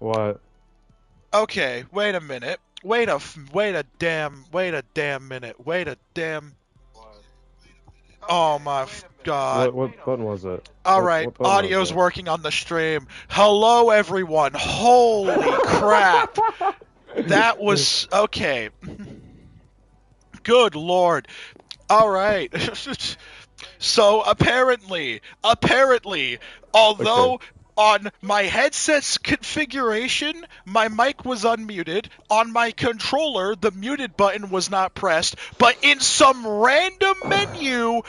What? Okay, wait a minute. Wait a damn minute. Wait a damn. Oh my god. What button was it? Alright, What button was audio's it? working on the stream. Hello, everyone. Holy crap. That was. Okay. Good lord. Alright. So apparently, Okay. although on my headset's configuration, my mic was unmuted. On my controller, the muted button was not pressed. But in some random menu in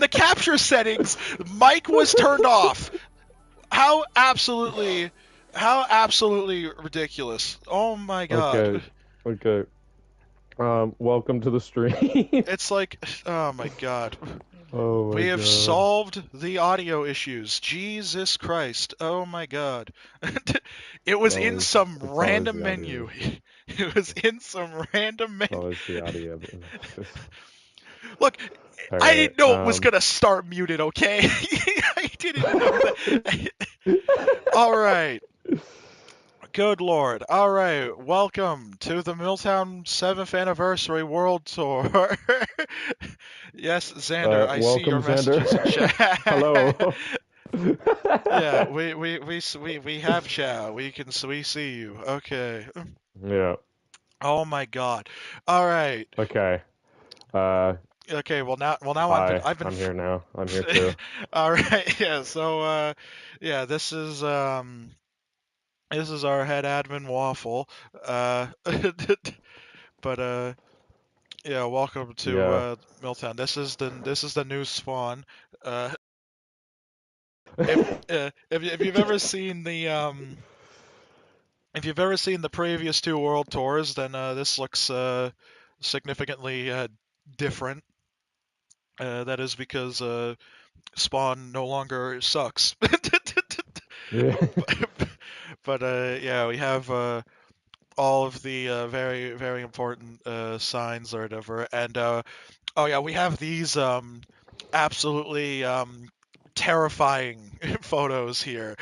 the capture settings, mic was turned off. How absolutely, how absolutely ridiculous! Oh my god! Okay. Okay. Welcome to the stream. It's like, oh my god. Oh my We have god. solved the audio issues. Jesus Christ. Oh my god. It was in some It's always random the audio menu. issue. It was in some random It's menu. always the audio. Look, All I right. didn't know it was gonna start muted, okay? I didn't know that. Alright. Good lord. Alright. Welcome to the Milltown 7th Anniversary World Tour. Yes, Xander, I see your Welcome, Xander. messages in chat. Hello. Yeah, we have chat. We see you. Okay. Yeah. Oh my God. All right. Okay. Uh, Okay. Well now Hi. I've been. I'm here now. I'm here too. All right. Yeah. So yeah, this is our head admin Waffle. But yeah, welcome to Yeah. Milltown. This is the new spawn. Uh, if you've ever seen the if you've ever seen the previous two world tours, then this looks significantly different. That is because Spawn no longer sucks. Yeah. But yeah, we have all of the very important signs or whatever, and oh yeah, we have these absolutely terrifying photos here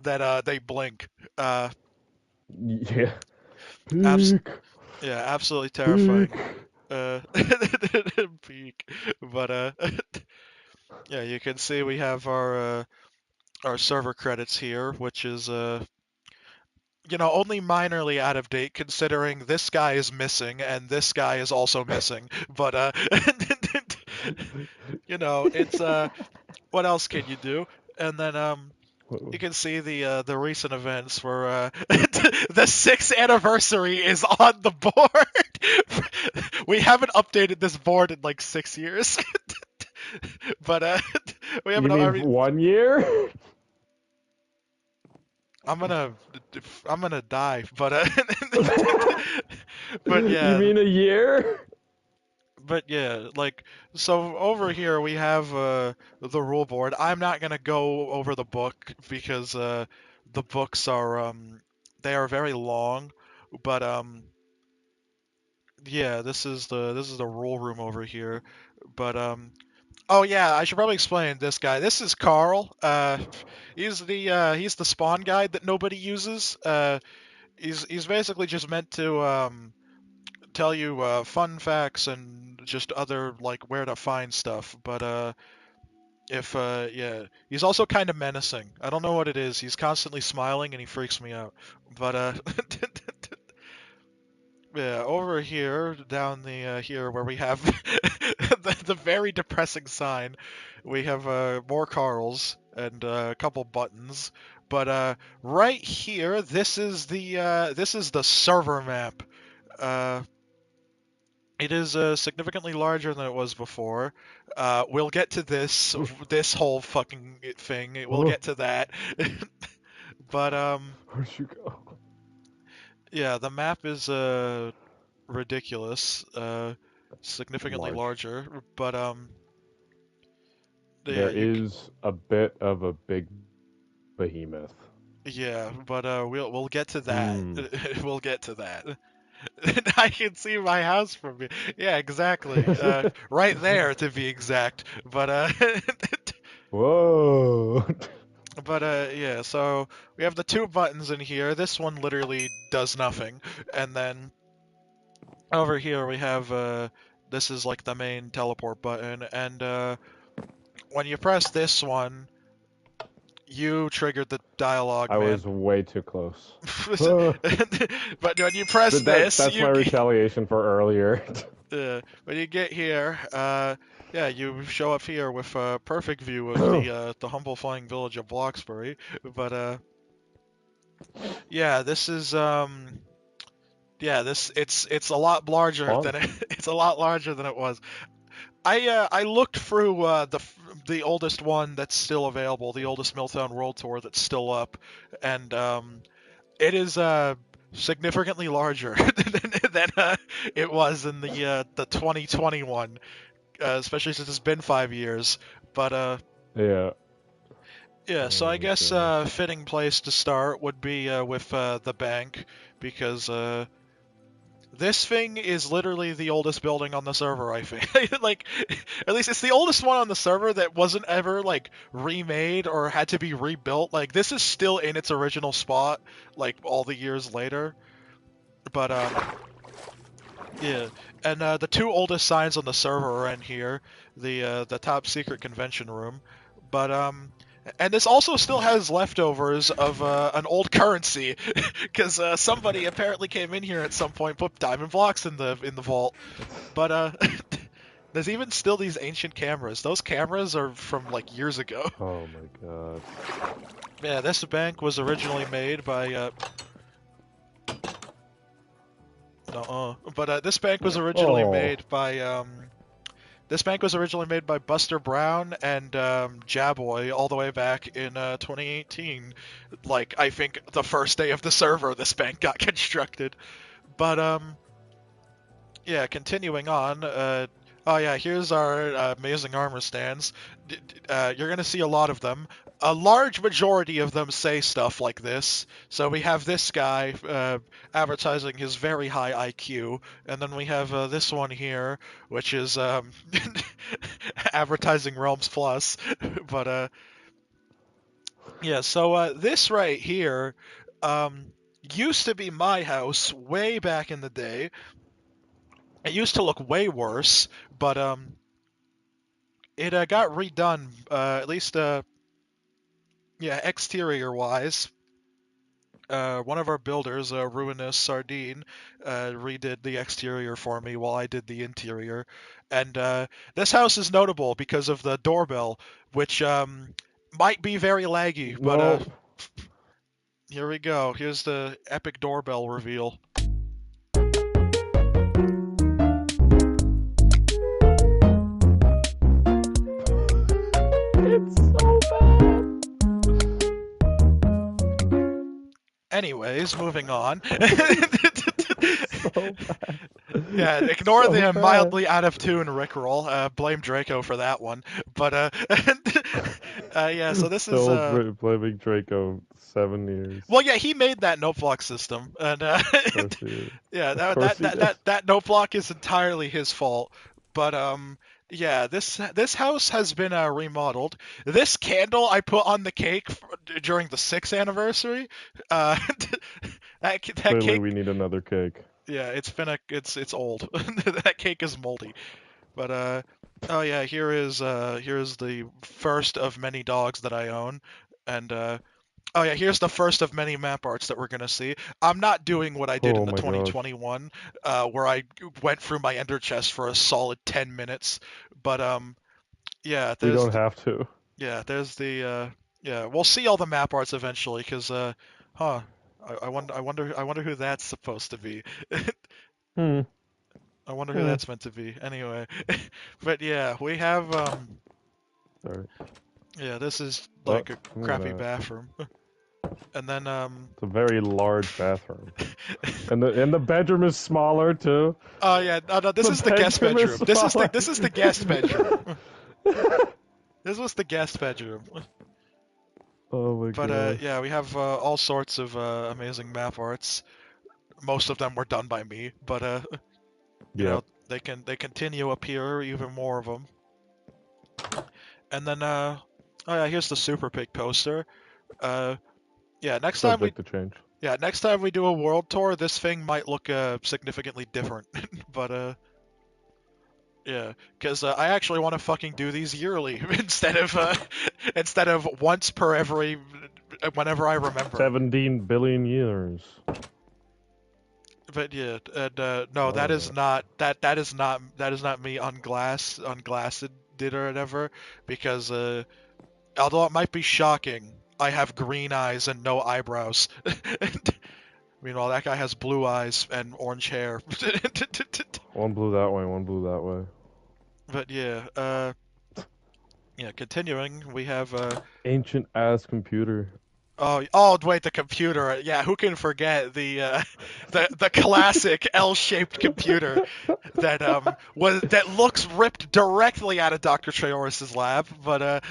that they blink. Uh, Yeah. abs- Peek. yeah, absolutely Peek. terrifying. Uh, peak. But yeah, you can see we have our server credits here, which is only minorly out of date considering this guy is missing and this guy is also missing. But it's what else can you do? And then you can see the recent events where the 6th anniversary is on the board. We haven't updated this board in like 6 years. But we You haven't. I mean mean, 1 year? I'm gonna I'm gonna die. But but You yeah, mean a year? like so over here we have the rule board. I'm not gonna go over the book because the books are they are very long. But yeah, this is the rule room over here. But oh yeah, I should probably explain this guy. This is Carl. He's the spawn guide that nobody uses. He's basically just meant to tell you fun facts and just other like where to find stuff. But if yeah, he's also kind of menacing. I don't know what it is. He's constantly smiling and he freaks me out. But yeah, over here, down the here where we have the very depressing sign, we have more Carls and a couple buttons. But right here, this is the server map. Uh, it is significantly larger than it was before. We'll get to this whole fucking thing. We'll Oh, get to that. But where'd you go? yeah, the map is ridiculous. Significantly Large. larger. But yeah, There is a bit of a big behemoth. yeah, but we'll get to that. Hmm. We'll get to that. I can see my house from here. Yeah, exactly. Right there to be exact. But Whoa. But yeah, so we have the two buttons in here. This one literally does nothing, and then over here we have this is like the main teleport button, and when you press this one, you triggered the dialogue, I man. was way too close. But But when you press this, that's my retaliation for earlier. when you get here, yeah, you show up here with a perfect view of the humble flying village of Bloxbury. But yeah, this is yeah, this it's a lot larger Fun. than it's a lot larger than it was. I looked through the oldest one that's still available, the oldest Milltown World Tour that's still up, and it is significantly larger than it was in the 2021, especially since it's been 5 years. But Yeah. yeah, so I Oh guess gosh. fitting place to start would be with the bank, because this thing is literally the oldest building on the server, I think. Like, at least it's the oldest one on the server that wasn't ever, like, remade or had to be rebuilt. Like, this is still in its original spot, like, all the years later. But, yeah. And the two oldest signs on the server are in here. The top secret convention room. But, and this also still has leftovers of an old currency, because somebody apparently came in here at some point, put diamond blocks in the vault. But there's even still these ancient cameras. Those cameras are from like years ago. Oh my god. Yeah, this bank was originally made by but this bank was originally Oh. made by this bank was originally made by Buster Brown and Jaboy all the way back in 2018. Like, I think the first day of the server, this bank got constructed. But yeah, continuing on. Oh yeah, here's our amazing armor stands. You're gonna see a lot of them. A large majority of them say stuff like this. So we have this guy advertising his very high IQ, and then we have this one here, which is advertising Realms Plus. But yeah, so this right here used to be my house way back in the day. It used to look way worse, but it got redone. At least yeah, exterior wise. One of our builders, Ruinous Sardine, redid the exterior for me while I did the interior. And this house is notable because of the doorbell, which might be very laggy, but No. here we go. Here's the epic doorbell reveal. It's so bad. Anyways, moving on. It's so bad. Yeah, It's ignore so the bad. mildly out of tune Rickroll. Blame Draco for that one. But yeah. So this is Still blaming Draco 7 years. well, yeah, he made that note block system, and Of course he is. yeah, Of that, course that he that did. that that note block is entirely his fault. But yeah, this house has been remodeled. This candle I put on the cake during the 6th anniversary. Uh, that Clearly, cake, we need another cake. yeah, it's old. That cake is moldy. But oh yeah, here is the first of many dogs that I own, and oh yeah, here's the first of many map arts that we're gonna see. I'm not doing what I did in Oh the my gosh. 2021, where I went through my ender chest for a solid 10 minutes. But yeah, We don't have to. there's the yeah, we'll see all the map arts eventually, because huh, I wonder who that's supposed to be. Hmm. I wonder who Hmm. that's meant to be. Anyway, but yeah, we have Sorry. yeah, this is Oh, like a look at crappy that. bathroom. And then It's a very large bathroom. And the bedroom is smaller too. oh yeah, no, this The is the guest bedroom is bedroom. smaller. This is the guest bedroom. This was the guest bedroom. Oh my But gosh. yeah, we have all sorts of amazing map arts. Most of them were done by me, but you know, Yep. they continue up here, even more of them. And then Oh yeah, here's the Super Pig poster. Uh, yeah, Subject to change. next time we do a world tour, this thing might look significantly different. But yeah, because I actually want to fucking do these yearly instead of once per every whenever I remember. 17 billion years. But yeah, and no, that is Alright. not that is not me unglassed did or whatever. Because although it might be shocking, I have green eyes and no eyebrows. Meanwhile, that guy has blue eyes and orange hair. One blue that way, one blue that way. But yeah, yeah. Continuing, we have Ancient ass computer. oh wait, the computer. Yeah, who can forget the classic L-shaped computer that looks ripped directly out of Dr. Treoris's lab. But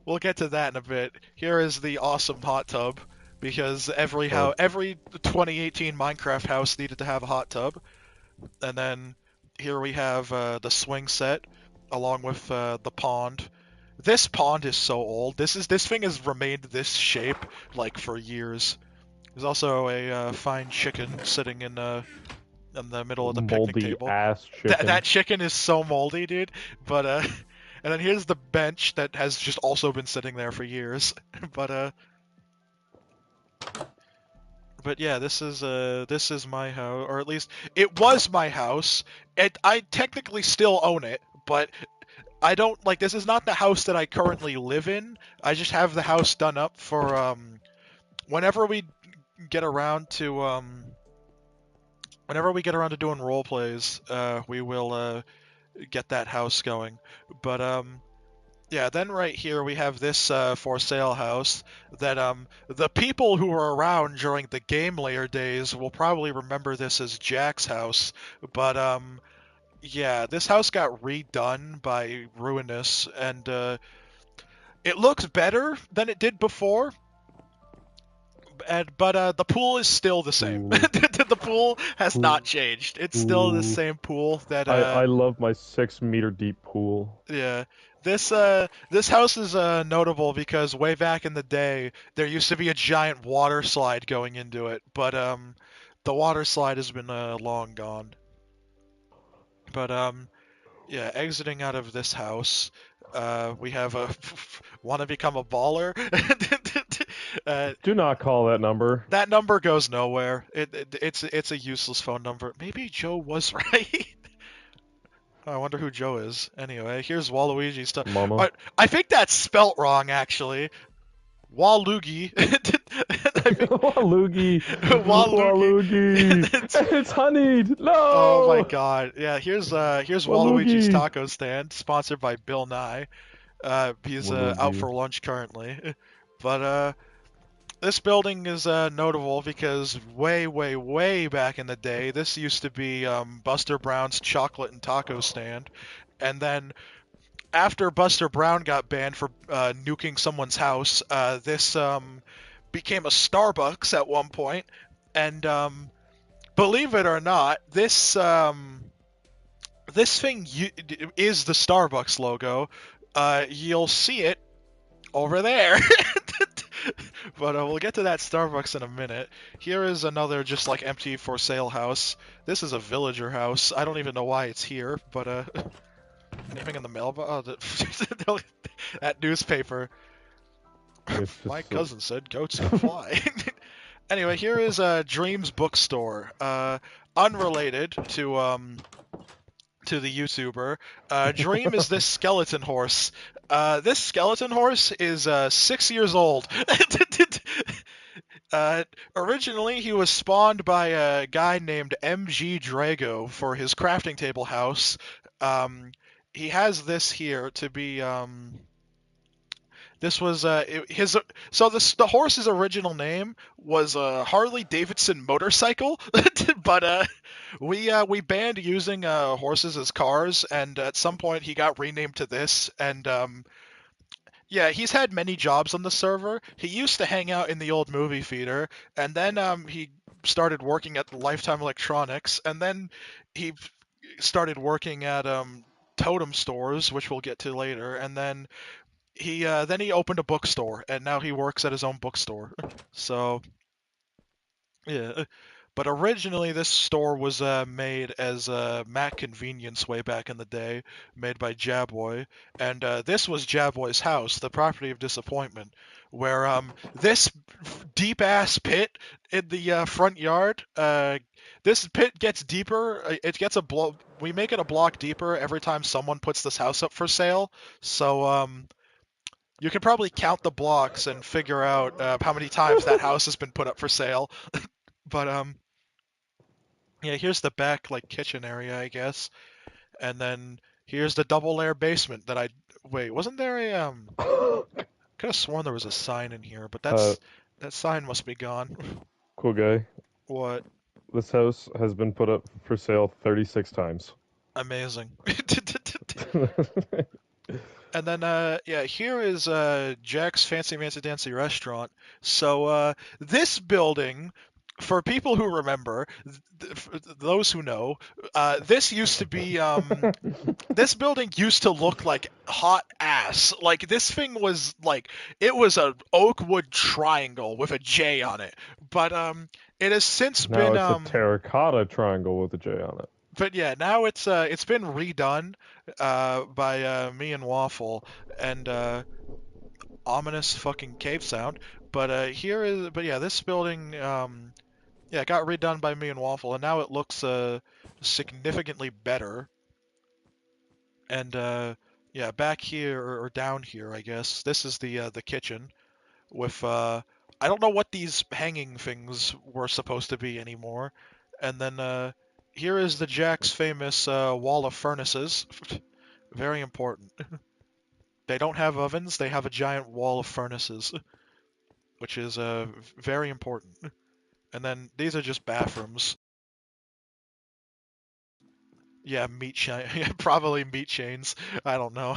we'll get to that in a bit. Here is the awesome hot tub, because Oh, every 2018 Minecraft house needed to have a hot tub. And then here we have the swing set, along with the pond. This pond is so old. This thing has remained this shape like for years. There's also a fine chicken sitting in the middle of the picnic moldy table. ass That chicken. chicken is so moldy, dude. But and then here's the bench that has just also been sitting there for years. But yeah, this is my house, or at least it was my house. I technically still own it, but I don't like this is not the house that I currently live in. I just have the house done up for whenever we get around to doing role plays, we will get that house going. But yeah, then right here we have this for sale house that the people who were around during the game layer days will probably remember this as Jack's house. But yeah, this house got redone by Ruinous, and it looks better than it did before. But the pool is still the same. Ooh, The pool has ooh, not changed. It's still the ooh. same pool that I love my 6 meter deep pool. yeah. This house is notable because way back in the day there used to be a giant water slide going into it, but the water slide has been long gone. But yeah, exiting out of this house, we have a want to become a baller. uh, Do not call that number. that number goes nowhere. It's a useless phone number. Maybe Joe was right. I wonder who Joe is. Anyway, here's Waluigi's stuff. Mama. I think that's spelt wrong, actually. Waluigi. I think Waluigi. Waluigi. Waluigi. It's honeyed. Oh my No. god. Yeah, here's Waluigi's Waluigi. taco stand, sponsored by Bill Nye. He's out Waluigi. for lunch currently. But this building is notable because way, way, way back in the day, this used to be Buster Brown's chocolate and taco stand. And then after Buster Brown got banned for nuking someone's house, this became a Starbucks at one point. And believe it or not, this thing is the Starbucks logo. You'll see it over there. But we'll get to that Starbucks in a minute. Here is another just like empty for sale house. This is a villager house. I don't even know why it's here, but anything in the mailbox? Oh, that newspaper. It's My just so. cousin said goats can fly. Anyway, here is Dream's bookstore. Unrelated to the YouTuber. Dream is this skeleton horse. This skeleton horse is 6 years old. Originally, he was spawned by a guy named MG Drago for his crafting table house. He has this here to be. This was his. So the horse's original name was Harley Davidson motorcycle, but we banned using horses as cars, and at some point he got renamed to this. And yeah, he's had many jobs on the server. He used to hang out in the old movie theater, and then he started working at Lifetime Electronics, and then he started working at Totem stores, which we'll get to later, and then he then he opened a bookstore, and now he works at his own bookstore. So yeah, but originally this store was made as a Mac convenience way back in the day, made by Jaboy, and this was Jaboy's house, the property of disappointment, where this deep ass pit in the front yard, this pit gets deeper. It gets a blow. We make it a block deeper every time someone puts this house up for sale. So you can probably count the blocks and figure out how many times that house has been put up for sale. But yeah, here's the back like kitchen area, I guess, and then here's the double layer basement that I wait. Wasn't there a Could have sworn there was a sign in here, but uh, that sign must be gone. cool guy. What? This house has been put up for sale 36 times. Amazing. And then yeah, here is Jack's Fancy Fancy Dancy Restaurant. So this building, for people who remember, for those who know, this used to be this building used to look like hot ass. Like this thing was like it was an oak wood triangle with a J on it. But it has since Now been it's a terracotta triangle with a J on it. but yeah, now it's been redone by me and Waffle and ominous fucking cave sound. But but yeah, this building yeah, got redone by me and Waffle, and now it looks significantly better. And yeah, back here or down here, I guess this is the kitchen with I don't know what these hanging things were supposed to be anymore. And then here is the Jack's famous wall of furnaces. Very important. They don't have ovens, they have a giant wall of furnaces, which is very important. And then these are just bathrooms. Yeah, meat chain, probably meat chains. I don't know.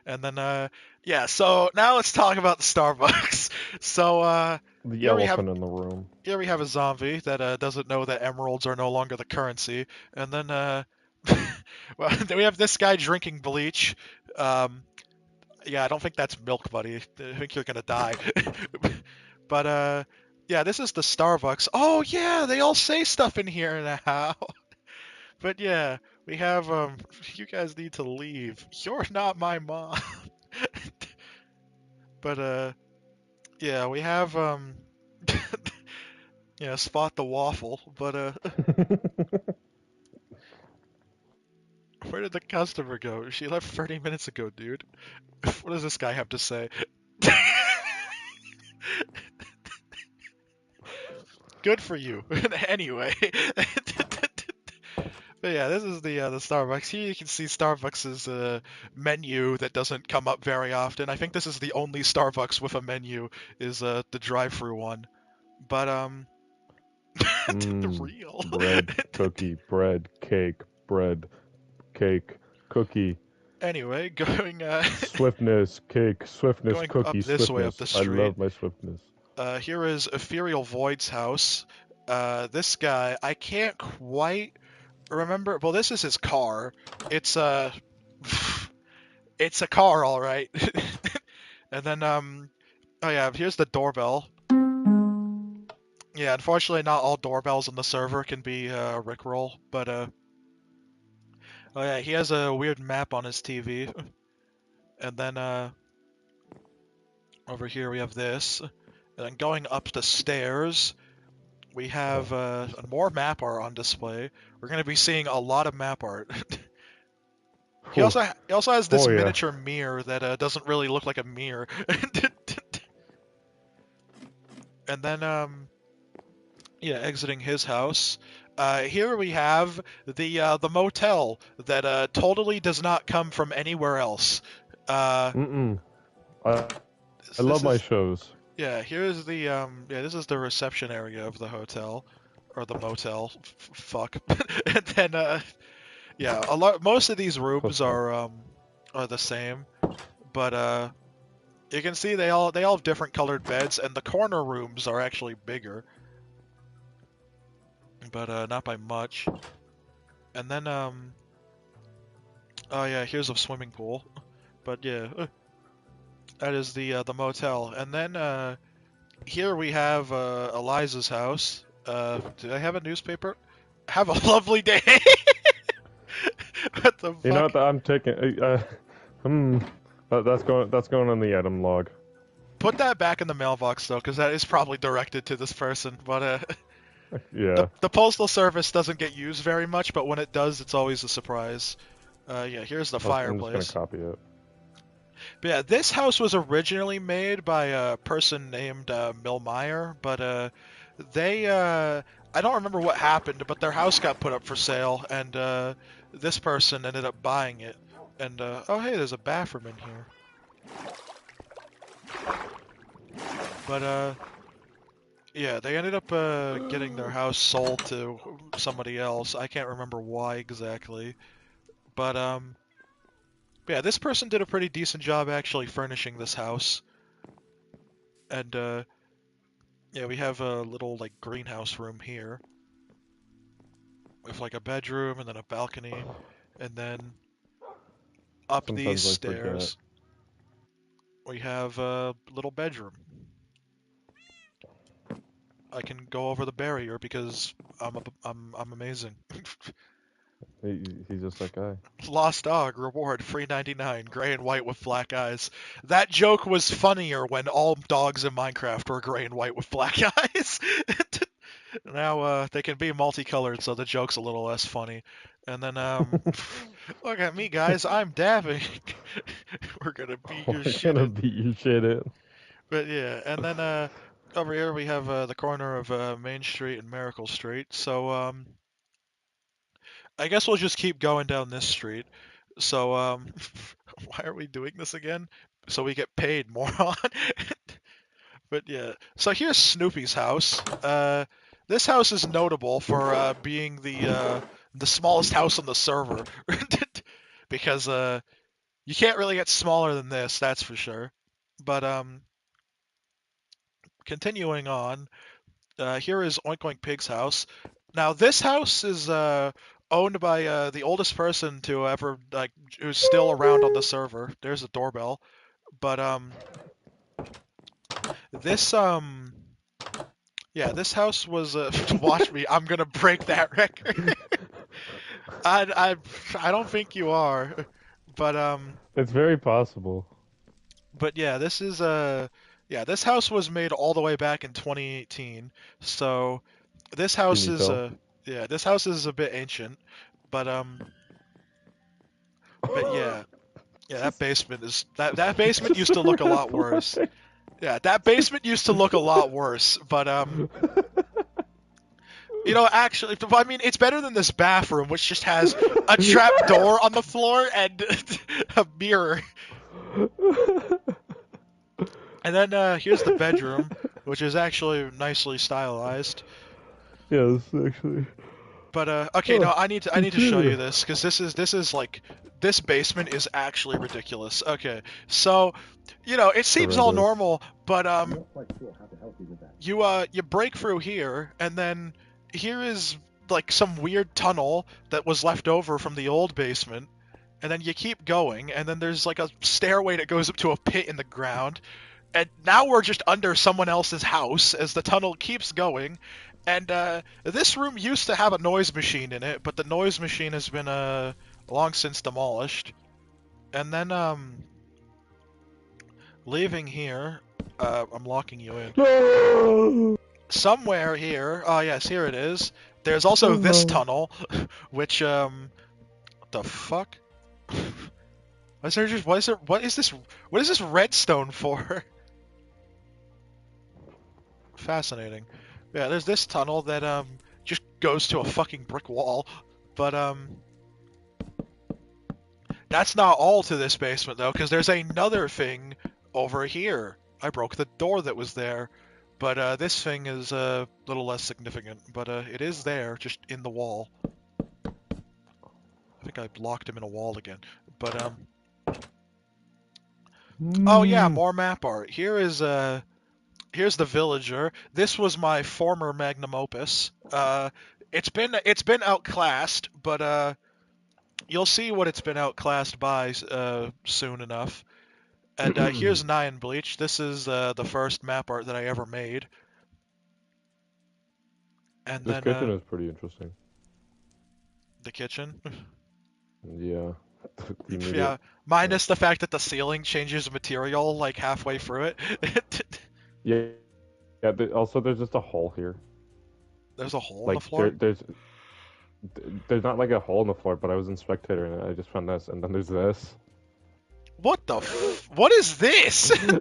And then yeah, so now let's talk about the Starbucks. So The here we have elephant in the room. here we have a zombie that doesn't know that emeralds are no longer the currency. And then well, then we have this guy drinking bleach. Um, yeah, I don't think that's milk, buddy. I think you're gonna die. But yeah, this is the Starbucks. Oh yeah, they all say stuff in here now. But yeah, we have you guys need to leave. You're not my mom. But yeah, we have yeah, spot the waffle. But where did the customer go? She left 30 minutes ago, dude. What does this guy have to say? Good for you. Anyway. But yeah, this is the Starbucks. Here you can see Starbucks' menu that doesn't come up very often. I think this is the only Starbucks with a menu is the drive-through one. But the real. Bread, cookie, bread, cake, bread, cake, cookie. Anyway, going Swiftness, cake, swiftness, going up cookie, this way up swiftness. the I street. love my swiftness. Here is Ethereal Void's house. This guy, I can't quite remember. Well, this is his car. It's it's a car, all right. And then oh yeah, here's the doorbell. Yeah, unfortunately, not all doorbells on the server can be Rickroll, but oh yeah, he has a weird map on his TV. And then over here we have this. And then going up the stairs, we have more map art on display. We're going to be seeing a lot of map art. He also has this Oh, yeah. miniature mirror that doesn't really look like a mirror. And then yeah, exiting his house. Here we have the motel that totally does not come from anywhere else. I This love my is shows. yeah. Here's the yeah. This is the reception area of the hotel or the motel. Fuck. And then yeah, most of these rooms are the same, but you can see they all have different colored beds, and the corner rooms are actually bigger, but not by much. And then oh yeah, here's a swimming pool, but yeah. That is the motel. And then here we have Eliza's house. Do I have a newspaper? Have a lovely day. What the You know fuck? what? I'm taking. Hmm. That's going on the item log. Put that back in the mailbox though, because that is probably directed to this person. But Yeah. the postal service doesn't get used very much, but when it does, it's always a surprise. Yeah, here's the I'm just gonna fireplace. copy it. But yeah, this house was originally made by a person named Millmeyer, but I don't remember what happened, but their house got put up for sale, and this person ended up buying it. And oh hey, there's a bathroom in here. But yeah, they ended up getting their house sold to somebody else. I can't remember why exactly, but yeah, this person did a pretty decent job actually furnishing this house, and yeah, we have a little like greenhouse room here with like a bedroom and then a balcony, and then up these Sometimes I forget. stairs we have a little bedroom. I can go over the barrier because I'm amazing. He's just that guy. Lost dog reward free 99 gray and white with black eyes. That joke was funnier when all dogs in Minecraft were gray and white with black eyes. Now they can be multicolored, so the joke's a little less funny. And then look at me, guys. I'm dabbing. We're gonna beat your We're shit gonna in. beat your shit in. But yeah, and then over here we have the corner of Main Street and Miracle Street. So I guess we'll just keep going down this street. So why are we doing this again? So we get paid more on. But yeah, so here's Snoopy's house. This house is notable for being the smallest house on the server, because you can't really get smaller than this, that's for sure. But continuing on, here is Oink Oink Pig's house. Now this house is owned by the oldest person to ever like who's still around on the server. There's a doorbell, but this yeah, this house was watch me. I'm gonna break that record. I I don't think you are, but It's very possible. yeah, this is yeah, this house was made all the way back in 2018. So this Can house you is tell? yeah, this house is a bit ancient, but yeah. Yeah, that basement is that basement used to look a lot worse. Yeah, that basement used to look a lot worse, but you know, actually, I mean, it's better than this bathroom, which just has a trap door on the floor and a mirror. And then here's the bedroom, which is actually nicely stylized. Yes, actually. But okay, no, Oh, I need to show computer. you this because this is like this basement is actually ridiculous. Okay, so you know it It's seems all horrendous. normal, but you break through here, and then here is like some weird tunnel that was left over from the old basement, and then you keep going, and then there's like a stairway that goes up to a pit in the ground, and now we're just under someone else's house as the tunnel keeps going. And this room used to have a noise machine in it, but the noise machine has been long since demolished. And then leaving here, I'm locking you in. No! Somewhere here, oh yes, here it is. There's also this Oh. tunnel, which what the fuck? What is this redstone for? Fascinating. Yeah, there's this tunnel that just goes to a fucking brick wall. But that's not all to this basement though, because there's another thing over here. I broke the door that was there. But this thing is a little less significant, but it is there, just in the wall. I think I locked him in a wall again. But oh yeah, Mm. more map art. Here's the villager. This was my former magnum opus. It's been outclassed, but you'll see what it's been outclassed by soon enough. And here's Nyan Bleach. This is the first map art that I ever made. And This then kitchen is pretty interesting. the kitchen. Yeah. The immediate. Yeah, minus the fact that the ceiling changes material like halfway through it. Yeah. Yeah. Also, there's just a hole here. There's a hole in the Like floor. there's not like a hole in the floor, but I was in spectator and I just found this, and then there's this. What the what is this? What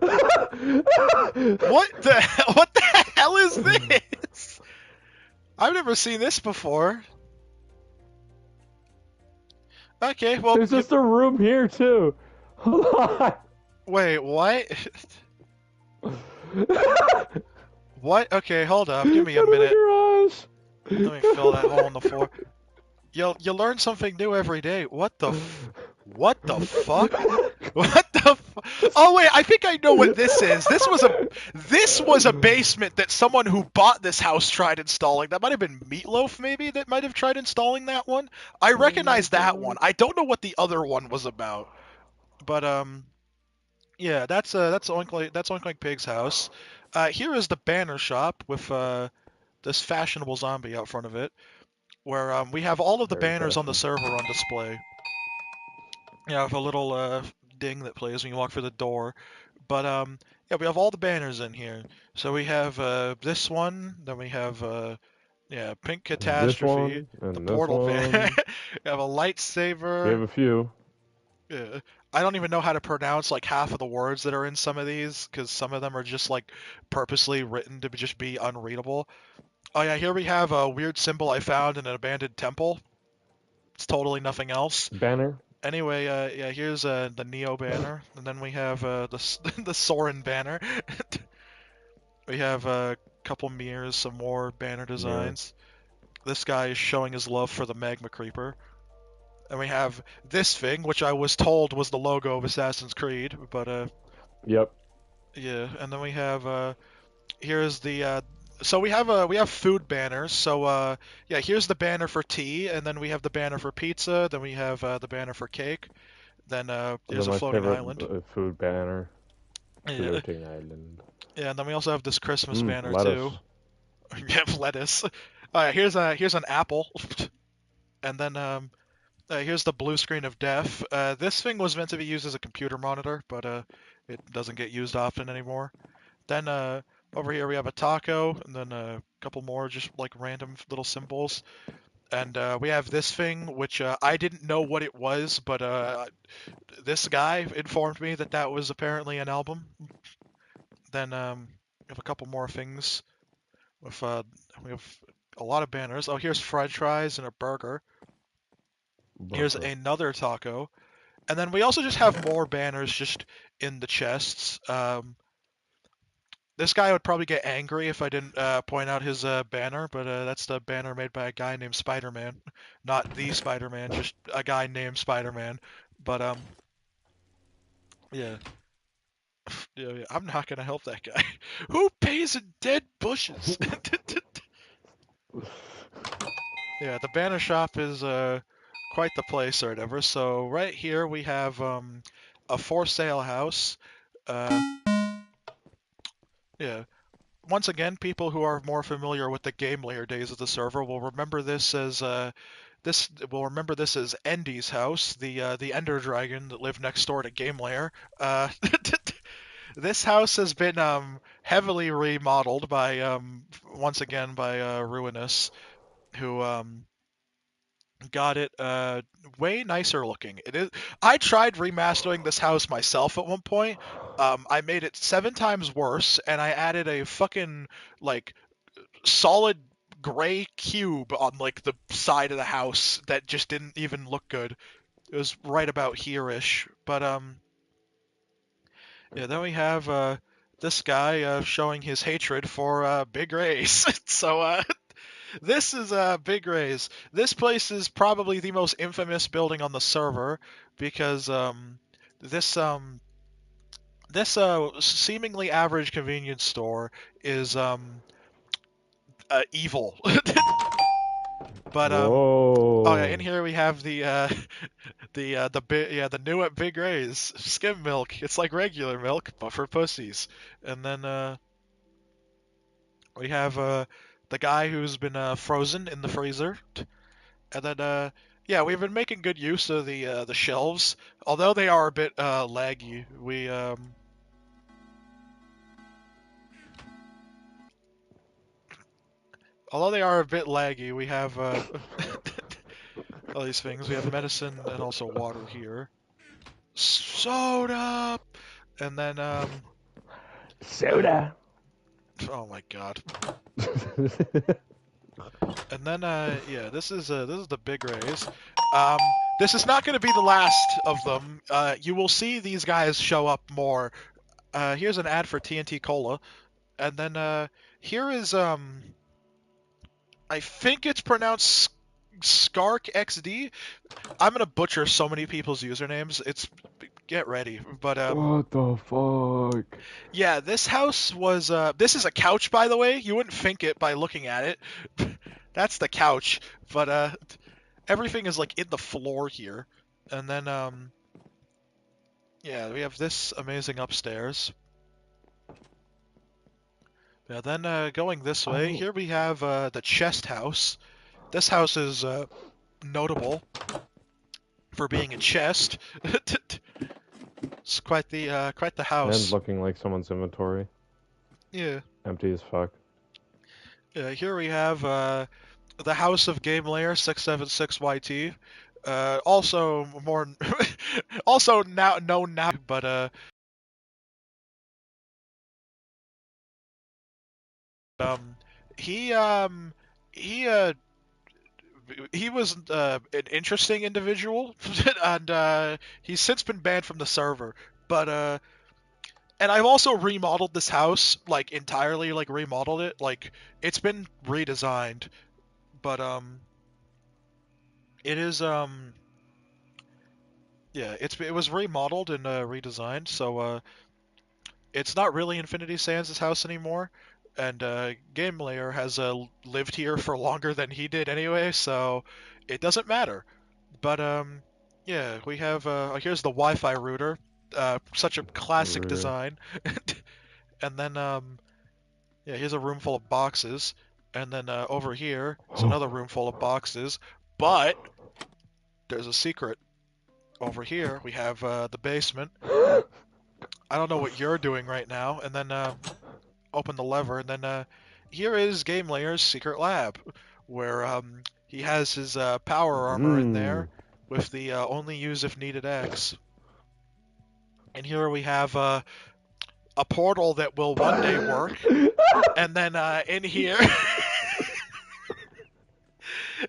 the hell is this? I've never seen this before. Okay, well, There's just a room here too. Hold on. wait, what? What? Okay, hold up. Give me a Go to the minute. garage. Let me fill that hole in the floor. You learn something new every day. What the what the fuck? What the Oh wait, I think I know what this is. This was a basement that someone who bought this house tried installing. That might have been Meatloaf maybe that might have tried installing that one. I Oh my recognize that one. God. I don't know what the other one was about. But yeah, that's Oink Like Pig's house. Here is the banner shop with this fashionable zombie out front of it, where we have all of the Very banners on the fashion. server on display. Yeah, with a little ding that plays when you walk through the door. But yeah, we have all the banners in here. So we have this one, then we have yeah, Pink This Catastrophe, one the and this Portal banner. one. We have a We lightsaber. have a few. Yeah. I don't even know how to pronounce like half of the words that are in some of these because some of them are just like purposely written to just be unreadable. Oh yeah, here we have a weird symbol I found in an abandoned temple. It's totally nothing else. Banner. Anyway, yeah, here's the Neo banner, and then we have the Soren banner. We have a couple mirrors, some more banner Mirror. designs. This guy is showing his love for the Magma Creeper. And we have this thing, which I was told was the logo of Assassin's Creed, but Yep. yeah. And then we have here's the so we have food banners. So yeah, here's the banner for tea, and then we have the banner for pizza. Then we have the banner for cake. Then And then there's a my floating favorite island. food banner. Yeah, Floating island. yeah. And then we also have this Christmas banner too. Lettuce. We have lettuce. Here's an apple, and then here's the blue screen of death. This thing was meant to be used as a computer monitor, but it doesn't get used often anymore. Then over here we have a taco, and then a couple more just like random little symbols. And we have this thing, which I didn't know what it was, but this guy informed me that that was apparently an album. Then we have a couple more things. With we have a lot of banners. Oh, here's French fries and a burger. Here's Burger. another taco. And then we also just have more banners just in the chests. This guy would probably get angry if I didn't point out his banner, but that's the banner made by a guy named Spider-Man. Not the Spider-Man, just a guy named Spider-Man. But yeah. Yeah, I'm not gonna help that guy. Who pays in dead bushes? Yeah, the banner shop is quite the place or whatever. So right here we have a for sale house. Uh, yeah. Once again, people who are more familiar with the game layer days of the server will remember this as Endy's house, the Ender Dragon that lived next door to Game Layer. This house has been heavily remodeled by once again by Ruinous, who got it way nicer looking. It is. I tried remastering this house myself at one point. I made it 7 times worse, and I added a fucking like solid gray cube on like the side of the house that just didn't even look good. It was right about here-ish. But yeah, then we have this guy showing his hatred for Big Rays. So this is Big Rays. This place is probably the most infamous building on the server because this this seemingly average convenience store is evil. But oh yeah, in Whoa. here we have the the new at Big Ray's skim milk. It's like regular milk, but for pussies. And then we have the guy who's been frozen in the freezer. And then yeah, we've been making good use of the shelves, although they are a bit laggy. Although they are a bit laggy, we have all these things. We have medicine and also water here. Soda! And then, Soda. oh my god. And then, yeah, this is the big rays. Um, this is not going to be the last of them. You will see these guys show up more. Here's an ad for TNT Cola. And then, here is, I think it's pronounced Skark XD. I'm gonna butcher so many people's usernames. Get ready. But What the fuck? yeah, this house was this is a couch, by the way. You wouldn't think it by looking at it. That's the couch, but everything is like in the floor here. And then yeah, we have this amazing upstairs. Yeah, then going this way, here we have the chest house. This house is notable for being a chest. It's quite the house. And looking like someone's inventory. Yeah. Empty as fuck. Yeah. Here we have the House of Game Layer 676YT. Also more, also now known now, but he he he was an interesting individual, and he's since been banned from the server. But and I've also remodeled this house, like entirely, like remodeled it. Like it's been redesigned, but it is yeah, it was remodeled and redesigned, so it's not really Infinity Sands' house anymore. And Game Layer has lived here for longer than he did anyway, so it doesn't matter. But yeah, we have here's the Wi-Fi router, such a classic Router. design. And then yeah, here's a room full of boxes, and then over here is another room full of boxes. But there's a secret. Over here we have the basement. I don't know what you're doing right now. And then open the lever, and then here is Game Layer's secret lab, where he has his power armor in there with the only use if needed X. And here we have a portal that will one day work. And then in here,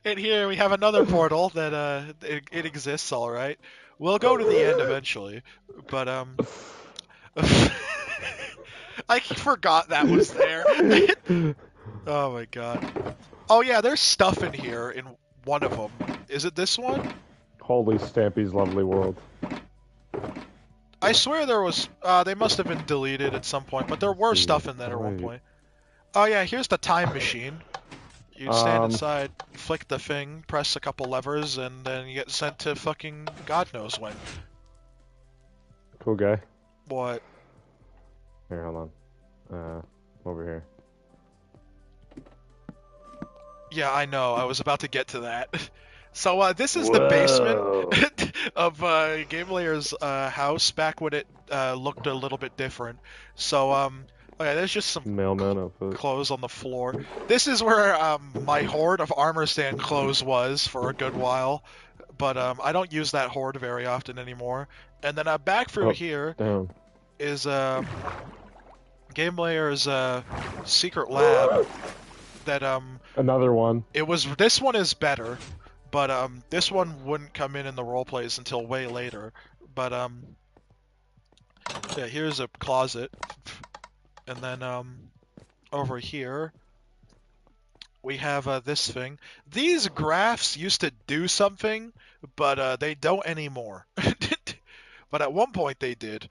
in here we have another portal that it exists, all right. We'll go to the end eventually, but I forgot that was there. Oh my god. Oh yeah, there's stuff in here in one of them. Is it this one? Holy Stampy's lovely world. I swear there was. They must have been deleted at some point, but there were stuff in that at one point. Oh yeah, here's the time machine. You stand inside, flick the thing, press a couple levers, and then you get sent to fucking God knows when. Cool guy. What? Here, hold on. Over here. Yeah, I know. I was about to get to that. So this is the basement of Game Layer's house back when it looked a little bit different. So okay, there's just some clothes on the floor. This is where my hoard of armor stand clothes was for a good while, but I don't use that hoard very often anymore. And then back through here is Game Layer's secret lab. That another one. This one is better, but this one wouldn't come in the role plays until way later. But yeah, here's a closet, and then over here we have this thing. These graphs used to do something, but they don't anymore. But at one point they did.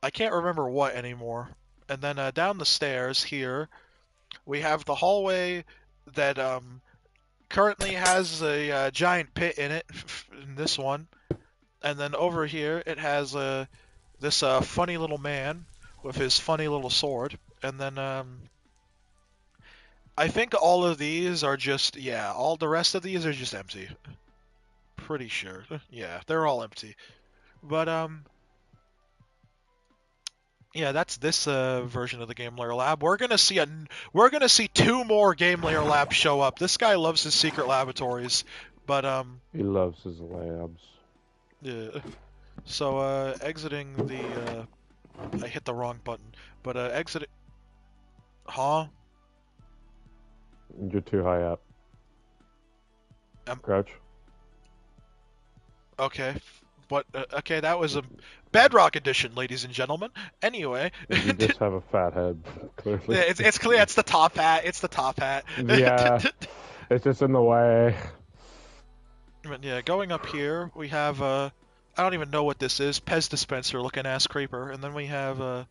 I can't remember what anymore. And then down the stairs here, we have the hallway that currently has a giant pit in it, in this one. And then over here it has this funny little man with his funny little sword. And then I think all of these are just, yeah, all the rest of these are just empty. Pretty sure. Yeah, they're all empty. But yeah, that's this version of the Game Layer Lab. We're gonna see 2 more Game Layer Labs show up. This guy loves his secret laboratories, but He loves his labs. yeah. So exiting the I hit the wrong button, but exiting. Huh? You're too high up. Crouch. Okay. But okay, that was a Bedrock edition, ladies and gentlemen. Anyway, You just have a fat head, clearly. it's clear. It's the top hat. It's the top hat. Yeah, it's just in the way. But yeah, going up here, we have I don't even know what this is. Pez dispenser looking ass creeper, and then we have and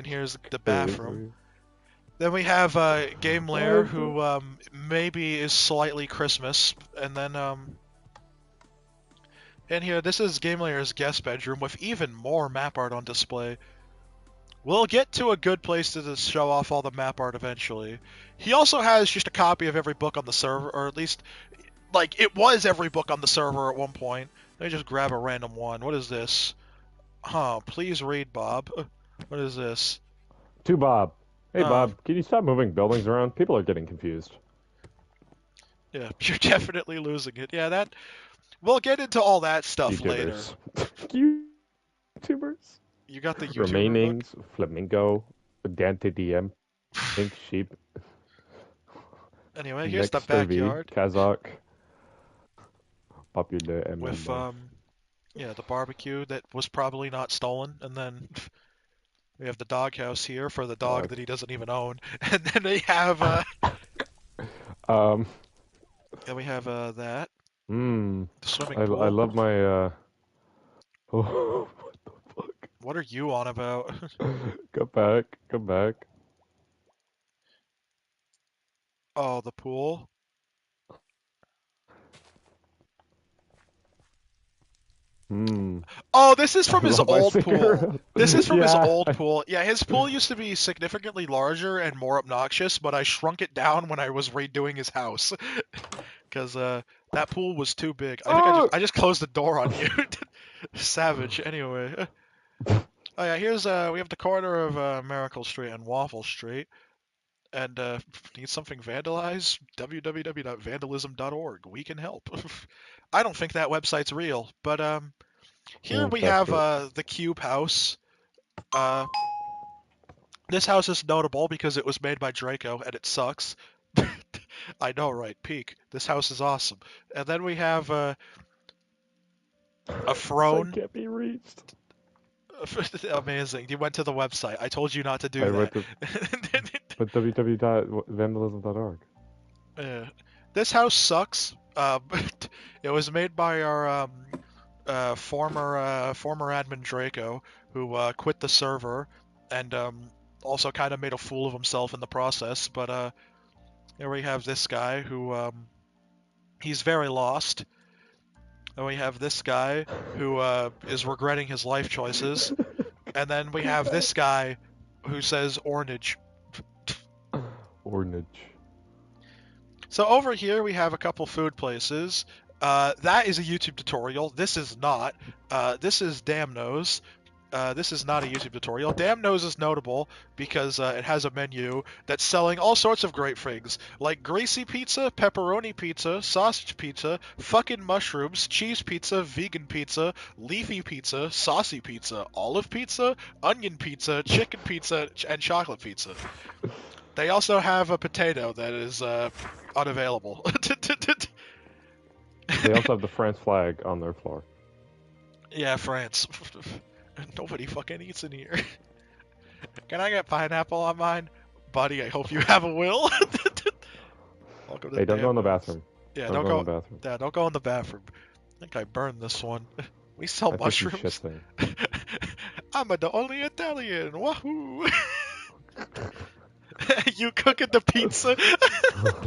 here's the bathroom. Then we have Game Lair, who maybe is slightly Christmas, and then and here, this is Game Layer's guest bedroom with even more map art on display. We'll get to a good place to show off all the map art eventually. He also has just a copy of every book on the server, or at least, like, it was every book on the server at one point. Let me just grab a random one. What is this? Huh, please read, Bob. What is this? To Bob. Hey, Bob, can you stop moving buildings around? People are getting confused. Yeah, you're definitely losing it. Yeah, that... We'll get into all that stuff later. YouTubers. You got the YouTuber Remainings, book? Flamingo, Dante DM, Pink Sheep. Anyway, here's the backyard. Kazakh. Popular MMO. With, yeah, the barbecue that was probably not stolen, and then we have the doghouse here for the dog that he doesn't even own, and then we have, and we have, that. The swimming pool. I love my, oh, what the fuck? What are you on about? Come back, come back. Oh, the pool? Oh, this is from his old pool. This is from his old pool. Yeah, his pool used to be significantly larger and more obnoxious, but I shrunk it down when I was redoing his house. Because that pool was too big. I think I just closed the door on you. Savage. Anyway. Oh yeah, here's we have the corner of Miracle Street and Waffle Street. And need something vandalized? www.vandalism.org. We can help. I don't think that website's real, but here we have the Cube House. This house is notable because it was made by Draco and it sucks. I know, right? Peak. This house is awesome. And then we have a throne. Can't be reached. Amazing. You went to the website. I told you not to do that. But www.vandalism.org. This house sucks. It was made by our former admin Draco, who quit the server and also kind of made a fool of himself in the process. But here we have this guy who he's very lost. And we have this guy who is regretting his life choices. And then we have this guy who says Ornage. Ornage. So over here we have a couple food places. That is a YouTube tutorial. This is not. This is Damn Nose. This is not a YouTube tutorial. Damn Nose is notable because it has a menu that's selling all sorts of great things, like greasy pizza, pepperoni pizza, sausage pizza, fucking mushrooms, cheese pizza, vegan pizza, leafy pizza, saucy pizza, olive pizza, onion pizza, chicken pizza, and chocolate pizza. They also have a potato that is unavailable. They also have the France flag on their floor. Yeah, France. Nobody fucking eats in here. Can I get pineapple on mine? Buddy, I hope you have a will. Hey, don't go in the bathroom. Yeah, don't go in the bathroom. Yeah, don't go in the bathroom. I think I burned this one. We sell mushrooms. I'm the only Italian. Wahoo! You cooking the pizza?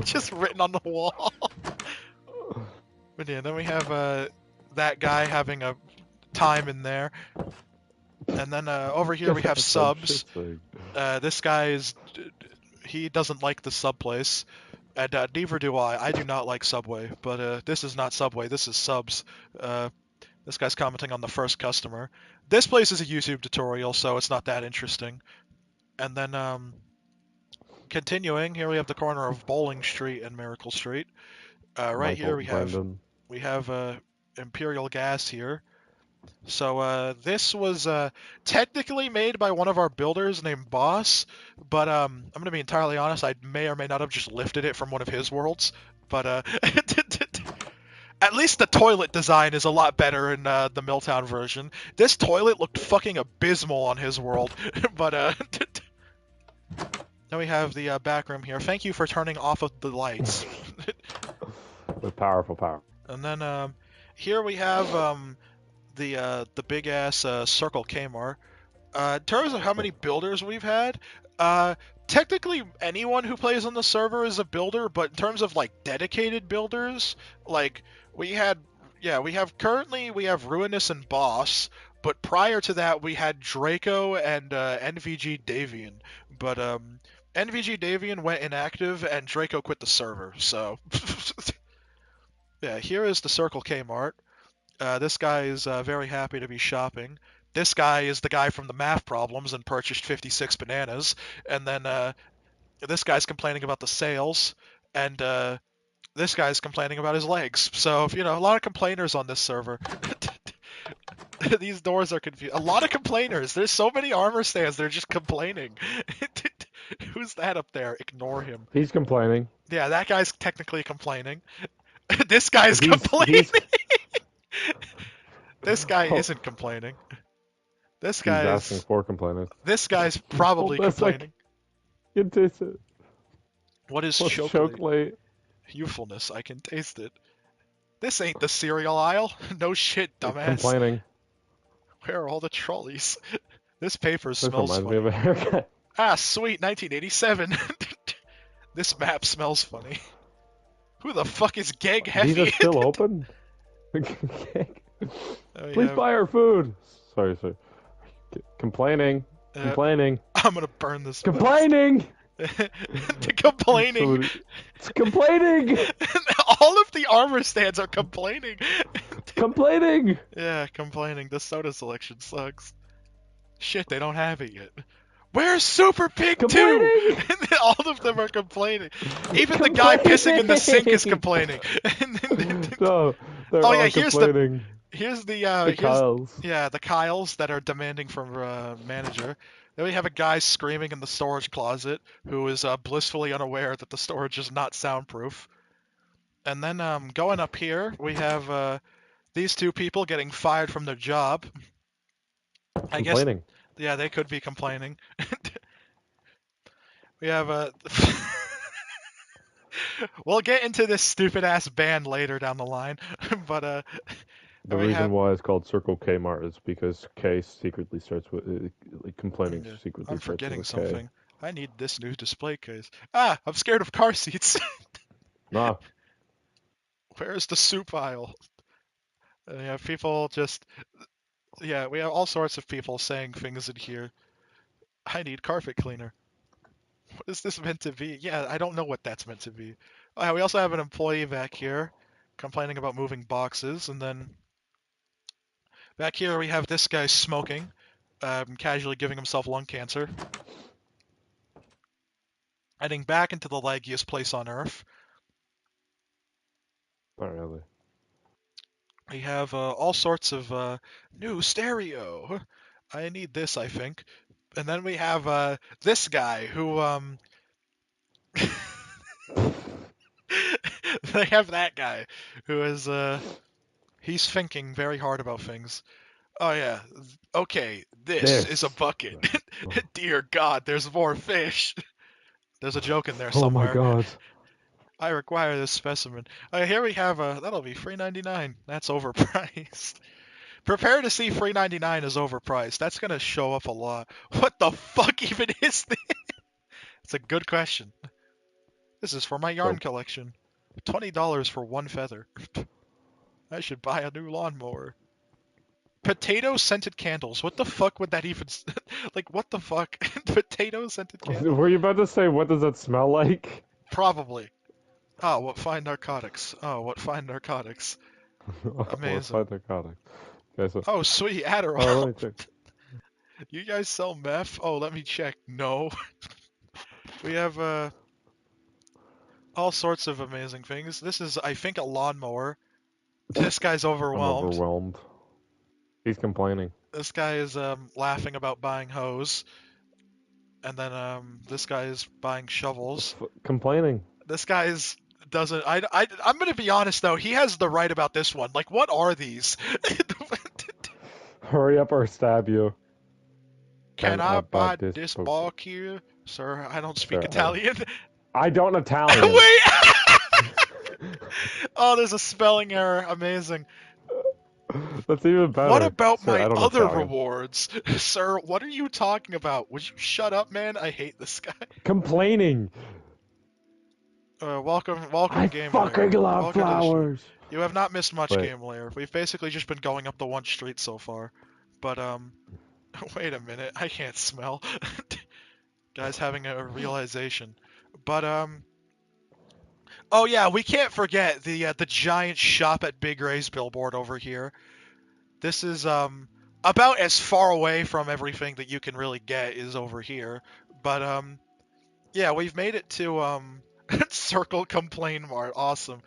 Just written on the wall. But yeah, then we have that guy having a time in there. And then over here we have Some subs. shit thing. This guy is he doesn't like the sub place, and neither do I. I do not like Subway, but this is not Subway. This is subs. Uh, this guy's commenting on the first customer. This place is a YouTube tutorial, so it's not that interesting. And then continuing, here we have the corner of Bowling Street and Miracle Street. Right here Michael, we have Brendan. Imperial Gas here. So this was technically made by one of our builders named Boss, but I'm gonna be entirely honest. I may or may not have just lifted it from one of his worlds. But at least the toilet design is a lot better in the Milltown version. This toilet looked fucking abysmal on his world. But now we have the back room here. Thank you for turning off of the lights. With powerful power. And then here we have the big ass Circle Kmart. In terms of how many builders we've had, technically anyone who plays on the server is a builder, but in terms of like dedicated builders, like we have Ruinous and Boss, but prior to that we had Draco and NVG Davian. But NVG Davian went inactive and Draco quit the server, so yeah, here is the Circle Kmart. This guy is very happy to be shopping. This guy is the guy from the math problems and purchased 56 bananas. And then this guy's complaining about the sales. And this guy's complaining about his legs. So, you know, a lot of complainers on this server. These doors are confused. A lot of complainers. There's so many armor stands. They're just complaining. Who's that up there? Ignore him. He's complaining. Yeah, that guy's technically complaining. This guy's complaining. This guy isn't complaining. This guy He's asking for complainers. This guy's probably complaining. You can taste it. What is chocolate? Chocolate. Youthfulness, I can taste it. This ain't the cereal aisle. No shit, dumbass. Complaining. Where are all the trolleys? This paper This smells reminds funny. me of a haircut. Ah, sweet, 1987. This map smells funny. Who the fuck is Geg Heffy? These are still open? Please buy our food. Sorry. Complaining. Complaining. I'm gonna burn this. Complaining. Complaining. It's complaining. All of the armor stands are complaining. Complaining. Yeah, complaining. The soda selection sucks. Shit, they don't have it yet. Where's Super Pig 2? All of them are complaining. Even the guy pissing in the sink is complaining. No, they're oh all yeah, complaining. here's the Kyles. Yeah, the Kyles that are demanding from manager. Then we have a guy screaming in the storage closet who is blissfully unaware that the storage is not soundproof. And then going up here, we have these two people getting fired from their job. I guess. Yeah, they could be complaining. We have we'll get into this stupid ass band later down the line, but the reason why it's called Circle Kmart is because K secretly starts with complaining. Yeah, Secretly I'm forgetting starts with something. I need this new display case. Ah, I'm scared of car seats. Nah. Where's the soup aisle? Yeah, people just. Yeah, we have all sorts of people saying things in here. I need carpet cleaner. What is this meant to be? Yeah, I don't know what that's meant to be. Oh, yeah, we also have an employee back here complaining about moving boxes, and then back here we have this guy smoking, casually giving himself lung cancer. Heading back into the laggiest place on Earth. Not really. We have all sorts of new stereo. I need this, I think. And then we have this guy who they have that guy who is he's thinking very hard about things. Oh yeah. Okay, this is a bucket. Dear God, there's more fish. There's a joke in there somewhere. Oh my God. I require this specimen. Here we have that'll be $3.99. That's overpriced. Prepare to see $3.99 is overpriced. That's gonna show up a lot. What the fuck even is this? It's a good question. This is for my yarn collection. $20 for one feather. I should buy a new lawnmower. Potato scented candles. What the fuck would that even like? What the fuck? Potato scented candle? Were you about to say what does that smell like? Probably. Oh, what fine narcotics. Oh, what fine narcotics. What Amazing. fine narcotic? Okay, so Oh, sweet oh, let Adderall. me check. You guys sell meth? Oh, let me check. No. We have all sorts of amazing things. This is, I think, a lawnmower. This guy's I'm overwhelmed. overwhelmed. He's complaining. This guy is laughing about buying hose. And then this guy is buying shovels. Complaining. This guy is doesn't. I'm gonna be honest though. He has the right about this one. Like, what are these? Hurry up or stab you. Can Can I I buy buy this this book? bark here, sir? I don't speak Sir, Italian. I don't Italian. Wait. Oh, there's a spelling error. Amazing. That's even What better. about Sir, my I don't other Italian. rewards, sir? What are you talking about? Would you shut up, man? I hate this guy. Complaining. Welcome, I game fucking layer. love Welcome to the street. flowers. You have not missed much, Wait. game layer. We've basically just been going up the one street so far. But wait a minute, I can't smell. Guy's having a realization. But oh yeah, we can't forget the giant shop at Big Ray's billboard over here. This is about as far away from everything that you can really get is over here. But yeah, we've made it to Circle Complain Mart. Awesome.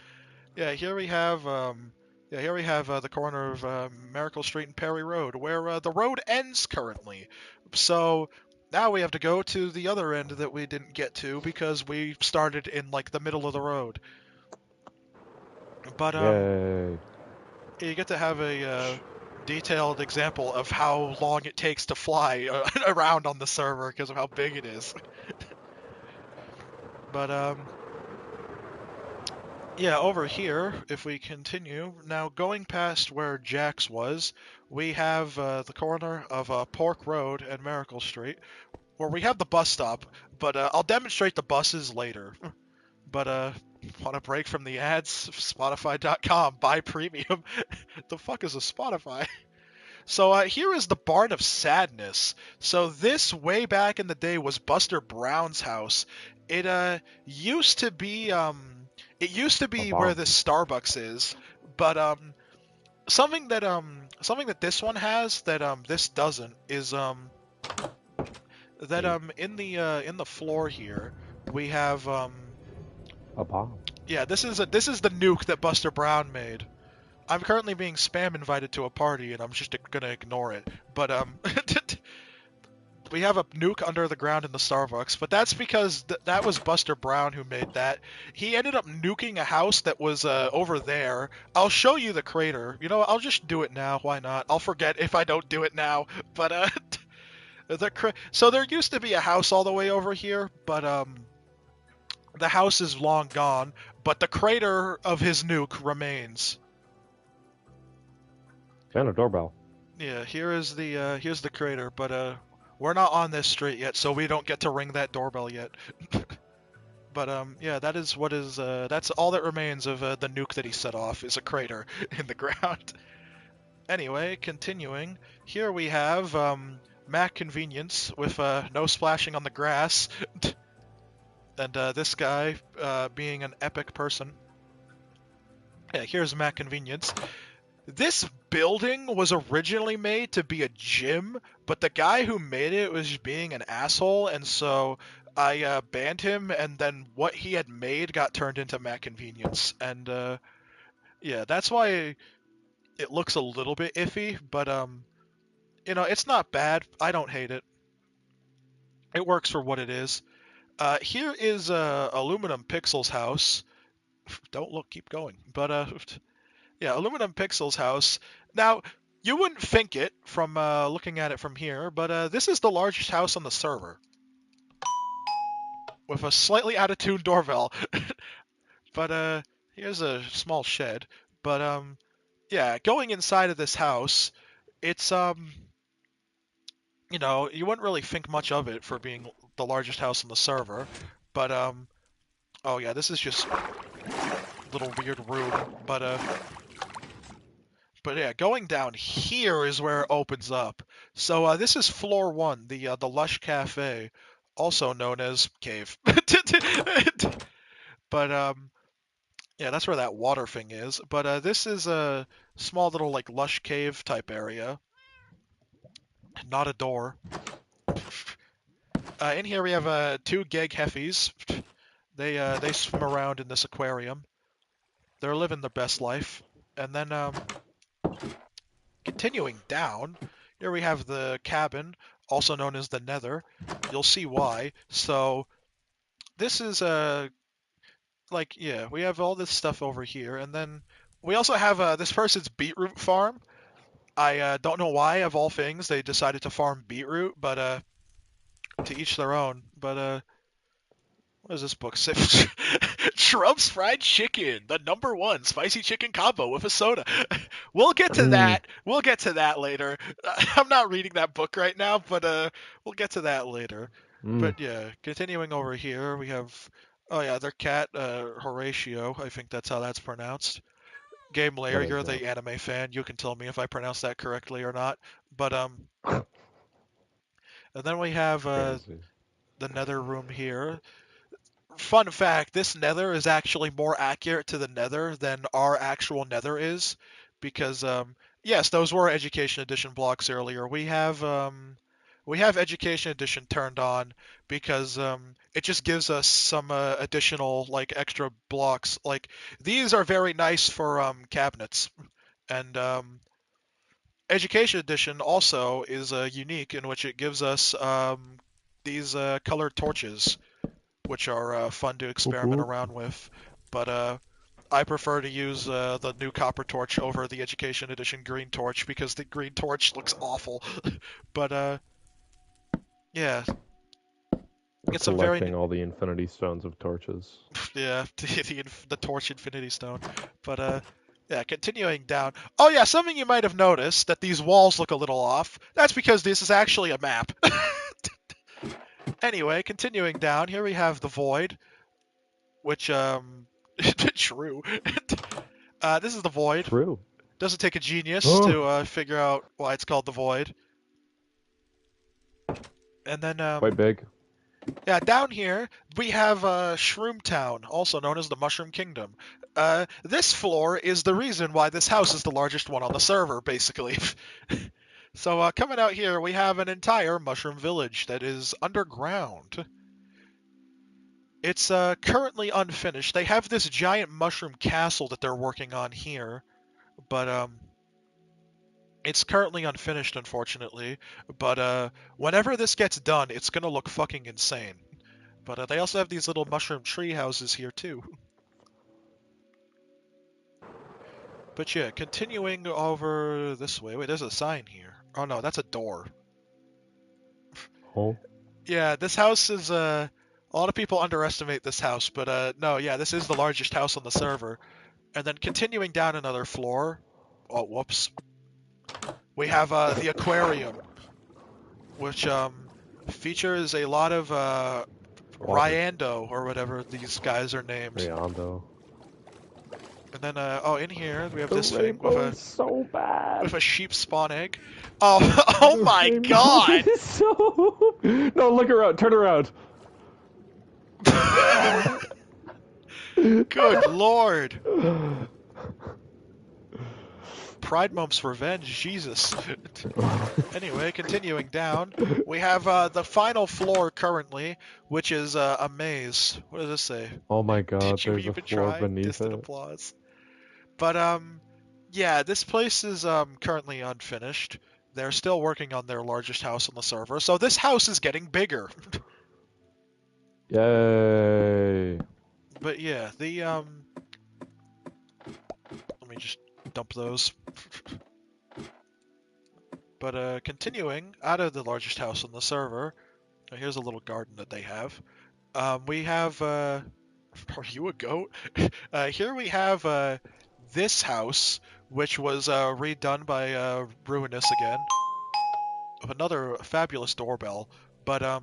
Yeah, here we have the corner of Miracle Street and Perry Road, where the road ends currently. So now we have to go to the other end that we didn't get to because we started in like the middle of the road. But Yay. you get to have a detailed example of how long it takes to fly around on the server because of how big it is. But yeah, over here, if we continue, now going past where Jack's was, we have the corner of Pork Road and Miracle Street, where we have the bus stop, but I'll demonstrate the buses later. But want a break from the ads? Spotify.com, buy premium. The fuck is a Spotify? So here is the Barn of Sadness. So this, way back in the day, was Buster Brown's house. It used to be where the Starbucks is, but something that this one has that this doesn't is that in the floor here we have A bomb. yeah, this is the nuke that Buster Brown made. I'm currently being spam invited to a party and I'm just gonna ignore it. But we have a nuke under the ground in the Starbucks, but that's because that was Buster Brown who made that. He ended up nuking a house that was over there. I'll show you the crater. You know, I'll just do it now. Why not? I'll forget if I don't do it now. But so there used to be a house all the way over here, but the house is long gone. But the crater of his nuke remains. And a doorbell. Yeah, here's the crater, but we're not on this street yet, so we don't get to ring that doorbell yet. But yeah, that is what is that's all that remains of the nuke that he set off is a crater in the ground. Anyway, continuing, here we have Mac Convenience with no splashing on the grass, and this guy being an epic person. Yeah, here's Mac Convenience. This building was originally made to be a gym, but the guy who made it was being an asshole, and so I banned him, and then what he had made got turned into Mac Convenience. And yeah, that's why it looks a little bit iffy, but you know, it's not bad. I don't hate it. It works for what it is. Here is Aluminum Pixel's house. Don't look, keep going. But yeah, Aluminum Pixel's house. Now, you wouldn't think it from looking at it from here, but this is the largest house on the server. With a slightly out-of-tune doorbell. But here's a small shed. But yeah, going inside of this house, it's you know, you wouldn't really think much of it for being the largest house on the server. But oh yeah, this is just a little weird room. But But yeah, going down here is where it opens up. So this is floor 1, the Lush Cafe, also known as Cave. But yeah, that's where that water thing is. But this is a small little like lush cave type area. Not a door. In here we have two gag heffies. They swim around in this aquarium. They're living their best life. And then continuing down, here we have the cabin, also known as the Nether. You'll see why. So this is like yeah, we have all this stuff over here, and then we also have this person's beetroot farm. I don't know why, of all things, they decided to farm beetroot, but to each their own. But what does this book say? Trump's fried chicken, the #1 spicy chicken combo with a soda. We'll get to that. We'll get to that later. I'm not reading that book right now, but we'll get to that later. But yeah, continuing over here, we have oh yeah, their cat Horatio. I think that's how that's pronounced. Game Layer, you're the anime fan. You can tell me if I pronounce that correctly or not. But and then we have the Nether room here. Fun fact, this Nether is actually more accurate to the Nether than our actual Nether is, because yes, those were Education Edition blocks earlier. We have Education Edition turned on because it just gives us some additional like extra blocks. Like these are very nice for cabinets, and Education Edition also is unique in which it gives us these colored torches, which are fun to experiment around with. But I prefer to use the new copper torch over the Education Edition green torch because the green torch looks awful. But yeah, get some collecting all the Infinity Stones of torches. Yeah, the Torch Infinity Stone. But yeah, continuing down. Oh yeah, something you might have noticed that these walls look a little off. That's because this is actually a map. Anyway, continuing down, here we have the Void, which true. This is the Void. True. Doesn't take a genius to figure out why it's called the Void. And then quite big. Yeah, down here we have Shroomtown, also known as the Mushroom Kingdom. This floor is the reason why this house is the largest one on the server, basically. So coming out here, we have an entire mushroom village that is underground. It's currently unfinished. They have this giant mushroom castle that they're working on here, but it's currently unfinished, unfortunately. But whenever this gets done, it's gonna look fucking insane. But they also have these little mushroom tree houses here too. But yeah, continuing over this way. Wait, there's a sign here. Oh no, that's a door. Oh. Yeah, this house is a lot of people underestimate this house, but no, yeah, this is the largest house on the server. And then continuing down another floor. Oh, whoops. We have the aquarium, which features a lot of Ryando or whatever these guys are named. Ryando. And then oh, in here we have this thing with a so bad. With a sheep spawn egg. Oh, oh my god! So... No, look around. Turn around. Good lord. Pride Momp's revenge, Jesus. Anyway, continuing down, we have the final floor currently, which is a maze. What does this say? Oh my god, Did you there's even a floor try? beneath Distant it. applause. But yeah, this place is currently unfinished. They're still working on their largest house on the server, so this house is getting bigger. Yay. But yeah, the let me just dump those. But continuing out of the largest house on the server, here's a little garden that they have. We have are you a goat? Here we have this house, which was redone by Ruinous again. Another fabulous doorbell, but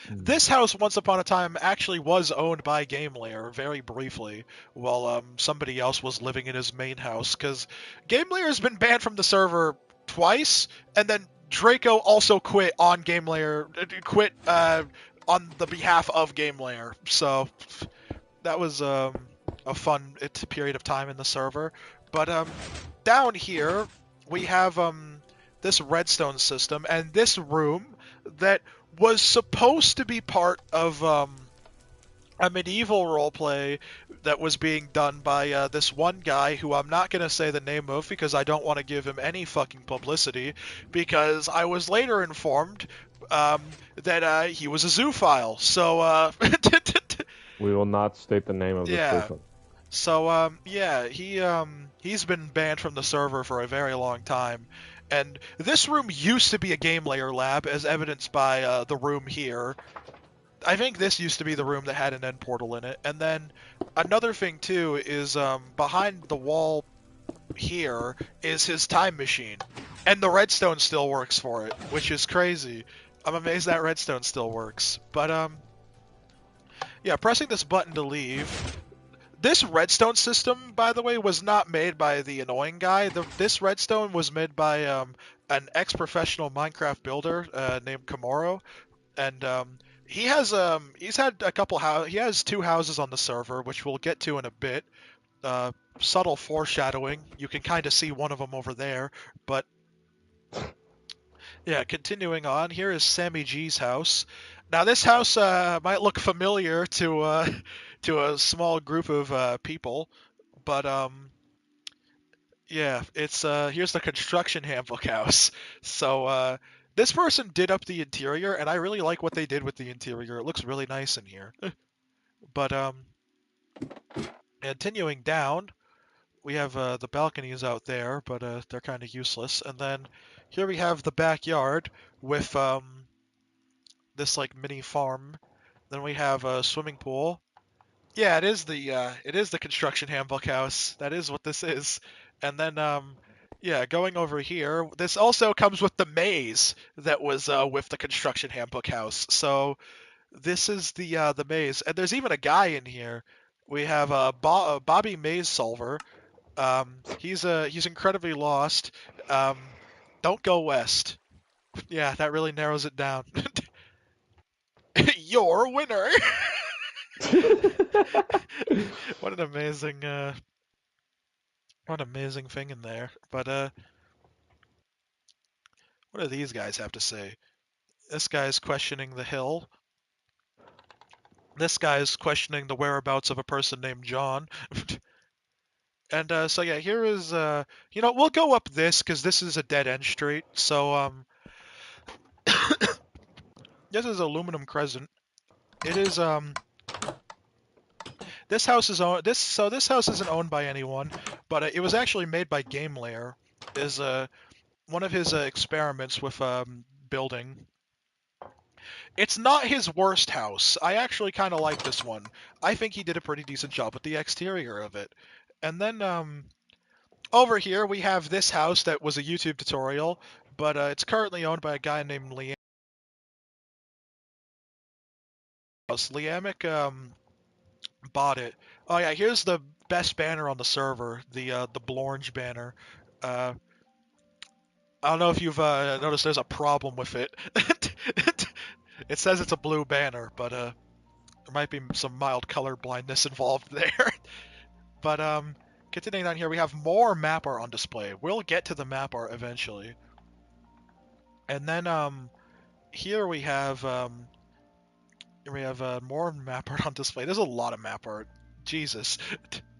Hmm. This house, once upon a time, actually was owned by GameLayer very briefly, while somebody else was living in his main house. Because GameLayer has been banned from the server twice, and then Draco also quit on GameLayer, quit on the behalf of GameLayer. So that was a fun period of time in the server. But down here we have this redstone system and this room that was supposed to be part of a medieval roleplay that was being done by this one guy who I'm not going to say the name of because I don't want to give him any fucking publicity, because I was later informed that he was a zoophile. So, We will not state the name of this yeah. person. So, yeah, he's been banned from the server for a very long time. And this room used to be a game layer lab, as evidenced by the room here. I think this used to be the room that had an end portal in it. And then another thing too is behind the wall here is his time machine, and the redstone still works for it, which is crazy. I'm amazed that redstone still works. But yeah, pressing this button to leave. This redstone system, by the way, was not made by the annoying guy. This redstone was made by an ex-professional Minecraft builder named Komoro, and he's had a couple he has two houses on the server, which we'll get to in a bit. Uh, Subtle foreshadowing. You can kind of see one of them over there, but yeah. Continuing on, here is Sammy G's house. Now this house might look familiar to a small group of people, but yeah, it's here's the construction handbook house. So this person did up the interior, and I really like what they did with the interior. It looks really nice in here. But continuing down, we have the balconies out there, but they're kind of useless. And then here we have the backyard with this like mini farm. Then we have a swimming pool. Yeah, it is the construction handbook house. That is what this is. And then yeah, going over here, this also comes with the maze that was with the construction handbook house. So this is the maze, and there's even a guy in here. We have Bobby Maze Solver. He's incredibly lost. Don't go west. Yeah, that really narrows it down. You're a winner. What an amazing what an amazing thing in there. But what do these guys have to say? This guy's questioning the hill. This guy's questioning the whereabouts of a person named John. And so yeah, here is you know, we'll go up this because this is a dead end street. So this is Aluminum Crescent. It is this house is owned this house isn't owned by anyone, but it was actually made by GameLayer. Is one of his experiments with building. It's not his worst house. I actually kind of like this one. I think he did a pretty decent job with the exterior of it. And then over here we have this house that was a YouTube tutorial, but it's currently owned by a guy named Liam. Liamic bought it. Oh yeah, here's the best banner on the server, the Blornge banner. Uh, I don't know if you've noticed there's a problem with it. It says it's a blue banner, but there might be some mild color blindness involved there. But continuing on here, we have more map art on display. We'll get to the map art eventually. And then here we have more map art on display. There's a lot of map art. Jesus.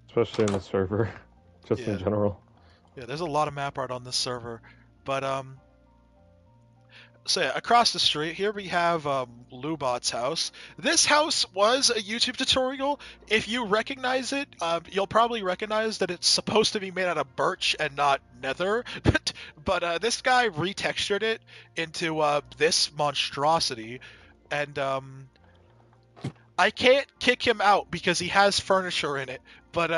Especially in the server, just Yeah. in general. Yeah, there's a lot of map art on this server. But so yeah, across the street here we have Lubot's house. This house was a YouTube tutorial. If you recognize it, you'll probably recognize that it's supposed to be made out of birch and not nether. But this guy retextured it into this monstrosity, and I can't kick him out because he has furniture in it. But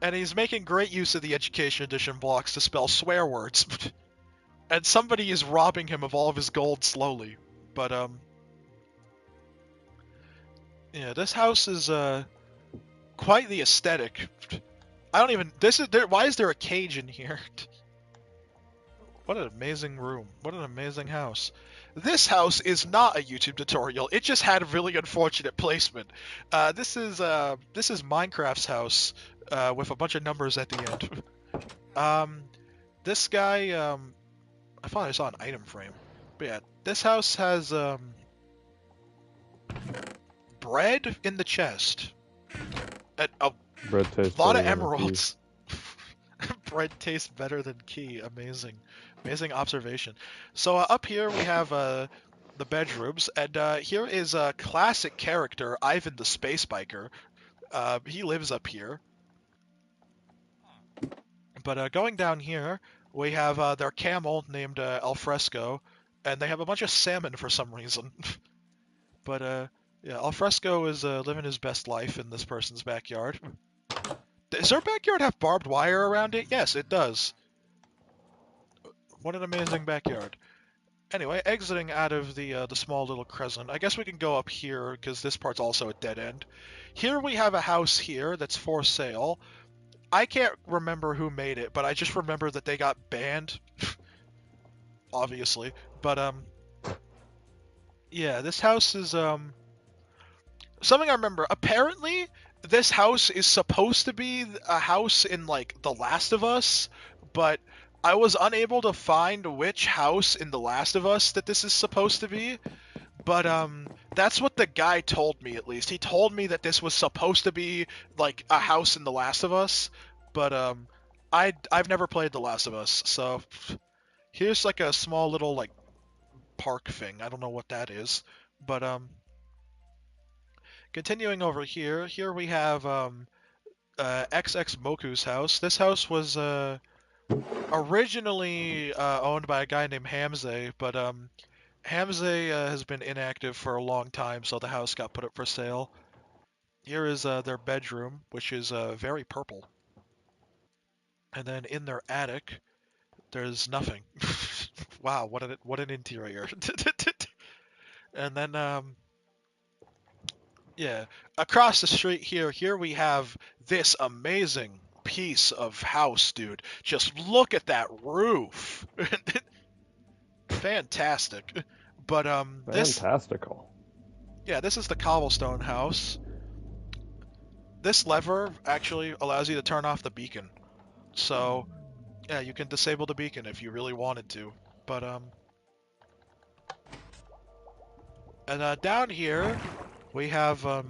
and he's making great use of the Education Edition blocks to spell swear words. And somebody is robbing him of all of his gold slowly. But yeah, this house is quite the aesthetic. I don't even. This is there. Why is there a cage in here? What an amazing room. What an amazing house. This house is not a YouTube tutorial. It just had a really unfortunate placement. This is Minecraft's house with a bunch of numbers at the end. This guy I thought I saw an item frame. But yeah, this house has bread in the chest. A Bread tastes lot better of than a key. emeralds. Bread tastes better than key. Amazing. Amazing observation. So up here we have the bedrooms, and here is a classic character, Ivan the Space Biker. He lives up here. But going down here, we have their camel named Alfresco, and they have a bunch of salmon for some reason. But yeah, Alfresco is living his best life in this person's backyard. Does their backyard have barbed wire around it? Yes, it does. What an amazing backyard. Anyway, exiting out of the small little crescent, I guess we can go up here because this part's also a dead end. Here we have a house here that's for sale. I can't remember who made it, but I just remember that they got banned, obviously. But yeah, this house is something I remember. Apparently, this house is supposed to be a house in like The Last of Us, but I was unable to find which house in The Last of Us that this is supposed to be. But that's what the guy told me, at least. He told me that this was supposed to be like a house in The Last of Us, but I've never played The Last of Us, so here's like a small little like park thing. I don't know what that is, but continuing over here, here we have XX Moku's house. This house was originally owned by a guy named Hamze, but Hamze has been inactive for a long time, so the house got put up for sale. Here is their bedroom, which is very purple. And then in their attic, there's nothing. Wow, what an interior. And then yeah, across the street here we have this amazing piece of house, dude. Just look at that roof. Fantastic. But Fantastical. yeah, this is the cobblestone house. This lever actually allows you to turn off the beacon. So, yeah, you can disable the beacon if you really wanted to. But and down here we have the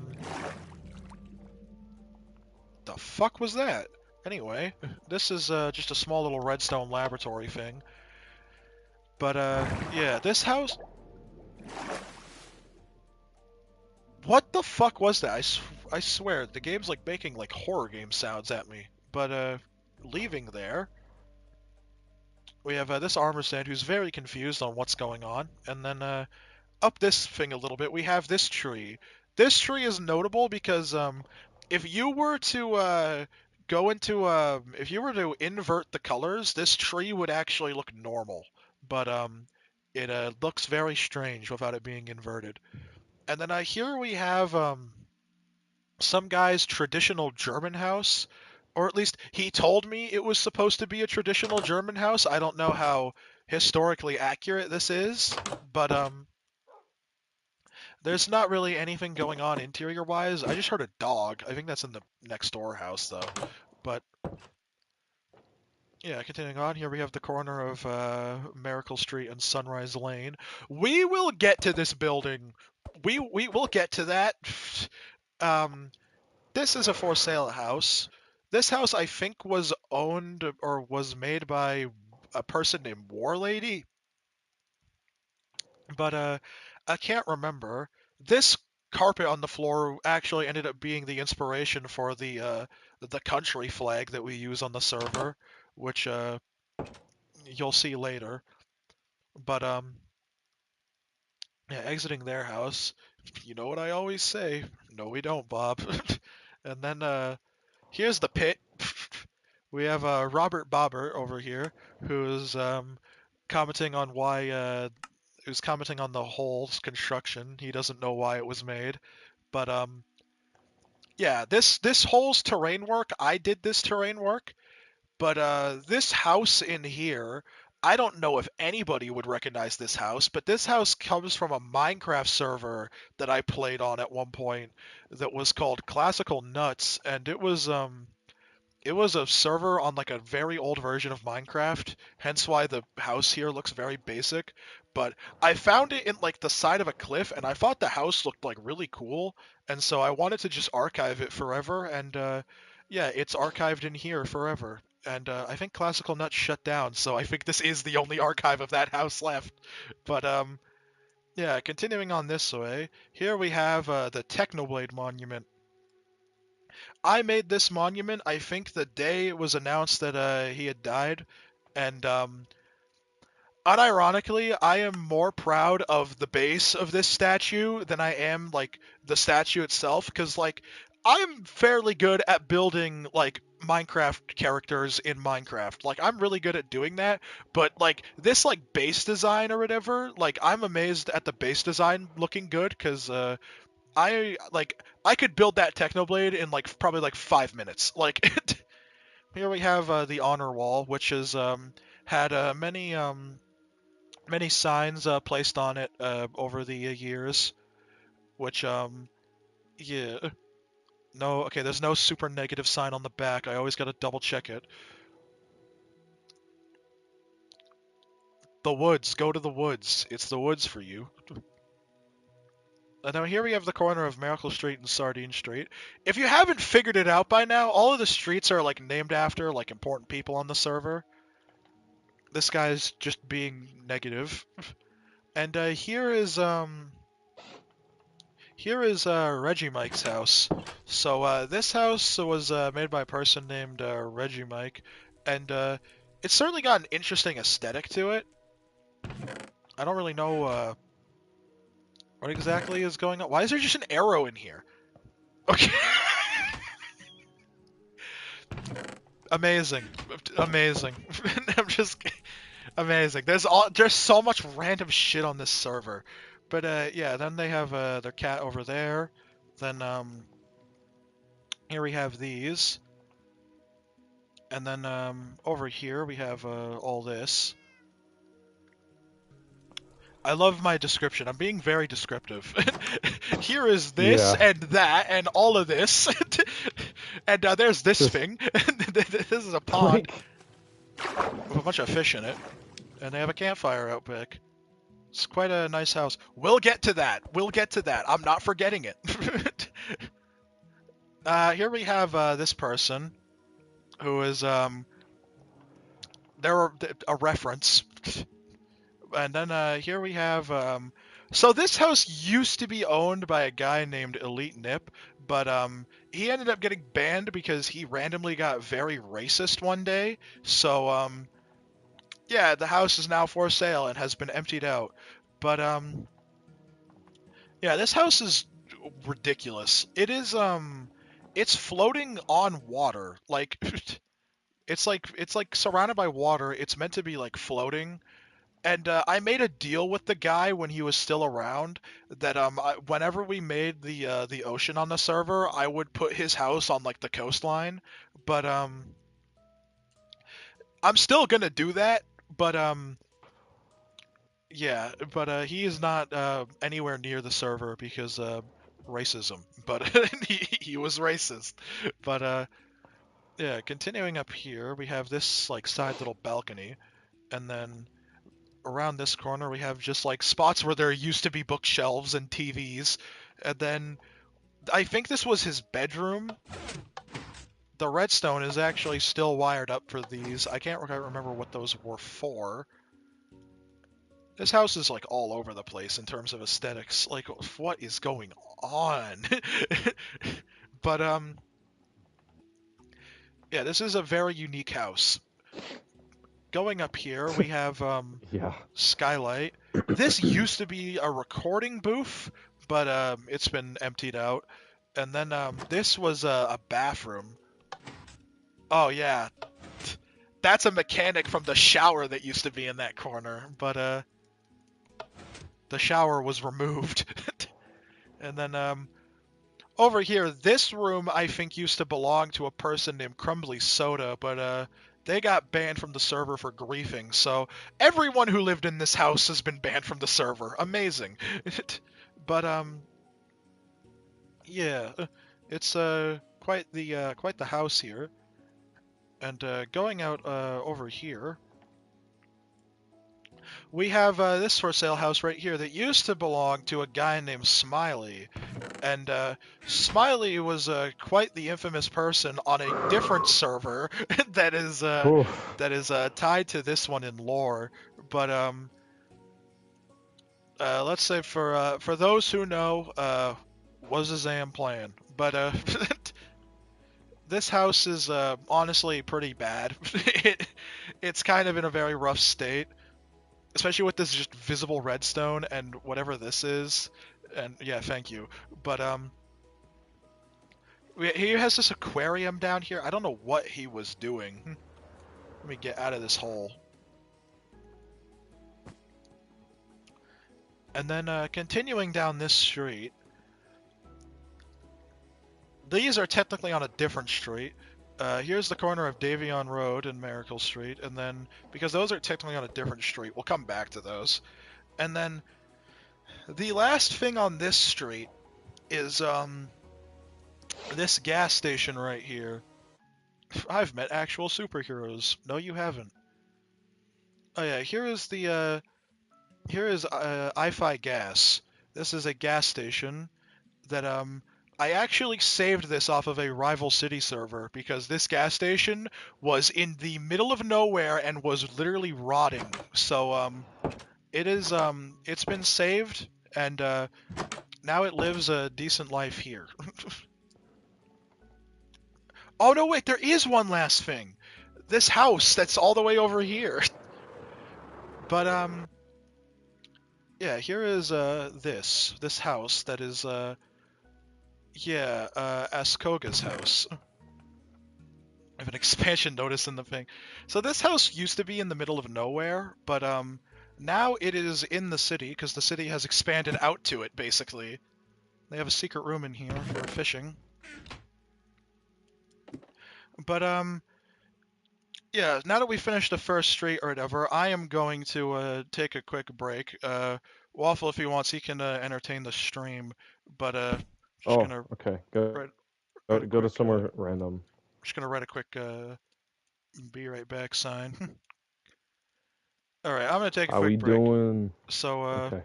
fuck was that? Anyway, this is just a small little redstone laboratory thing. But yeah, this house. What the fuck was that? I swear the game's like making like horror game sounds at me. But leaving there, we have this armor stand who's very confused on what's going on, and then up this thing a little bit, we have this tree. This tree is notable because if you were to go into if you were to invert the colors, this tree would actually look normal, but it looks very strange without it being inverted. And then here we have some guy's traditional German house, or at least he told me it was supposed to be a traditional German house. I don't know how historically accurate this is, but there's not really anything going on interior wise. I just heard a dog. I think that's in the next door house though. But yeah, continuing on here, we have the corner of Miracle Street and Sunrise Lane. We will get to this building. We will get to that. Um, this is a for sale house. This house, I think, was owned or was made by a person named War Lady, but I can't remember. This carpet on the floor actually ended up being the inspiration for the country flag that we use on the server, which you'll see later. But yeah, exiting their house. You know what I always say? No, we don't, Bob. And then here's the pit. We have Robert Bobber over here, who's commenting on why who's commenting on the whole construction. He doesn't know why it was made, but yeah, this hole's terrain work. I did this terrain work, but this house in here, I don't know if anybody would recognize this house, but this house comes from a Minecraft server that I played on at one point that was called Classical Nuts, and it was a server on like a very old version of Minecraft, hence why the house here looks very basic. But I found it in like the side of a cliff, and I thought the house looked like really cool, and so I wanted to just archive it forever. And yeah, it's archived in here forever. And I think Classical Nuts shut down, so I think this is the only archive of that house left. But yeah, continuing on this way, here we have the Technoblade Monument. I made this monument, I think, the day it was announced that he had died, and unironically, I am more proud of the base of this statue than I am like the statue itself, because like I'm fairly good at building like Minecraft characters in Minecraft. Like I'm really good at doing that, but like this like base design or whatever, like I'm amazed at the base design looking good because I could build that Technoblade in like probably like 5 minutes. Like here we have the honor wall, which has had many signs placed on it over the years. Which yeah, no, okay, there's no super negative sign on the back. I always gotta double check it. The woods, go to the woods. It's the woods for you. Now here we have the corner of Miracle Street and Sardine Street. If you haven't figured it out by now, all of the streets are like named after like important people on the server. This guy's just being negative. And here is Reggie Mike's house. So this house was made by a person named Reggie Mike, and it's certainly got an interesting aesthetic to it. I don't really know what exactly is going on. Why is there just an arrow in here? Okay. Amazing, amazing. I'm just amazing. There's so much random shit on this server, but yeah. Then they have their cat over there. Then here we have these, and then over here we have all this. I love my description. I'm being very descriptive. Here is this Yeah. and that and all of this, and there's this Just thing. This is a pond with a bunch of fish in it, and they have a campfire out back. It's quite a nice house. We'll get to that. We'll get to that. I'm not forgetting it. Here we have this person who is they're a reference. And then here we have so this house used to be owned by a guy named Elite Nip, but he ended up getting banned because he randomly got very racist one day. So yeah, the house is now for sale and has been emptied out. But yeah, this house is ridiculous. It is it's floating on water. Like it's like surrounded by water. It's meant to be like floating. And I made a deal with the guy when he was still around that whenever we made the ocean on the server, I would put his house on like the coastline. But I'm still gonna do that. But yeah, but he is not anywhere near the server because racism. But he was racist. But yeah, continuing up here, we have this like side little balcony, and then around this corner we have just like spots where there used to be bookshelves and TVs. And then I think this was his bedroom. The redstone is actually still wired up for these. I can't remember what those were for. This house is like all over the place in terms of aesthetics. Like, what is going on? But yeah, this is a very unique house. Going up here, we have yeah. skylight. This used to be a recording booth, but it's been emptied out. And then this was a bathroom. Oh yeah, that's a mechanic from the shower that used to be in that corner. But the shower was removed. And then over here, this room I think used to belong to a person named Crumbly Soda, but they got banned from the server for griefing. So everyone who lived in this house has been banned from the server. Amazing. But yeah, it's quite the house here. And going out over here, we have this for sale house right here that used to belong to a guy named Smiley. And Smiley was quite the infamous person on a different server that is Oof. tied to this one in lore. But let's say for those who know, was a Zam plan. But this house is honestly pretty bad. It's kind of in a very rough state, especially with this just visible redstone and whatever this is. And yeah, thank you. But he has this aquarium down here. I don't know what he was doing. Let me get out of this hole. And then continuing down this street. These are technically on a different street. Here's the corner of Davion Road and Miracle Street. And then, because those are technically on a different street, we'll come back to those. And then, the last thing on this street is this gas station right here. I've met actual superheroes. No, you haven't. Oh yeah, here is I-Fi Gas. This is a gas station that I actually saved this off of a rival city server because this gas station was in the middle of nowhere and was literally rotting. So it's been saved and now it lives a decent life here. Oh no, wait, there is one last thing. This house that's all the way over here. But yeah, here is this house that is Askoga's house. I have an expansion notice in the thing. So this house used to be in the middle of nowhere, but now it is in the city because the city has expanded out to it basically. They have a secret room in here for fishing. But yeah, now that we finished the first street or whatever, I am going to take a quick break. Waffle, if he wants, he can entertain the stream. But just Oh, gonna okay. write, Go, write a go to quick. somewhere random. Just gonna write a quick be right back sign. All right, I'm gonna take a How we quick break. doing? So Okay.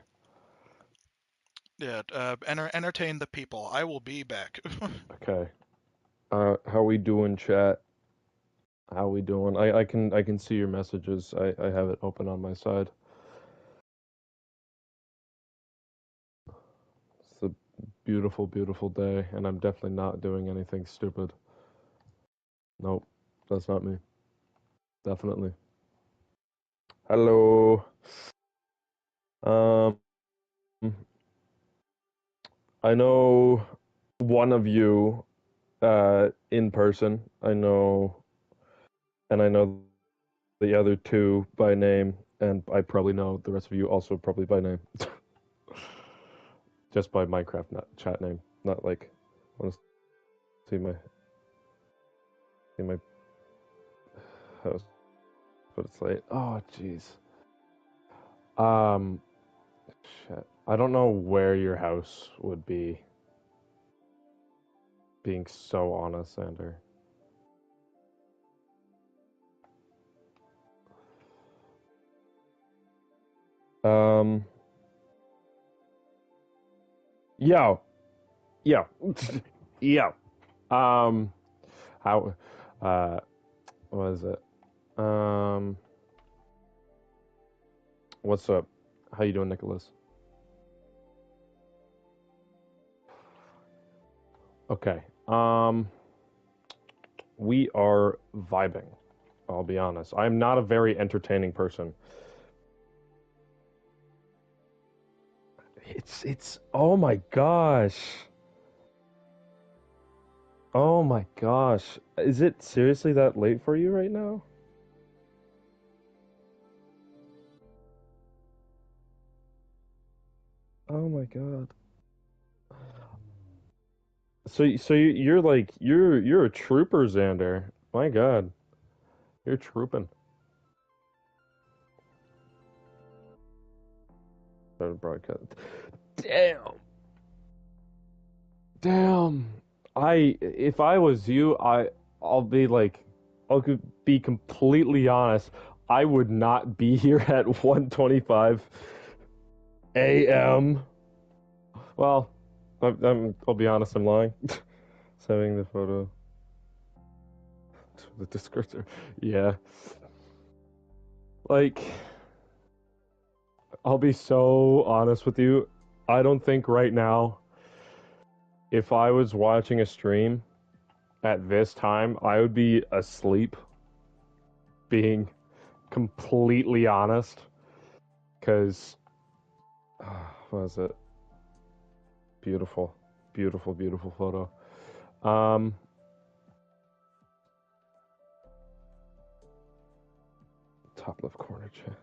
yeah, entertain the people. I will be back. Okay. How we doing, chat? How we doing? I can see your messages. I have it open on my side. It's a beautiful, beautiful day, and I'm definitely not doing anything stupid. Nope, that's not me. Definitely. Hello. Um, I know one of you in person. I know the other two by name, and I probably know the rest of you also probably by name. Just by Minecraft not chat name, not like I want to see my house, but it's late. Oh jeez. Um, shit. I don't know where your house would be. Being so honest, Sander. Um, yo, yo, yo. Um, how, uh, what is it? Um, what's up? How you doing, Nicholas? Okay. We are vibing. I'll be honest. I'm not a very entertaining person. It's oh my gosh. Oh my gosh. Is it seriously that late for you right now? Oh my God. You're like you're a trooper, Xander. My God, you're trooping. Started broadcast. Damn, damn. If I was you, I'll be like, I'll be completely honest. I would not be here at 1:25 a.m. Well, I'll be honest, I'm lying. Saving the photo. The descriptor. Yeah. Like, I'll be so honest with you. I don't think right now, if I was watching a stream at this time, I would be asleep, being completely honest. Because, what is it? Beautiful. Beautiful, beautiful photo. Um, Top left corner chat.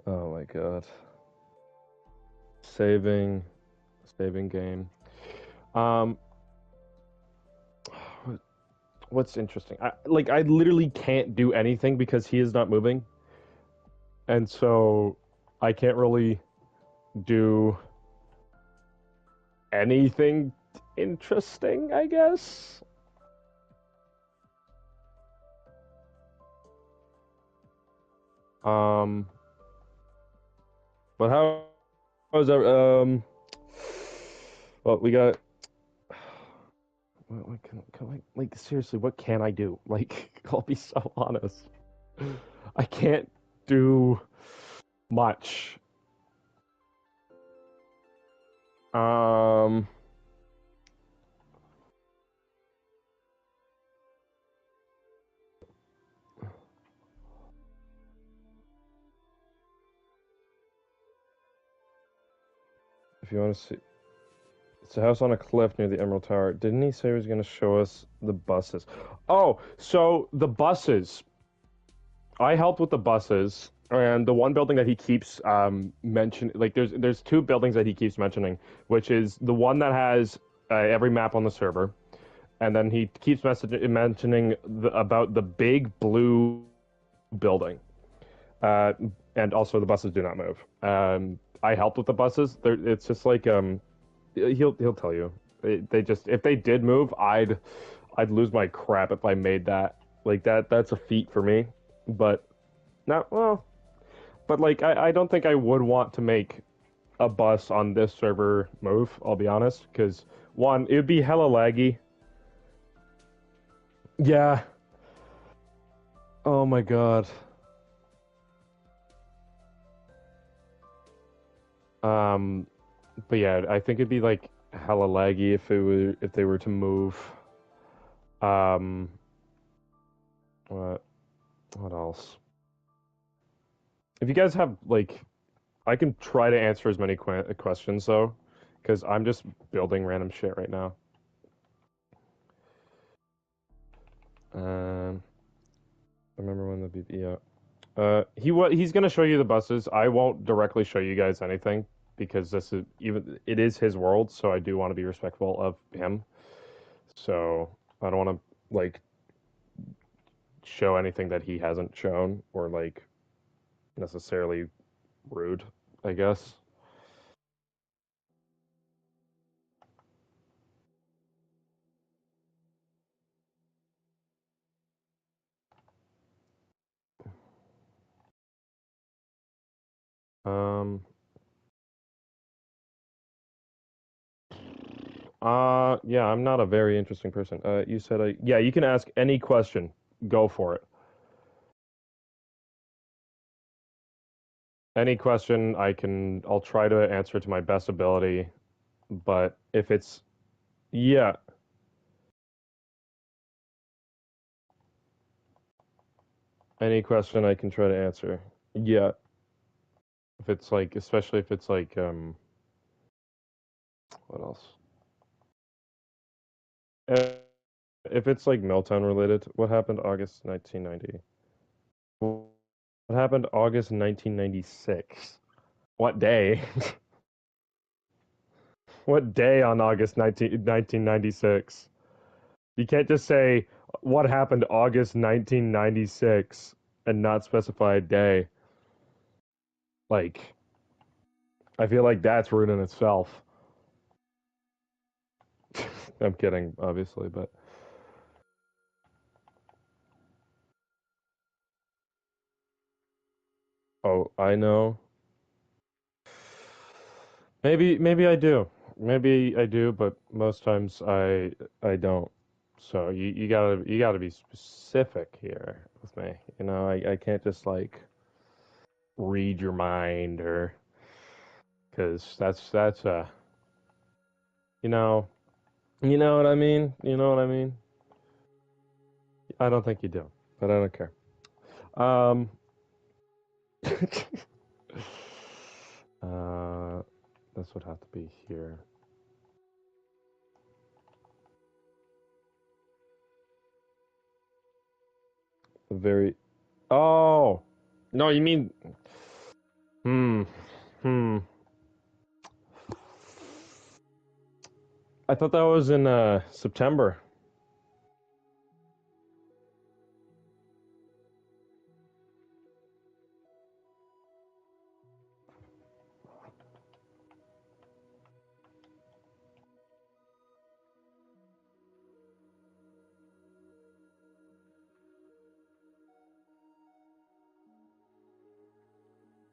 Oh my God. Saving, saving game. Um, what's interesting? I literally can't do anything because he is not moving, and so I can't really do anything interesting, I guess. Um, but how's that? Well, we got. What like seriously? What can I do? Like, I'll be so honest. I can't do much. Um, if you want to see, it's a house on a cliff near the Emerald Tower. Didn't he say he was going to show us the buses? Oh, so the buses. I helped with the buses, and the one building that he keeps mentioning, like there's two buildings that he keeps mentioning, which is the one that has every map on the server, and then he keeps mentioning about the big blue building, uh, and also the buses do not move. I helped with the buses. It's just like he'll tell you. They just if they did move, I'd lose my crap if I made that. Like that's a feat for me. But not well. But like I don't think I would want to make a bus on this server move. I'll be honest, because one, it would be hella laggy. Yeah. Oh my God. Um. But yeah, I think it'd be like hella laggy if they were to move. Um. What what else? If you guys have like, I can try to answer as many questions though, because I'm just building random shit right now. Um. Remember when the BP? Yeah. He's gonna show you the buses. I won't directly show you guys anything because this is even it is his world, so I do want to be respectful of him. So I don't want to like show anything that he hasn't shown or like necessarily rude, I guess. Um. Yeah, I'm not a very interesting person. You said yeah, you can ask any question. Go for it. Any question I'll try to answer to my best ability, but if it's yeah, any question I can try to answer. Yeah, if it's like, especially if it's like, what else? Uh, If it's like Milltown related, what happened August 1990? What happened August 1996? What day? What day on August 1996? You can't just say what happened August 1996 and not specify a day. Like, I feel like that's rude in itself. I'm kidding, obviously, but oh, I know. Maybe I do. Maybe I do, but most times I don't. So you gotta be specific here with me. You know, I can't just like read your mind or because that's you know you know what I mean. You know what I mean. I don't think you do, but I don't care. Um, uh, this would have to be here. The very. Oh, no, you mean. Hmm. Hmm. I thought that was in September.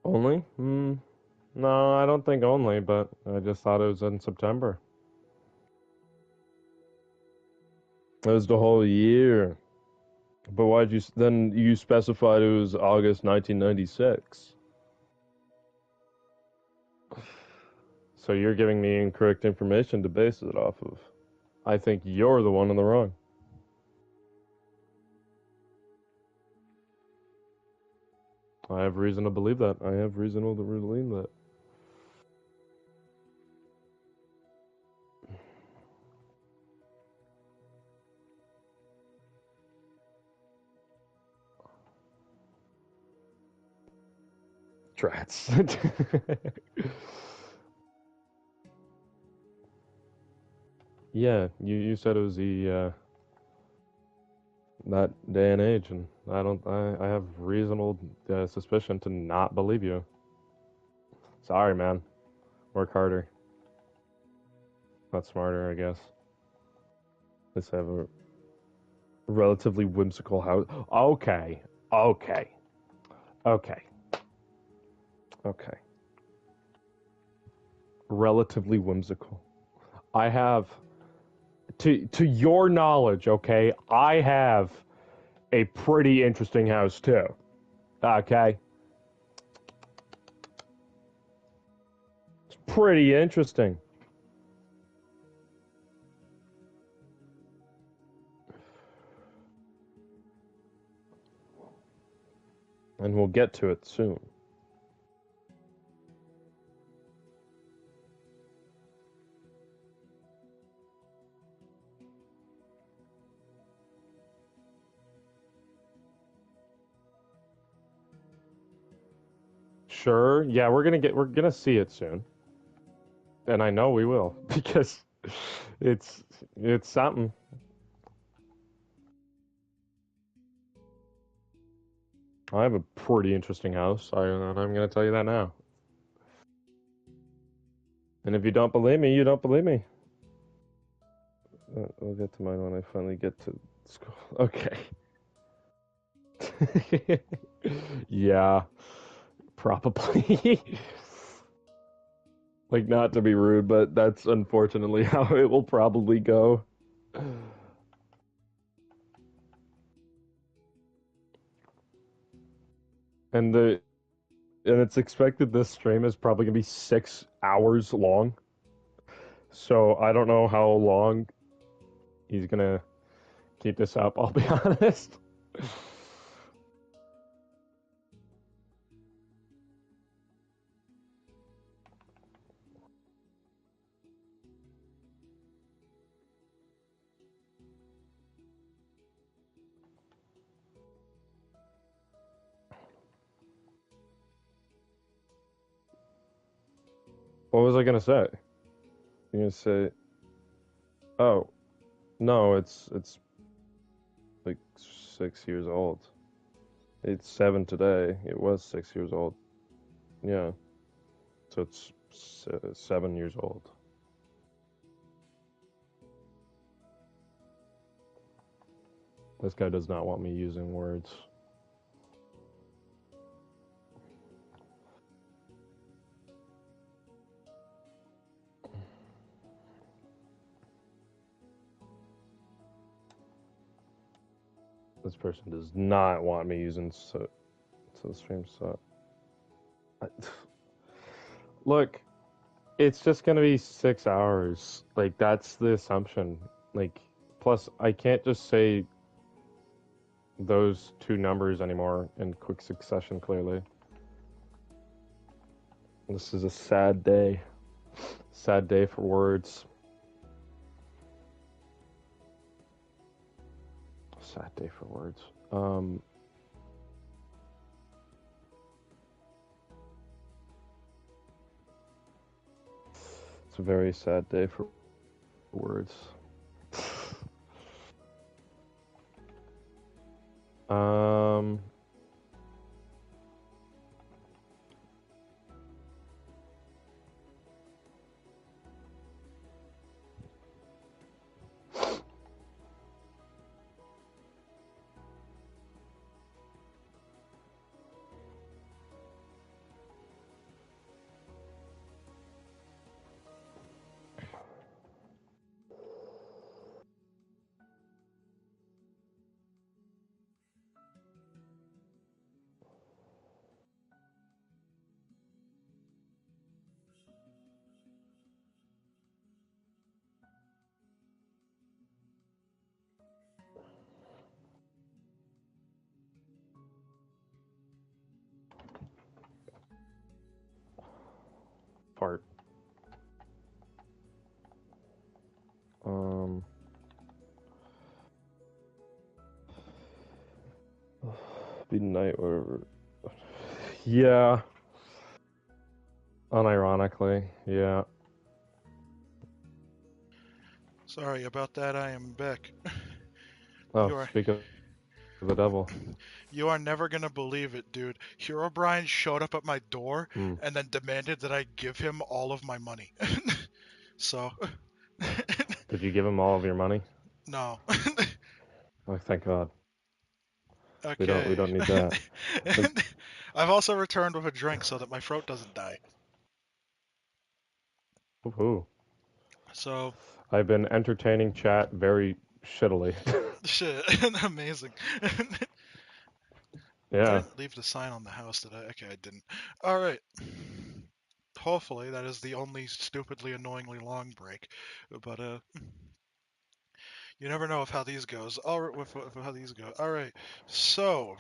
Only? Hmm. No, I don't think only, but I just thought it was in September. It was the whole year. But why'd you then you specified it was August 1996? So you're giving me incorrect information to base it off of. I think you're the one in the wrong. I have reason to believe that. I have reason to believe that. Trats. Yeah, you said it was the that day and age, and I have reasonable suspicion to not believe you. Sorry, man. Work harder. Not smarter, I guess. Let's have a relatively whimsical house. Okay, okay, okay, okay. Relatively whimsical. I have, to your knowledge, okay, I have a pretty interesting house too. Okay, it's pretty interesting, and we'll get to it soon. Sure, yeah, we're gonna see it soon, and I know we will because it's it's something. I have a pretty interesting house, and I'm gonna tell you that now. And if you don't believe me, you don't believe me. I'll get to mine when I finally get to school. Okay. Yeah, probably. Like, not to be rude, but that's unfortunately how it will probably go. And the and it's expected this stream is probably gonna be 6 hours long. So I don't know how long he's gonna keep this up, I'll be honest. What was I gonna say? You're gonna say, oh, no, it's like 6 years old. It's 7 today. It was 6 years old. Yeah, so it's 7 years old. This guy does not want me using words. This person does not want me using so to the stream. So, look, it's just gonna be 6 hours. Like that's the assumption. Like, plus I can't just say those two numbers anymore in quick succession. Clearly, this is a sad day. Sad day for words. Sad day for words. It's a very sad day for words. um. Fart. Be night whatever. Yeah. Unironically, yeah. Sorry about that. I am back. Oh, You are speak of the devil. you are never gonna believe it, dude. Hero Brian showed up at my door Mm. and then demanded that I give him all of my money. So Did you give him all of your money? no. Oh, thank God. We Okay. don't need that. I've also returned with a drink so that my throat doesn't die. Ooh. So I've been entertaining chat very shittily. shit, amazing. I Yeah. didn't leave the sign on the house, did I? Okay, I didn't. All right. Hopefully that is the only stupidly annoyingly long break, but you never know with how these goes. All right, with how these go. All right, so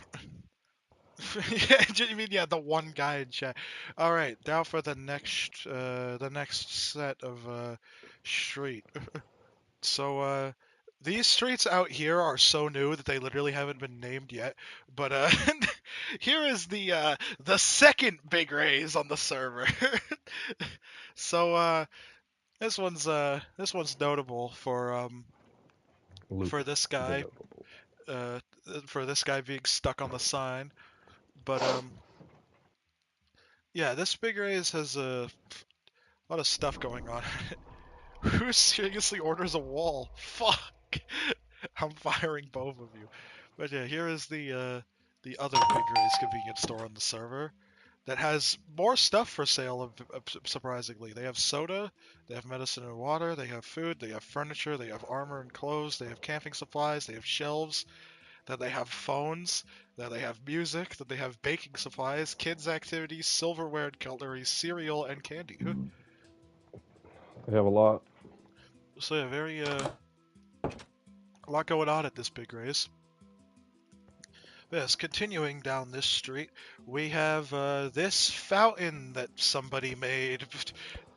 yeah, you mean yeah, the one guy in chat. All right, now for the next set of street. So these streets out here are so new that they literally haven't been named yet. But here is the second big raise on the server. So this one's notable Luke. for this The guy notable. uh for this guy being stuck on the sign. But yeah, this big raise has a lot of stuff going on. Who seriously orders a wall? Fuck. I'm firing both of you. But yeah, here is the other big race convenience store on the server that has more stuff for sale. Surprisingly, they have soda, they have medicine and water, they have food, they have furniture, they have armor and clothes, they have camping supplies, they have shelves, that they have phones, that they have music, that they have baking supplies, kids activities, silverware and cutlery, cereal and candy. They have a lot. So yeah, very a lot going on at this big race. Yes, continuing down this street, we have this fountain that somebody made.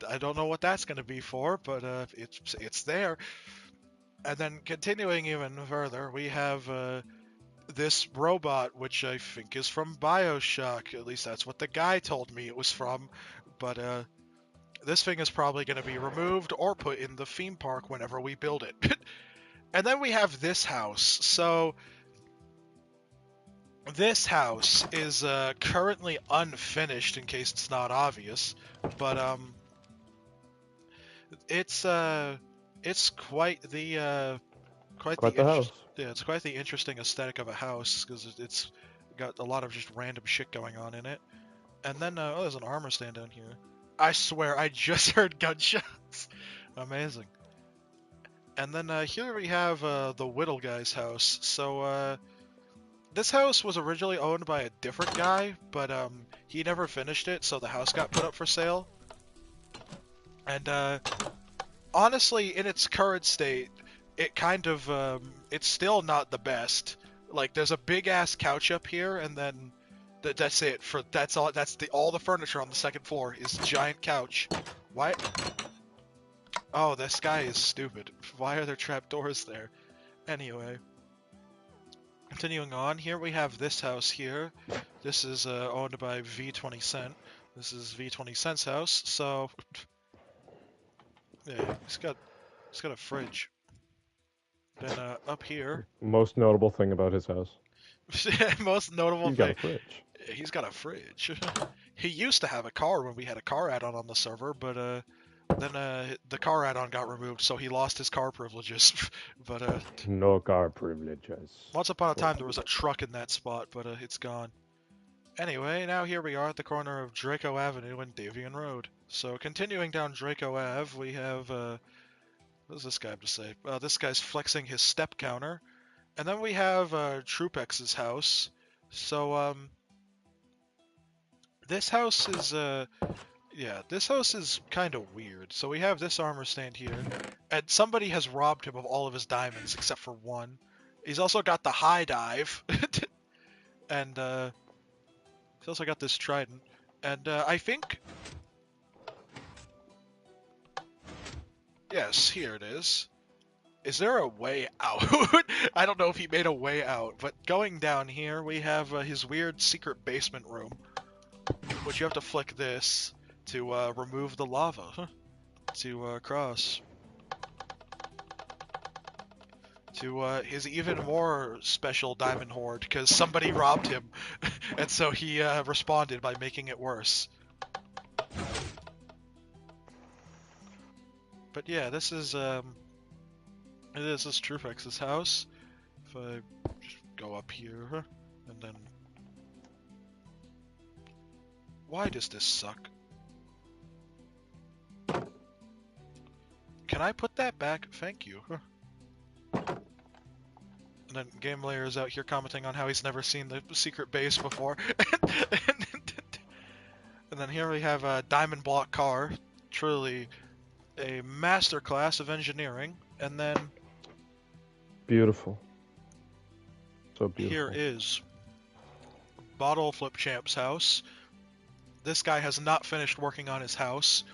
I don't know what that's going to be for, but it's there. And then continuing even further, we have this robot, which I think is from BioShock. At least that's what the guy told me it was from. But This thing is probably going to be removed or put in the theme park whenever we build it. And then we have this house. So this house is currently unfinished, in case it's not obvious, but it's quite the Quite the house. yeah, it's quite the interesting aesthetic of a house because it's got a lot of just random shit going on in it. And then oh, there's an armor stand down here. I swear, I just heard gunshots. Amazing. And then here we have the Whittle guy's house. So this house was originally owned by a different guy, but he never finished it, so the house got put up for sale. And honestly, in its current state, it kind of it's still not the best. Like, there's a big ass couch up here, and then that's it. That's all. That's all the furniture on the second floor is giant couch. Why? Oh, this guy is stupid. Why are there trapdoors there? Anyway, continuing on, here we have this house here. This is owned by V20 Cent. This is V20 Cent's house. So, yeah, it's got a fridge. Then up here, Most notable thing about his house. most notable He's got thing, a fridge. he's got a fridge. He used to have a car when we had a car add-on on the server, but then the car add-on got removed, so he lost his car privileges. But No car privileges. once upon a time there was a truck in that spot, but it's gone. Anyway, now here we are at the corner of Draco Avenue and Davian Road. So continuing down Draco Ave, we have what does this guy have to say? This guy's flexing his step counter, and then we have Trupex's house. So this house is yeah, this house is kind of weird. So we have this armor stand here, and somebody has robbed him of all of his diamonds except for one. He's also got the high dive, and he's also got this trident. And I think, yes, here it is. Is there a way out? I don't know if he made a way out, but going down here, we have his weird secret basement room, which you have to flick this to remove the lava to cross to his even more special diamond hoard because somebody robbed him, and so he responded by making it worse. But yeah, this is Trufex's house. If I just go up here and then, why does this suck? Can I put that back? Thank you. And then Game Layer is out here commenting on how he's never seen the secret base before. And then here we have a diamond block car, truly a masterclass of engineering. And then Beautiful. So beautiful. here is Bottle Flip Champ's house. This guy has not finished working on his house.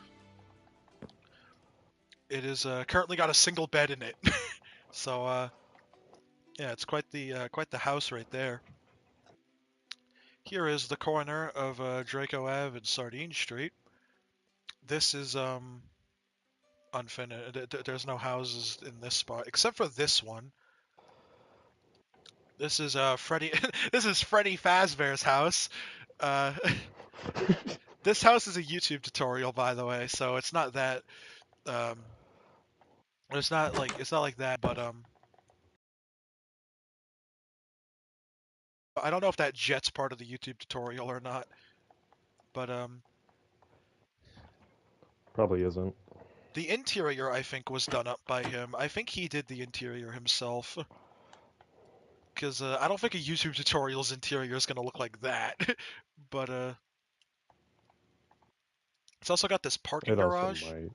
It is currently got a single bed in it. So yeah, it's quite the house right there. Here is the corner of Draco Ave and Sardine Street. This is unfinished. There's no houses in this spot except for this one. This is Freddy. This is Freddy Fazbear's house. This house is a YouTube tutorial, by the way, so it's not that. It's not like that, but I don't know if that jet's part of the YouTube tutorial or not. But Probably isn't. the interior, I think, was done up by him. I think he did the interior himself. Because I don't think a YouTube tutorial's interior is going to look like that. But it's also got this parking It also garage. might.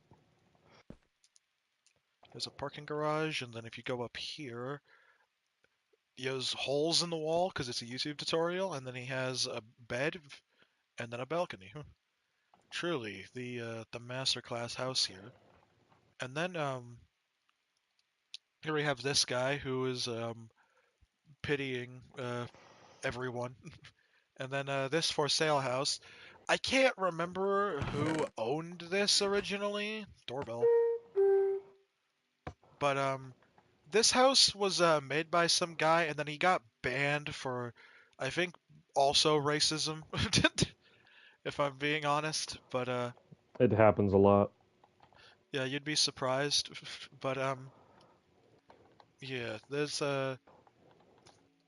There's a parking garage, and then if you go up here, he has holes in the wall because it's a YouTube tutorial, and then he has a bed and then a balcony. Truly, the masterclass house here. And then here we have this guy who is pitying everyone. And then this for sale house. I can't remember who owned this originally. Doorbell. But this house was made by some guy, and then he got banned for, I think, also racism. If I'm being honest. But It happens a lot. yeah, you'd be surprised. But yeah, there's I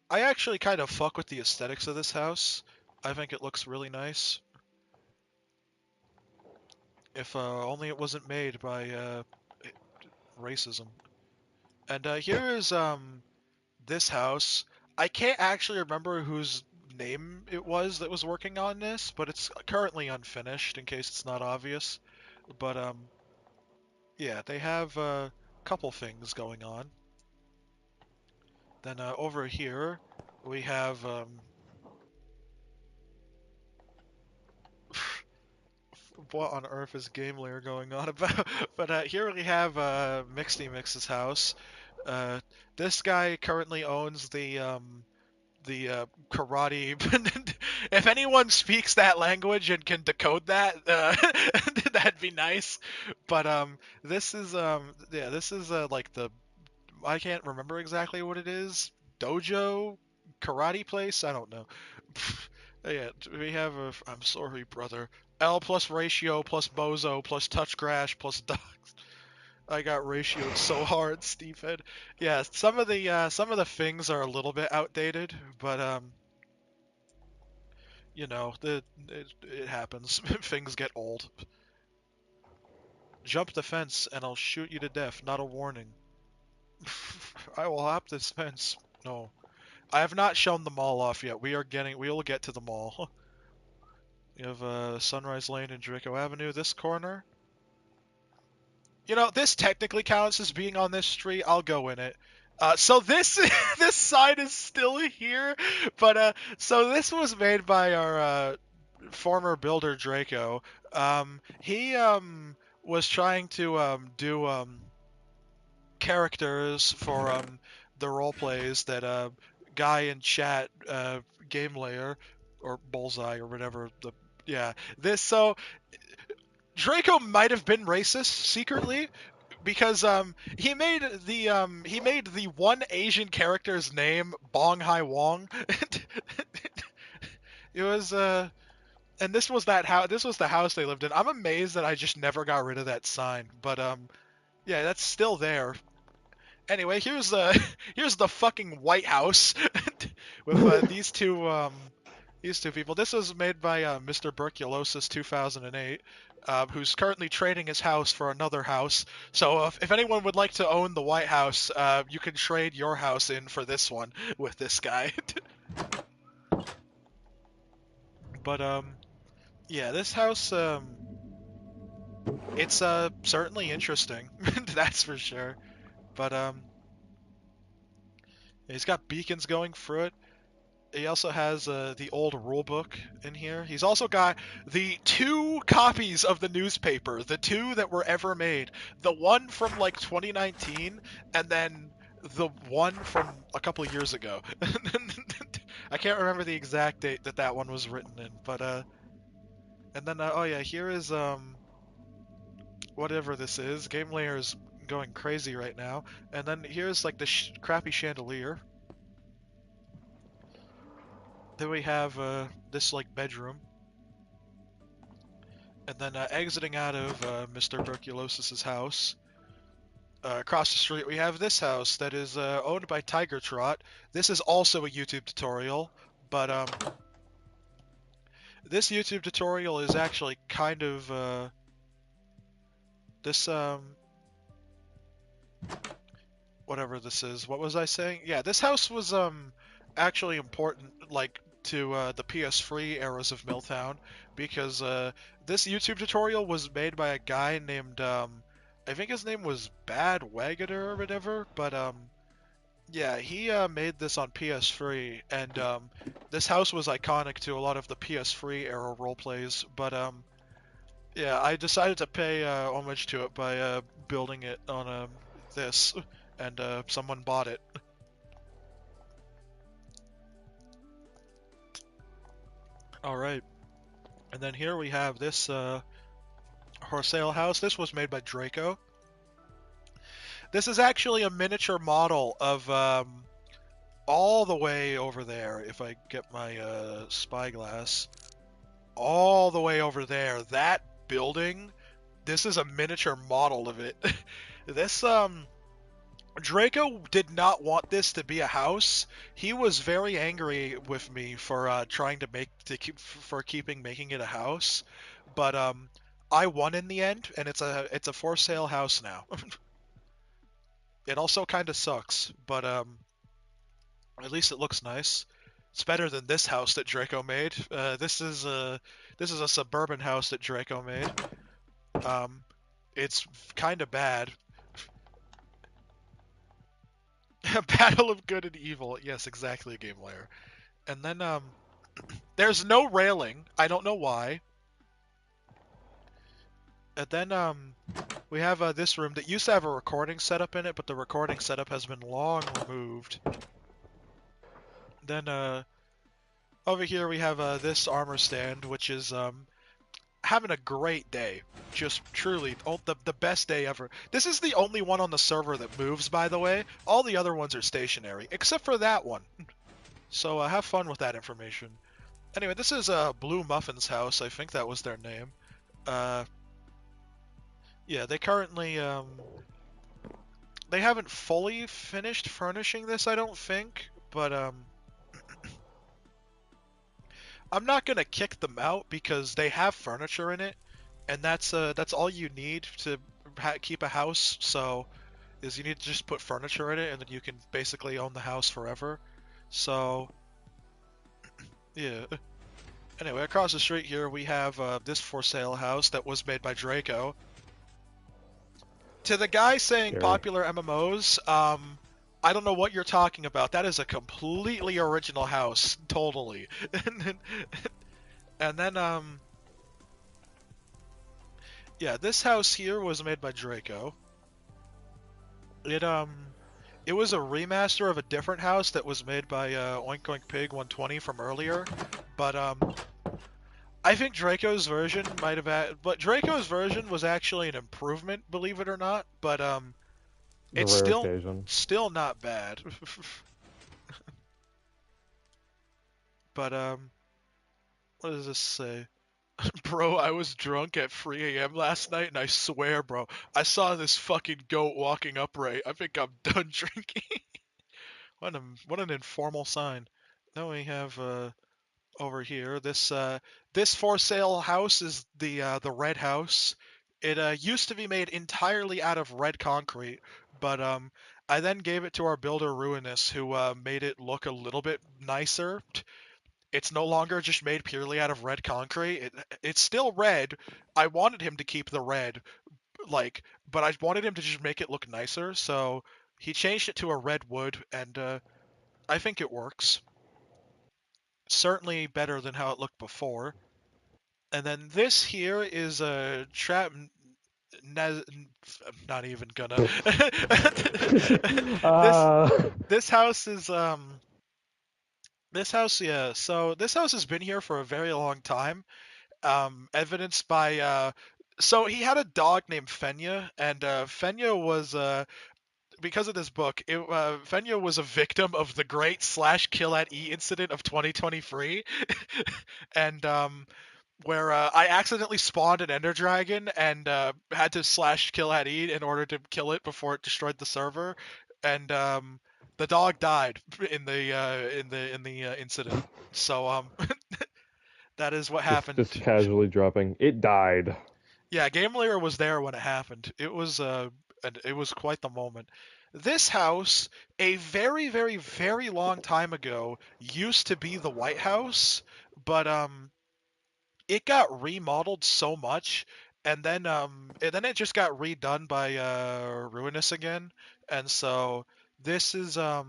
actually kind of fuck with the aesthetics of this house. I think it looks really nice. If only it wasn't made by racism. And here is this house. I can't actually remember whose name it was that was working on this, but it's currently unfinished in case it's not obvious. But yeah, they have a couple things going on. Then over here we have what on earth is Game Layer going on about? But here we have Mixty Mix's house. Uh, this guy currently owns the karate. If anyone speaks that language and can decode that, that'd be nice. But this is yeah, this is like the I can't remember exactly what it is. Dojo karate place? I don't know. Yeah, we have a I'm sorry, brother. L plus ratio plus bozo plus touch crash plus dogs. I got ratioed so hard, Stevehead. Yeah, some of the things are a little bit outdated, but you know, it happens. Things get old. Jump the fence and I'll shoot you to death, not a warning. I will hop this fence. No. I have not shown the mall off yet. We will get to the mall. We have Sunrise Lane and Draco Avenue. This corner. You know, this technically counts as being on this street. I'll go in it. So this this sign is still here, but so this was made by our former builder Draco. He was trying to do characters for the role plays that guy in chat game layer or bullseye or whatever the yeah this so Draco might have been racist secretly because he made the one Asian character's name Bong Hai Wong. It was and this was the house they lived in. I'm amazed that I just never got rid of that sign, but yeah, that's still there. Anyway, here's the here's the fucking White House with these two people. This was made by Mr. Berculosis 2008, who's currently trading his house for another house. So if anyone would like to own the White House, you can trade your house in for this one with this guy. But yeah, this house it's certainly interesting. That's for sure. But he's got beacons going through it. He also has the old rule book in here. He's also got the two copies of the newspaper, the two that were ever made. The one from like 2019, and then the one from a couple of years ago. I can't remember the exact date that that one was written in, but and then oh yeah, here is whatever this is. Game Layer is going crazy right now, and then here's like the crappy chandelier. Then we have this like bedroom, and then exiting out of Mr. Berculosis's house. Across the street, we have this house that is owned by Tiger Trot. This is also a YouTube tutorial, but this YouTube tutorial is actually kind of this whatever this is. What was I saying? Yeah, this house was actually important, like to the PS3 eras of Milltown, because this YouTube tutorial was made by a guy named I think his name was Bad Wagator or whatever, but yeah, he made this on PS3, and this house was iconic to a lot of the PS3 era roleplays, but yeah, I decided to pay homage to it by building it on this, and someone bought it. All right. And then here we have this for sale house. This was made by Draco. This is actually a miniature model of all the way over there. If I get my spyglass, all the way over there, that building. This is a miniature model of it. This Draco did not want this to be a house. He was very angry with me for trying to keeping making it a house, but I won in the end, and it's a for sale house now. It also kind of sucks, but at least it looks nice. It's better than this house that Draco made. This is a suburban house that Draco made. It's kind of bad. Battle of Good and Evil. Yes, exactly, Game Layer. And then there's no railing. I don't know why. And then we have this room that used to have a recording setup in it, but the recording setup has been long removed. Then over here we have this armor stand, which is having a great day. Just truly the best day ever. This is the only one on the server that moves, by the way. All the other ones are stationary, except for that one. So have fun with that information. Anyway, this is Blue Muffin's house. I think that was their name. Yeah, they currently they haven't fully finished furnishing this, I don't think, but I'm not gonna kick them out because they have furniture in it, and that's all you need to keep a house. So, is you need to just put furniture in it, and then you can basically own the house forever. So, yeah. Anyway, across the street here we have this for sale house that was made by Draco. To the guy saying Scary. popular MMOs, I don't know what you're talking about. That is a completely original house, totally. and then yeah, this house here was made by Draco. It was a remaster of a different house that was made by Oink Oink Pig 120 from earlier, but I think Draco's version might have but Draco's version was actually an improvement, believe it or not, but The it's rare occasion. still not bad. But what does this say? Bro, I was drunk at 3 a.m. last night, and I swear, bro, I saw this fucking goat walking upright. I think I'm done drinking. What an informal sign. Then we have over here this for sale house is the red house. It used to be made entirely out of red concrete, but I then gave it to our builder Ruinous, who made it look a little bit nicer. It's no longer just made purely out of red concrete. It's still red. I wanted him to keep the red, but I wanted him to just make it look nicer. So he changed it to a red wood, and I think it works. Certainly better than how it looked before. And then this here is a trap. I'm not even gonna. this uh, this house is this house, yeah. So this house has been here for a very long time. Evidenced by so he had a dog named Fenya, and Fenya was because of this book, Fenya was a victim of the Great Slash Kill at E incident of 2023, and where I accidentally spawned an Ender Dragon and had to slash kill at E in order to kill it before it destroyed the server, and the dog died in the incident. So that is what happened. just casually dropping. It died. Yeah, Game Layer was there when it happened. It was quite the moment. This house, a very, very, very long time ago, used to be the White House, but it got remodeled so much, and then it just got redone by Ruinous again, and so this is it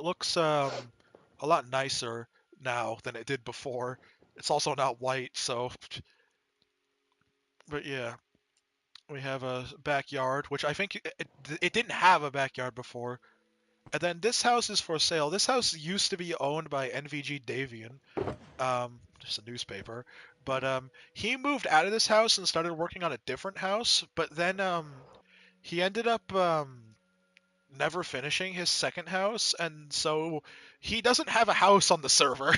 looks a lot nicer now than it did before. It's also not white, so but yeah. We have a backyard, which I think it didn't have a backyard before. And then this house is for sale. This house used to be owned by NVG Davian. just a newspaper. But he moved out of this house and started working on a different house. But then he ended up never finishing his second house, and so he doesn't have a house on the server.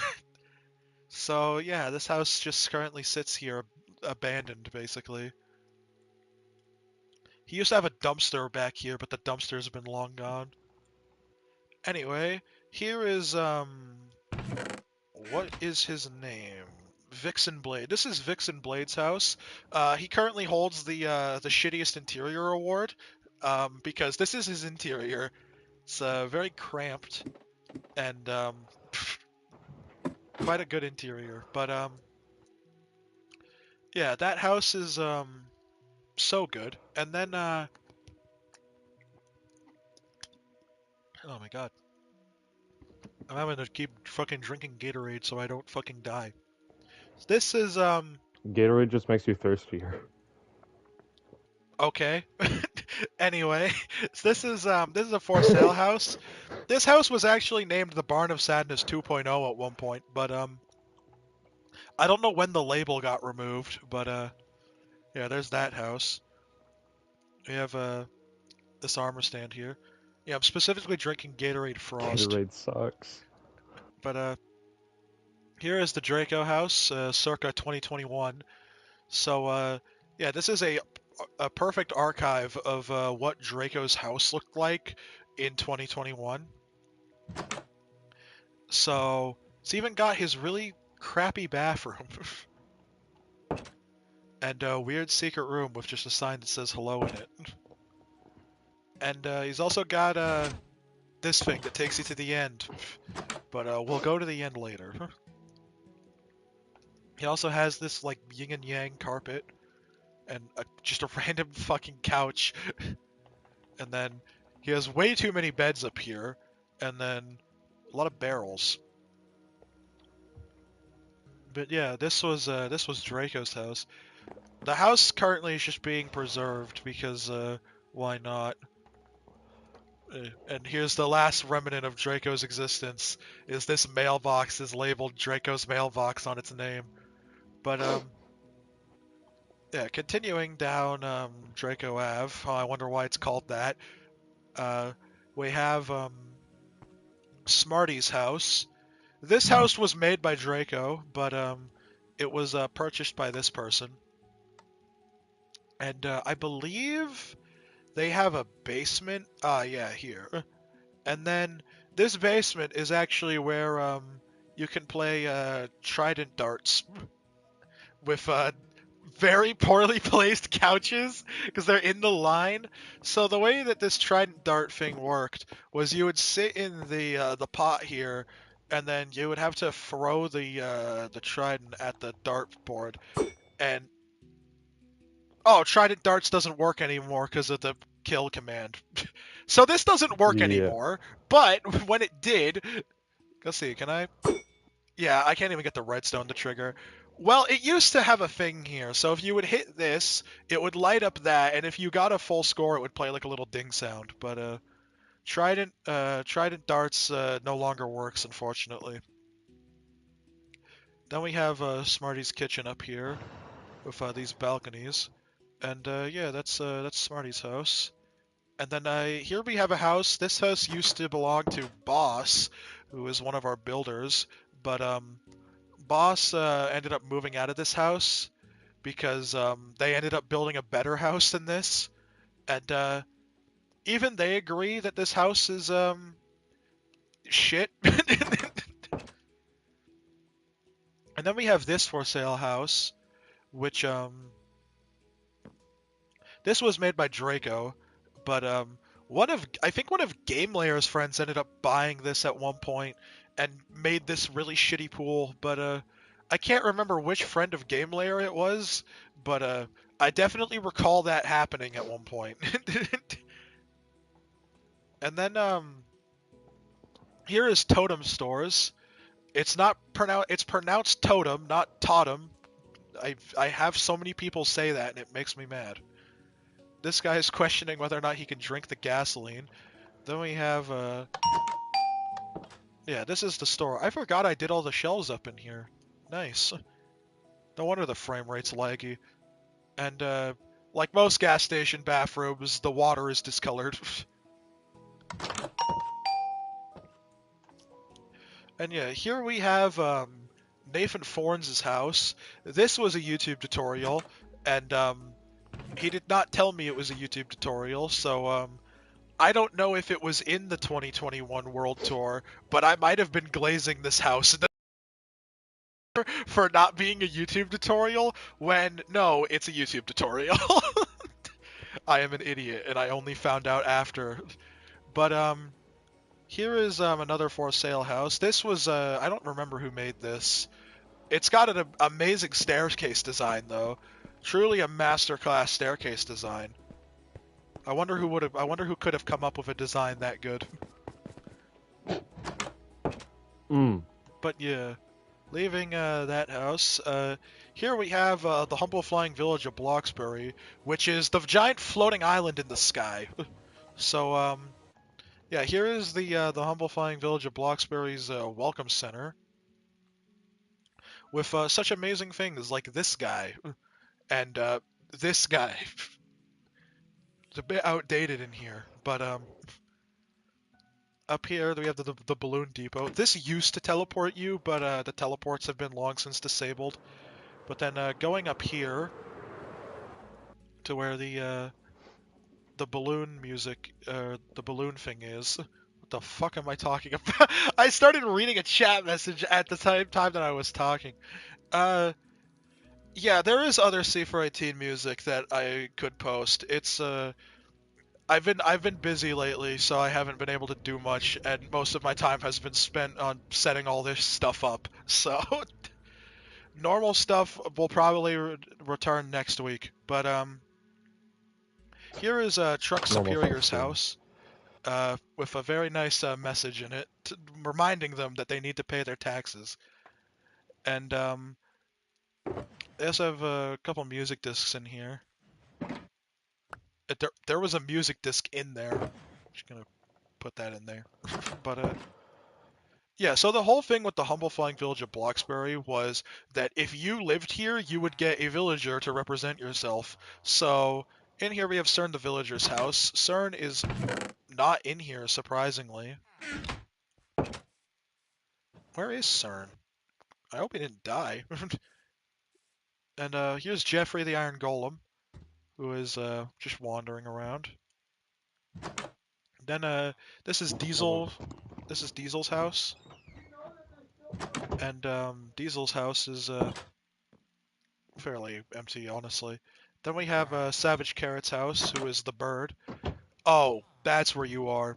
So yeah, this house just currently sits here abandoned, basically. He used to have a dumpster back here, but the dumpster's been long gone. Anyway, here is what is his name? Vixen Blade. This is Vixen Blade's house. He currently holds the shittiest interior award, because this is his interior. It's very cramped and quite a good interior. But yeah, that house is so good. And then oh my god, I'm having to keep fucking drinking Gatorade so I don't fucking die. This is Gatorade just makes you thirstier. okay. Anyway, this is a for sale house. This house was actually named the Barn of Sadness 2.0 at one point, but I don't know when the label got removed, but yeah, there's that house. We have this armor stand here. Yeah, I'm specifically drinking Gatorade Frost. Gatorade sucks. But here is the Draco house, circa 2021. So yeah, this is a perfect archive of what Draco's house looked like in 2021. So it's even got his really crappy bathroom and a weird secret room with just a sign that says hello in it. And he's also got this thing that takes you to the end, but we'll go to the end later. He also has this like yin and yang carpet and just a random fucking couch. And then he has way too many beds up here, and then a lot of barrels. But yeah, this was Draco's house. The house currently is just being preserved because why not? And here's the last remnant of Draco's existence. Is this mailbox is labeled Draco's mailbox on its name. But yeah, continuing down Draco Ave. Oh, I wonder why it's called that. We have Smarty's house. This house was made by Draco, but it was purchased by this person. And I believe they have a basement. Yeah, here. And then this basement is actually where you can play trident darts with very poorly placed couches because they're in the line. So the way that this trident dart thing worked was you would sit in the pot here, and then you would have to throw the trident at the dart board. And oh, trident darts doesn't work anymore because of the kill command. So this doesn't work Yeah. anymore. But when it did, let's see, can I? Yeah, I can't even get the redstone to trigger. Well, it used to have a thing here, so if you would hit this, it would light up that, and if you got a full score, it would play like a little ding sound. But Trident darts no longer works, unfortunately. Then we have Smarty's kitchen up here with these balconies, and yeah, that's Smarty's house. And then here we have a house. This house used to belong to Boss, who is one of our builders, but Boss ended up moving out of this house because they ended up building a better house than this, and even they agree that this house is shit. And then we have this for sale house, which this was made by Draco, but I think one of Game Layer's friends ended up buying this at one point and made this really shitty pool, but I can't remember which friend of Game Layer it was, but I definitely recall that happening at one point. And then here is Totem Stores. It's pronounced Totem, not Totem. I have so many people say that and it makes me mad. This guy is questioning whether or not he can drink the gasoline. Then we have yeah, this is the store. I forgot I did all the shelves up in here. Nice. No wonder the frame rate's laggy. And, like most gas station bathrooms, the water is discolored. And yeah, here we have, Nathan Fornes' house. This was a YouTube tutorial, and, he did not tell me it was a YouTube tutorial, so, I don't know if it was in the 2021 World Tour, but I might have been glazing this house for not being a YouTube tutorial when, no, it's a YouTube tutorial. I am an idiot, and I only found out after. But, here is, another for sale house. This was, I don't remember who made this. It's got an amazing staircase design, though. Truly a masterclass staircase design. I wonder who could have come up with a design that good. But yeah, leaving that house, here we have the humble flying village of Bloxbury, which is the giant floating island in the sky. So yeah, here is the humble flying village of Bloxbury's welcome center, with such amazing things like this guy and this guy. It's a bit outdated in here, but up here we have the balloon depot. This used to teleport you, but the teleports have been long since disabled. But then going up here to where the balloon music, the balloon thing is. What the fuck am I talking about? I started reading a chat message at the time that I was talking. Yeah, there is other C418 music that I could post. It's I've been busy lately, so I haven't been able to do much, and most of my time has been spent on setting all this stuff up. So normal stuff will probably return next week. But here is Truck Superior's house, with a very nice message in it, reminding them that they need to pay their taxes. And they also have a couple music discs in here. There was a music disc in there. Just gonna put that in there. But yeah, so the whole thing with the humble flying village of Bloxbury was that if you lived here, you would get a villager to represent yourself. So in here we have Cern the villager's house. Cern is not in here, surprisingly. Where is Cern? I hope he didn't die. And here's Jeffrey the Iron Golem, who is just wandering around. Then this is Diesel. This is Diesel's house. And Diesel's house is fairly empty, honestly. Then we have Savage Carrot's house, who is the bird. Oh, that's where you are.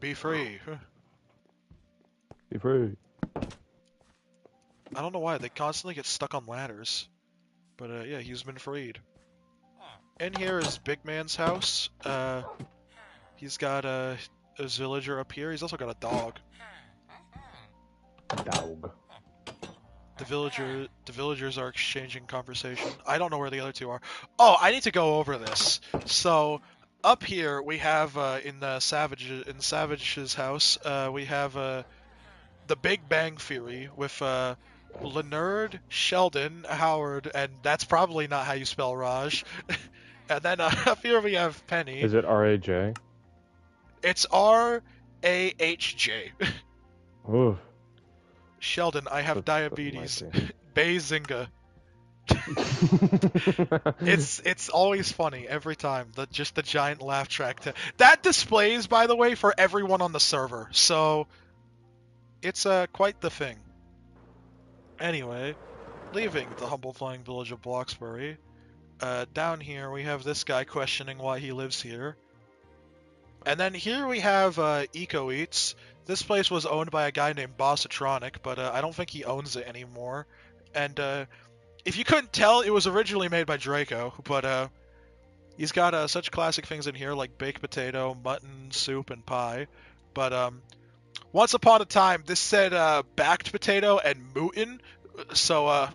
Be free. Be free. I don't know why, they constantly get stuck on ladders. But yeah, he's been freed. In here is Big Man's house. He's got a villager up here. He's also got a dog. Dog. The villagers are exchanging conversation. I don't know where the other two are. Oh, I need to go over this. So up here we have in Savage's house we have the Big Bang Theory with Leonard, Sheldon, Howard, and that's probably not how you spell Raj. And then up here we have Penny. Is it R-A-J? It's R-A-H-J. Ooh. Sheldon, I have diabetes. Bazinga. It's always funny every time. Just the giant laugh track. That displays, by the way, for everyone on the server. So it's quite the thing. Anyway, leaving the humble flying village of Bloxbury, down here we have this guy questioning why he lives here. And then here we have Eco Eats. This place was owned by a guy named Bossatronic, but I don't think he owns it anymore. And if you couldn't tell, it was originally made by Draco, but he's got such classic things in here like baked potato, mutton, soup, and pie. But once upon a time, this said backed potato and mootin', so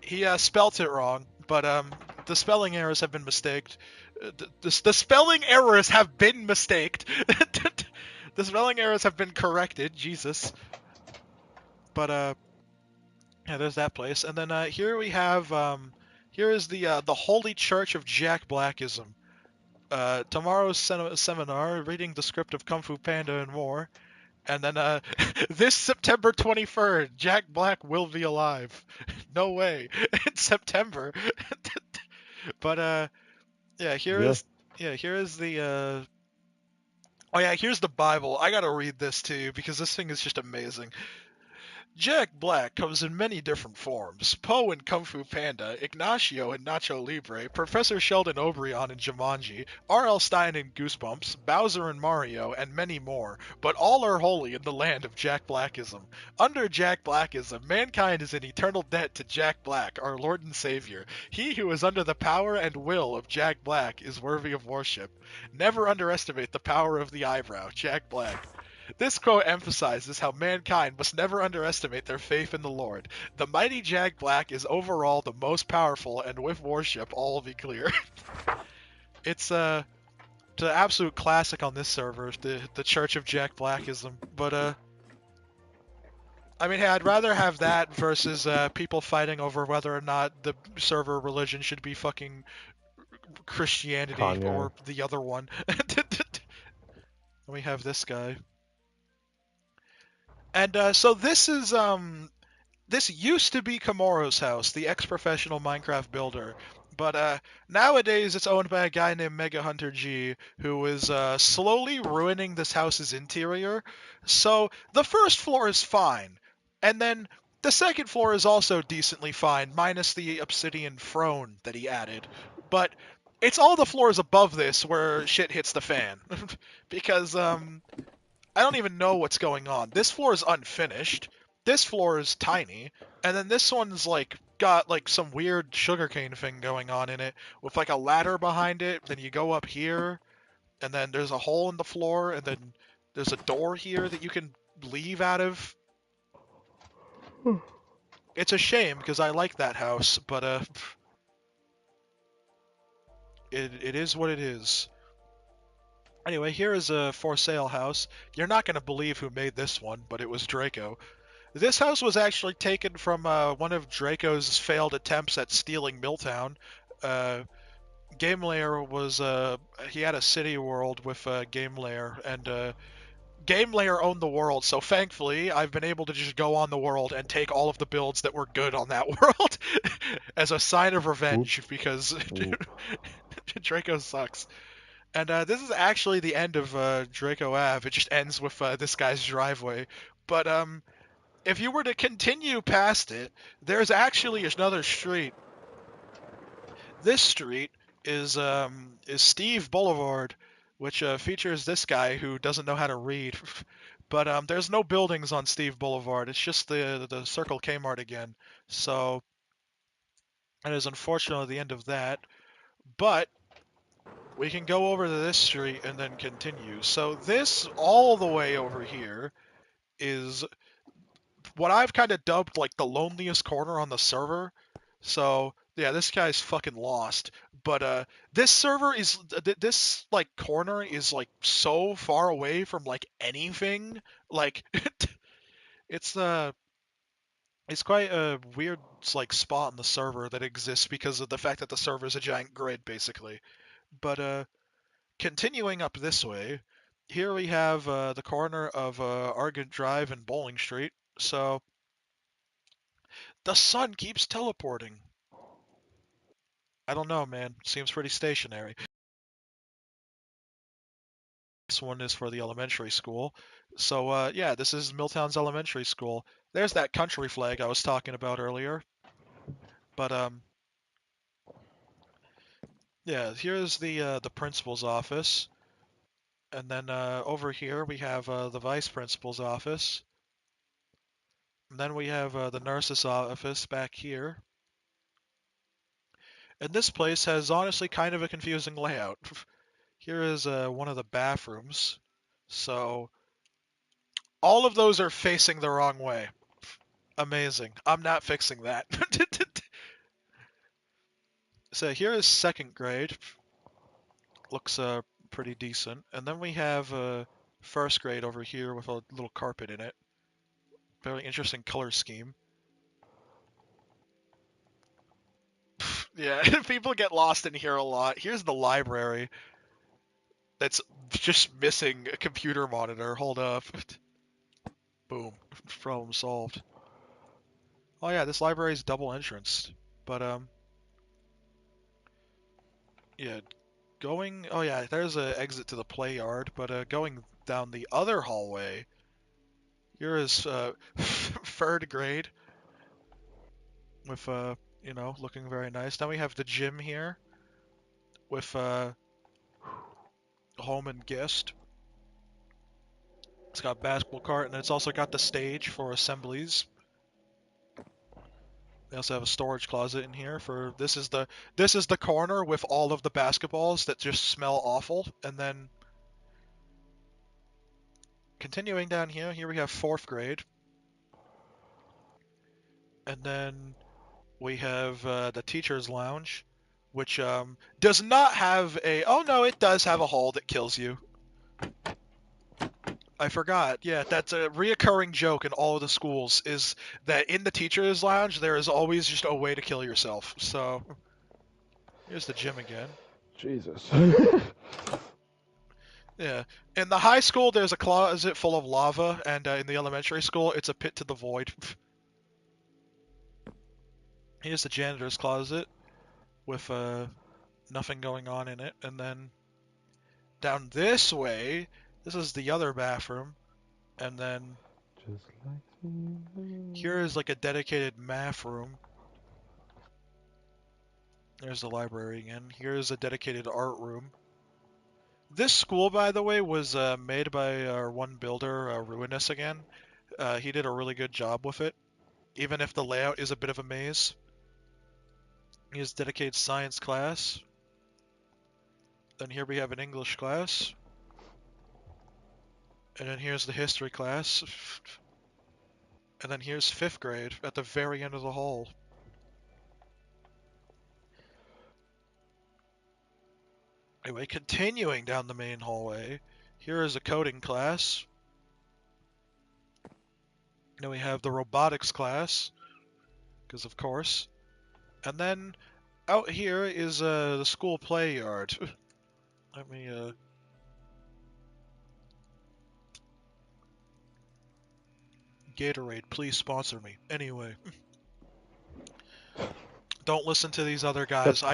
he spelt it wrong. But the spelling errors have been mistaked. The spelling errors have been mistaked. The spelling errors have been corrected. Jesus. But yeah, there's that place. And then here we have here is the Holy Church of Jack Blackism. Tomorrow's seminar, reading the script of Kung Fu Panda and more. And then this September 23rd, Jack Black will be alive. No way. It's September. But yeah, Yeah. here is the oh yeah, here's the Bible. I gotta read this to you because this thing is just amazing. Jack Black comes in many different forms. Poe in Kung Fu Panda, Ignacio in Nacho Libre, Professor Sheldon Oberon in Jumanji, R.L. Stein in Goosebumps, Bowser in Mario, and many more, but all are holy in the land of Jack Blackism. Under Jack Blackism, mankind is in eternal debt to Jack Black, our Lord and Savior. He who is under the power and will of Jack Black is worthy of worship. Never underestimate the power of the eyebrow, Jack Black. This quote emphasizes how mankind must never underestimate their faith in the Lord. The mighty Jack Black is overall the most powerful, and with worship, all will be clear. It's an absolute classic on this server, the Church of Jack Blackism. But I mean, hey, I'd rather have that versus people fighting over whether or not the server religion should be fucking Christianity Kanye. or the other one. We have this guy. And so this used to be Komoro's house, the ex-professional Minecraft builder, but nowadays it's owned by a guy named Mega Hunter G, who is slowly ruining this house's interior. So the first floor is fine, and then the second floor is also decently fine, minus the obsidian throne that he added. But it's all the floors above this where shit hits the fan, because I don't even know what's going on. This floor is unfinished. This floor is tiny, and then this one's like got like some weird sugarcane thing going on in it with like a ladder behind it. Then you go up here, and then there's a hole in the floor, and then there's a door here that you can leave out of. It's a shame because I like that house, but it is what it is. Anyway, here is a for sale house. You're not gonna believe who made this one, but it was Draco. This house was actually taken from one of Draco's failed attempts at stealing Milltown. Uh, GameLayer was he had a city world with GameLayer, and GameLayer owned the world. So thankfully, I've been able to just go on the world and take all of the builds that were good on that world as a sign of revenge because Oop. Draco sucks. And this is actually the end of Draco Ave. It just ends with this guy's driveway. But if you were to continue past it, there's actually another street. This street is Steve Boulevard, which features this guy who doesn't know how to read. But there's no buildings on Steve Boulevard. It's just the Circle Kmart again. So it is unfortunately the end of that. But we can go over to this street and then continue. So this all the way over here is what I've kind of dubbed like the loneliest corner on the server. So yeah, this guy's fucking lost. But this server is this like corner is like so far away from like anything. Like it's it's quite a weird like spot in the server that exists because of the fact that the server is a giant grid basically. But continuing up this way, here we have the corner of Argent Drive and Bowling Street. So the sun keeps teleporting. I don't know, man. Seems pretty stationary. This one is for the elementary school. So, yeah, this is Milltown's elementary school. There's that country flag I was talking about earlier. But, yeah, here's the principal's office. And then over here we have the vice principal's office. And then we have the nurse's office back here. And this place has honestly kind of a confusing layout. Here is one of the bathrooms. So all of those are facing the wrong way. Amazing. I'm not fixing that. So here is second grade. Looks pretty decent. And then we have first grade over here with a little carpet in it. Very interesting color scheme. Yeah, people get lost in here a lot. Here's the library. That's just missing a computer monitor. Hold up. Boom. Problem solved. Oh yeah, this library is double entranced. But yeah, going. Oh yeah, there's an exit to the play yard. But going down the other hallway, here is third grade with looking very nice. Now we have the gym here with home and guest. It's got basketball court, and it's also got the stage for assemblies. They also have a storage closet in here for this is the corner with all of the basketballs that just smell awful. And then continuing down here we have fourth grade, and then we have the teacher's lounge, which does not have a. Oh no, it does have a hole that kills you. I forgot. Yeah, that's a reoccurring joke in all of the schools is that in the teacher's lounge there is always just a way to kill yourself. So here's the gym again. Jesus. Yeah. In the high school there's a closet full of lava, and in the elementary school it's a pit to the void. Here's the janitor's closet with nothing going on in it, and then down this way, this is the other bathroom, and then Just like me. here is like a dedicated math room. There's the library again. Here's a dedicated art room. This school, by the way, was made by our one builder, Ruinous again. He did a really good job with it, even if the layout is a bit of a maze. Here's dedicated science class. Then here we have an English class. And then here's the history class. And then here's fifth grade at the very end of the hall. Anyway, continuing down the main hallway, here is a coding class. Then we have the robotics class, because of course. And then out here is the school play yard. Let me Gatorade, please sponsor me. Anyway. Don't listen to these other guys.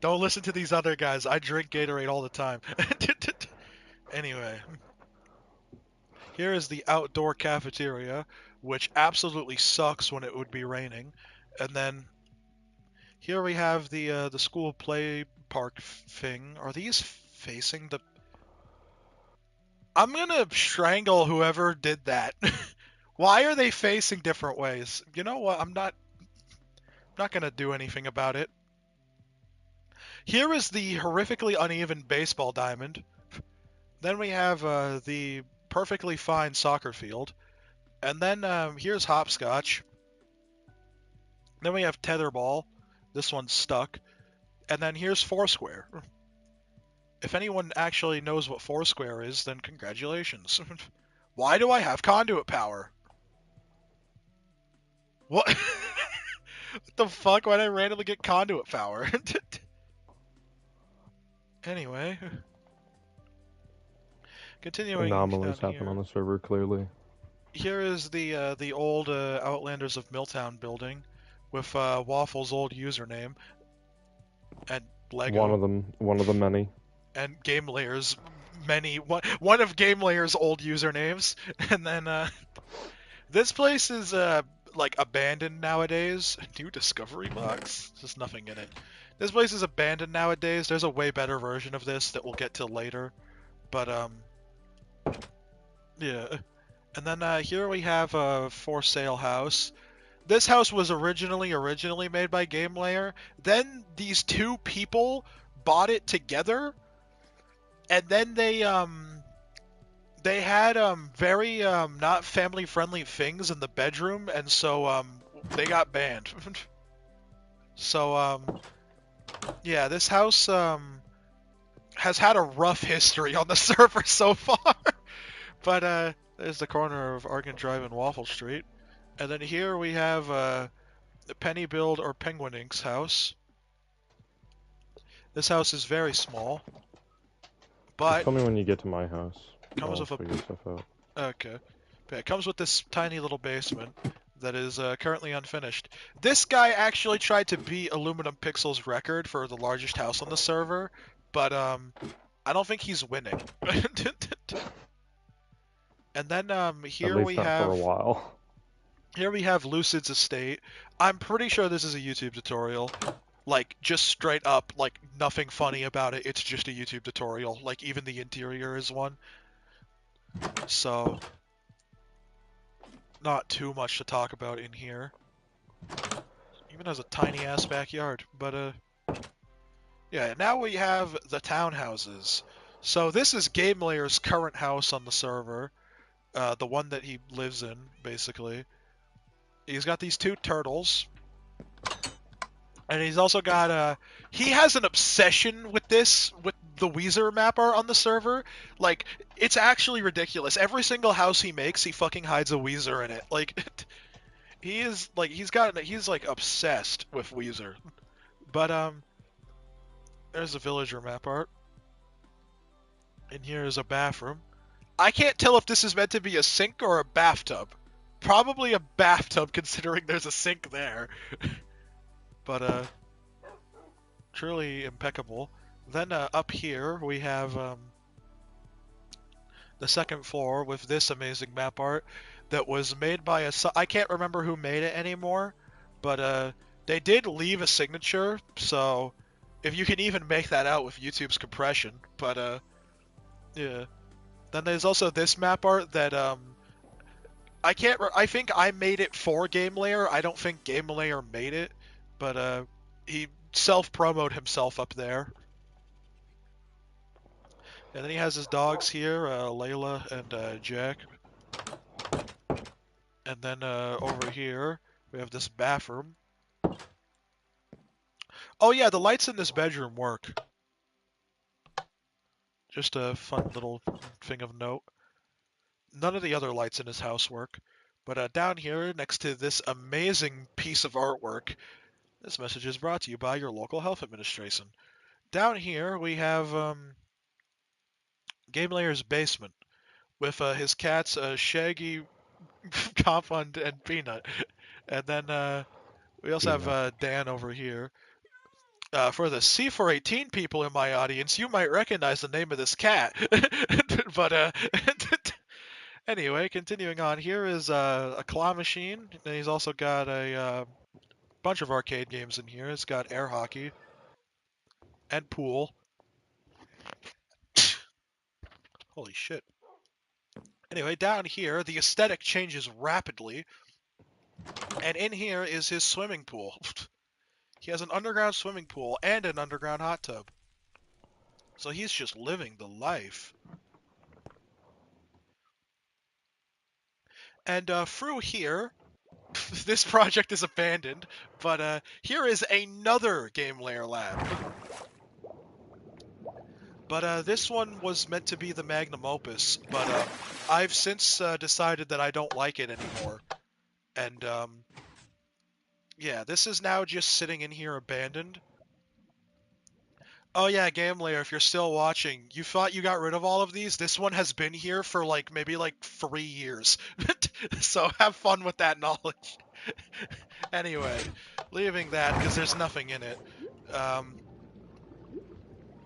Don't listen to these other guys. I drink Gatorade all the time. Anyway. Here is the outdoor cafeteria, which absolutely sucks when it would be raining. And then here we have the school play park thing. Are these facing the... I'm gonna strangle whoever did that. Why are they facing different ways? You know what? I'm not gonna do anything about it. Here is the horrifically uneven baseball diamond. Then we have the perfectly fine soccer field. And then here's hopscotch. Then we have tetherball. This one's stuck. And then here's Foursquare. If anyone actually knows what Foursquare is, then congratulations. Why do I have conduit power? What? What the fuck? Why did I randomly get conduit power? Anyway. Continuing Anomalies down happen here. on the server, clearly. Here is the old Outlanders of Milltown building with Waffle's old username and Lego. One of the many. And Game Layer's one of Game Layer's old usernames. And then this place is like abandoned nowadays. New discovery box. There's nothing in it. This place is abandoned nowadays. There's a way better version of this that we'll get to later. But yeah. And then here we have a for sale house. This house was originally made by Game Layer. Then these two people bought it together, and then they had very not family friendly things in the bedroom, and so they got banned. So yeah, this house has had a rough history on the server so far. But there's the corner of Argand Drive and Waffle Street. And then here we have Penny Build or Penguin Inc.'s house. This house is very small, Just but tell me when you get to my house. comes I'll with a figure stuff out. okay. Yeah, it comes with this tiny little basement that is currently unfinished. This guy actually tried to beat Aluminum Pixel's record for the largest house on the server, but I don't think he's winning. And then At least not for a while. here we have Lucid's estate. I'm pretty sure this is a YouTube tutorial. Like, just straight up, like, nothing funny about it. It's just a YouTube tutorial. Like, even the interior is one. So, not too much to talk about in here. Even has a tiny-ass backyard. But, yeah, now we have the townhouses. So this is GameLayer's current house on the server. The one that he lives in, basically. He's got these two turtles. And he's also got he has an obsession with this, with the Weezer mapper on the server. Like, it's actually ridiculous. Every single house he makes, he fucking hides a Weezer in it. Like, he is, like, he's like obsessed with Weezer. But, there's a villager map art. And here is a bathroom. I can't tell if this is meant to be a sink or a bathtub. Probably a bathtub, considering there's a sink there. But, truly impeccable. Then up here we have the second floor with this amazing map art that was made by I can't remember who made it anymore, but they did leave a signature, so if you can even make that out with YouTube's compression. But yeah. Then there's also this map art that I think I made it for GameLayer. I don't think GameLayer made it, but he self-promoted himself up there. And then he has his dogs here, Layla and Jack. And then over here, we have this bathroom. Oh yeah, the lights in this bedroom work. Just a fun little thing of note. None of the other lights in his house work. But down here, next to this amazing piece of artwork, this message is brought to you by your local health administration. Down here, we have GameLayer's basement with his cats Shaggy, Confund, and Peanut. And then we also have Dan over here. For the C418 people in my audience, you might recognize the name of this cat. But anyway, continuing on, here is a claw machine. And he's also got a bunch of arcade games in here. It's got air hockey and pool. Holy shit. Anyway, down here, the aesthetic changes rapidly. And in here is his swimming pool. He has an underground swimming pool and an underground hot tub. So he's just living the life. And through here, this project is abandoned, but here is another GameLayer lab. But this one was meant to be the magnum opus, but I've since decided that I don't like it anymore. And yeah, this is now just sitting in here abandoned. Oh yeah, GameLayer, if you're still watching, you thought you got rid of all of these? This one has been here for maybe 3 years. So have fun with that knowledge. Anyway, leaving that because there's nothing in it.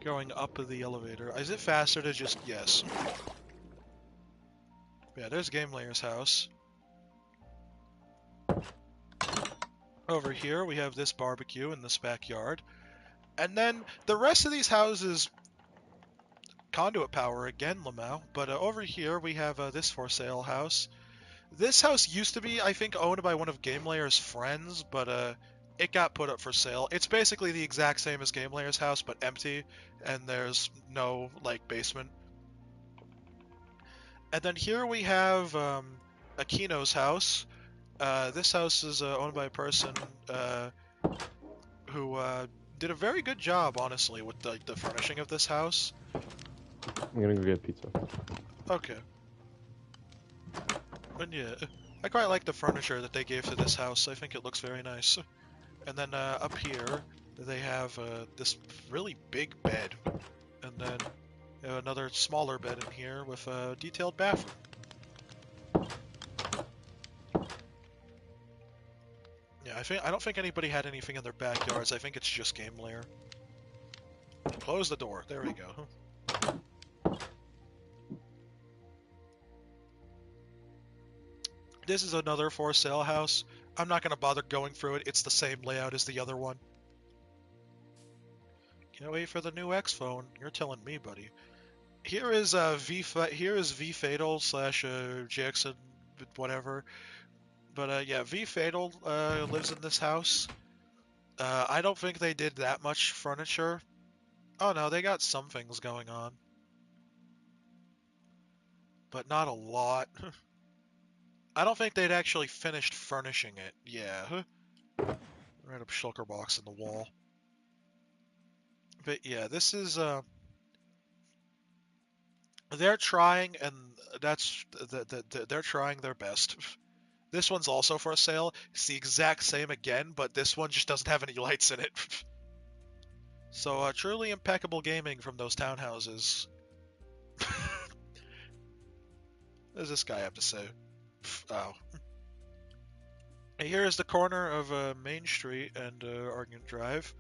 Going up the elevator. Is it faster to just... Yes. Yeah, there's GameLayer's house. Over here, we have this barbecue in this backyard. And then the rest of these houses... Conduit power again, Lamau. But over here, we have this for sale house. This house used to be, I think, owned by one of GameLayer's friends, but it got put up for sale. It's basically the exact same as GameLayer's house, but empty, and there's no, basement. And then here we have Aquino's house. This house is owned by a person who did a very good job, honestly, with the furnishing of this house. I'm gonna go get pizza. Okay. And yeah, I quite like the furniture that they gave to this house. I think it looks very nice. And then up here, they have this really big bed. And then another smaller bed in here with a detailed bathroom. Yeah, I don't think anybody had anything in their backyards. I think it's just game lair. Close the door. There we go. This is another for sale house. I'm not going to bother going through it. It's the same layout as the other one. Can't wait for the new X phone. You're telling me, buddy. Here is V Fatal slash Jackson, whatever. But yeah, V Fatal lives in this house. I don't think they did that much furniture. Oh no, they got some things going on, but not a lot. I don't think they'd actually finished furnishing it. Yeah, right up shulker box in the wall. But yeah, this is they're trying, and they're trying their best. This one's also for sale. It's the exact same again, but this one just doesn't have any lights in it. So truly impeccable gaming from those townhouses. What does this guy have to say? Oh. Here is the corner of Main Street and Argument Drive.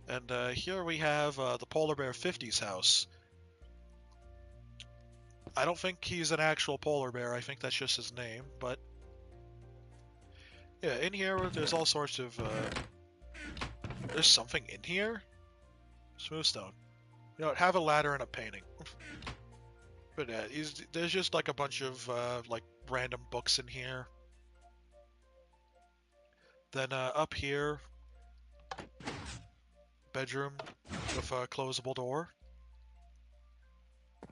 And here we have the Polar Bear 50s house. I don't think he's an actual polar bear. I think that's just his name. But yeah, in here there's all sorts of... there's something in here? Smoothstone. You know, have a ladder and a painting. But there's just like a bunch of like random books in here. Then up here, bedroom with a closable door.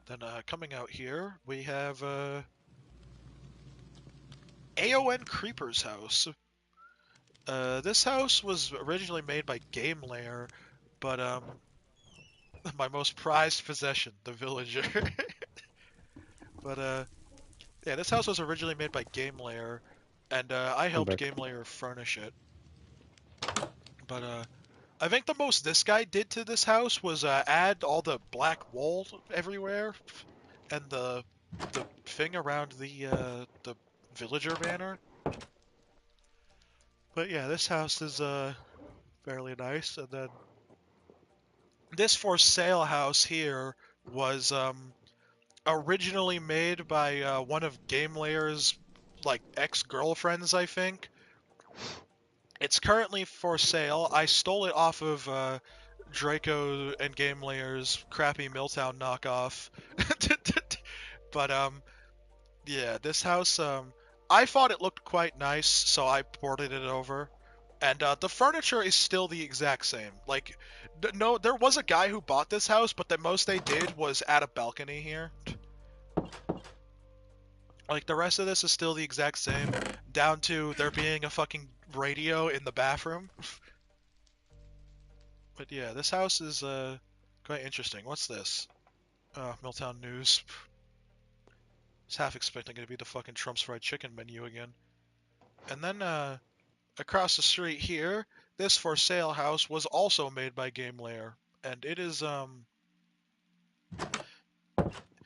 Then coming out here, we have AON Creeper's house. This house was originally made by Game Lair, but my most prized possession, the villager. But yeah, this house was originally made by Game Lair, and I I'm helped back. Game Lair furnish it. But I think the most this guy did to this house was add all the black wool everywhere, and the thing around the villager banner. But yeah, this house is fairly nice. And then this for sale house here was originally made by one of Game Layer's like ex-girlfriends, I think. It's currently for sale. I stole it off of Draco and Game Layer's crappy Milltown knockoff. But yeah, this house I thought it looked quite nice, so I ported it over. And the furniture is still the exact same. Like, no, there was a guy who bought this house, but the most they did was add a balcony here. Like, the rest of this is still the exact same, down to there being a fucking radio in the bathroom. But yeah, this house is quite interesting. What's this? Milltown News. I was half expecting it to be the fucking Trump's Fried Chicken menu again. And then across the street here, this for sale house was also made by Game Lair, and it is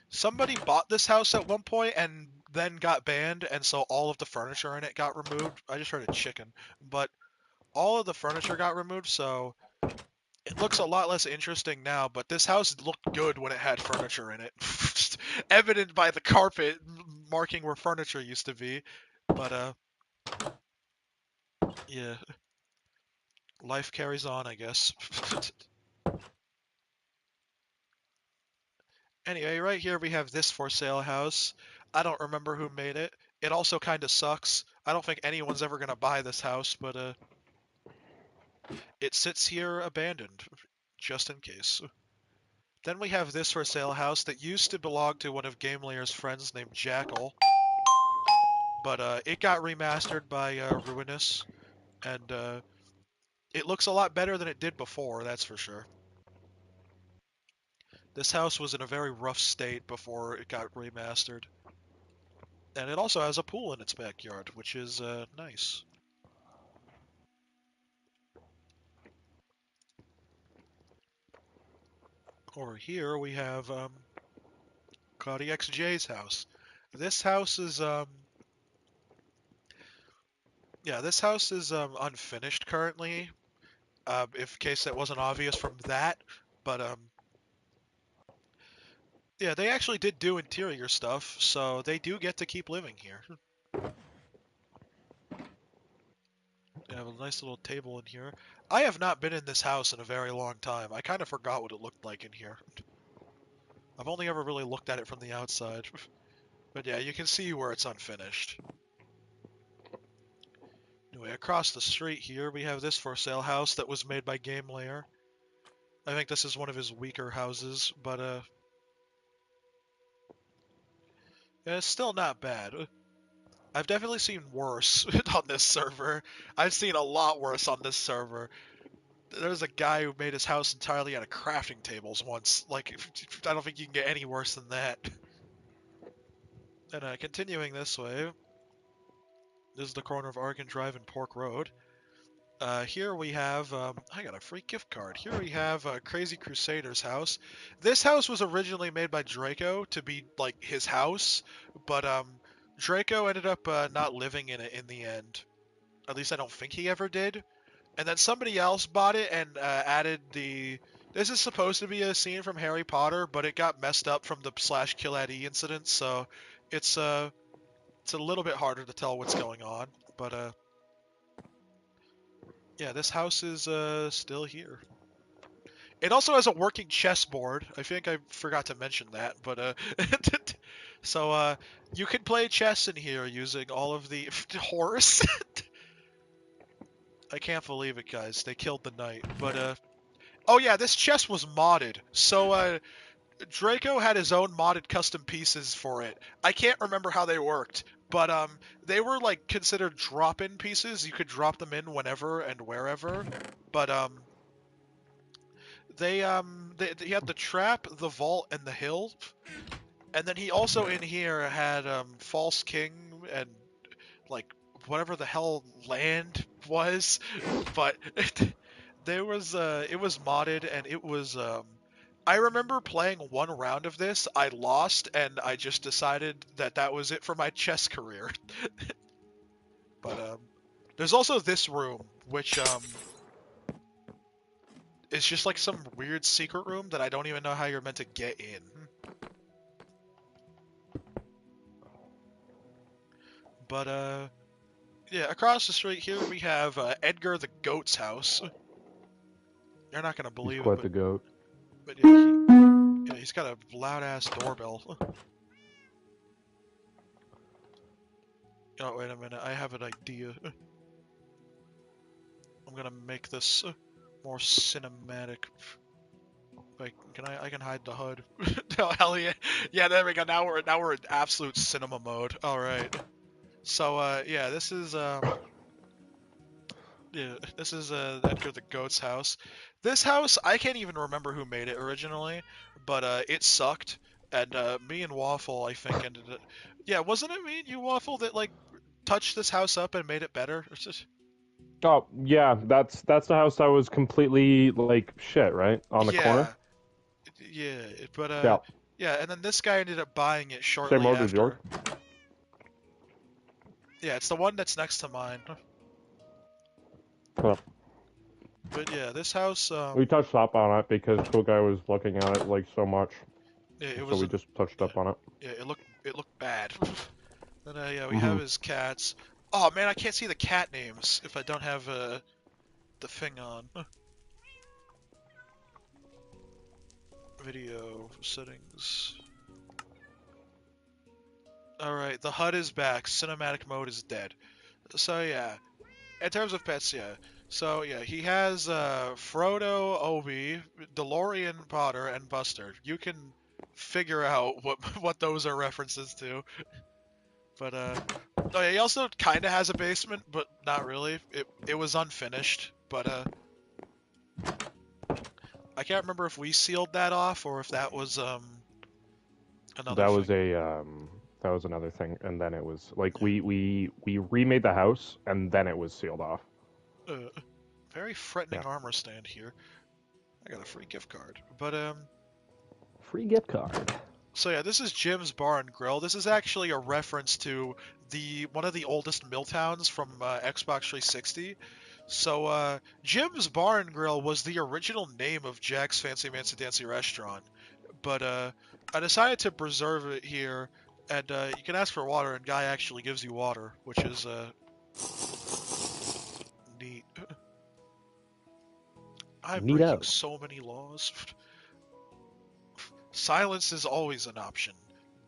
somebody bought this house at one point and then got banned, and so all of the furniture in it got removed. I just heard a chicken, but all of the furniture got removed, so it looks a lot less interesting now. But this house looked good when it had furniture in it, evident by the carpet marking where furniture used to be. But yeah, life carries on, I guess. Anyway, right here we have this for sale house. I don't remember who made it. It also kind of sucks. I don't think anyone's ever going to buy this house, but it sits here abandoned, just in case. Then we have this for sale house that used to belong to one of Game Layer's friends named Jackal, but it got remastered by Ruinous, and it looks a lot better than it did before, that's for sure. This house was in a very rough state before it got remastered. And it also has a pool in its backyard, which is nice. Over here we have Cloudy XJ's house. This house is this house is unfinished currently. If case that wasn't obvious from that, but yeah, they actually did do interior stuff, so they do get to keep living here. They have a nice little table in here. I have not been in this house in a very long time. I kind of forgot what it looked like in here. I've only ever really looked at it from the outside. But yeah, you can see where it's unfinished. Anyway, across the street here, we have this for sale house that was made by Game Layer. I think this is one of his weaker houses, but yeah, it's still not bad. I've definitely seen worse on this server. I've seen a lot worse on this server. There's a guy who made his house entirely out of crafting tables once. Like, I don't think you can get any worse than that. And continuing this way, this is the corner of Oregon Drive and Pork Road. Here we have, I got a free gift card. Here we have Crazy Crusader's house. This house was originally made by Draco to be, like, his house, but Draco ended up not living in it in the end. At least I don't think he ever did. And then somebody else bought it and added the... This is supposed to be a scene from Harry Potter, but it got messed up from the /Kill@E incident, so it's a little bit harder to tell what's going on. But yeah, this house is still here. It also has a working chessboard. I think I forgot to mention that, but so you can play chess in here using all of the horse. I can't believe it, guys. They killed the knight. But oh yeah, this chest was modded. So Draco had his own modded custom pieces for it. I can't remember how they worked, but they were like considered drop-in pieces. You could drop them in whenever and wherever. But they he had the trap, the vault, and the hill. And then he also in here had False King and like whatever the hell land was, but there was it was modded and it was I remember playing one round of this, I lost, and I just decided that that was it for my chess career. But there's also this room, which is just like some weird secret room that I don't even know how you're meant to get in. But yeah, across the street here we have Edgar the Goat's house. You're not gonna He's believe it, quite the goat. but yeah, he's got a loud ass doorbell. Oh, wait a minute, I have an idea. I'm gonna make this more cinematic. Like, I can hide the HUD. Oh, hell yeah. Yeah, there we go. Now we're in absolute cinema mode. Alright. So yeah, this is Edgar the Goat's house. This house, I can't even remember who made it originally, but it sucked. And me and Waffle, I think, ended it. Yeah, wasn't it me and you, Waffle, that like touched this house up and made it better? Oh yeah, that's the house that was completely like shit, right? On the corner. Yeah, yeah, but Yeah. yeah, and then this guy ended up buying it Same shortly road as yours. after. Yeah, it's the one that's next to mine. Huh. But yeah, this house, We touched up on it because Cool Guy was looking at it like so much, yeah, it so was we just touched up on it. yeah, it looked bad. Then yeah, we Mm-hmm. have his cats. Oh man, I can't see the cat names if I don't have the thing on. Video settings. Alright, the HUD is back. Cinematic mode is dead. So yeah, in terms of pets, yeah. So yeah, he has Frodo, Obi, DeLorean, Potter, and Buster. You can figure out what those are references to. But oh yeah, he also kind of has a basement, but not really. It was unfinished, but I can't remember if we sealed that off or if that was another That thing. was a That was another thing, and then it was like Yeah. we remade the house, and then it was sealed off. Uh, very threatening Yeah, armor stand here. I got a free gift card. But free gift card. so yeah, this is Jim's Bar and Grill. This is actually a reference to the one of the oldest Milltowns from Xbox 360. So Jim's Bar and Grill was the original name of Jack's Fancy Mancy Dancy Restaurant, but I decided to preserve it here, and you can ask for water, and Guy actually gives you water, which is neat. I'm breaking Neato. so many laws. Silence is always an option.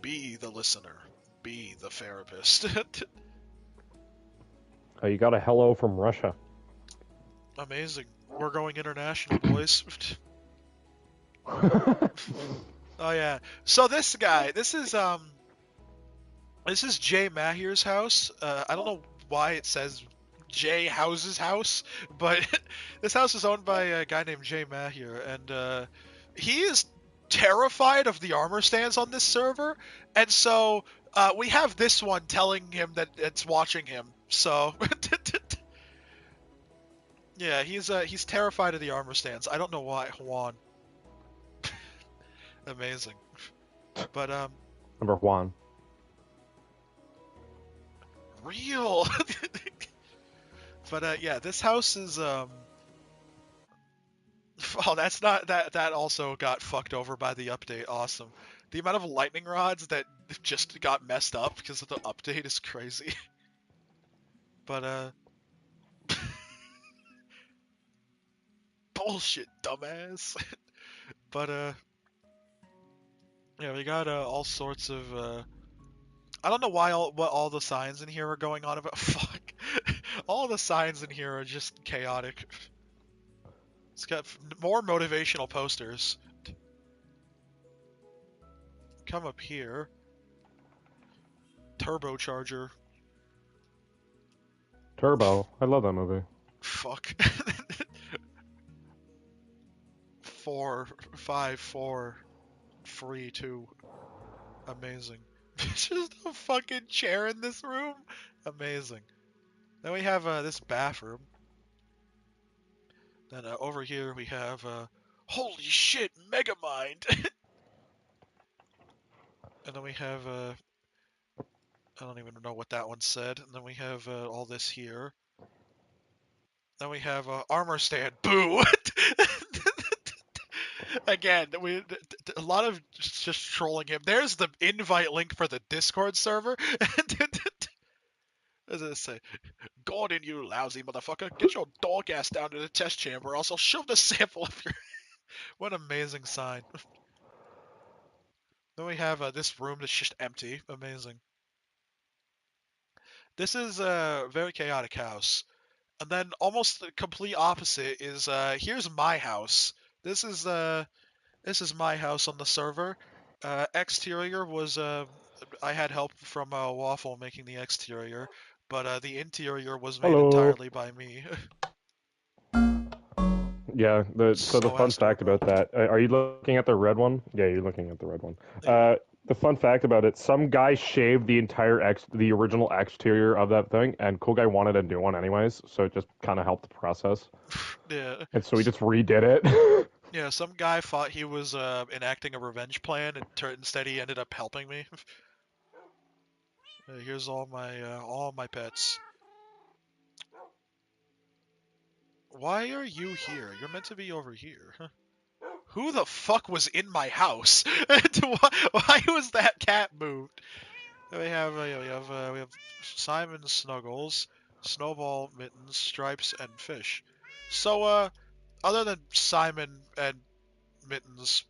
Be the listener. Be the therapist. Oh, you got a hello from Russia. Amazing. We're going international, boys. Oh yeah. So this guy, this is Jay Mahir's house. I don't know why it says Jay House's house, but this house is owned by a guy named Jay Mahir, and he is terrified of the armor stands on this server, and so we have this one telling him that it's watching him. So yeah, he's terrified of the armor stands. I don't know why. Juan, amazing, but Number one. real. But yeah, this house is oh, that's not that also got fucked over by the update. Awesome. The amount of lightning rods that just got messed up because of the update is crazy. But bullshit, dumbass. But yeah, we got all sorts of I don't know why what all the signs in here are going on about. Fuck. All the signs in here are just chaotic. It's got more motivational posters. Come up here. Turbocharger. Turbo. I love that movie. Fuck. 4, 5, 4, 3, 2. Amazing. There's just a fucking chair in this room. Amazing. Then we have this bathroom. Then over here we have holy shit, Megamind. And then we have I don't even know what that one said. And then we have all this here. Then we have armor stand. Boo. Again, a lot of just trolling him. There's the invite link for the Discord server. As I say, Gordon, you lousy motherfucker, get your dog ass down to the test chamber, or else I'll shove the sample up your. What an amazing sign. Then we have this room that's just empty. Amazing. This is a very chaotic house. And then almost the complete opposite is here's my house. This is my house on the server. Exterior was I had help from Waffle making the exterior, but the interior was made Hello. entirely by me. Yeah. So the So fun as to fact about bro. that. Are you looking at the red one? Yeah, you're looking at the red one. Yeah. The fun fact about it: some guy shaved the entire the original exterior of that thing, and cool guy wanted a new one anyways, so it just kind of helped the process. Yeah. And so we just redid it. Yeah, some guy thought he was enacting a revenge plan, and instead he ended up helping me. Here's all my pets. Why are you here? You're meant to be over here. Who the fuck was in my house? Why was that cat moved? We have Simon Snuggles, Snowball, Mittens, Stripes, and Fish. So other than Simon and Mittens,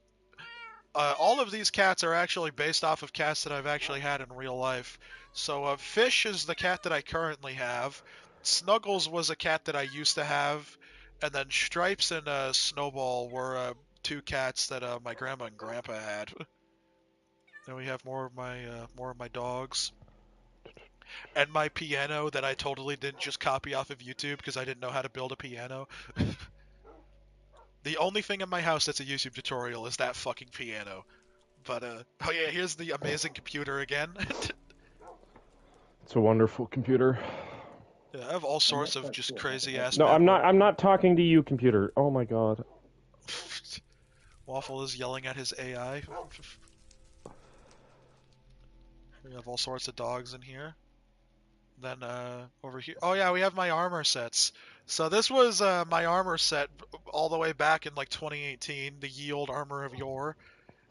all of these cats are actually based off of cats that I've actually had in real life. So Fish is the cat that I currently have. Snuggles was a cat that I used to have, and then Stripes and Snowball were two cats that my grandma and grandpa had. Then we have more of my dogs, and my piano that I totally didn't just copy off of YouTube because I didn't know how to build a piano. The only thing in my house that's a YouTube tutorial is that fucking piano. But oh yeah, here's the amazing computer again. It's a wonderful computer. Yeah, I have all sorts of just crazy ass No, map I'm not. art. I'm not talking to you, computer. Oh my god. Waffle is yelling at his AI. We have all sorts of dogs in here. Then over here, oh yeah, we have my armor sets. So this was my armor set all the way back in like 2018, the ye old armor of yore.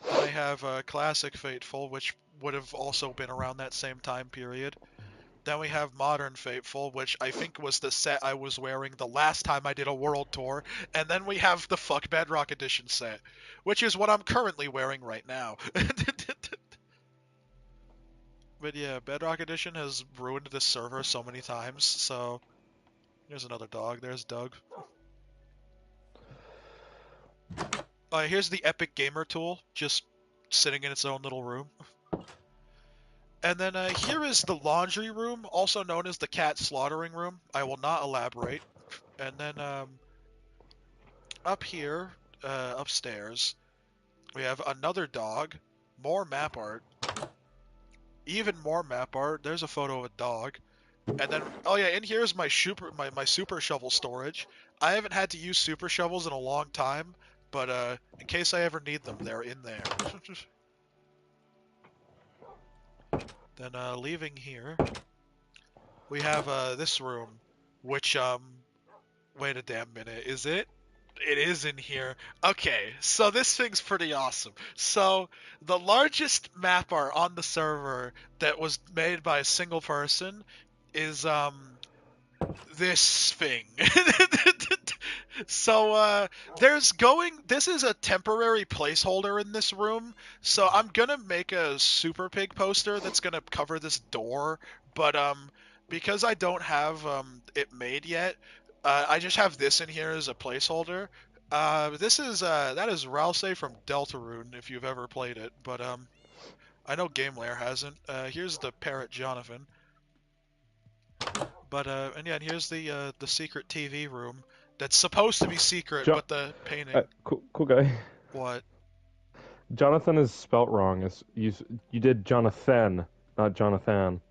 Then I have classic Fateful, which would have also been around that same time period. Then we have Modern Fateful, which I think was the set I was wearing the last time I did a world tour. And then we have the Fuck Bedrock Edition set, which is what I'm currently wearing right now. But yeah, Bedrock Edition has ruined this server so many times, so here's another dog. There's Doug. Here's the Epic Gamer tool, just sitting in its own little room. And then here is the laundry room, also known as the cat slaughtering room. I will not elaborate. And then up here, upstairs, we have another dog, more map art, even more map art. There's a photo of a dog. And then, oh yeah, in here is my super shovel storage. I haven't had to use super shovels in a long time, but in case I ever need them, they're in there. Then leaving here, we have this room, which wait a damn minute, is it? It is in here. Okay, so this thing's pretty awesome. So the largest map art on the server that was made by a single person is this thing. So this is a temporary placeholder in this room, so I'm gonna make a super pig poster that's gonna cover this door, but because I don't have it made yet, I just have this in here as a placeholder. This is that is Ralsei from Deltarune, if you've ever played it, but I know GameLayer hasn't. Here's the parrot Jonathan. But and yeah, and here's the secret TV room that's supposed to be secret, but the painting. Cool guy. What? Jonathan is spelt wrong. You did Jonathan, not Jonathan.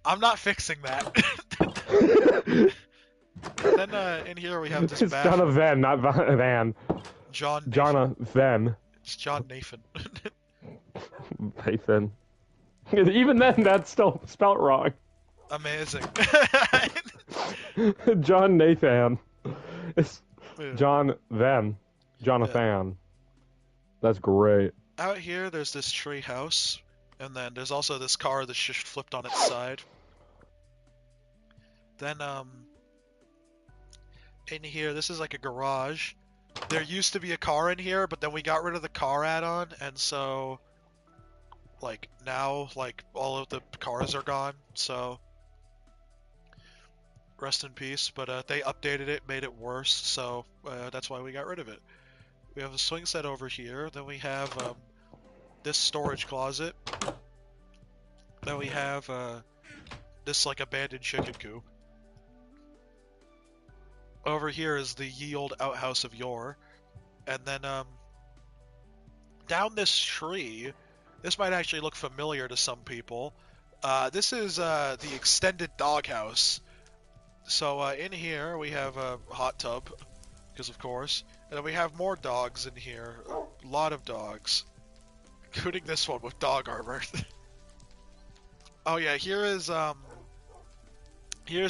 I'm not fixing that. Then in here we have this It's bathroom. Jonathan, not Van. John Nathan. Jonathan. It's John Nathan. Nathan. Even then, that's still spelt wrong. Amazing. John Nathan. It's Yeah. John Then. Jonathan. Yeah. That's great. Out here, there's this tree house, and then there's also this car that's just flipped on its side. Then in here, this is like a garage. There used to be a car in here, but then we got rid of the car add-on, and so like now, like all of the cars are gone. So rest in peace. But they updated it, made it worse, so that's why we got rid of it. We have a swing set over here. Then we have this storage closet. Then we have this like abandoned chicken coop. Over here is the ye old outhouse of yore. And then down this tree, this might actually look familiar to some people. This is the extended doghouse. So in here we have a hot tub, because of course. And then we have more dogs in here. A lot of dogs. Including this one with dog armor. Oh yeah, here's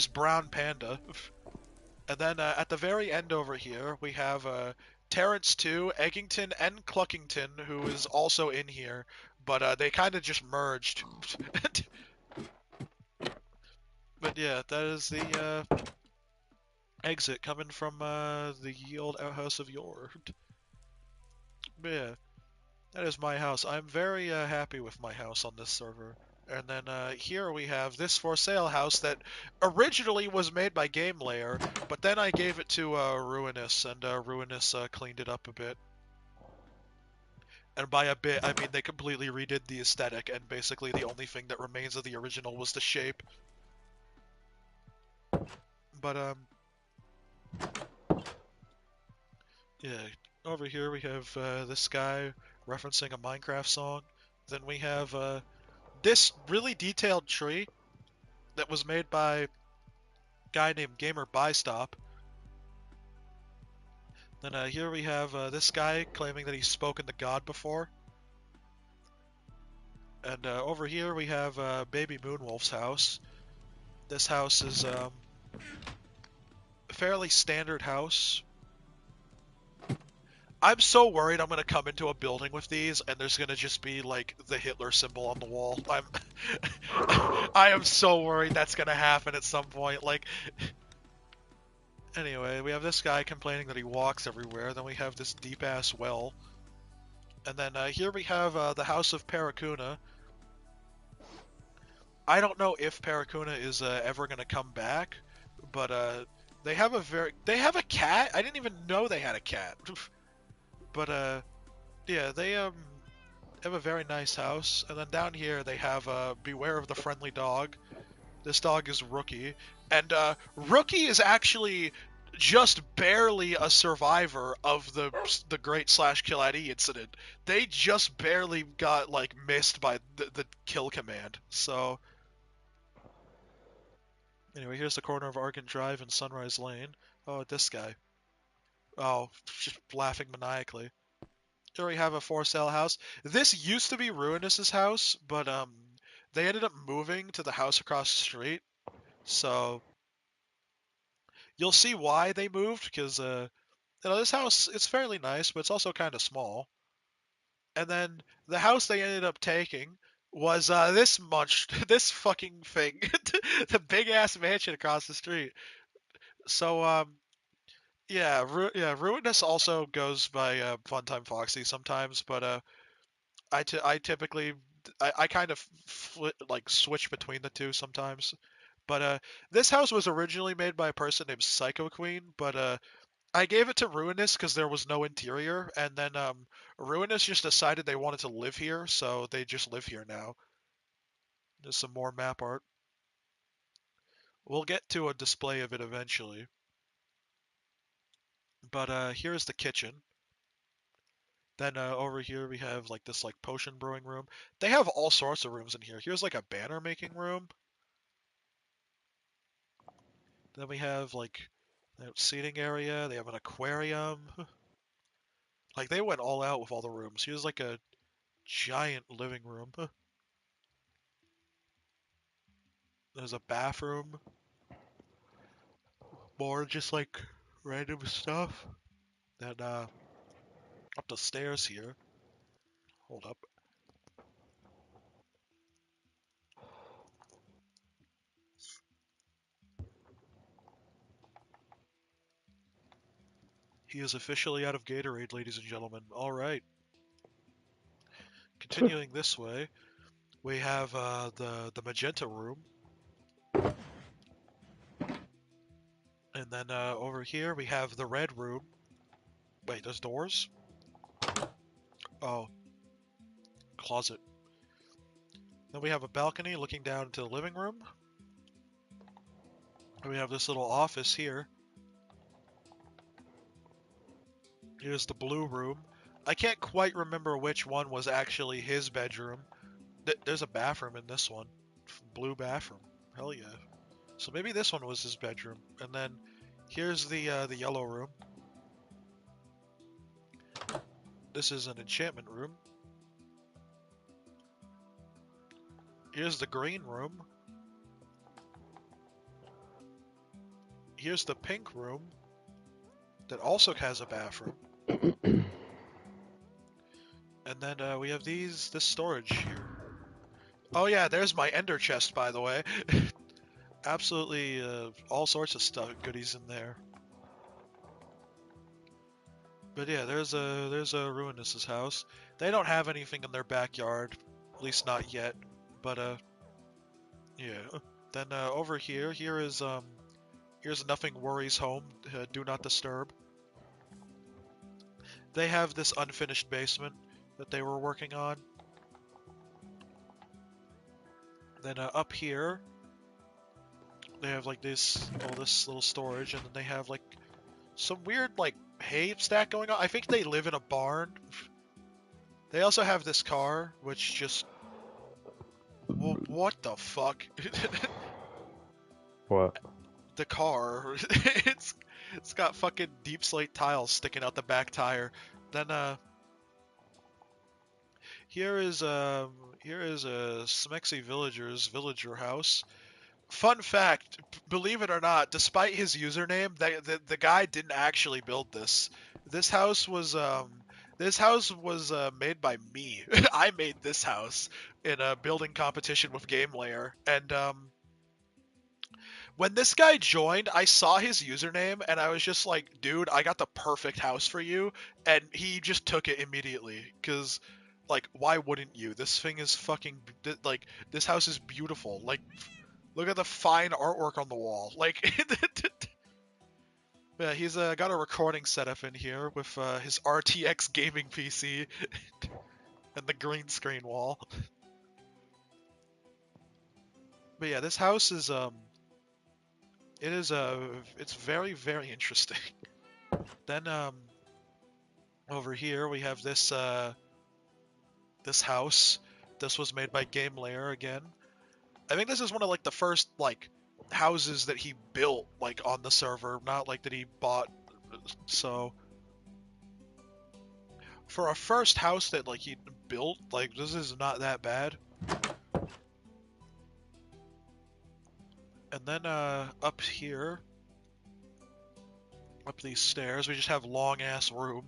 Brown Panda. And then at the very end over here, we have Terrence 2, Eggington, and Cluckington, who is also in here. But they kind of just merged. But yeah, that is the exit coming from the ye old outhouse of yore. But yeah, that is my house. I'm very happy with my house on this server. And then here we have this for sale house that originally was made by GameLayer, but then I gave it to Ruinous, and Ruinous cleaned it up a bit. And by a bit, I mean they completely redid the aesthetic, and basically the only thing that remains of the original was the shape. But yeah, over here we have this guy referencing a Minecraft song. Then we have this really detailed tree that was made by a guy named Gamer Bystop. Then here we have this guy claiming that he's spoken to God before. And over here we have Baby Moonwolf's house. This house is a fairly standard house. I'm so worried I'm gonna come into a building with these and there's gonna just be like the Hitler symbol on the wall. I am so worried that's gonna happen at some point. Like, anyway, we have this guy complaining that he walks everywhere. Then we have this deep ass well, and then here we have the House of Paracuna. I don't know if Paracuna is ever gonna come back, but they have a cat. I didn't even know they had a cat. But yeah, they have a very nice house. And then down here they have Beware of the Friendly Dog. This dog is Rookie, and Rookie is actually just barely a survivor of the Great Slash Kill ID incident. They just barely got like missed by the kill command. So anyway, here's the corner of Argent Drive and Sunrise Lane. Oh, this guy. Oh, just laughing maniacally. Here we have a for sale house. This used to be Ruinous's house, but they ended up moving to the house across the street. So you'll see why they moved, because this house, it's fairly nice, but it's also kind of small. And then the house they ended up taking was this fucking thing, the big ass mansion across the street. So yeah, Ruinous also goes by Funtime Foxy sometimes, but I typically I kind of switch between the two sometimes. But this house was originally made by a person named Psycho Queen, but I gave it to Ruinous because there was no interior, and then Ruinous just decided they wanted to live here, so they just live here now. There's some more map art. We'll get to a display of it eventually. But here's the kitchen. Then over here we have like this like potion brewing room. They have all sorts of rooms in here. Here's like a banner making room. Then we have like a seating area. They have an aquarium. Like they went all out with all the rooms. Here's like a giant living room. There's a bathroom. More just like random stuff. Then up the stairs here. Hold up. He is officially out of Gatorade, ladies and gentlemen. All right. Continuing this way, we have the magenta room. And then over here we have the red room. Wait, there's doors? Oh. Closet. Then we have a balcony looking down into the living room. And we have this little office here. Here's the blue room. I can't quite remember which one was actually his bedroom. There's a bathroom in this one. Blue bathroom. Hell yeah. So maybe this one was his bedroom. And then here's the yellow room. This is an enchantment room. Here's the green room. Here's the pink room that also has a bathroom. And then we have this storage here. Oh yeah, there's my ender chest, by the way. Absolutely all sorts of stuff, goodies in there. But yeah, there's a Ruinous's house. They don't have anything in their backyard, at least not yet. But yeah. Then over here is here's Nothing Worries Home. Do not disturb. They have this unfinished basement that they were working on. Then up here, they have like all this little storage, and then they have like some weird like hay stack going on. I think they live in a barn. They also have this car, which just what the fuck? What? The car, it's got fucking deep slate tiles sticking out the back tire. Then here is a Smexy villager house. Fun fact, believe it or not, despite his username, the guy didn't actually build this. This house was made by me. I made this house in a building competition with Game Layer, and when this guy joined, I saw his username and I was just like, dude, I got the perfect house for you. And he just took it immediately. Because, like, why wouldn't you? This thing is fucking, like, this house is beautiful. Like, look at the fine artwork on the wall. Like, yeah, he's got a recording setup in here with his RTX gaming PC and the green screen wall. But yeah, this house is, it's very, very interesting. Then, over here we have this house. This was made by Game Layer again. I think this is one of like the first like houses that he built like on the server, not like that he bought. So for a first house that like he built, like this is not that bad. And then up here, up these stairs, we just have long ass room.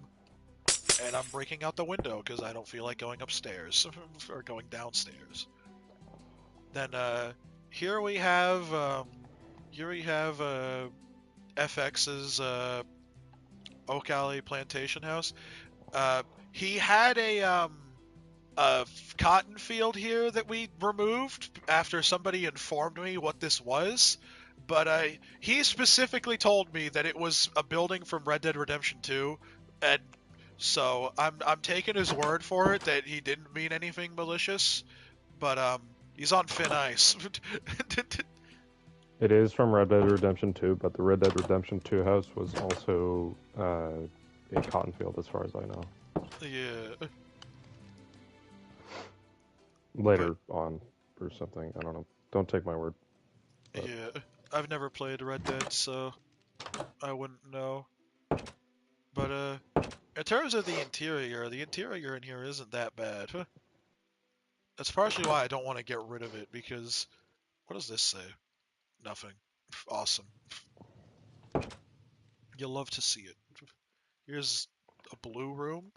And I'm breaking out the window because I don't feel like going upstairs or going downstairs. Then here we have FX's Oak Alley Plantation House. He had a cotton field here that we removed after somebody informed me what this was. But he specifically told me that it was a building from Red Dead Redemption 2, and so I'm taking his word for it that he didn't mean anything malicious. But he's on thin ice. It is from Red Dead Redemption 2, but the Red Dead Redemption 2 house was also a cotton field, as far as I know. Yeah. Later on, or something. I don't know. Don't take my word. But, yeah. I've never played Red Dead, so I wouldn't know. But in terms of the interior in here isn't that bad. That's partially why I don't want to get rid of it, because what does this say? Nothing. Awesome. You'll love to see it. Here's a blue room.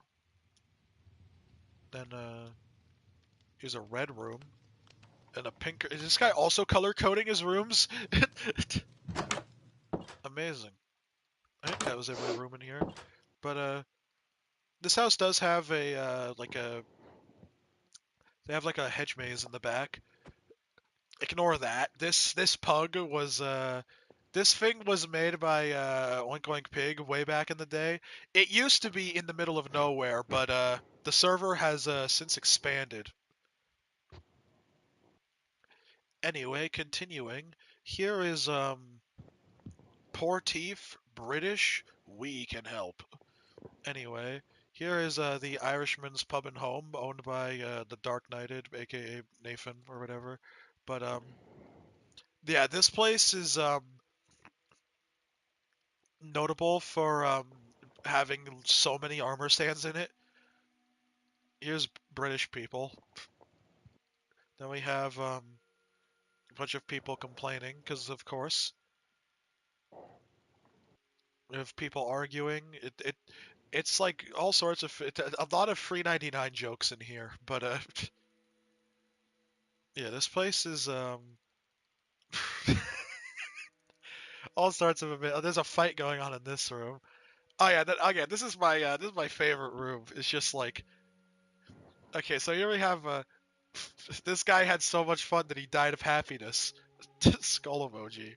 Then here's a red room. And a pink. Is this guy also color coding his rooms? Amazing. I think that was every room in here. But this house does have a they have like a hedge maze in the back. Ignore that. This pug was this thing was made by Oink Oink Pig way back in the day. It used to be in the middle of nowhere, but the server has since expanded. Anyway, continuing. Here is Poor Teeth, British, we can help. Anyway, here is the Irishman's Pub and Home, owned by the Dark Knighted, aka Nathan or whatever. But yeah, this place is notable for having so many armor stands in it. Here's British people. Then we have a bunch of people complaining, because of course. We have people arguing. It's like all sorts of a lot of free 99 jokes in here. But yeah, this place is all sorts of there's a fight going on in this room. Oh yeah, again, this is my favorite room. It's just like, okay, so here we have this guy had so much fun that he died of happiness. Skull emoji.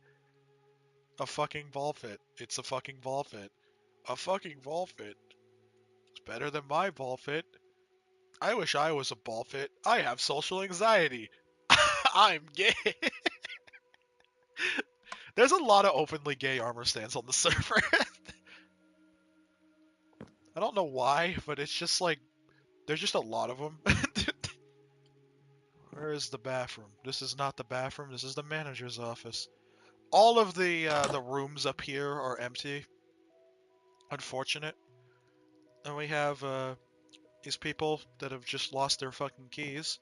A fucking ball fit. It's a fucking ball fit. A fucking ball fit. It's better than my ball fit. I wish I was a ball fit. I have social anxiety. I'm gay. There's a lot of openly gay armor stands on the server. I don't know why, but it's just like There's just a lot of them. Where is the bathroom? This is not the bathroom. This is the manager's office. All of the rooms up here are empty. Unfortunate. And we have these people that have just lost their fucking keys.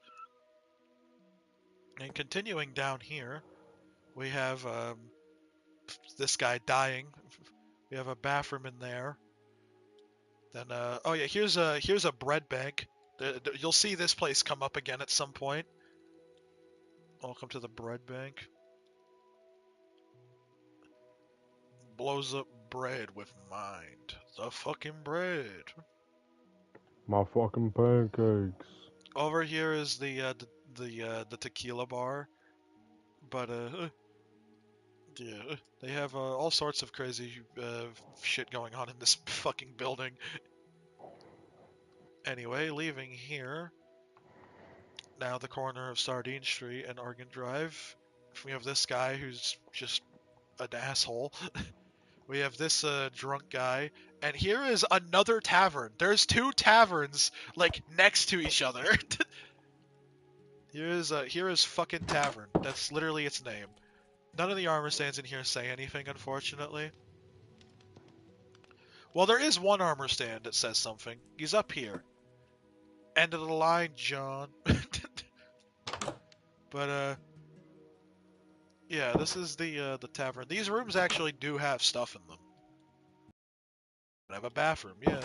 And continuing down here, we have this guy dying. We have a bathroom in there. Then oh yeah, here's a bread bank. You'll see this place come up again at some point. Welcome to the bread bank. Blows up bread with mind. The fucking bread. My fucking pancakes. Over here is the tequila bar, but yeah, they have all sorts of crazy shit going on in this fucking building. Anyway, leaving here. Now the corner of Sardine Street and Argent Drive. We have this guy who's just an asshole. We have this drunk guy, and here is another tavern. There's two taverns like next to each other. Here is fucking tavern. That's literally its name. None of the armor stands in here say anything, unfortunately. Well, there is one armor stand that says something. He's up here. End of the line, John. But yeah, this is the tavern. These rooms actually do have stuff in them. I have a bathroom, yeah.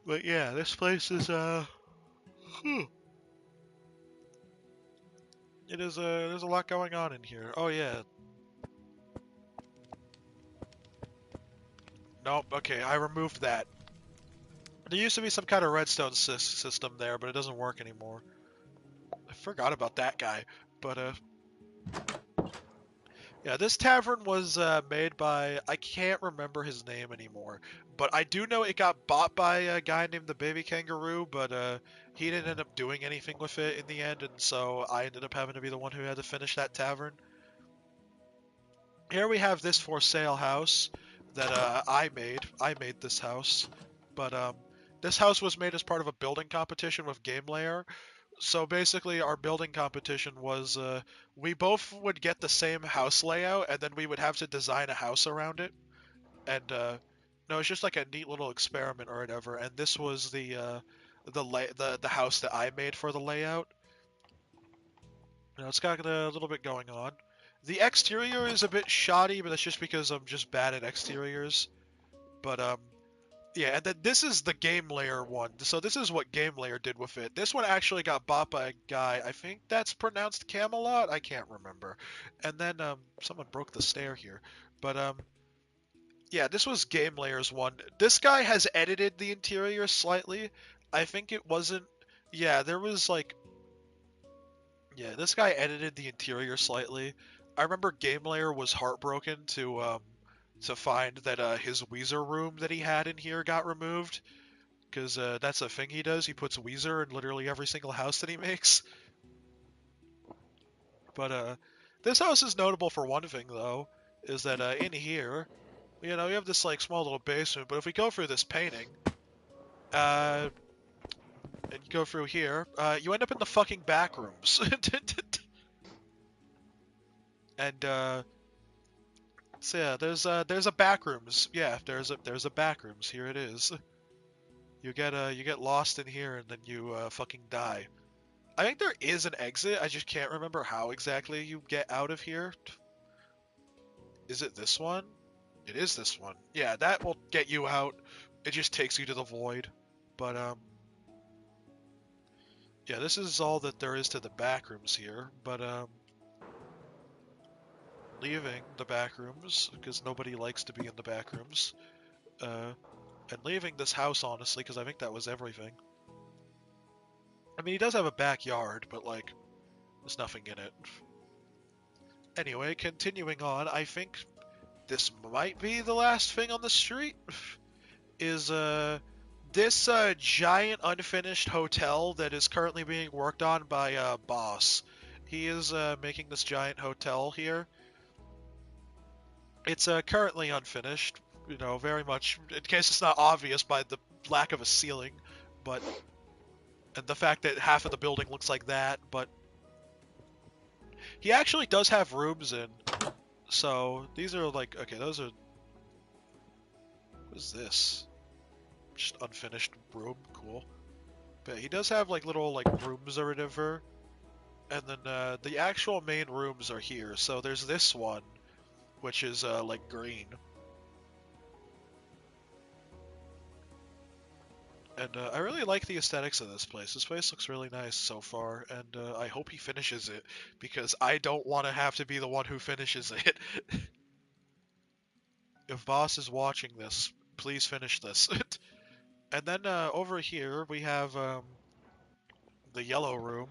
But yeah, this place is it is there's a lot going on in here. Oh yeah. Nope. Okay, I removed that. There used to be some kind of redstone system there, but it doesn't work anymore. I forgot about that guy. But yeah, this tavern was made by, I can't remember his name anymore, but I do know it got bought by a guy named the Baby Kangaroo, but he didn't end up doing anything with it in the end, and so I ended up having to be the one who had to finish that tavern. Here we have this for sale house that I made. I made this house, but this house was made as part of a building competition with GameLayer. So basically, our building competition was we both would get the same house layout, and then we would have to design a house around it. And no, it's just like a neat little experiment or whatever. And this was the house that I made for the layout. You know, it's got a little bit going on. The exterior is a bit shoddy, but that's just because I'm just bad at exteriors. But yeah, and then this is the GameLayer one. So this is what GameLayer did with it. This one actually got bought by a guy. I think that's pronounced Camelot. I can't remember. And then someone broke the stair here. But yeah, this was GameLayer's one. This guy has edited the interior slightly. I think it wasn't. Yeah, there was like. Yeah, this guy edited the interior slightly. I remember GameLayer was heartbroken to find that his Weezer room that he had in here got removed. Because that's a thing he does. He puts Weezer in literally every single house that he makes. But this house is notable for one thing, though, is that in here, you know, we have this like small little basement. But if we go through this painting, and you go through here, you end up in the fucking back rooms. And so yeah, there's a back rooms. Yeah, there's a back rooms. Here it is. You get lost in here and then you fucking die. I think there is an exit. I just can't remember how exactly you get out of here. Is it this one? It is this one. Yeah, that will get you out. It just takes you to the void. But yeah, this is all that there is to the back rooms here. But leaving the back rooms because nobody likes to be in the back rooms. And leaving this house, honestly, because I think that was everything. I mean, he does have a backyard, but, like, there's nothing in it. Anyway, continuing on, I think this might be the last thing on the street, is, this, giant unfinished hotel that is currently being worked on by, Boss. He is, making this giant hotel here. It's, currently unfinished. You know, very much, in case it's not obvious by the lack of a ceiling, but and the fact that half of the building looks like that, but he actually does have rooms in. So these are like, okay, those are, what is this? Just unfinished room, cool. But he does have like little like rooms or whatever. And then the actual main rooms are here. So there's this one, which is like green. And I really like the aesthetics of this place. This place looks really nice so far, and I hope he finishes it, because I don't want to have to be the one who finishes it. If boss is watching this, please finish this. And then over here we have the yellow room.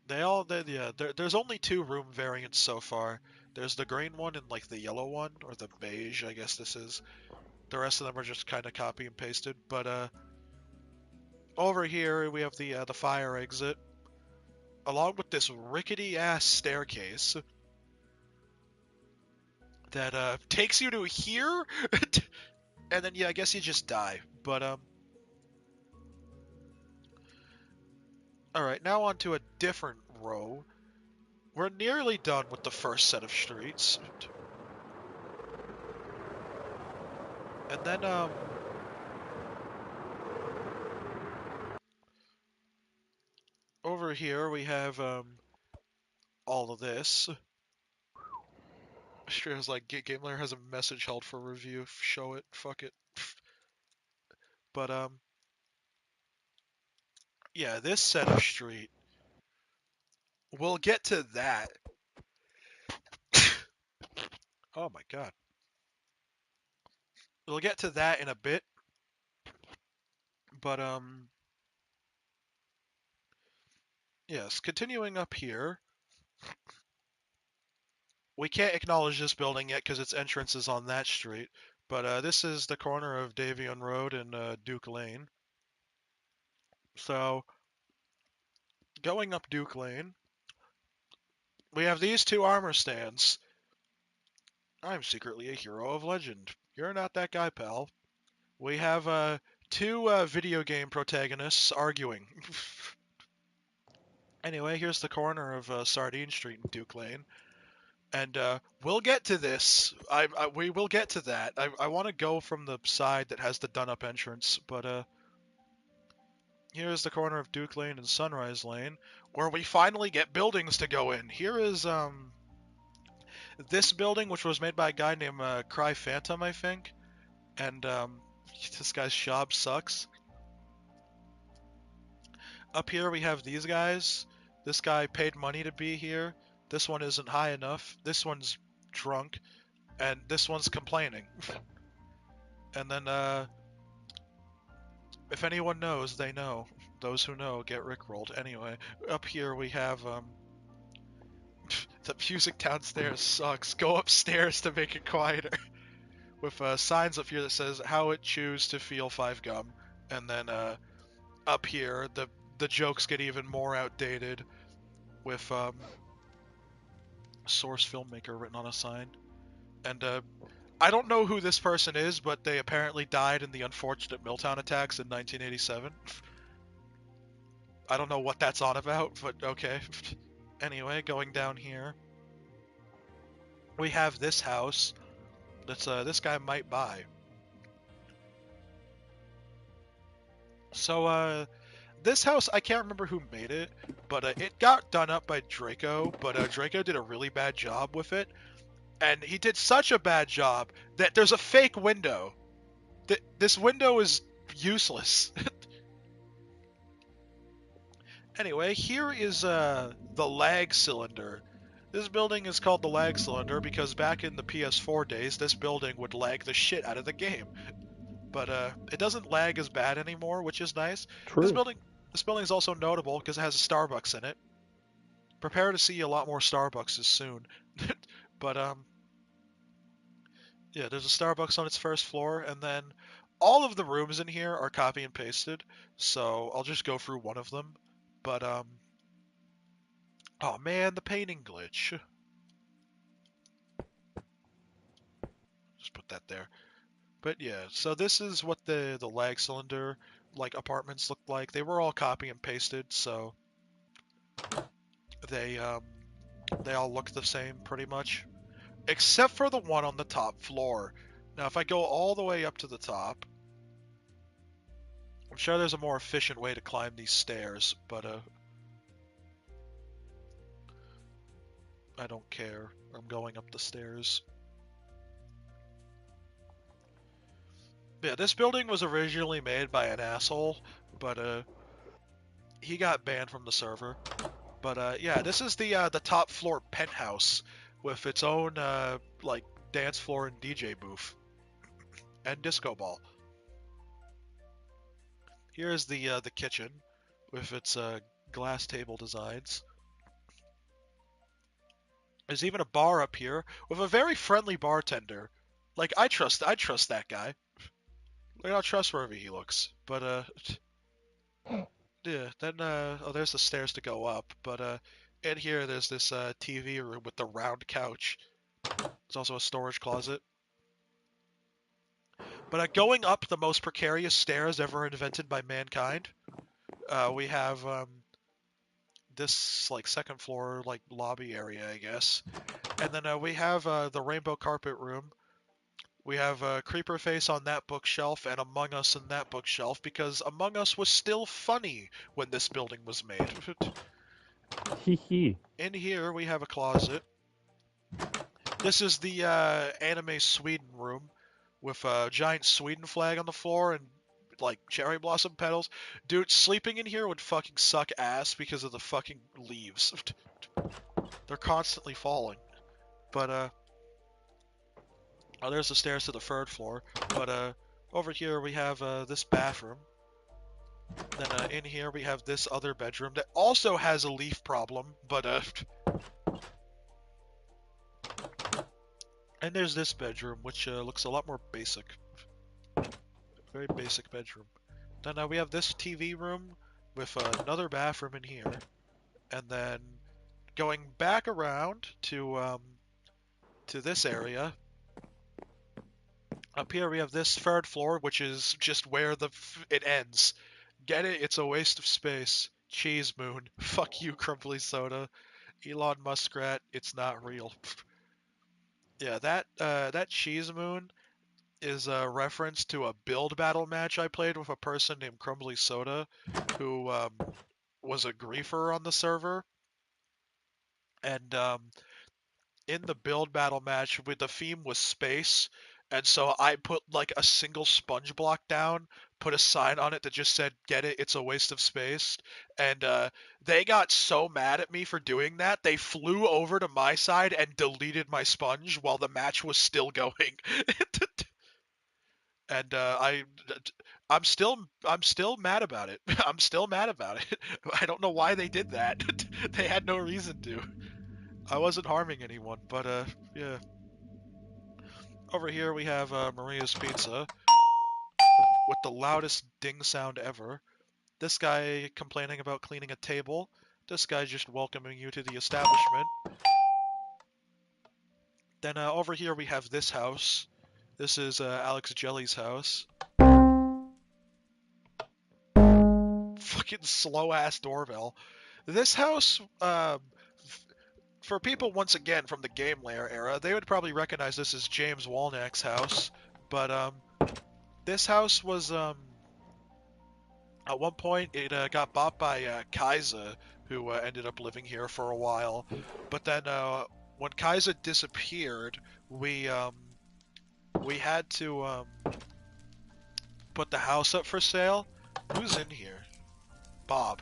There's only two room variants so far. There's the green one and like the yellow one, or the beige, I guess this is. The rest of them are just kind of copy and pasted. But over here we have the fire exit, along with this rickety ass staircase that takes you to here, and then yeah, I guess you just die. But all right, now on to a different row. We're nearly done with the first set of streets, and then over here we have all of this. Sure, is like Gamelayer has a message held for review. Show it, fuck it. But yeah, this set of street, we'll get to that. Oh my god. We'll get to that in a bit. But yes, continuing up here. We can't acknowledge this building yet because its entrance is on that street. But this is the corner of Davion Road and Duke Lane. So going up Duke Lane, we have these two armor stands. I'm secretly a hero of legend. You're not that guy, pal. We have two video game protagonists arguing. Anyway, here's the corner of Sardine Street and Duke Lane. And we'll get to this. We will get to that. I want to go from the side that has the done-up entrance, but here's the corner of Duke Lane and Sunrise Lane, where we finally get buildings to go in. Here is this building, which was made by a guy named Cry Phantom, I think, and this guy's shop sucks. Up here we have these guys. This guy paid money to be here. This one isn't high enough. This one's drunk, and this one's complaining. And then if anyone knows, they know. Those who know get rickrolled. Anyway, up here we have the music downstairs sucks. Go upstairs to make it quieter. With signs up here that says how it chews to feel 5 gum. And then up here the jokes get even more outdated with source filmmaker written on a sign. And I don't know who this person is, but they apparently died in the unfortunate Milltown attacks in 1987. I don't know what that's on about, but okay. Anyway, going down here, we have this house that's this guy might buy. So this house, I can't remember who made it, but it got done up by Draco, but Draco did a really bad job with it, and he did such a bad job that there's a fake window. This window is useless. Anyway, here is the lag cylinder. This building is called the lag cylinder because back in the PS4 days, this building would lag the shit out of the game. But it doesn't lag as bad anymore, which is nice. True. This building is also notable because it has a Starbucks in it. Prepare to see a lot more Starbucks soon. But yeah, there's a Starbucks on its first floor, and then all of the rooms in here are copy and pasted. So I'll just go through one of them. But oh man, the painting glitch. just put that there. But yeah, so this is what the lag cylinder like apartments looked like. They were all copy and pasted, so they all look the same pretty much, except for the one on the top floor. Now, if I go all the way up to the top, I'm sure there's a more efficient way to climb these stairs, but I don't care. I'm going up the stairs. Yeah, this building was originally made by an asshole, but he got banned from the server. But yeah, this is the top floor penthouse with its own like dance floor and DJ booth and disco ball. Here's the kitchen with its glass table designs. There's even a bar up here with a very friendly bartender. Like I trust that guy. Look how trustworthy he looks. But yeah, then oh, there's the stairs to go up. But in here there's this TV room with the round couch. There's also a storage closet. But going up the most precarious stairs ever invented by mankind, we have this like second floor like lobby area, I guess, and then we have the rainbow carpet room. We have Creeper Face on that bookshelf and Among Us in that bookshelf because Among Us was still funny when this building was made. Hee hee. In here we have a closet. This is the anime Sweden room with a giant Sweden flag on the floor and like cherry blossom petals. Dude, sleeping in here would fucking suck ass because of the fucking leaves. They're constantly falling. But oh, there's the stairs to the third floor. But over here we have this bathroom. Then in here we have this other bedroom that also has a leaf problem, but and there's this bedroom which looks a lot more basic. Very basic bedroom. Then we have this TV room with another bathroom in here, and then going back around to this area. Up here we have this third floor, which is just where it ends. Get it? It's a waste of space. Cheese Moon. Fuck you, Crumbly Soda. Elon Muskrat. It's not real. Yeah, that Cheese Moon is a reference to a build battle match I played with a person named Crumbly Soda, who was a griefer on the server. And in the build battle match, with the theme was space, and so I put like a single sponge block down, put a sign on it that just said, "Get it? It's a waste of space." And they got so mad at me for doing that, they flew over to my side and deleted my sponge while the match was still going. And I'm still mad about it. I'm still mad about it. I don't know why they did that. They had no reason to. I wasn't harming anyone, but yeah. Over here we have Maria's Pizza with the loudest ding sound ever. This guy complaining about cleaning a table. This guy just welcoming you to the establishment. Then over here we have this house. This is Alex Jelly's house. Fucking slow ass doorbell. This house, for people once again from the Game Layer era, they would probably recognize this as James Walnack's house. But this house was at one point it got bought by Kaiser, who ended up living here for a while. But then when Kaiser disappeared, we had to put the house up for sale. Who's in here? Bob.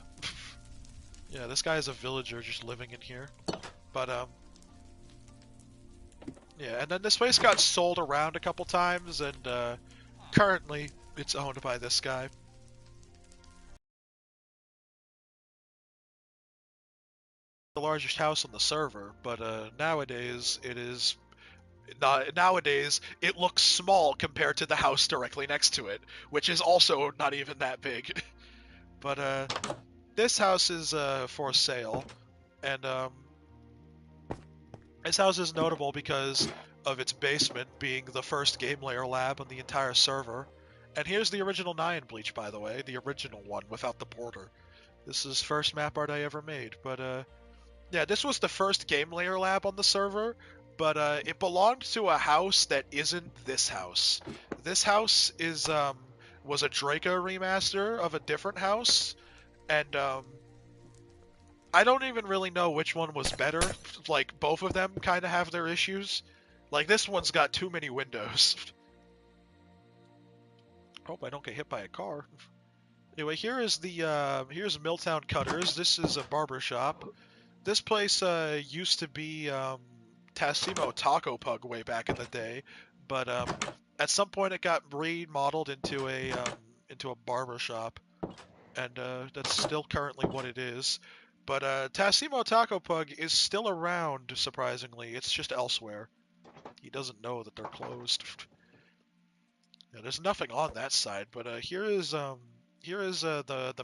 Yeah, this guy is a villager just living in here. But yeah, and then this place got sold around a couple times, and currently it's owned by this guy. The largest house on the server, but nowadays it is not. Nowadays it looks small compared to the house directly next to it, which is also not even that big. But this house is for sale, and this house is notable because of its basement being the first game layer lab on the entire server. And here's the original Nyan Bleach, by the way, the original one without the border. This is first map art I ever made, but yeah, this was the first game layer lab on the server, but it belonged to a house that isn't this house. This house is was a Draco remaster of a different house, and I don't even really know which one was better. Like, both of them kind of have their issues. Like, this one's got too many windows. Hope I don't get hit by a car. Anyway, here's Milltown Cutters. This is a barber shop. This place used to be Tassimo Taco Pug way back in the day, but at some point it got remodeled into a barber shop, and that's still currently what it is. But Tassimo Taco Pug is still around, surprisingly. It's just elsewhere. He doesn't know that they're closed. Yeah, there's nothing on that side, but here is the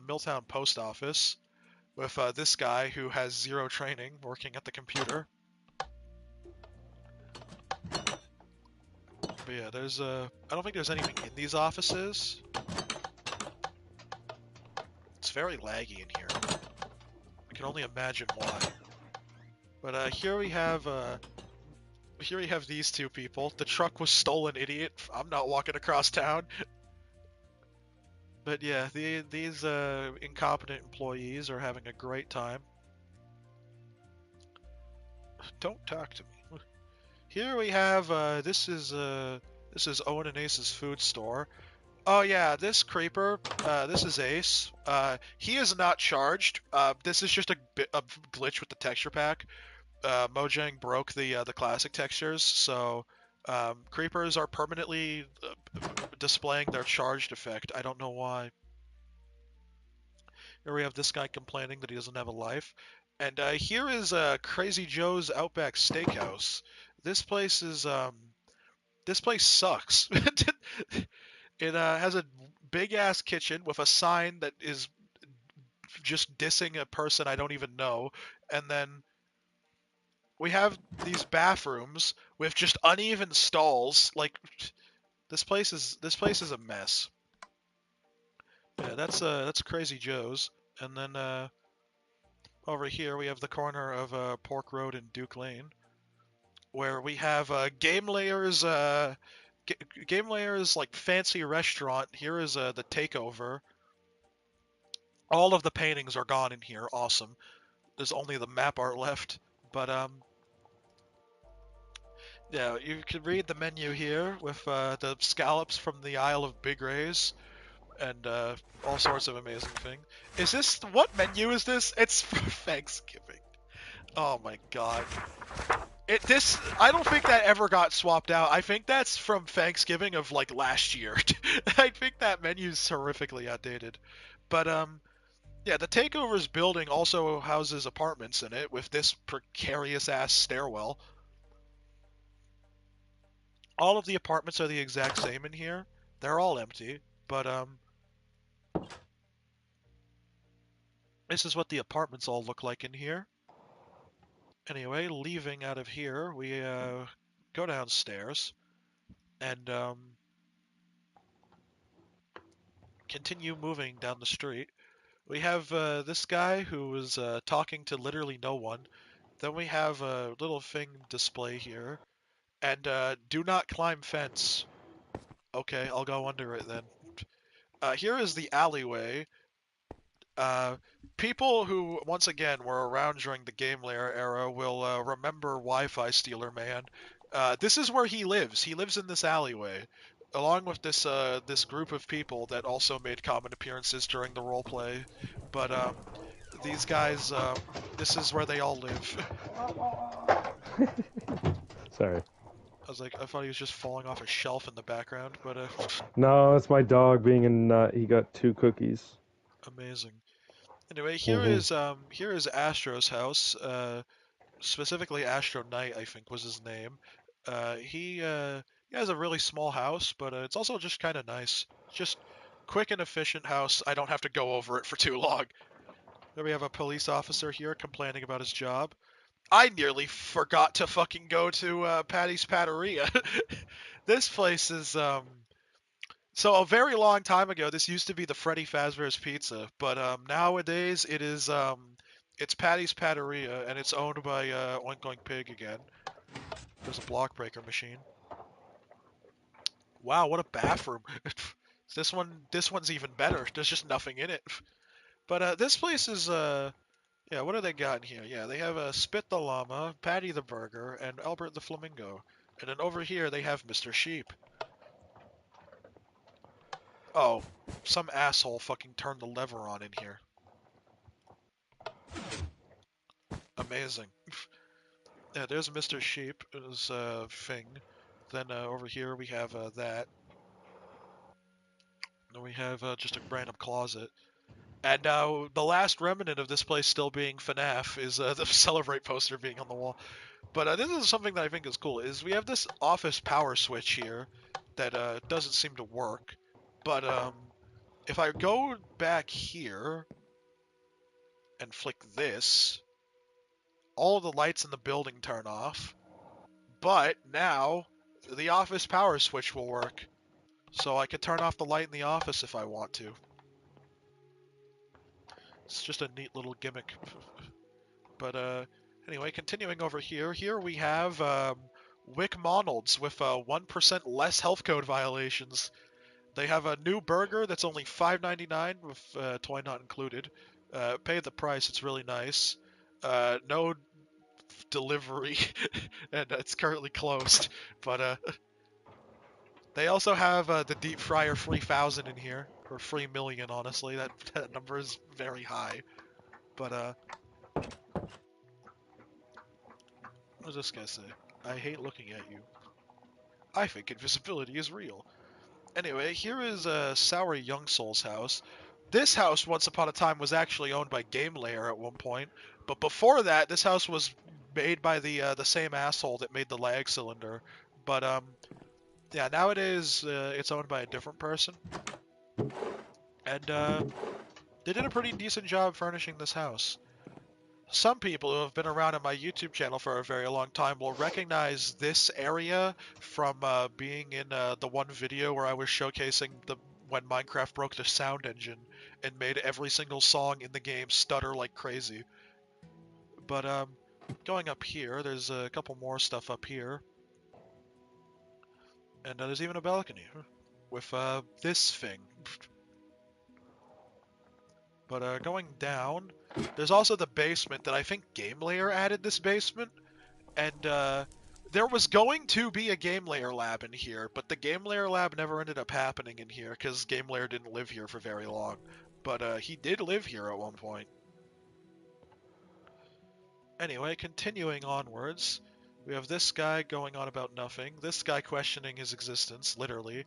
Milltown post office with this guy who has zero training working at the computer. But yeah, there's I don't think there's anything in these offices. It's very laggy in here. I can only imagine why. But here we have these two people. The truck was stolen, idiot. I'm not walking across town. But yeah, these incompetent employees are having a great time. Don't talk to me. Here we have this is Owen and Ace's food store. Oh yeah, this creeper, this is Ace. He is not charged. This is just a glitch with the texture pack. Mojang broke the classic textures, so creepers are permanently displaying their charged effect. I don't know why. Here we have this guy complaining that he doesn't have a life. And here is Crazy Joe's Outback Steakhouse. This place is this place sucks. It has a big ass kitchen with a sign that is just dissing a person I don't even know, and then we have these bathrooms with just uneven stalls. Like, this place is a mess. Yeah, that's Crazy Joe's, and then over here we have the corner of Pork Road and Duke Lane, where we have Game Layers. Game Layers like fancy restaurant. Here is the takeover. All of the paintings are gone in here. Awesome. There's only the map art left. But yeah, you can read the menu here with the scallops from the Isle of Big Rays and all sorts of amazing things. Is this what menu is this? It's for Thanksgiving. Oh my god. I don't think that ever got swapped out. I think that's from Thanksgiving of like last year. I think that menu's horrifically outdated. But yeah, the Takeover's building also houses apartments in it with this precarious ass stairwell. All of the apartments are the exact same in here. They're all empty, but this is what the apartments all look like in here. Anyway, leaving out of here, we go downstairs and continue moving down the street. We have this guy who is talking to literally no one. Then we have a little thing display here. And do not climb fence. Okay, I'll go under it then. Here is the alleyway. People who, once again, were around during the Game Layer era will remember Wi-Fi Stealer Man. This is where he lives. He lives in this alleyway, along with this group of people that also made common appearances during the roleplay. But these guys, this is where they all live. Sorry. I was like, I thought he was just falling off a shelf in the background, but No, it's my dog being a nut. He got 2 cookies. amazing. Anyway, Mm-hmm. here is Astro's house. Specifically Astro Knight, I think was his name. He has a really small house, but it's also just kind of nice. Just quick and efficient house. I don't have to go over it for too long. Then we have a police officer here complaining about his job. I nearly forgot to fucking go to Patty's Patteria. This place is so a very long time ago. This used to be the Freddy Fazbear's Pizza, but nowadays it is it's Patty's Patteria, and it's owned by Oink Oink Pig again. There's a block breaker machine. Wow, what a bathroom! This one's even better. There's just nothing in it. But this place is yeah. What do they got in here? Yeah, they have Spit the Llama, Patty the Burger, and Albert the Flamingo. And then over here they have Mr. Sheep. Oh, some asshole fucking turned the lever on in here. Amazing. Yeah, there's Mr. Sheep, his thing. Then over here we have that. Then we have just a random closet. And now the last remnant of this place still being FNAF is the Celebrate poster being on the wall. But this is something that I think is cool, is we have this office power switch here that doesn't seem to work. But if I go back here and flick this, all of the lights in the building turn off. But now the office power switch will work. So I can turn off the light in the office if I want to. It's just a neat little gimmick. But anyway, continuing over here. Here we have Wick Monalds with 1% less health code violations. They have a new burger that's only $5.99 with toy not included. Pay the price, it's really nice. No delivery, and it's currently closed. But they also have the deep fryer 3000 in here, or 3 million, honestly. That number is very high. But what does this guy say? I hate looking at you. I think invisibility is real. Anyway, here is Sour Young Soul's house. This house, once upon a time, was actually owned by Game Layer at one point. But before that, this house was made by the same asshole that made the lag cylinder. But yeah, nowadays it's owned by a different person. And they did a pretty decent job furnishing this house. Some people who have been around on my YouTube channel for a very long time will recognize this area from being in the one video where I was showcasing when Minecraft broke the sound engine and made every single song in the game stutter like crazy. But going up here, there's a couple more stuff up here. And there's even a balcony with this thing. But going down, there's also the basement that I think Game Layer added this basement. And there was going to be a Game Layer lab in here, but the Game Layer lab never ended up happening in here because Game Layer didn't live here for very long. But he did live here at one point. Anyway, continuing onwards, we have this guy going on about nothing, this guy questioning his existence, literally.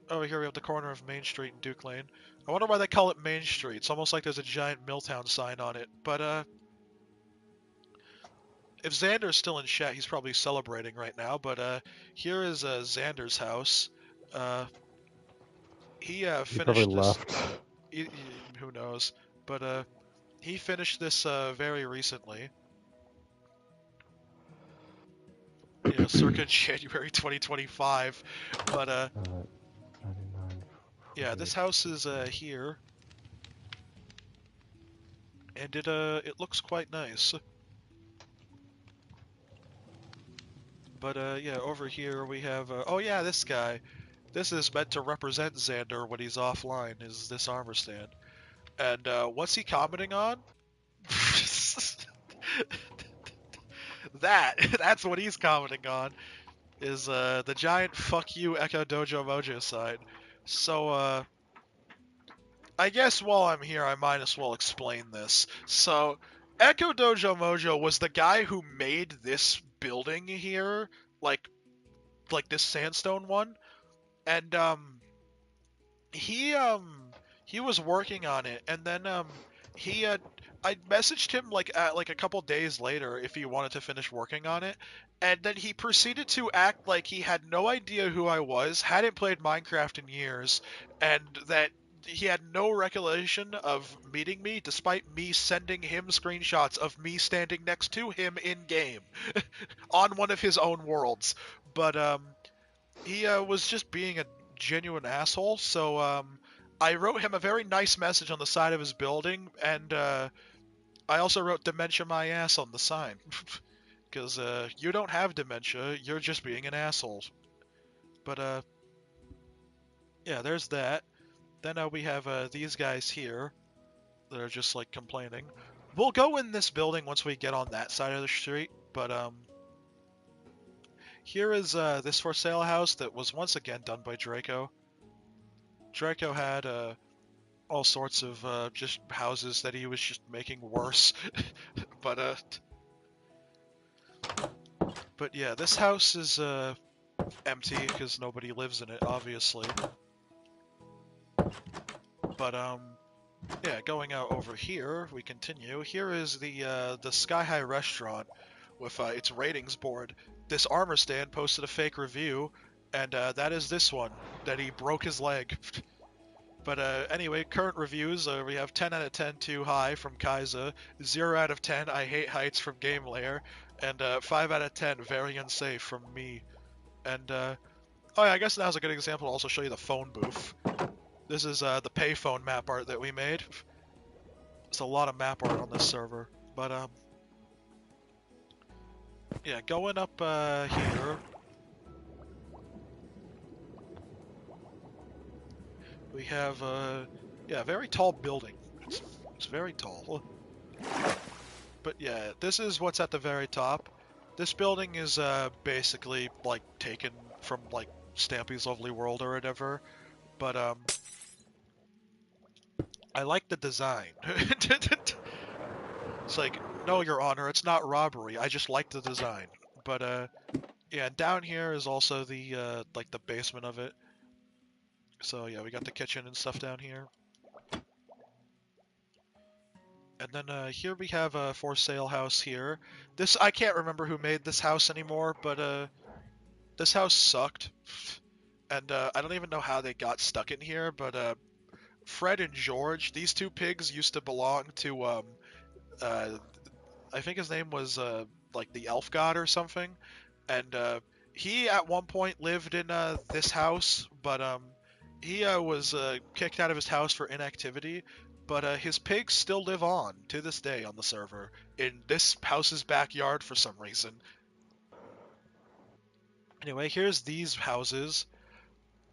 Over here we have the corner of Main Street and Duke Lane. I wonder why they call it Main Street. It's almost like there's a giant Milltown sign on it. But if Xander's still in chat, he's probably celebrating right now. But here is Xander's house. He He finished probably this. left. Who knows? But he finished this very recently. Yeah, circa January 2025. But 99, yeah, this house is here, and it looks quite nice. But yeah, over here we have oh yeah, this guy. This is meant to represent Xander when he's offline. Is this armor stand? And what's he commenting on? That's what he's commenting on. Is the giant "fuck you" Echo Dojo Mojo sign. So I guess while I'm here, I might as well explain this. So, Echo Dojo Mojo was the guy who made this building here, like this sandstone one, and he was working on it, and then he I messaged him like a couple days later if he wanted to finish working on it, and then he proceeded to act like he had no idea who I was, hadn't played Minecraft in years, and that he had no recollection of meeting me, despite me sending him screenshots of me standing next to him in game on one of his own worlds. But he was just being a genuine asshole. So I wrote him a very nice message on the side of his building, and I also wrote "dementia my ass" on the sign. Because you don't have dementia, you're just being an asshole. But yeah, there's that. Then we have these guys here that are just like complaining. We'll go in this building once we get on that side of the street, but here is this for sale house that was once again done by Draco. Draco had all sorts of just houses that he was just making worse. but but yeah, this house is empty because nobody lives in it, obviously. But yeah, going out over here, we continue. Here is the Sky High restaurant with its ratings board. This armor stand posted a fake review, and that is this one, that he broke his leg. But anyway, current reviews, we have 10 out of 10 too high from Kaiser, 0 out of 10 I hate heights from Game Layer, and 5 out of 10 very unsafe from me. And oh yeah, I guess now's a good example to also show you the phone booth. This is the payphone map art that we made. It's a lot of map art on this server. But yeah, going up here, we have yeah, a very tall building. It's very tall. But yeah, this is what's at the very top. This building is basically like taken from like Stampy's Lovely World or whatever. But I like the design. It's like, no, Your Honor, it's not robbery. I just like the design. But yeah, down here is also the like the basement of it. So yeah, we got the kitchen and stuff down here. And then here we have a for sale house here. This, I can't remember who made this house anymore, but this house sucked. And I don't even know how they got stuck in here, but Fred and George, these two pigs used to belong to uh, I think his name was like the elf god or something. And he at one point lived in this house, but he was kicked out of his house for inactivity. But his pigs still live on to this day on the server in this house's backyard for some reason. Anyway, here's these houses.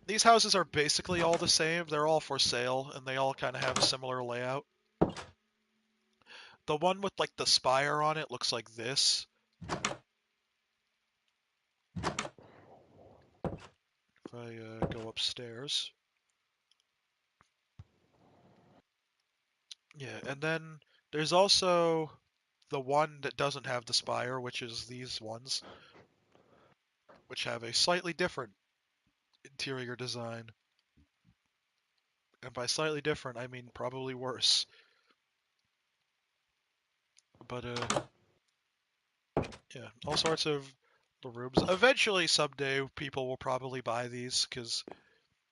These houses are basically all the same. They're all for sale, and they all kind of have a similar layout. The one with like the spire on it looks like this. If I go upstairs. Yeah, and then there's also the one that doesn't have the spire, which is these ones, which have a slightly different interior design. And by slightly different, I mean probably worse. But yeah, all sorts of the rooms. Eventually, someday, people will probably buy these, because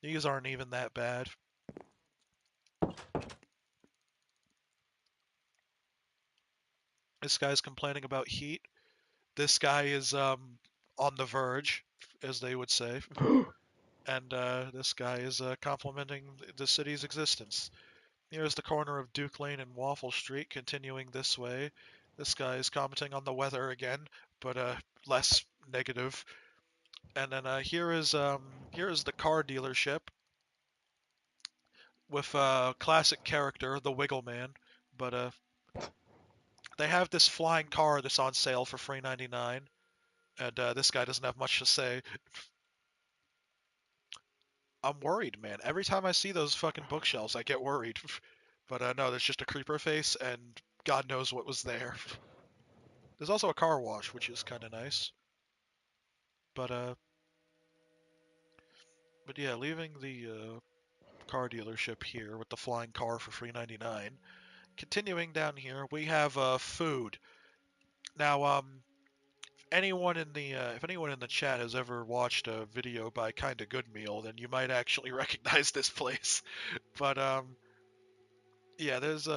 these aren't even that bad. This guy's complaining about heat. This guy is on the verge, as they would say. And this guy is complimenting the city's existence. Here's the corner of Duke Lane and Waffle Street, continuing this way. This guy is commenting on the weather again, but less negative. And then here is the car dealership with a classic character, the Wiggle Man. But they have this flying car that's on sale for $3.99, and this guy doesn't have much to say. I'm worried, man. Every time I see those fucking bookshelves, I get worried. But no, there's just a creeper face, and God knows what was there. There's also a car wash, which is kind of nice. But but yeah, leaving the car dealership here with the flying car for $3.99. Continuing down here, we have food. Now, anyone in the if anyone in the chat has ever watched a video by Kinda Good Meal, then you might actually recognize this place. But yeah, there's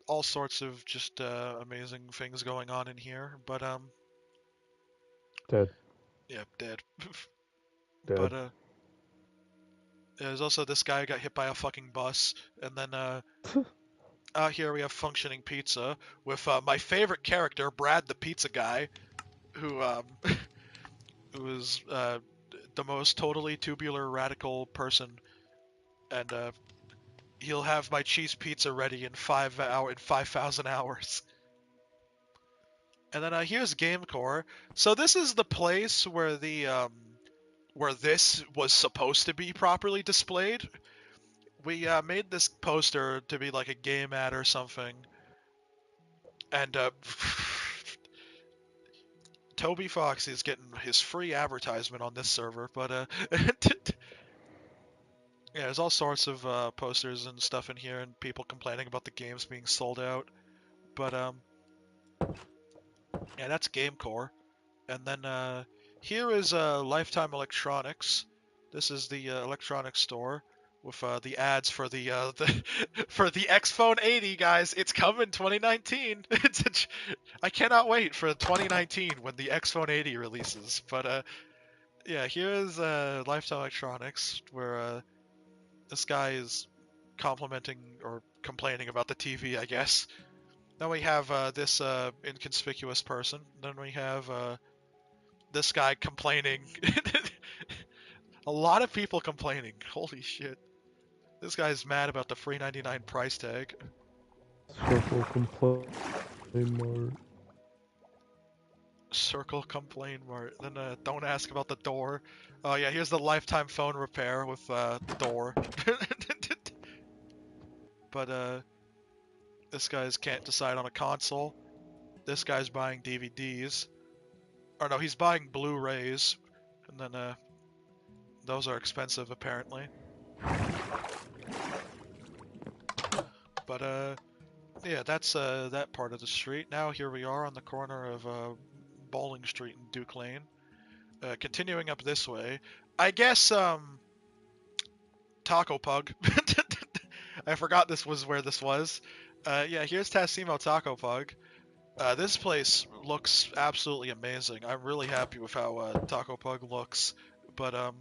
all sorts of just amazing things going on in here. But Dead. yeah, dead. Dead. But there's also this guy who got hit by a fucking bus, and then out here we have functioning pizza with my favorite character, Brad the pizza guy, who who is the most totally tubular radical person, and he'll have my cheese pizza ready in 5,000 hours. And then here's GameCore. So this is the place where the where this was supposed to be properly displayed. We made this poster to be like a game ad or something, and Toby Fox is getting his free advertisement on this server. But yeah, there's all sorts of posters and stuff in here, and people complaining about the games being sold out. But yeah, that's GameCore. And then here is Lifetime Electronics. This is the electronics store with the ads for the for the Xphone 80, guys. It's coming 2019. I cannot wait for 2019 when the Xphone 80 releases. But yeah, here is Lifetime Electronics, where this guy is complimenting or complaining about the TV, I guess. Then we have this inconspicuous person. Then we have this guy complaining. A lot of people complaining. Holy shit. This guy's mad about the free 99 price tag. Circle complaint mart. Circle complain mart. Then don't ask about the door. Oh yeah, here's the lifetime phone repair with door. But this guy's can't decide on a console. This guy's buying DVDs. Or no, he's buying Blu-rays. And then those are expensive apparently. But yeah, that's that part of the street. Now here we are on the corner of Bowling Street and Duke Lane. Continuing up this way, I guess Taco Pug. I forgot this was where this was. Yeah, here's Tassimo Taco Pug. This place looks absolutely amazing. I'm really happy with how Taco Pug looks. But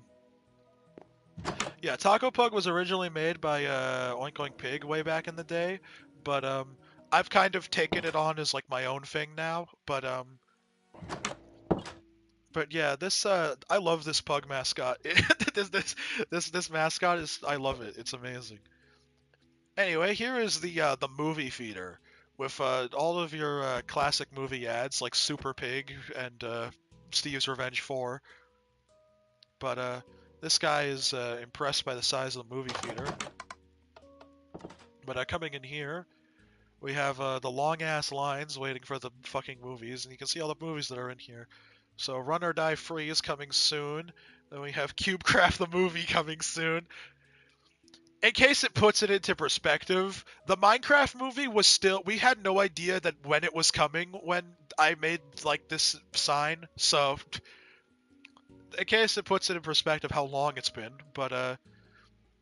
yeah, Taco Pug was originally made by Oink Oink Pig way back in the day, but I've kind of taken it on as like my own thing now. But yeah, this I love this pug mascot. this mascot is I love it. It's amazing. Anyway, here is the movie feeder with all of your classic movie ads like Super Pig and Steve's Revenge 4. But this guy is impressed by the size of the movie feeder. But coming in here, we have the long ass lines waiting for the fucking movies, and you can see all the movies that are in here. So Run or Die Free is coming soon. Then we have CubeCraft the movie coming soon. In case it puts it into perspective, the Minecraft movie was still, we had no idea that when it was coming when I made like this sign. So in case it puts it in perspective how long it's been. But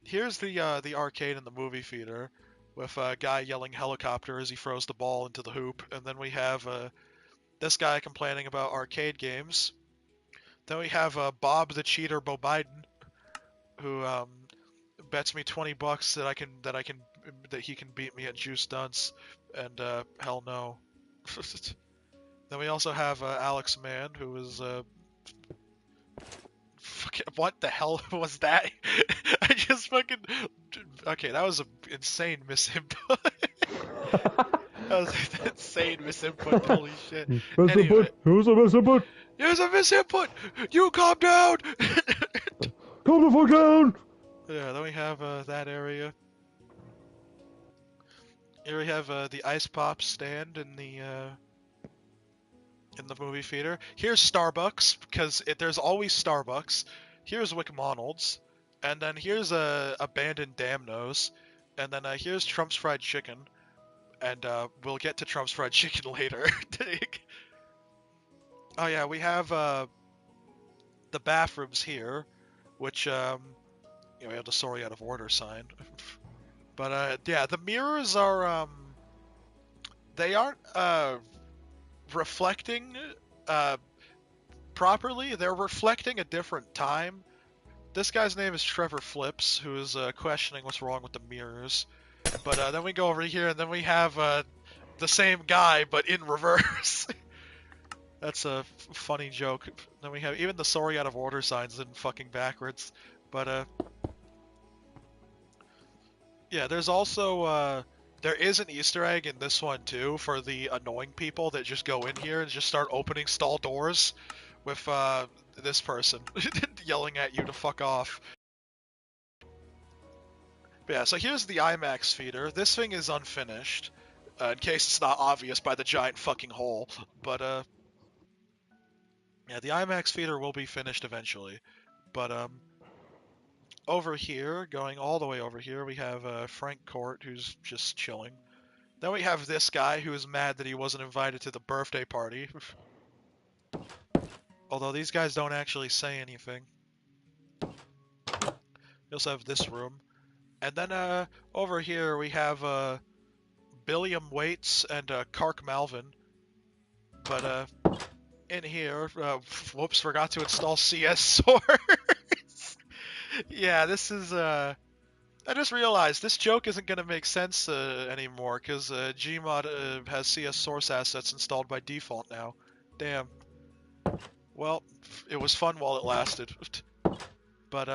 here's the arcade and the movie theater with a guy yelling helicopter as he throws the ball into the hoop, and then we have this guy complaining about arcade games. Then we have Bob the Cheater Bo Biden, who bets me $20 that he can beat me at Juice Dunce, and hell no. Then we also have Alex Mann, who is what the hell was that? I just fucking okay. That was an insane misinput. That was an insane misinput. Holy shit. Anyway, Who's a misinput? here's a misinput. You calm down. Calm the fuck down. Yeah. Then we have that area. Here we have the ice pop stand in the movie theater. Here's Starbucks, because there's always Starbucks. Here's McDonald's. And then here's Abandoned Damnos. And then here's Trump's Fried Chicken. And we'll get to Trump's Fried Chicken later. Oh yeah, we have the bathrooms here, which we have the sorry out of order sign. But yeah, the mirrors are they aren't reflecting uh properly. They're reflecting a different time. This guy's name is Trevor Flips, who is questioning what's wrong with the mirrors. But then we go over here, and then we have the same guy, but in reverse. That's a funny joke. Then we have even the sorry out of order signs in fucking backwards. But yeah, there's also there is an Easter egg in this one too for the annoying people that just go in here and just start opening stall doors with this person yelling at you to fuck off. But yeah, so here's the IMAX feeder. This thing is unfinished, in case it's not obvious by the giant fucking hole. But yeah, the IMAX feeder will be finished eventually. But over here, going all the way over here, we have Frank Court, who's just chilling. Then we have this guy who is mad that he wasn't invited to the birthday party. Although these guys don't actually say anything. We also have this room. And then over here we have Billiam Waits and Kark Malvin. But in here, whoops, forgot to install CS Source. Yeah, this is I just realized this joke isn't going to make sense anymore because Gmod has CS source assets installed by default now. Damn. Well, it was fun while it lasted. But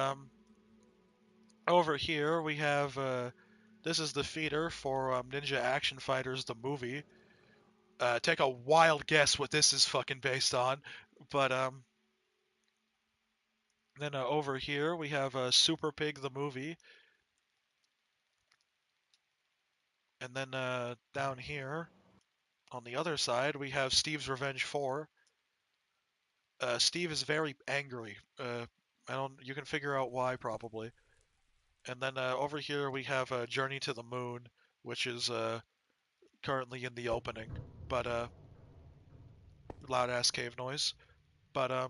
over here we have this is the feeder for Ninja Action Fighters the movie. Take a wild guess what this is fucking based on. But then over here we have Super Pig the movie. And then down here on the other side we have Steve's Revenge 4. Steve is very angry. I don't. You can figure out why probably. And then over here we have Journey to the Moon, which is currently in the opening, but loud ass cave noise. But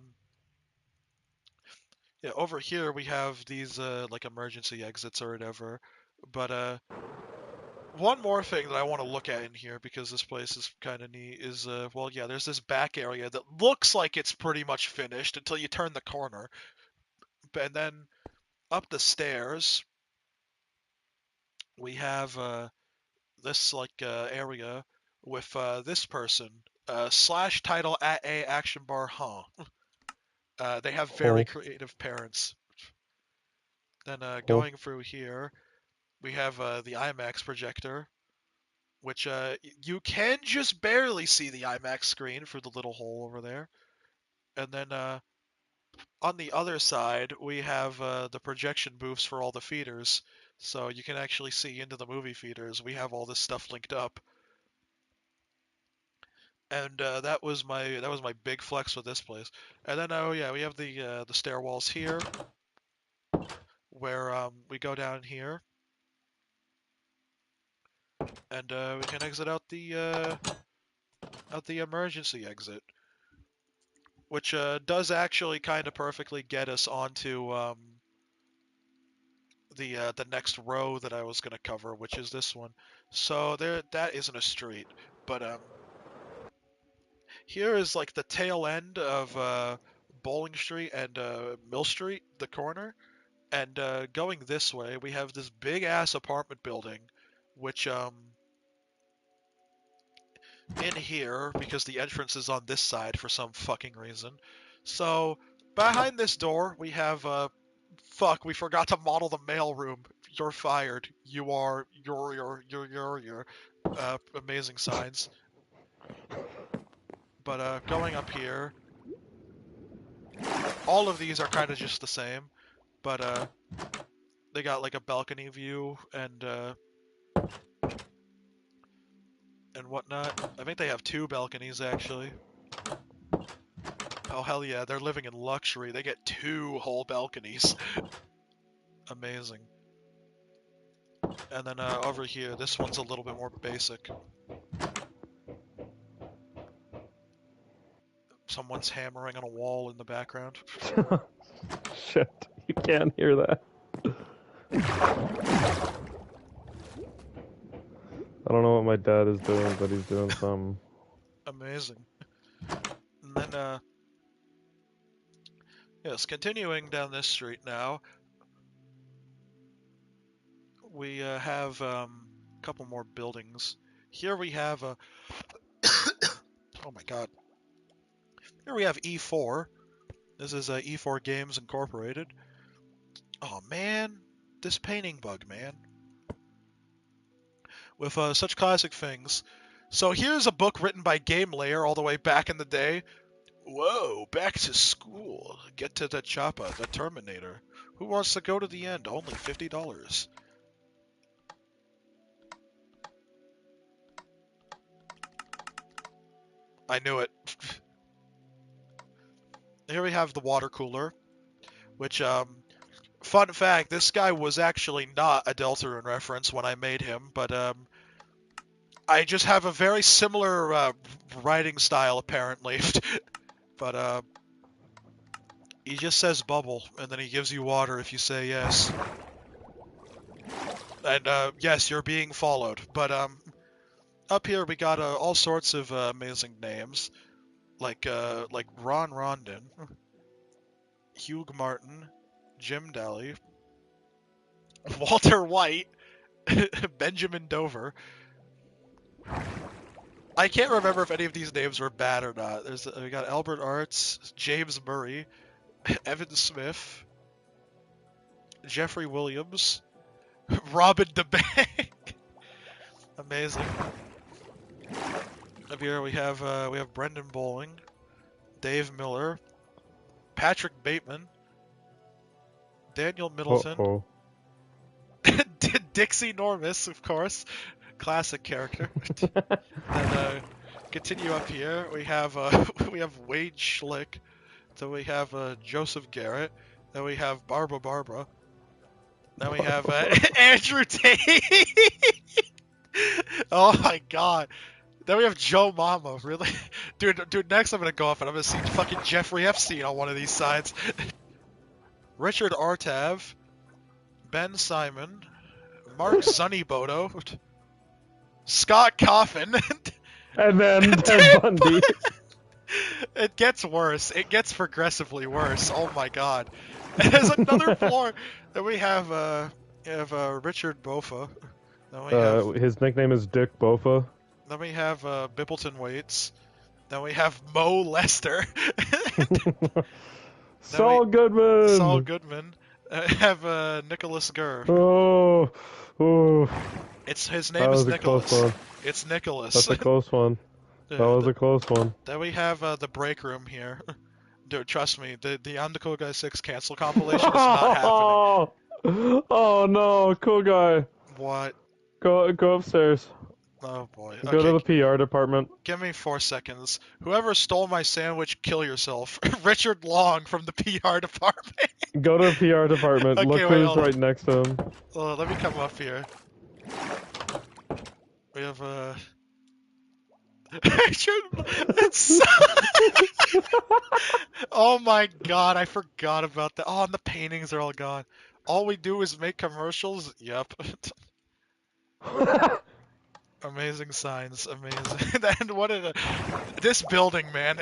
yeah, over here we have these like emergency exits or whatever. But one more thing that I want to look at in here because this place is kind of neat is well yeah, there's this back area that looks like it's pretty much finished until you turn the corner, and then up the stairs we have this like area with this person slash title at a action bar huh. They have very Oh, creative parents. Then oh. going through here, we have the IMAX projector, which you can just barely see the IMAX screen through the little hole over there. And then on the other side, we have the projection booths for all the feeders, so you can actually see into the movie feeders. We have all this stuff linked up. And that was my big flex with this place. And then oh yeah, we have the stairwells here, where we go down here, and we can exit out the emergency exit, which does actually kind of perfectly get us onto the next row that I was gonna cover, which is this one. So there, that isn't a street, but here is like the tail end of Bowling Street and Mill Street, the corner. And going this way, we have this big ass apartment building, which in here because the entrance is on this side for some fucking reason. So behind this door, we have fuck. We forgot to model the mail room. You're fired. You are. You're. Amazing signs. But going up here, all of these are kind of just the same. But they got like a balcony view and whatnot. I think they have two balconies actually. Oh hell yeah, they're living in luxury. They get two whole balconies. Amazing. And then over here, this one's a little bit more basic. Someone's hammering on a wall in the background. Shit, you can't hear that. I don't know what my dad is doing, but he's doing something. Amazing. And then, yes, continuing down this street now, we have a couple more buildings. Here we have a... oh my god. Here we have E4. This is E4 Games Incorporated. Oh man, this painting bug, man. With such classic things. So here's a book written by Game Layer all the way back in the day. Whoa, back to school. Get to the chopper, the Terminator. Who wants to go to the end? Only $50. I knew it. Here we have the water cooler, which, fun fact, this guy was actually not a Deltarune reference when I made him, but, I just have a very similar, writing style, apparently. But, he just says bubble, and then he gives you water if you say yes. And, yes, you're being followed. But, up here we got, all sorts of, amazing names. Like Ron Rondon, Hugh Martin, Jim Daly, Walter White, Benjamin Dover. I can't remember if any of these names were bad or not. We got Albert Arts, James Murray, Evan Smith, Jeffrey Williams, Robin DeBank. Amazing. Up here we have Brendan Bowling, Dave Miller, Patrick Bateman, Daniel Middleton, Dixie Normus, of course, classic character. Then continue up here. We have Wade Schlick. Then we have Joseph Garrett. Then we have Barbara. Then we have Andrew Tate. Oh my god. Then we have Joe Mama, really? Dude, next I'm gonna go off and I'm gonna see fucking Jeffrey Epstein on one of these sides. Richard Artav, Ben Simon, Mark Zuniboto, Scott Coffin, and then Ted Bundy. It gets worse. It gets progressively worse. Oh my god. There's another floor. Then we have Richard Bofa. Then we have... his nickname is Dick Bofa. Then we have Bippleton Waits. Then we have Mo Lester. Saul Goodman. Saul Goodman. I have Nicholas Gurr. Oh. His name is Nicholas. It's Nicholas. That's a close one. That was a close one. Then we have the break room here. Dude, trust me, the On the Cool Guy 6 cancel compilation is not happening. Oh no, Cool Guy. What? Go upstairs. Oh boy. Go to the PR department. Give me 4 seconds. Whoever stole my sandwich, kill yourself. Richard Long from the PR department. Go to the PR department. Okay, Look who's right next to him. Let me come up here. We have Richard. Oh my god, I forgot about that. Oh, and the paintings are all gone. All we do is make commercials? Yep. Amazing signs, amazing. And this building, man.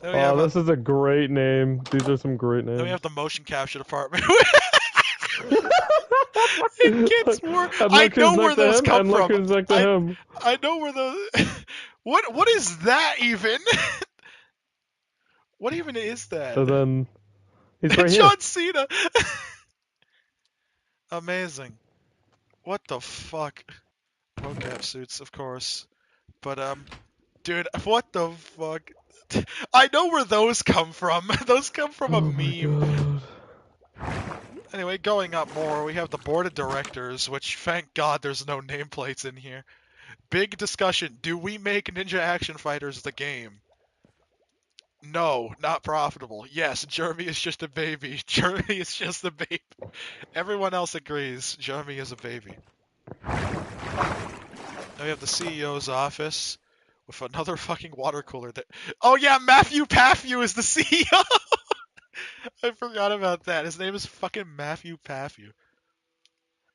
This is a great name. These are some great names. Then we have the motion capture department. It gets worse. I know where those come from. I know where those. What is that even? What even is that? So then, he's right here. John Cena. Amazing. What the fuck? Mocap suits, of course. But, dude, what the fuck? I know where those come from. Those come from a meme. Anyway, going up more, we have the board of directors, which, thank God, there's no nameplates in here. Big discussion. Do we make Ninja Action Fighters the game? No, not profitable. Yes, Jeremy is just a baby. Jeremy is just a baby. Everyone else agrees. Jeremy is a baby. Now we have the CEO's office, with another fucking water cooler that. Oh yeah, Matthew Pafew is the CEO. I forgot about that. His name is fucking Matthew Pafew.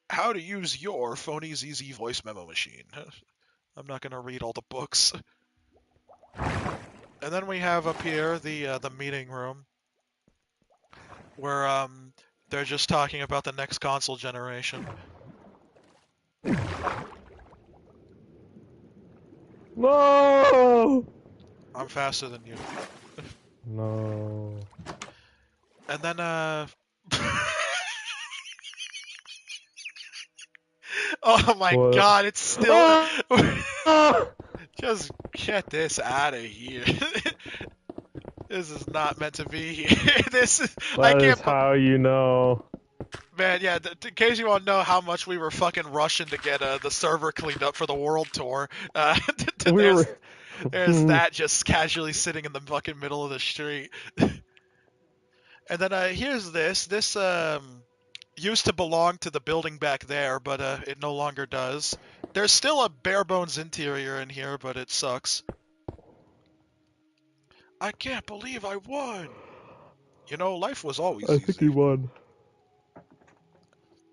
How to use your Phony's Easy voice memo machine. I'm not gonna read all the books. And then we have up here the meeting room where they're just talking about the next console generation. No! I'm faster than you. No. And then oh my What? god, it's still Ah! just get this out of here. This is not meant to be here. This is I That is can't how you know. Man, yeah, in case you want to know how much we were fucking rushing to get the server cleaned up for the world tour, We were. there's that just casually sitting in the fucking middle of the street. And then here's this. This used to belong to the building back there, but it no longer does. There's still a bare bones interior in here, but it sucks. I can't believe I won! You know, life was always I easy. think he won.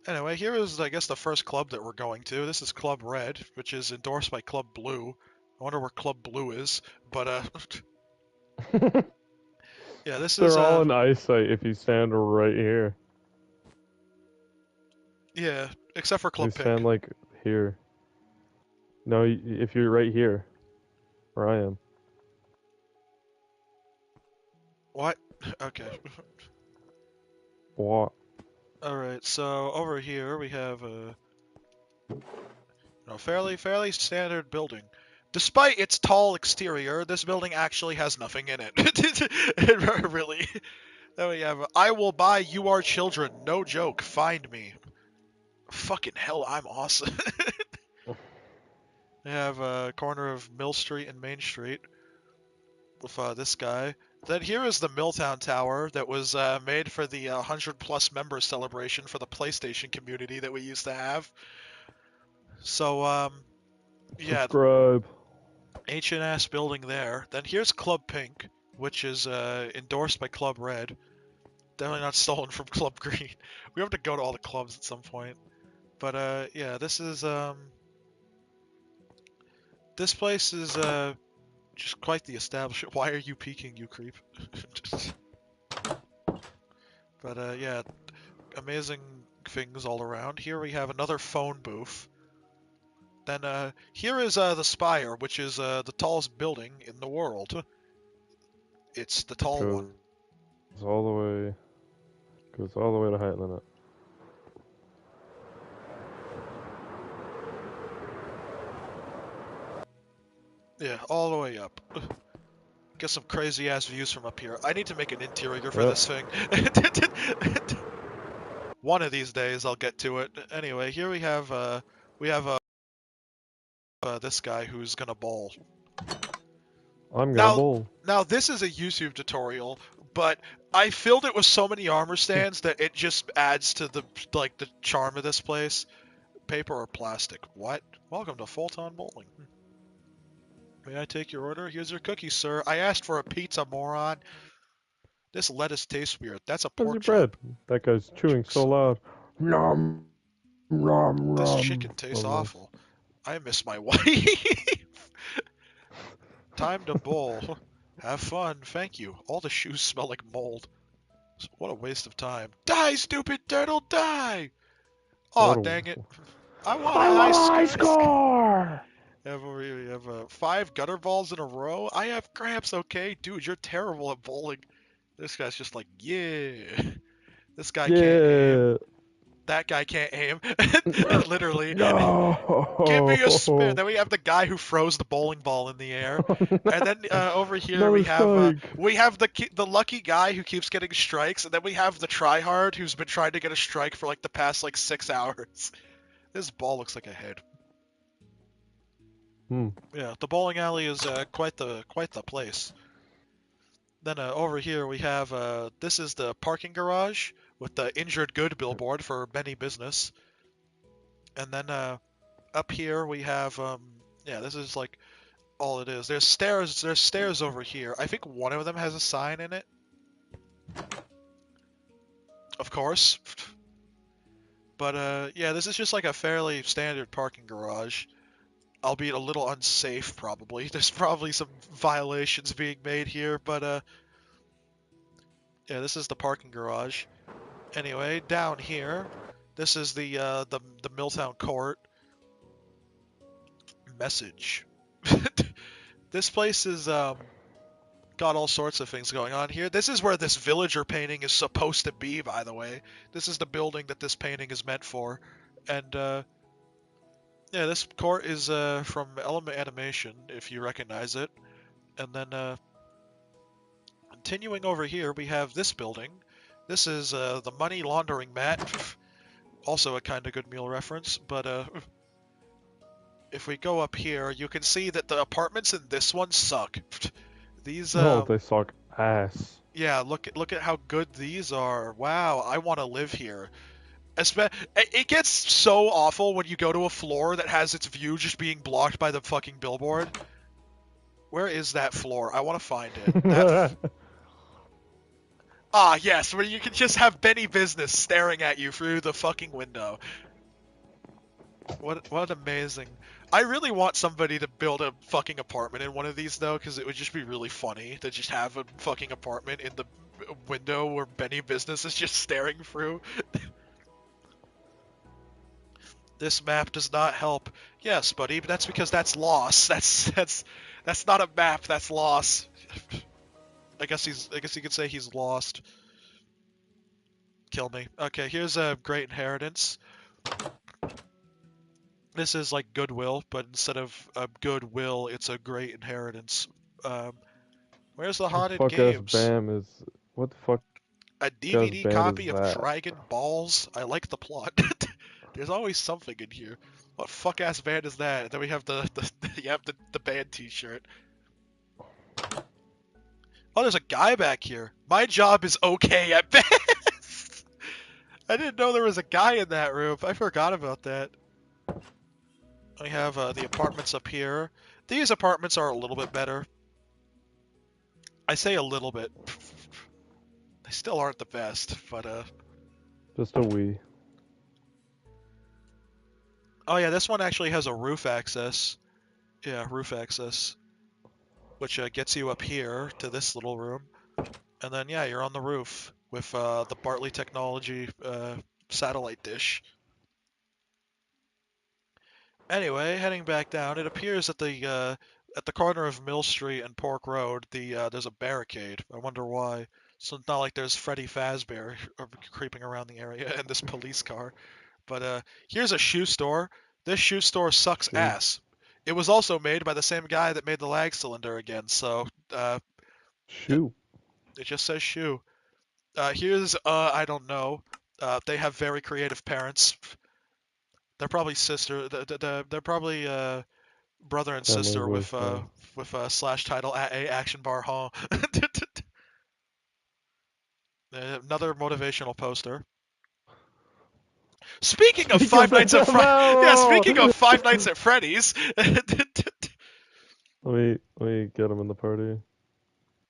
Anyway, here is, I guess, the first club that we're going to. This is Club Red, which is endorsed by Club Blue. I wonder where Club Blue is, but, yeah, this is, They're all in eyesight if you stand right here. yeah, except for If you Club Pink. stand, like, here. No, if you're right here. Where I am. What? Okay. What? Alright, so over here we have a fairly standard building. Despite its tall exterior, this building actually has nothing in it. It really. Then we have, I will buy you our children. No joke. Find me. Fucking hell, I'm awesome. We have a corner of Mill Street and Main Street with this guy. Then here is the Milltown Tower that was made for the 100+ member celebration for the PlayStation community that we used to have. So, yeah, Subscribe. ancient ass building there. Then here's Club Pink, which is endorsed by Club Red. Definitely not stolen from Club Green. We have to go to all the clubs at some point. But yeah, this is this place is just quite the establishment. Why are you peeking, you creep? But yeah, amazing things all around. Here we have another phone booth. Then here is the Spire, which is the tallest building in the world. It's the tall one. Goes all the way. Goes all the way to height limit. Yeah, all the way up. Get some crazy ass views from up here. I need to make an interior for Yep. this thing. One of these days I'll get to it. Anyway, here we have this guy who's gonna bowl. I'm gonna bowl. Now this is a YouTube tutorial, but I filled it with so many armor stands that it just adds to the charm of this place. Paper or plastic? What? Welcome to Fulton Bowling. May I take your order? Here's your cookie, sir. I asked for a pizza, moron. This lettuce tastes weird. That's a How's pork your chop. bread? That guy's chewing so loud. Nom, nom, This nom. chicken tastes Oh, no. awful. I miss my wife. Time to bowl. Have fun. Thank you. All the shoes smell like mold. What a waste of time. Die, stupid turtle, die! Aw, What a- dang it. I want I a want a high high score. score! Over here, we have 5 gutter balls in a row. I have cramps, okay? Dude, you're terrible at bowling. This guy's just like, yeah. This guy can't aim. Yeah. That guy can't aim. Literally. No. Give me a spin. Then we have the guy who froze the bowling ball in the air. And then over here Another we strike. have the lucky guy who keeps getting strikes, and then we have the tryhard who's been trying to get a strike for like the past 6 hours. This ball looks like a head. Yeah, the bowling alley is quite the place. Then over here we have this is the parking garage with the injured good billboard for Benny Business. And then up here we have yeah, this is like all it is. There's stairs. There's stairs over here. I think one of them has a sign in it. Of course. But yeah, this is just like a fairly standard parking garage, albeit a little unsafe probably. There's probably some violations being made here, but yeah, this is the parking garage. Anyway, down here, this is the Milltown Court. Message. This place is got all sorts of things going on here. This is where this villager painting is supposed to be, by the way. This is the building that this painting is meant for. And yeah, this court is from Element Animation, if you recognize it. And then continuing over here, we have this building. This is the money laundering mat. Also a kind of good meal reference, but if we go up here, you can see that the apartments in this one suck. These Oh, they suck ass. yeah, look at how good these are. Wow, I want to live here. It gets so awful when you go to a floor that has its view just being blocked by the fucking billboard. Where is that floor? I want to find it. Ah, yes, where you can just have Benny Business staring at you through the fucking window. What amazing. I really want somebody to build a fucking apartment in one of these, though, because it would just be really funny to just have a fucking apartment in the window where Benny Business is just staring through. This map does not help. Yes, buddy, but that's because that's loss. That's not a map, that's loss. I guess you could say he's lost. Kill me. Okay, here's a great inheritance. This is like Goodwill, but instead of Goodwill, it's a great inheritance. Where's the haunted What the fuck ass games? bam is? What the fuck A ass DVD band is copy of that? Dragon Balls. I like the plot. There's always something in here. What fuck ass band is that? And then we have the band T-shirt. Oh, there's a guy back here. My job is okay at best. I didn't know there was a guy in that room. I forgot about that. We have the apartments up here. These apartments are a little bit better. I say a little bit. They still aren't the best, but Just a wee. oh yeah, this one actually has a roof access. Yeah, roof access. Which gets you up here to this little room. And then yeah, you're on the roof with the Bartley Technology satellite dish. Anyway, heading back down, it appears at the corner of Mill Street and Pork Road, there's a barricade. I wonder why. So it's not like there's Freddy Fazbear creeping around the area in this police car. But here's a shoe store. This shoe store sucks Shoe. ass. It was also made by the same guy that made the lag cylinder again, so Shoe. it just says shoe. Here's I don't know. They have very creative parents. They're probably they're probably brother and Family sister with slash title at a action bar, huh? Another motivational poster. Speaking of Five Nights at yeah, speaking of Five Nights at Freddy's. Let me get him in the party.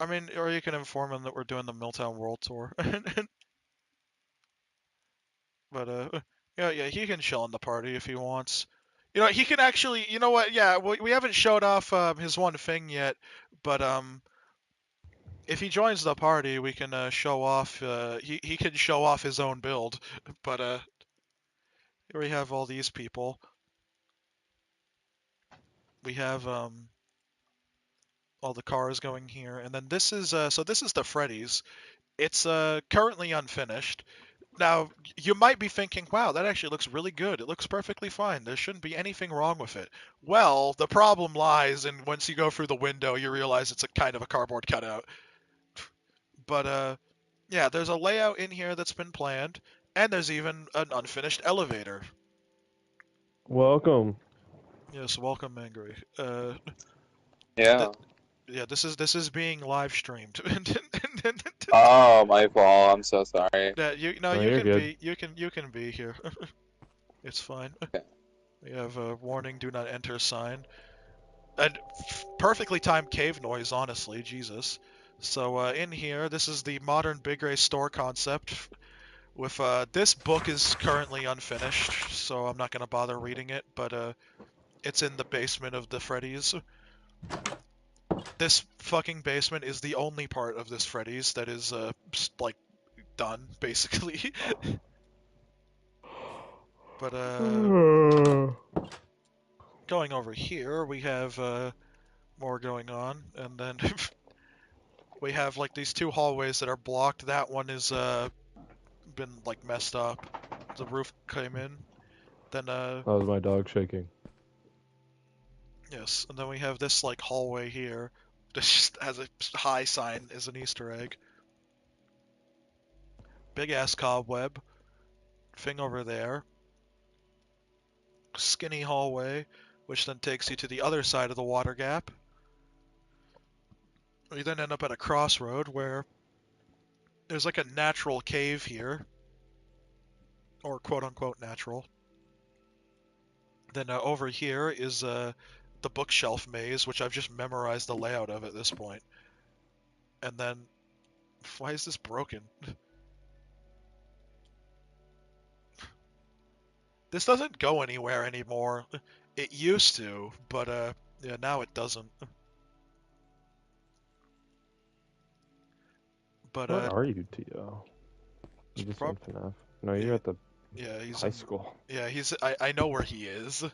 I mean, or you can inform him that we're doing the Milltown World Tour. But yeah, he can chill in the party if he wants. You know, he can actually. You know what? Yeah, we haven't showed off his one thing yet, but if he joins the party, we can show off. He can show off his own build. But here we have all these people. We have all the cars going here, and then this is so this is the Freddy's. It's currently unfinished. Now, you might be thinking, wow, that actually looks really good. It looks perfectly fine. There shouldn't be anything wrong with it. Well, the problem lies in once you go through the window, you realize it's a kind of a cardboard cutout. But yeah, there's a layout in here that's been planned, and there's even an unfinished elevator. Welcome. Yes, welcome, Angry. Yeah. Yeah, this is being live streamed. Oh, my fault. I'm so sorry. Yeah, No, you you're can good. you can be here. It's fine. Okay. We have a warning, do not enter sign. And perfectly timed cave noise, honestly, Jesus. So in here, this is the modern Big Ray store concept. With this book is currently unfinished, so I'm not gonna bother reading it. But it's in the basement of the Freddy's. This fucking basement is the only part of this Freddy's that is like done, basically. But going over here, we have more going on, and then we have like these two hallways that are blocked. That one is been like messed up. The roof came in. Then That was my dog shaking. yes, and then we have this like hallway here. This just has a high sign as an Easter egg. Big ass cobweb. Thing over there. Skinny hallway, which then takes you to the other side of the water gap. We then end up at a crossroad where there's like a natural cave here. Or quote unquote natural. Then over here is the bookshelf maze, which I've just memorized the layout of at this point. And then, why is this broken? This doesn't go anywhere anymore. It used to, but yeah, now it doesn't. But Where are you, Tio? You just in FNAF? No, you're at the yeah, he's high school. Yeah, I know where he is.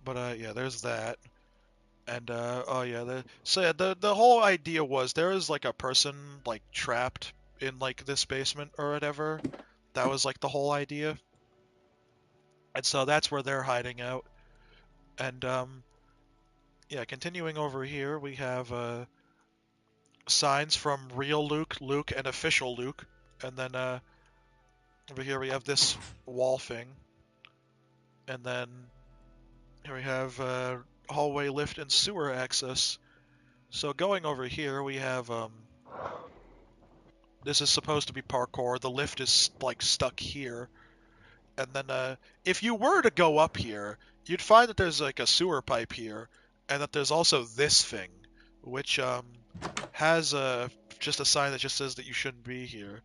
But yeah, there's that. And oh yeah, the whole idea was there is like a person like trapped in like this basement or whatever. That was like the whole idea. And so that's where they're hiding out. And yeah, continuing over here, we have signs from real Luke, and official Luke. And then over here we have this wall thing. And then here we have hallway, lift, and sewer access. So going over here, we have this is supposed to be parkour. The lift is like stuck here. And then if you were to go up here, you'd find that there's like a sewer pipe here, and that there's also this thing, which has just a sign that just says that you shouldn't be here.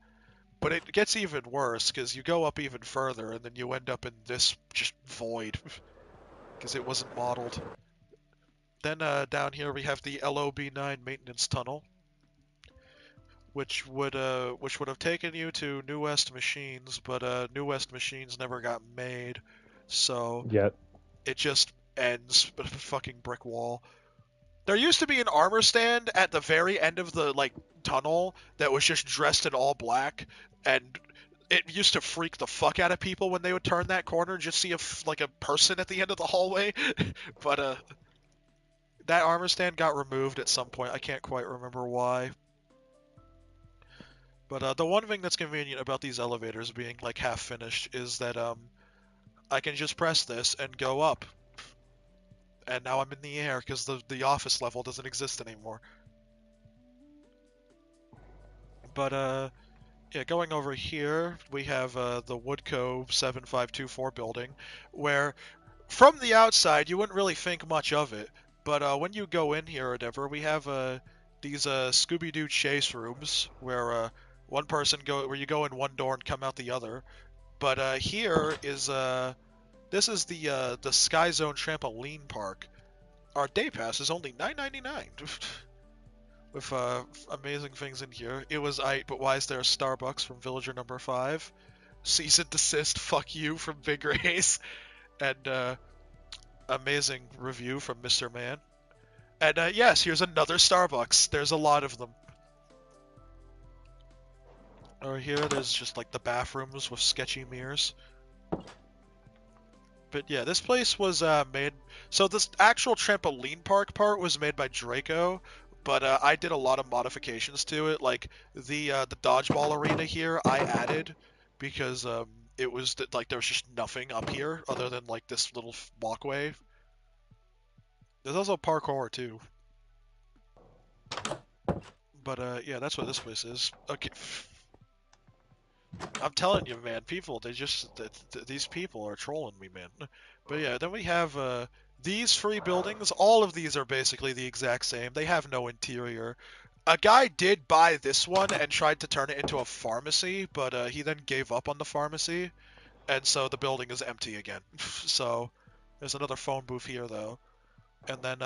But it gets even worse because you go up even further, and then you end up in this just void because it wasn't modeled. Then down here we have the LOB9 maintenance tunnel, which would have taken you to New West Machines, but New West Machines never got made, so Yet. it just ends with a fucking brick wall. There used to be an armor stand at the very end of the like tunnel that was just dressed in all black, and it used to freak the fuck out of people when they would turn that corner and just see like a person at the end of the hallway. But that armor stand got removed at some point. I can't quite remember why. But the one thing that's convenient about these elevators being like half finished is that I can just press this and go up. And now I'm in the air because the office level doesn't exist anymore. But yeah, going over here, we have the Woodco 7524 building, where from the outside you wouldn't really think much of it, but when you go in here or whatever, we have these Scooby-Doo chase rooms where where you go in one door and come out the other. But here is this is the Sky Zone trampoline park. Our day pass is only $9.99. With amazing things in here. It was but why is there a Starbucks from Villager number 5? Cease and desist, fuck you from Big Race. And amazing review from Mr. Man. And yes, here's another Starbucks. There's a lot of them. Over here, there's just like the bathrooms with sketchy mirrors. But yeah, this place was made. So this actual trampoline park part was made by Draco, but I did a lot of modifications to it. Like the dodgeball arena here, I added because it was like there was just nothing up here other than like this little walkway. There's also parkour too. But yeah, that's what this place is. Okay. I'm telling you, man, people, these people are trolling me, man. But yeah, then we have These three buildings, all of these are basically the exact same. They have no interior. A guy did buy this one and tried to turn it into a pharmacy, but he then gave up on the pharmacy, and so the building is empty again. So there's another phone booth here, though. And then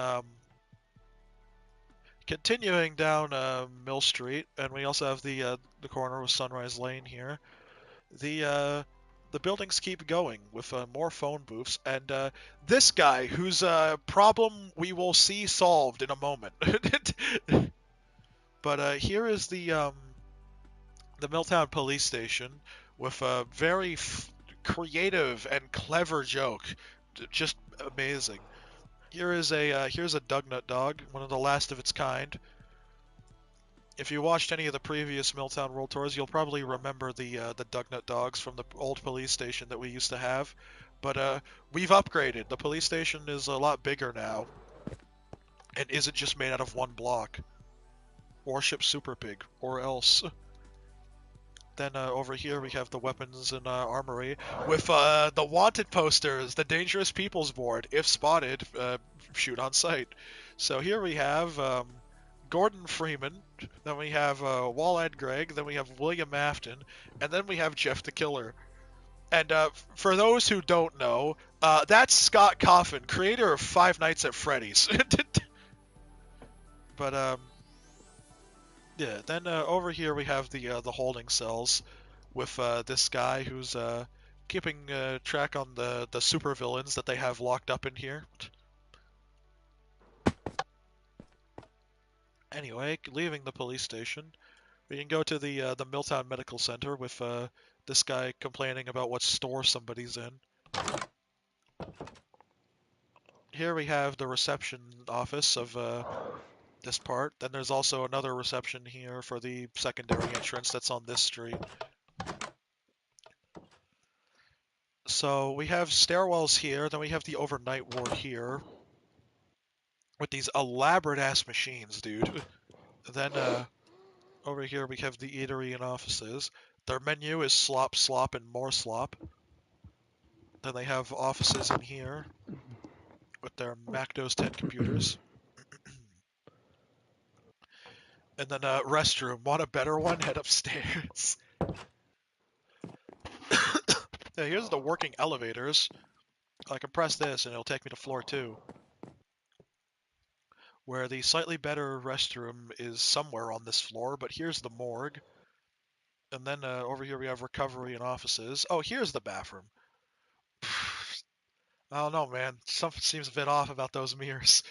continuing down Mill Street, and we also have the corner with Sunrise Lane here. The buildings keep going with more phone booths, and this guy, whose problem we will see solved in a moment. But here is the Milltown police station with a very creative and clever joke, just amazing. Here's a Dugnut dog, one of the last of its kind. If you watched any of the previous Milltown World Tours, you'll probably remember the Dugnut dogs from the old police station that we used to have. But we've upgraded. The police station is a lot bigger now, and isn't just made out of one block. Warship Super Pig, or else. Then over here we have the weapons and armory with the wanted posters, the dangerous people's board. If spotted, shoot on sight. So here we have Gordon Freeman, then we have Walleyed Greg, then we have William Afton, and then we have Jeff the Killer. And for those who don't know, that's Scott Coffin, creator of Five Nights at Freddy's. But yeah, then over here we have the holding cells with this guy who's keeping track on the supervillains that they have locked up in here. Anyway, leaving the police station, we can go to the Milltown Medical Center with this guy complaining about what store somebody's in. Here we have the reception office of this part. Then there's also another reception here for the secondary entrance that's on this street. So we have stairwells here, then we have the overnight ward here with these elaborate ass machines, dude. Then over here we have the eatery and offices. Their menu is slop, slop, and more slop. Then they have offices in here with their Macdos 10 computers. And then restroom. Want a better one? Head upstairs. Yeah, here's the working elevators. I can press this and it'll take me to floor 2. Where the slightly better restroom is somewhere on this floor, but here's the morgue. And then over here we have recovery and offices. Oh, here's the bathroom. I don't know, man. Something seems a bit off about those mirrors.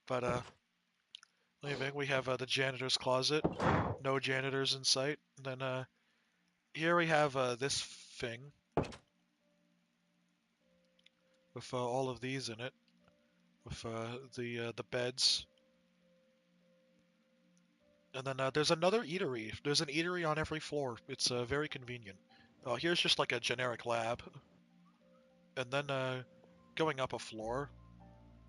But leaving, we have the janitor's closet. No janitors in sight. And then here we have this thing with all of these in it, with the beds. And then there's another eatery. There's an eatery on every floor. It's very convenient. Oh, here's just like a generic lab. And then going up a floor,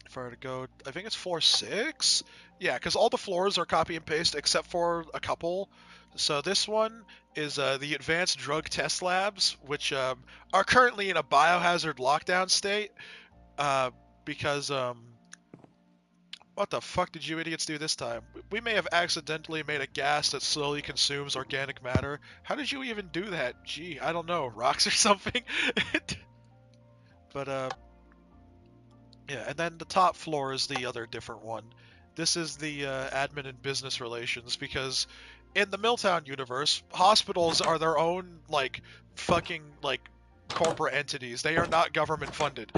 if I were to go, I think it's floor 6? Yeah, because all the floors are copy and paste except for a couple. So this one is the Advanced Drug Test Labs, which are currently in a biohazard lockdown state because what the fuck did you idiots do this time? We may have accidentally made a gas that slowly consumes organic matter. How did you even do that? Gee, I don't know, rocks or something? But yeah, and then the top floor is the other different one. This is the admin and business relations, because in the Milltown universe, hospitals are their own, like, fucking, like, corporate entities. They are not government funded.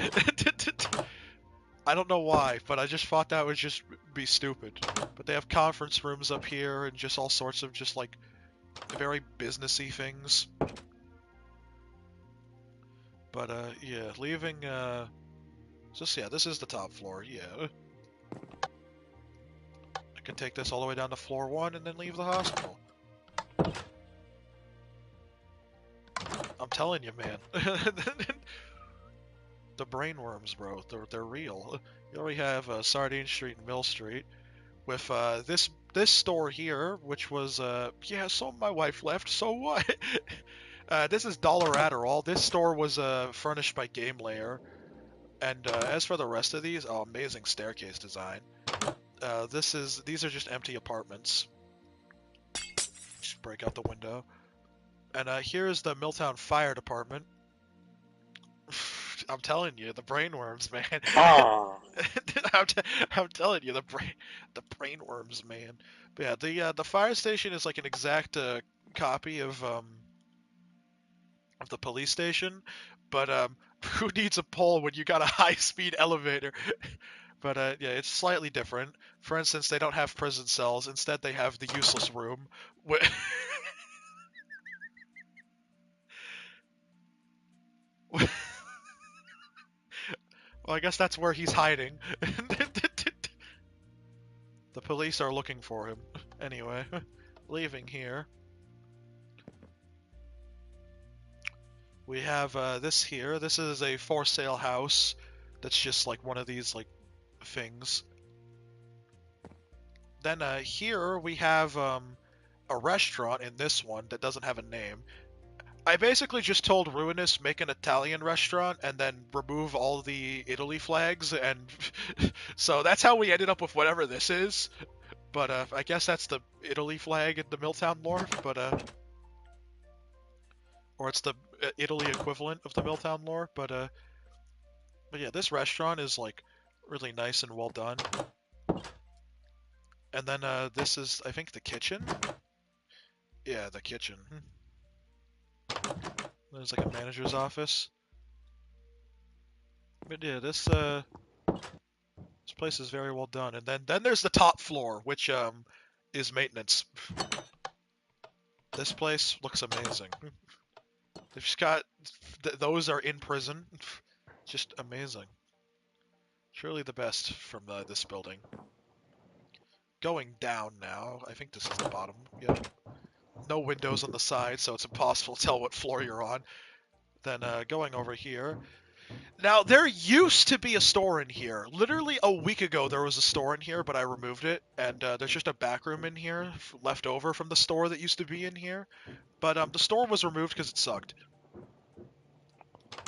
I don't know why, but I just thought that would just be stupid. But they have conference rooms up here and just all sorts of just, like, very businessy things. But, yeah, leaving, just, yeah, this is the top floor, yeah. I can take this all the way down to floor 1 and then leave the hospital. I'm telling you, man. The brainworms, bro, they're real. Here we have Sardine Street and Mill Street with this store here, which was, yeah, so my wife left, so what? This is Dollar Adderall. This store was furnished by Game Layer. And as for the rest of these, oh, amazing staircase design. These are just empty apartments. Just break out the window. And here's the Milltown Fire Department. I'm telling you, the brainworms, man. Ah. I'm telling you, the brainworms, man. But yeah, the fire station is like an exact copy of the police station, but who needs a pole when you got a high-speed elevator? But yeah, it's slightly different. For instance, they don't have prison cells. Instead, they have the useless room. Well, I guess that's where he's hiding. The police are looking for him. Anyway, leaving here. We have this here. This is a for sale house. That's just like one of these like things. Then here we have a restaurant in this one that doesn't have a name. I basically just told Ruinous make an Italian restaurant and then remove all the Italy flags, and so that's how we ended up with whatever this is. But I guess that's the Italy flag in the Milltown lore, but or it's the Italy equivalent of the Milltown lore. But yeah, this restaurant is like really nice and well done. And then this is, I think, the kitchen. Yeah, the kitchen. There's like a manager's office. But yeah, this place is very well done. And then there's the top floor, which is maintenance. This place looks amazing. They've just got those are in prison. Just amazing. Surely the best from this building. Going down now. I think this is the bottom. Yep. No windows on the side, so it's impossible to tell what floor you're on. Then going over here. Now, there used to be a store in here. Literally a week ago, there was a store in here, but I removed it. And there's just a back room in here left over from the store that used to be in here. But the store was removed because it sucked.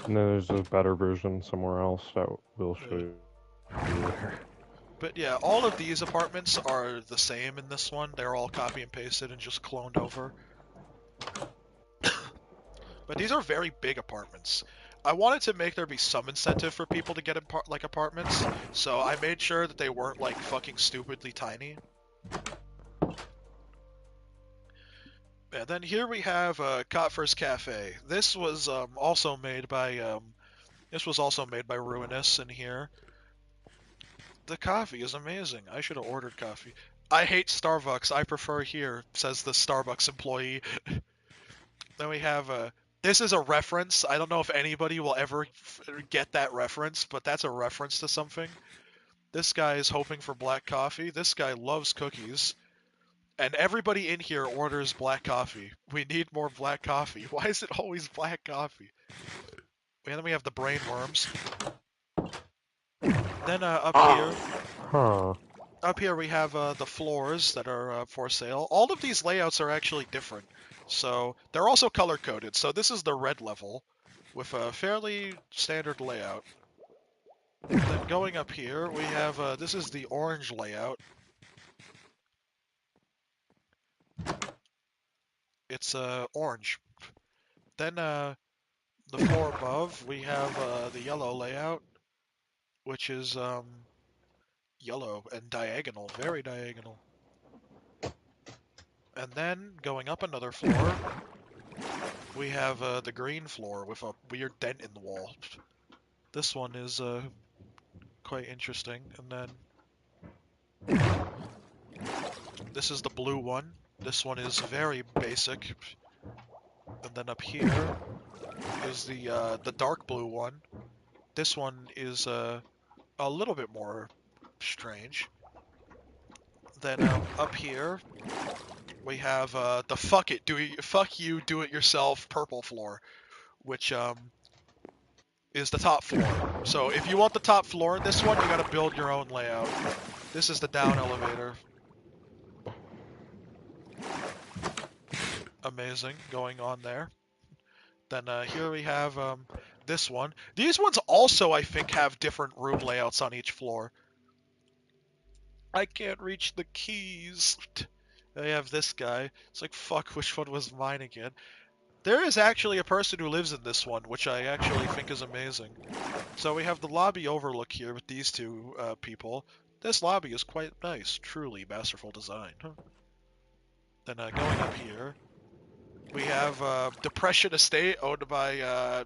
And then there's a better version somewhere else that we'll show you later. But yeah, all of these apartments are the same in this one. They're all copy and pasted and just cloned over. But these are very big apartments. I wanted to make there be some incentive for people to get like apartments, so I made sure that they weren't like fucking stupidly tiny. And then here we have Kotfer's Cafe. This was also made by Ruinous in here. The coffee is amazing. I should have ordered coffee. I hate Starbucks. I prefer here, says the Starbucks employee. Then we have this is a reference. I don't know if anybody will ever get that reference, but that's a reference to something. This guy is hoping for black coffee. This guy loves cookies. And everybody in here orders black coffee. We need more black coffee. Why is it always black coffee? And then we have the brainworms. Then up here we have the floors that are for sale. All of these layouts are actually different. So they're also color coded. So this is the red level with a fairly standard layout. Then going up here we have this is the orange layout. It's orange. Then the floor above we have the yellow layout, which is yellow and diagonal, very diagonal. And then going up another floor, we have the green floor with a weird dent in the wall. This one is quite interesting. And then this is the blue one. This one is very basic. And then up here is the dark blue one. This one is a little bit more strange. Then up here we have the fuck you do it yourself purple floor, which is the top floor. So if you want the top floor in this one, you gotta build your own layout. This is the down elevator. Amazing going on there. Then here we have this one. These ones also, I think, have different room layouts on each floor. I can't reach the keys. I have this guy. It's like, fuck, which one was mine again? There is actually a person who lives in this one, which I actually think is amazing. So we have the lobby overlook here with these two people. This lobby is quite nice, truly masterful design. Then going up here, we have Depression Estate owned by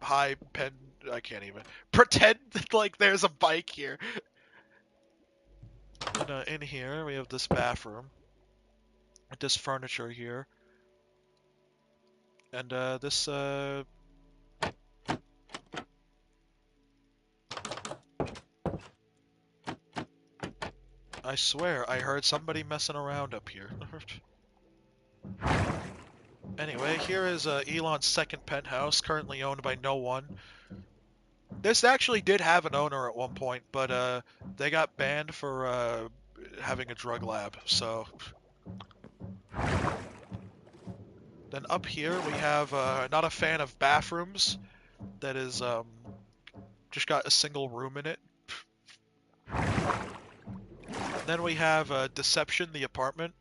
High Pen. I can't even pretend like there's a bike here. And in here, we have this bathroom, this furniture here, and this. I swear, I heard somebody messing around up here. Anyway, here is Elon's second penthouse, currently owned by no one. This actually did have an owner at one point, but they got banned for having a drug lab, so... Then up here we have, not a fan of bathrooms, that is, just got a single room in it. Then we have Deception, the apartment,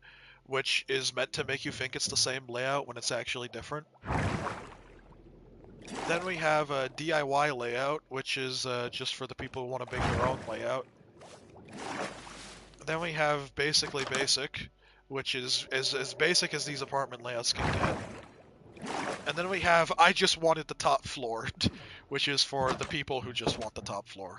which is meant to make you think it's the same layout when it's actually different. Then we have a DIY layout, which is just for the people who want to make their own layout. Then we have Basically Basic, which is as basic as these apartment layouts can get. And then we have I Just Wanted the Top Floor, which is for the people who just want the top floor.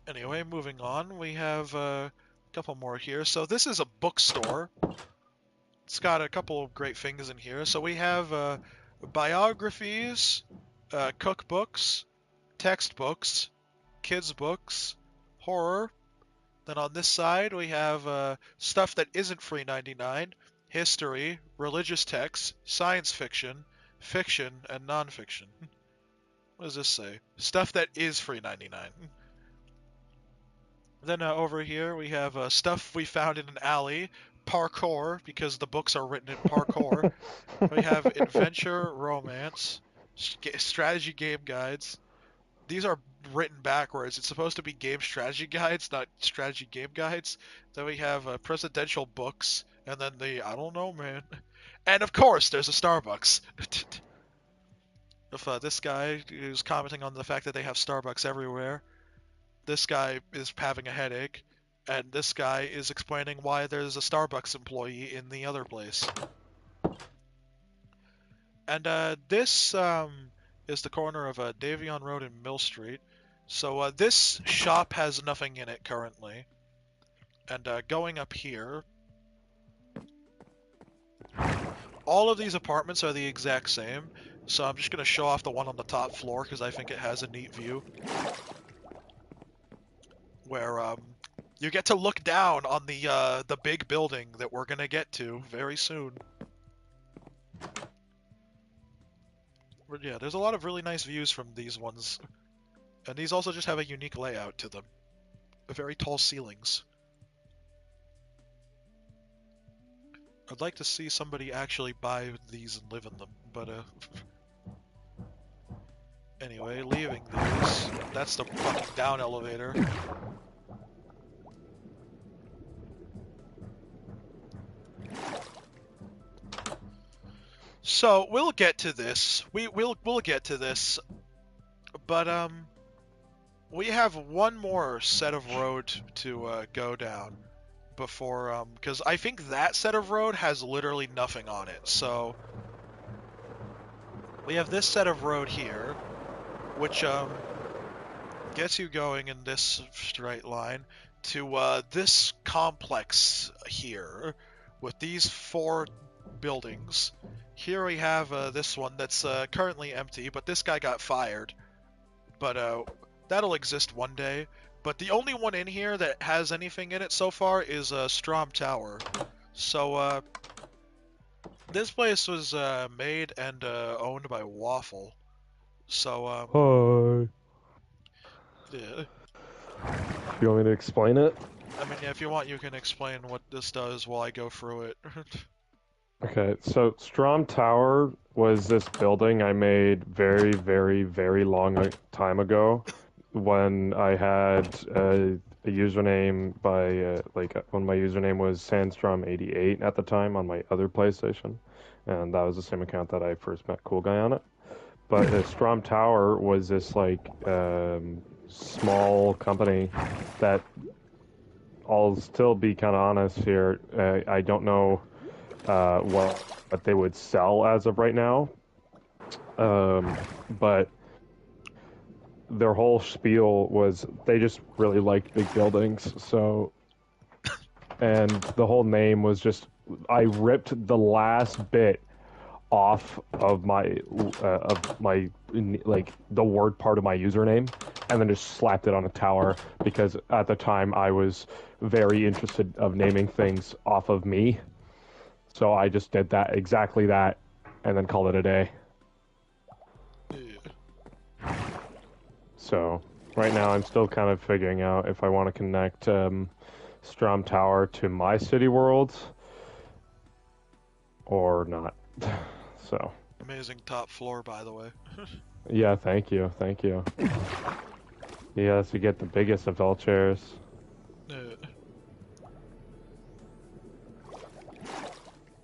Anyway, moving on, we have a couple more here. So this is a bookstore. It's got a couple of great things in here. So we have biographies, cookbooks, textbooks, kids books, horror. Then on this side we have stuff that isn't free 99, history, religious texts, science fiction, fiction, and nonfiction. What does this say? Stuff that is free 99. Then over here we have stuff we found in an alley, parkour, because the books are written in parkour. We have adventure, romance, strategy game guides. These are written backwards. It's supposed to be game strategy guides, not strategy game guides. Then we have presidential books, and then I don't know, man. And of course, there's a Starbucks. If this guy is commenting on the fact that they have Starbucks everywhere. This guy is having a headache, and this guy is explaining why there's a Starbucks employee in the other place. And this is the corner of Davion Road and Mill Street. So this shop has nothing in it currently. And going up here, all of these apartments are the exact same. So I'm just going to show off the one on the top floor because I think it has a neat view. Where you get to look down on the big building that we're gonna get to very soon. But yeah, there's a lot of really nice views from these ones, and these also just have a unique layout to them. Very tall ceilings. I'd like to see somebody actually buy these and live in them, but anyway, leaving these. That's the fucking down elevator. So we'll get to this. We'll get to this, but we have one more set of road to go down before because I think that set of road has literally nothing on it. So we have this set of road here, which gets you going in this straight line to this complex here with these 4 buildings. Here we have this one that's currently empty, but this guy got fired. But that'll exist one day. But the only one in here that has anything in it so far is Strom Tower. So this place was made and owned by Waffle. So Hi. Yeah. You want me to explain it? I mean, yeah, if you want, you can explain what this does while I go through it. Okay, so Strom Tower was this building I made very, very, very long time ago when I had a username by, when my username was Sandstrom88 at the time on my other PlayStation. And that was the same account that I first met Cool Guy on it. But Strom Tower was this, small company that I'll still be kind of honest here. I don't know what they would sell as of right now. But their whole spiel was they just really liked big buildings. So, and the whole name was just I ripped the last bit off of my the word part of my username and then just slapped it on a tower because at the time I was very interested of naming things off of me. So I just did exactly that, and then called it a day. Yeah. So right now I'm still kind of figuring out if I want to connect Strom Tower to my city worlds or not. So Amazing top floor, by the way. yeah, thank you. Yes, we get the biggest of all chairs. Yeah.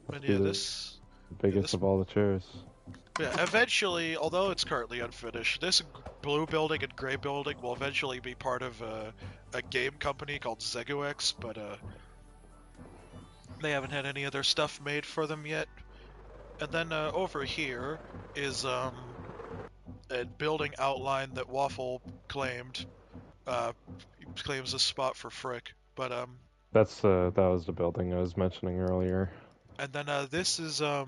Must And be yeah, the this. biggest of all the chairs. Yeah, eventually, although it's currently unfinished, this blue building and gray building will eventually be part of a game company called Zeguex, but they haven't had any other stuff made for them yet. And then over here is a building outline that Waffle claimed. He claims a spot for Frick, but That was the building I was mentioning earlier. and then this is the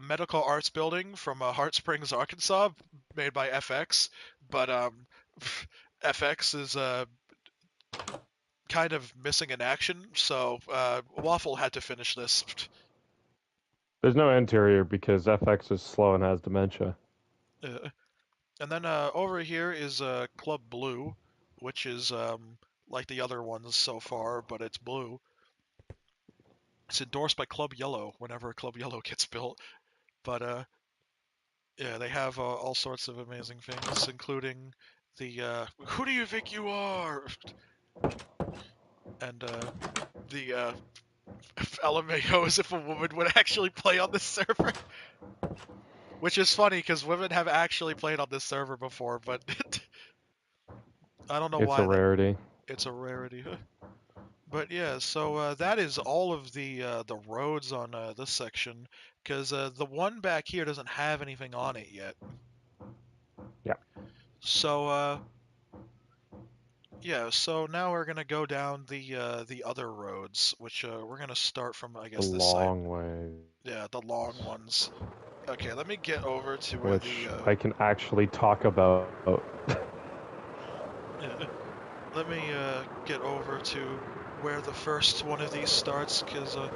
medical arts building from Heart Springs, Arkansas, made by FX, but FX is kind of missing in action, so Waffle had to finish this. There's no interior because FX is slow and has dementia. And then over here is Club Blue, which is like the other ones so far, but it's blue. It's endorsed by Club Yellow whenever Club Yellow gets built, but yeah, they have all sorts of amazing things, including the "Who do you think you are?" and the LMAO as if a woman would actually play on this server. Which is funny because women have actually played on this server before, but I don't know It's why a rarity. it's a rarity. But yeah, so that is all of the roads on this section, because the one back here doesn't have anything on it yet. Yeah. So yeah, so now we're gonna go down the other roads, which we're gonna start from I The guess this side. long way. Yeah, the long ones. Okay, let me get over to where Which I can actually talk about. Yeah, let me get over to where the first one of these starts, because I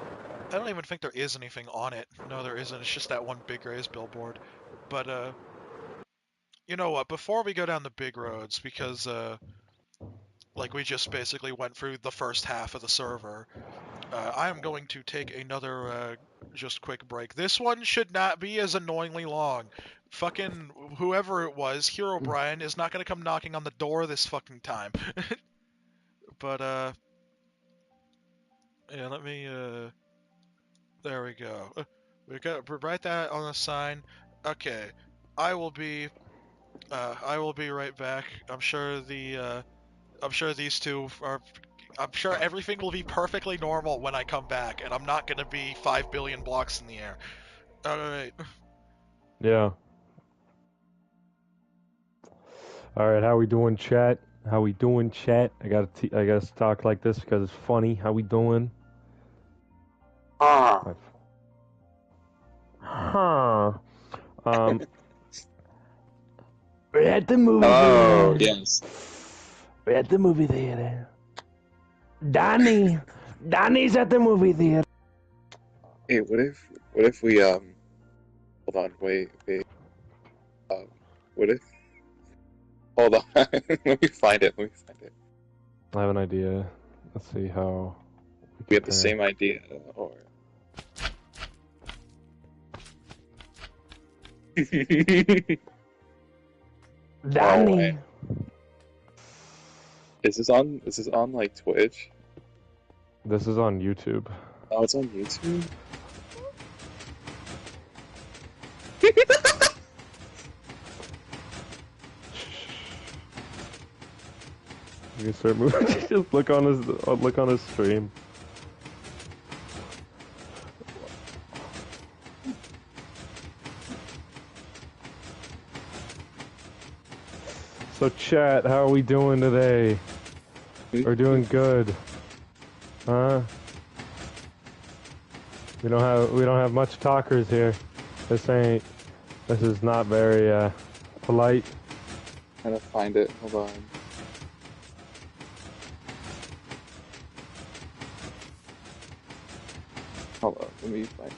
don't even think there is anything on it. No, there isn't. It's just that one big raised billboard. But you know what? Before we go down the big roads, because like we just basically went through the first half of the server, I am going to take another just quick break. This one should not be as annoyingly long. Fucking whoever it was, Hero Brian, is not gonna come knocking on the door this fucking time. But yeah, let me there we go. We got write that on the sign. Okay, I will be right back. I'm sure these two are. I'm sure everything will be perfectly normal when I come back, and I'm not gonna be 5 billion blocks in the air. All right. Yeah. All right, how we doing, chat? How we doing, chat? I gotta talk like this because it's funny. How we doing? Ah, Huh. We're at the movie oh, theater. yes. We're at the movie theater. Donnie's at the movie theater. Hey, what if we, hold on, wait, what if, Hold on. Let me find it. I have an idea. Let's see how We have the compare. same idea, or... Danny. Is this on? Is this on like Twitch? This is on YouTube. Oh, it's on YouTube. You can start moving. Just look on his stream. So chat, how are we doing today? We're doing good. Huh? We don't have much talkers here. This is not very polite. I'm trying to find it. Hold on. Hold on. Let me find it.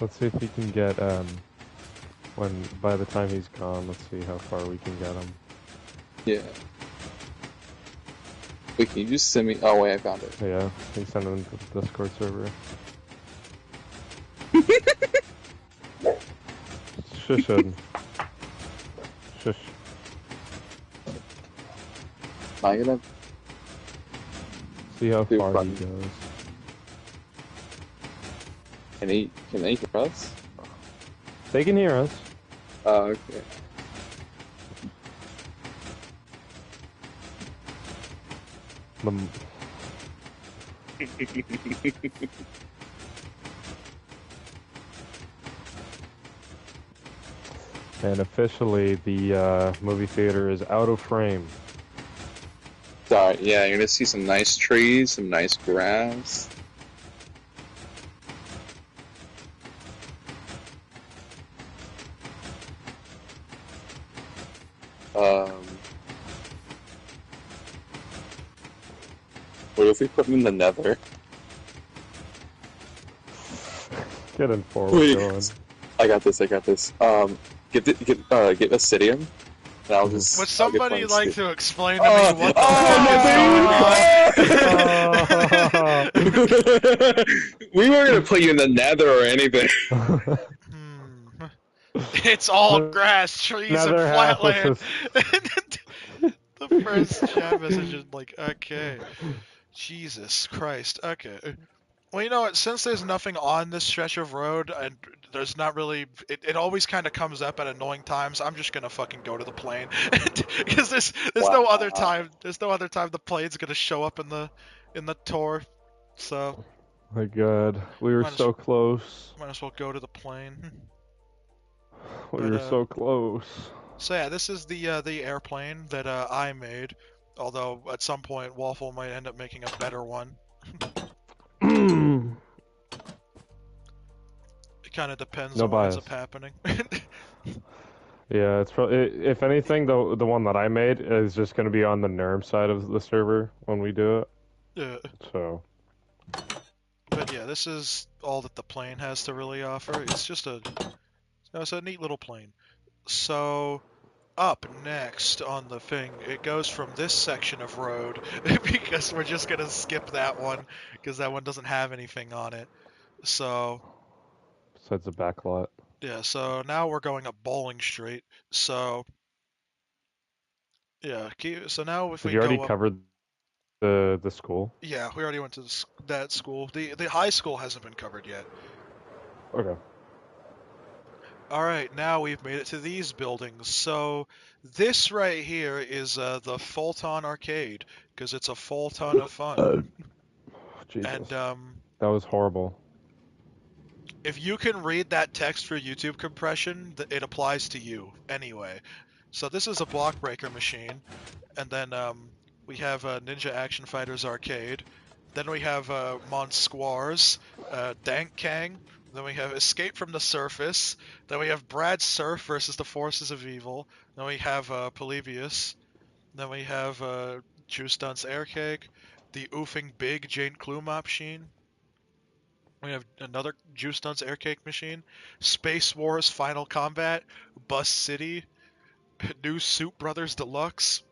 Let's see if we can get by the time he's gone, let's see how far we can get him. Yeah. Wait, can you just send me? Oh wait, I found it. Yeah, he sent him to the Discord server. Shush. Shush. I'm gonna See how do far fun. he goes. Can they hear us? They can hear us. Oh, okay. And officially, the movie theater is out of frame. Sorry, yeah, you're gonna see some nice trees, some nice grass. What if we put him in the nether? Get in forward, Wait, going. I got this. Get Obsidian, and I'll just. Would I'll get somebody Flint like Steel. to explain to me what the fuck is going on? We weren't gonna put you in the nether or anything. It's all The grass, trees, and nether half was flatland. just- The first chat message is like, okay. Jesus Christ. Okay. Well, you know what? Since there's nothing on this stretch of road, and there's not really, it always kind of comes up at annoying times. I'm just gonna fucking go to the plane because there's no other Wow. time. There's no other time the plane's gonna show up in the tour. So My God, we were so close. might as well go to the plane. We were so close. So yeah, this is the airplane that I made. Although at some point Waffle might end up making a better one. It kind of depends on what ends up happening. Yeah, it's probably, if anything, the one that I made is just going to be on the NERM side of the server when we do it. Yeah. So. But yeah, this is all that the plane has to really offer. It's just it's a neat little plane. So up next on the thing, it goes from this section of road because we're just gonna skip that one because that one doesn't have anything on it. So. Besides the backlot. Yeah, so now we're going up Bowling Street. So yeah, so now if Did we you go already up, cover the school? yeah, we already went to that school. The high school hasn't been covered yet. Okay. All right, now we've made it to these buildings. So this right here is the Fulton Arcade because it's a full ton of fun. Jesus. And that was horrible. if you can read that text for YouTube compression, it applies to you anyway. So this is a block breaker machine, and then we have Ninja Action Fighters Arcade. Then we have Monsquars, Dank Kang. Then we have Escape from the Surface. Then we have Brad Surf versus the Forces of Evil. Then we have Polybius. Then we have Juice Dunce Air Cake. The Oofing Big Jane Kluma machine. We have another Juice Nuts air cake machine, Space Wars Final Combat, Bus City, New Soup Brothers Deluxe,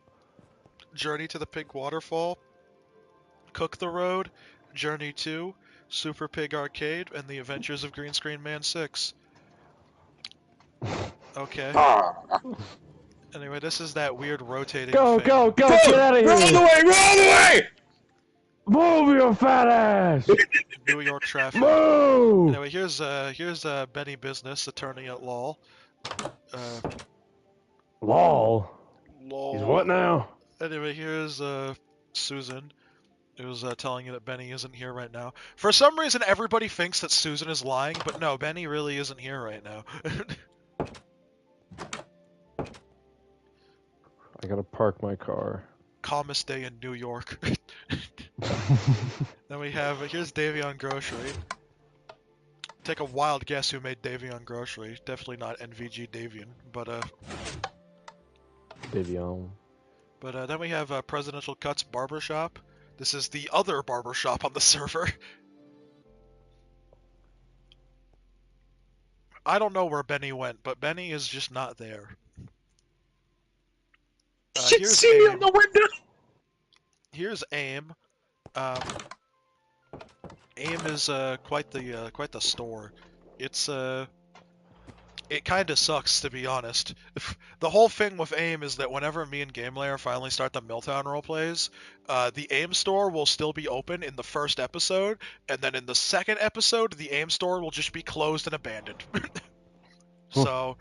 Journey to the Pink Waterfall, Cook the Road, Journey 2, Super Pig Arcade, and The Adventures of Green Screen Man 6. Okay. Anyway, this is that weird rotating Go, thing. go, go! Get out of here! Roll the way! Move your fat ass! New York traffic. Move! Anyway, here's Benny Business, attorney at law. Lol. Lol. He's what now? Anyway, here's Susan, who's telling you that Benny isn't here right now. For some reason, everybody thinks that Susan is lying, but no, Benny really isn't here right now. I gotta park my car. Calmest day in New York. Then we have, here's Davion Grocery. Take a wild guess who made Davion Grocery. Definitely not NVG Davion, but Davion. But then we have Presidential Cuts Barbershop. This is the other barbershop on the server. I don't know where Benny went, but Benny is just not there. You can see me on the window! Here's AIM. AIM is quite the store. It's it kind of sucks, to be honest. The whole thing with AIM is that whenever me and GameLayer finally start the Milltown roleplays, the AIM store will still be open in the first episode, and then in the second episode, the AIM store will just be closed and abandoned. So,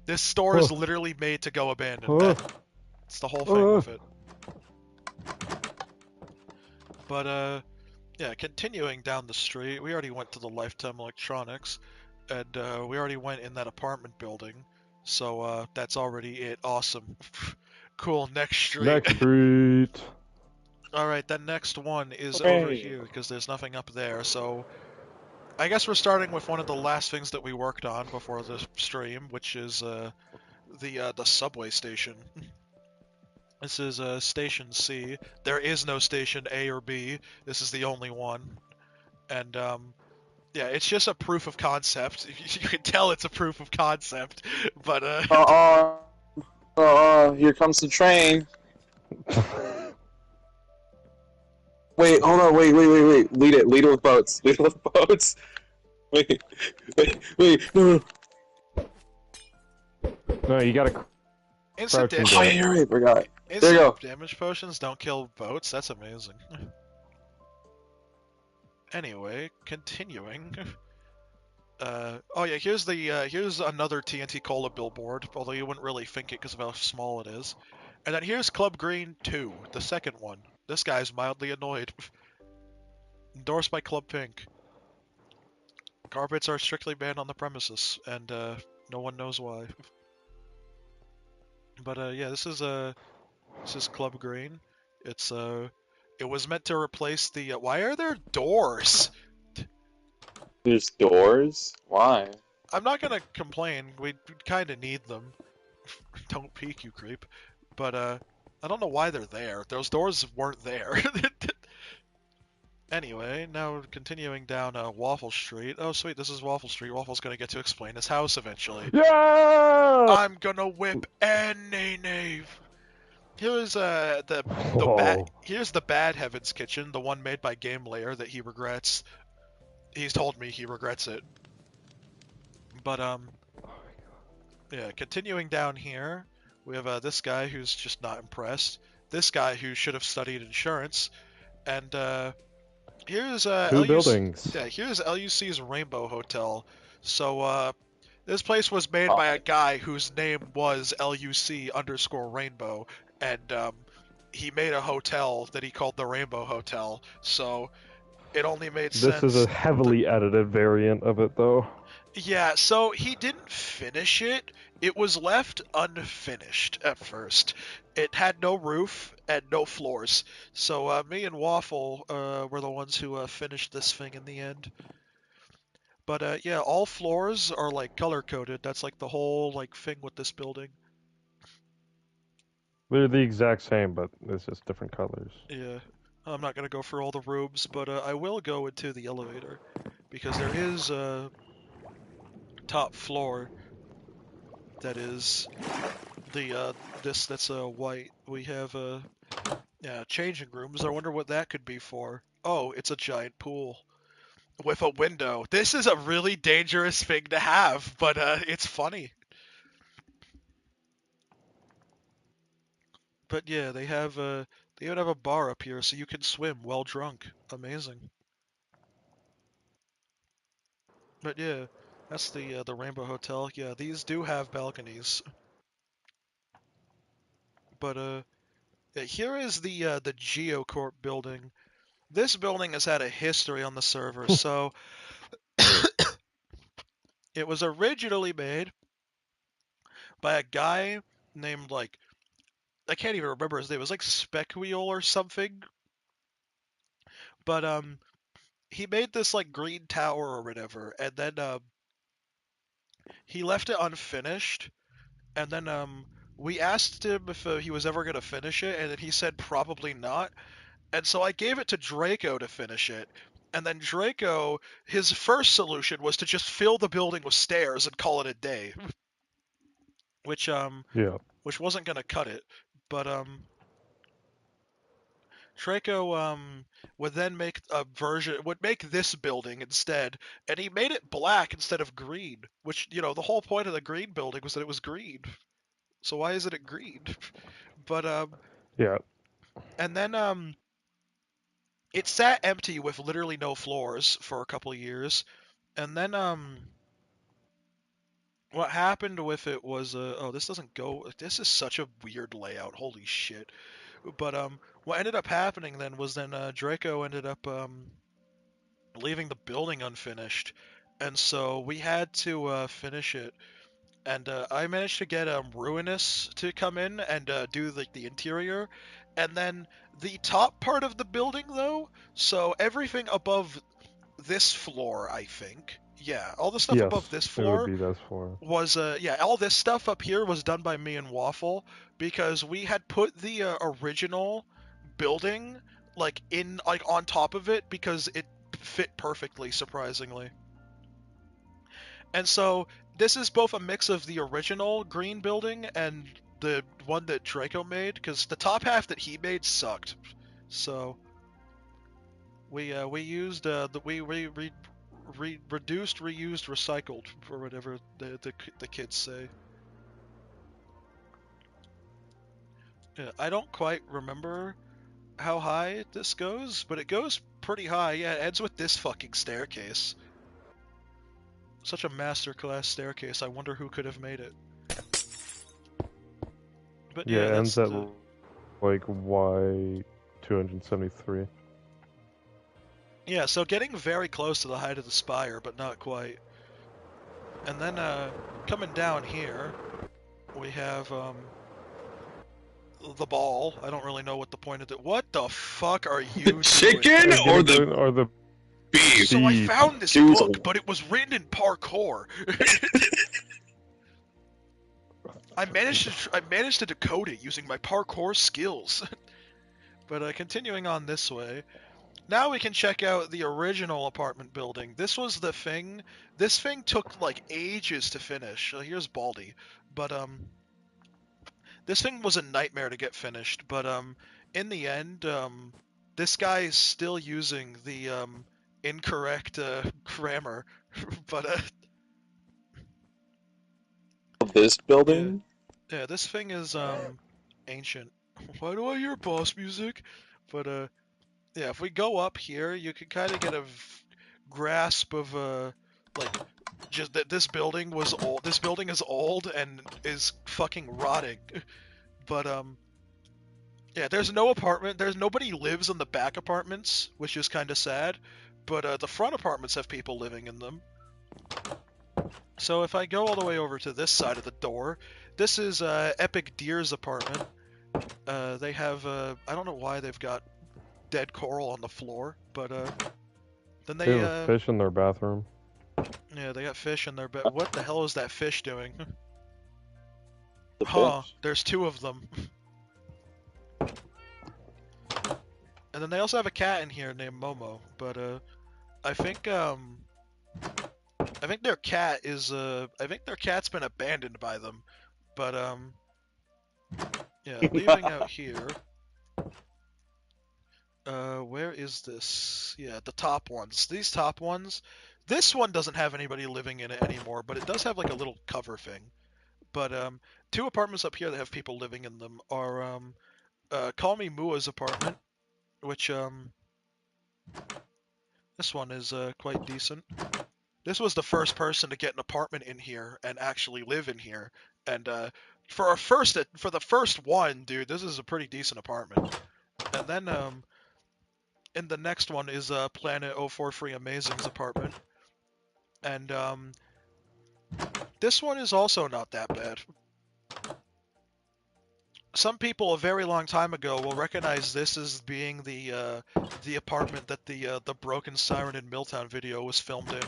this store is literally made to go abandoned. That's the whole thing with it. But, yeah, continuing down the street, we already went to the Lifetime Electronics. And we already went in that apartment building, so that's already it. Awesome. Cool, next street. Next street. Alright, that next one is over here, because there's nothing up there, so... I guess we're starting with one of the last things that we worked on before the stream, which is the subway station. This is Station C. There is no Station A or B. This is the only one. And, yeah, it's just a proof of concept. You can tell it's a proof of concept, but here comes the train. Wait, hold on, wait. Lead it with boats. Lead it with boats. Wait. No. No, you gotta. Instant damage. Oh, you're right, forgot. Instant There you go. damage potions don't kill boats. That's amazing. Anyway, continuing. Oh yeah, here's another TNT Cola billboard, although you wouldn't really think it because of how small it is. And then here's Club Green 2, the second one. This guy's mildly annoyed. Endorsed by Club Pink. Carpets are strictly banned on the premises, and no one knows why. But yeah, this is Club Green. It was meant to replace the. Why are there doors? There's doors? Why? I'm not gonna complain. We kind of need them. Don't peek, you creep. But I don't know why they're there. Those doors weren't there. Anyway, now continuing down Waffle Street. Oh, sweet, this is Waffle Street. Waffle's gonna get to explain his house eventually. Yeah! I'm gonna whip any knave. Here's here's the Bad Heavens kitchen, the one made by GameLayer that he regrets. He's told me he regrets it. But yeah, continuing down here, we have this guy who's just not impressed. This guy who should have studied insurance, and here's Two buildings. Yeah, here's LUC's Rainbow Hotel. So this place was made by a guy whose name was LUC_Rainbow, and he made a hotel that he called the Rainbow Hotel. So it only made sense. This is a heavily edited variant of it, though. Yeah, so he didn't finish it. It was left unfinished at first. It had no roof and no floors. So me and Waffle were the ones who finished this thing in the end. But yeah, all floors are like color-coded. That's like the whole like thing with this building. They're the exact same, but it's just different colors. Yeah. I'm not gonna go for all the rooms, but I will go into the elevator because there is a top floor that is the that's white. We have yeah, changing rooms. I wonder what that could be for. Oh, it's a giant pool with a window. This is a really dangerous thing to have, but it's funny. But yeah, they even have a bar up here so you can swim while drunk. Amazing. But yeah, that's the Rainbow Hotel. Yeah, these do have balconies. But yeah, here is the GeoCorp building. This building has had a history on the server. So it was originally made by a guy named like I can't even remember his name. It was like Speckweal or something. But he made this like green tower or whatever, and then he left it unfinished. And then we asked him if he was ever gonna finish it, and then he said probably not. And so I gave it to Draco to finish it. And then Draco, his first solution was to just fill the building with stairs and call it a day, which Yeah. which wasn't gonna cut it. But Draco would then would make this building instead, and he made it black instead of green, which, you know, the whole point of the green building was that it was green. So why isn't it green? But Yeah. and then it sat empty with literally no floors for a couple of years. And then what happened with it was oh, this doesn't go, this is such a weird layout. Holy shit. But what ended up happening then was Draco ended up leaving the building unfinished, and so we had to finish it. And I managed to get Ruinous to come in and do the interior, and then the top part of the building though. So everything above this floor, I think, yeah, all the stuff above Yes, this it would floor be this floor. was yeah, all this stuff up here was done by me and Waffle because we had put the original building like on top of it because it fit perfectly, surprisingly. And so this is both a mix of the original green building and the one that Draco made, because the top half that he made sucked. So we used we reduced, reused, recycled, or whatever the kids say. Yeah, I don't quite remember how high this goes, but it goes pretty high. Yeah, it ends with this fucking staircase. Such a masterclass staircase. I wonder who could have made it. But Yeah, yeah, it that's ends at like Y273. yeah. So getting very close to the height of the spire, but not quite. And then coming down here, we have the ball. I don't really know what the point of it. What the fuck are you The doing? chicken Are you or gonna the go or the beef? So I beef? found this Choose book, a- but it was written in parkour. I managed to decode it using my parkour skills. But continuing on this way, now we can check out the original apartment building. This was the thing. This thing took like ages to finish. Here's Baldy, but this thing was a nightmare to get finished. But in the end, this guy is still using the incorrect grammar. But This yeah, building? yeah, this thing is ancient. Why do I hear boss music? But yeah, if we go up here, you can kind of get a grasp of like just that this building was old. This building is old and is fucking rotting. But yeah, there's no apartment. There's nobody lives in the back apartments, which is kind of sad. But the front apartments have people living in them. So if I go all the way over to this side of the door, this is Epic Deer's apartment. They have I don't know why they've got dead coral on the floor, but then They they have a fish in their bathroom. yeah, they got fish in their bed. What the hell is that fish doing? The Huh, fish? there's two of them. And then they also have a cat in here named Momo, but I think their cat is I think their cat's been abandoned by them. But yeah, leaving out here. Where is this? Yeah, the top ones. These top ones. This one doesn't have anybody living in it anymore, but it does have like a little cover thing. But two apartments up here that have people living in them are Call Me Mua's apartment, which this one is quite decent. This was the first person to get an apartment in here and actually live in here. And for the first one, dude, this is a pretty decent apartment. And then in the next one is Planet 043 Amazing's apartment. And this one is also not that bad. Some people a very long time ago will recognize this as being the apartment that the Broken Siren in Milltown video was filmed in.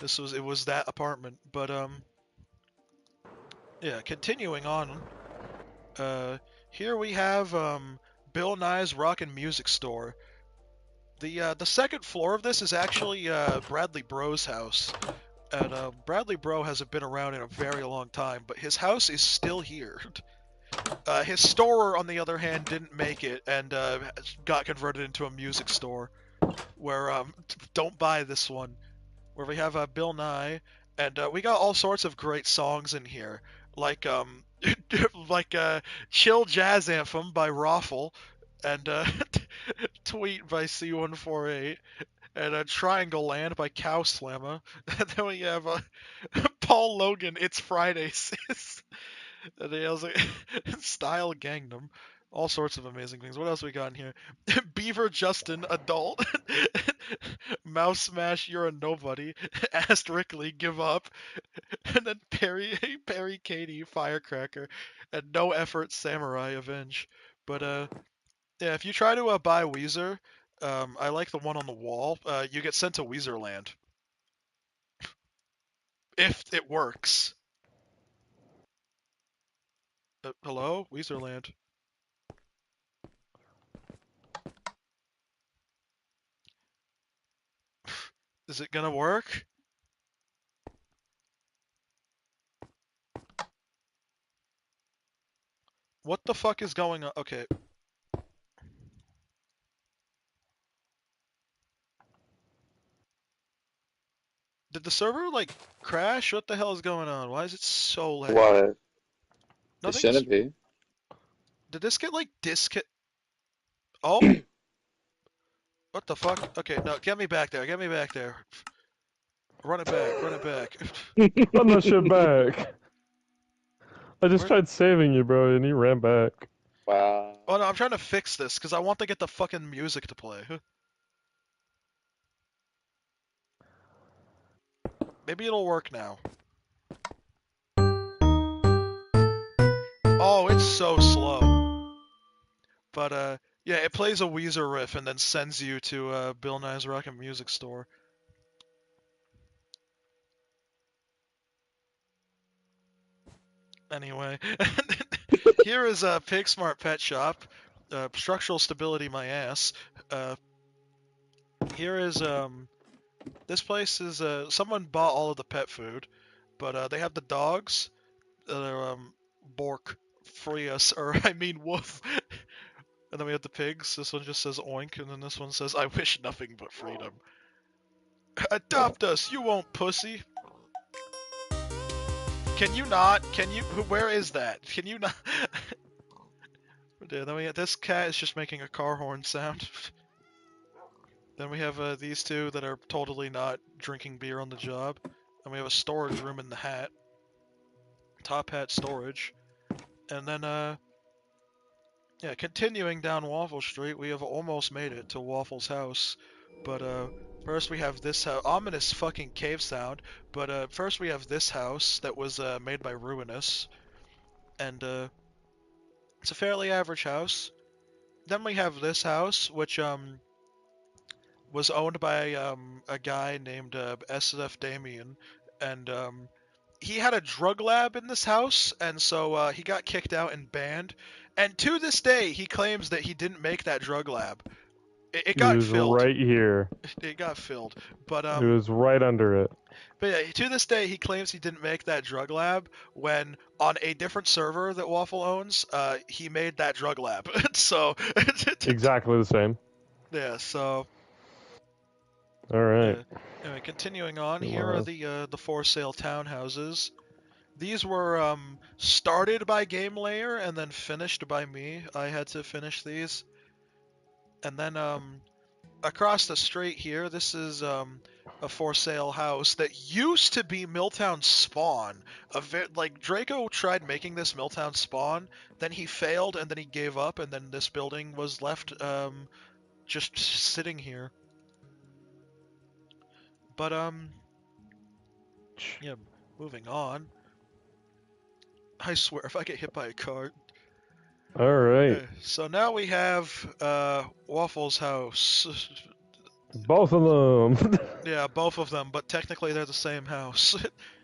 It was that apartment. But yeah, continuing on. Here we have Bill Nye's Rock and Music Store. The second floor of this is actually Bradley Bro's house. And Bradley Bro hasn't been around in a very long time, but his house is still here. His store, on the other hand, didn't make it and got converted into a music store. Where don't buy this one. Where we have Bill Nye, and we got all sorts of great songs in here, like like Chill Jazz Anthem by Raffle, and Tweet by C148, and Triangle Land by Cow Slammer. And then we have Paul Logan, It's Friday, Sis. And he has like Style Gangnam. All sorts of amazing things. What else we got in here? Beaver Justin, adult. Mouse Smash, you're a nobody. Asterically, give up. And then Perry Katie, Firecracker. And No Effort, Samurai, Avenge. But yeah, if you try to buy Weezer, I like the one on the wall. You get sent to Weezerland. If it works. Hello? Weezerland. Is it gonna work? What the fuck is going on? Okay. Did the server, like, crash? What the hell is going on? Why is it so laggy? What? It Nothing shouldn't be. Did this get, like, Oh? What the fuck? Okay, no, get me back there. Get me back there. Run it back. Run it back. Run that shit back. I just Where- tried saving you, bro, and you ran back. Wow. Oh, no, I'm trying to fix this, because I want to get the fucking music to play. Maybe it'll work now. Oh, it's so slow. But, yeah, it plays a Weezer riff and then sends you to Bill Nye's Rock and Music Store. Anyway, here is a Pig Smart Pet Shop. Structural stability, my ass. Here is this place is someone bought all of the pet food, but they have the dogs that are Bork, free us, or I mean Woof. And then we have the pigs. This one just says oink, and then this one says I wish nothing but freedom. Adopt us, you won't, pussy. Can you not? Can you? Where is that? Can you not? Then we have, this cat is just making a car horn sound. Then we have these two that are totally not drinking beer on the job. And we have a storage room in the hat. Top hat storage. And then, yeah, continuing down Waffle Street, we have almost made it to Waffle's house. But, first we have this ominous fucking cave sound. But, first we have this house that was, made by Ruinous. And, it's a fairly average house. Then we have this house, which, was owned by a guy named SF Damien, and he had a drug lab in this house, and so he got kicked out and banned. And to this day, he claims that he didn't make that drug lab. It It got was filled. right here. It got filled. But It was right under it. But yeah, to this day, he claims he didn't make that drug lab when on a different server that Waffle owns, he made that drug lab. So Exactly the same. yeah. So All right. anyway, continuing on, Come here are on. the for sale townhouses. These were started by Game Layer and then finished by me. I had to finish these, and then across the street here, this is a for sale house that used to be Milltown spawn. Like Draco tried making this Milltown spawn, then he failed, and then he gave up, and then this building was left just sitting here. But yeah, moving on. I swear, if I get hit by a car. All right. So now we have Waffle's house. Both of them. Yeah, both of them, but technically they're the same house.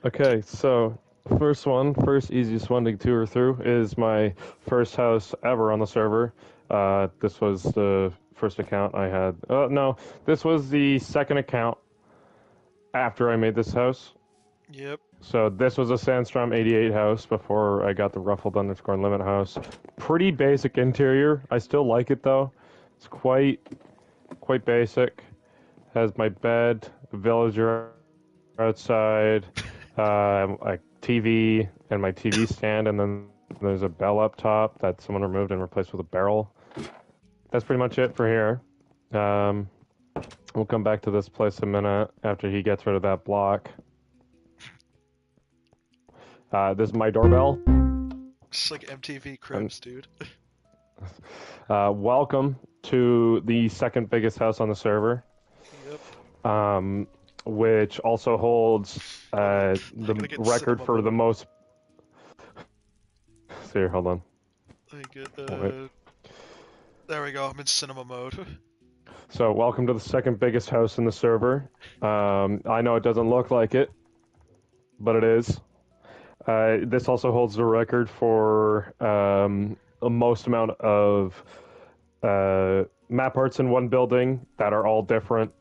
Okay, so first easiest one to tour through is my first house ever on the server. This was the first account I had. No, this was the second account after I made this house. Yep. So this was a Sandstrom 88 house before I got the ruffled underscore limit house. Pretty basic interior. I still like it though. It's quite basic. Has my bed, a villager outside, a TV, and my TV stand, and then there's a bell up top that someone removed and replaced with a barrel. That's pretty much it for here. We'll come back to this place a minute after he gets rid of that block. This is my doorbell. It's like MTV Cribs, dude. Welcome to the second biggest house on the server. Yep. Which also holds the record for the most. Here, hold on. There we go. I'm in cinema mode. So, welcome to the second biggest house in the server. I know it doesn't look like it, but it is. This also holds the record for the most amount of map arts in one building that are all different,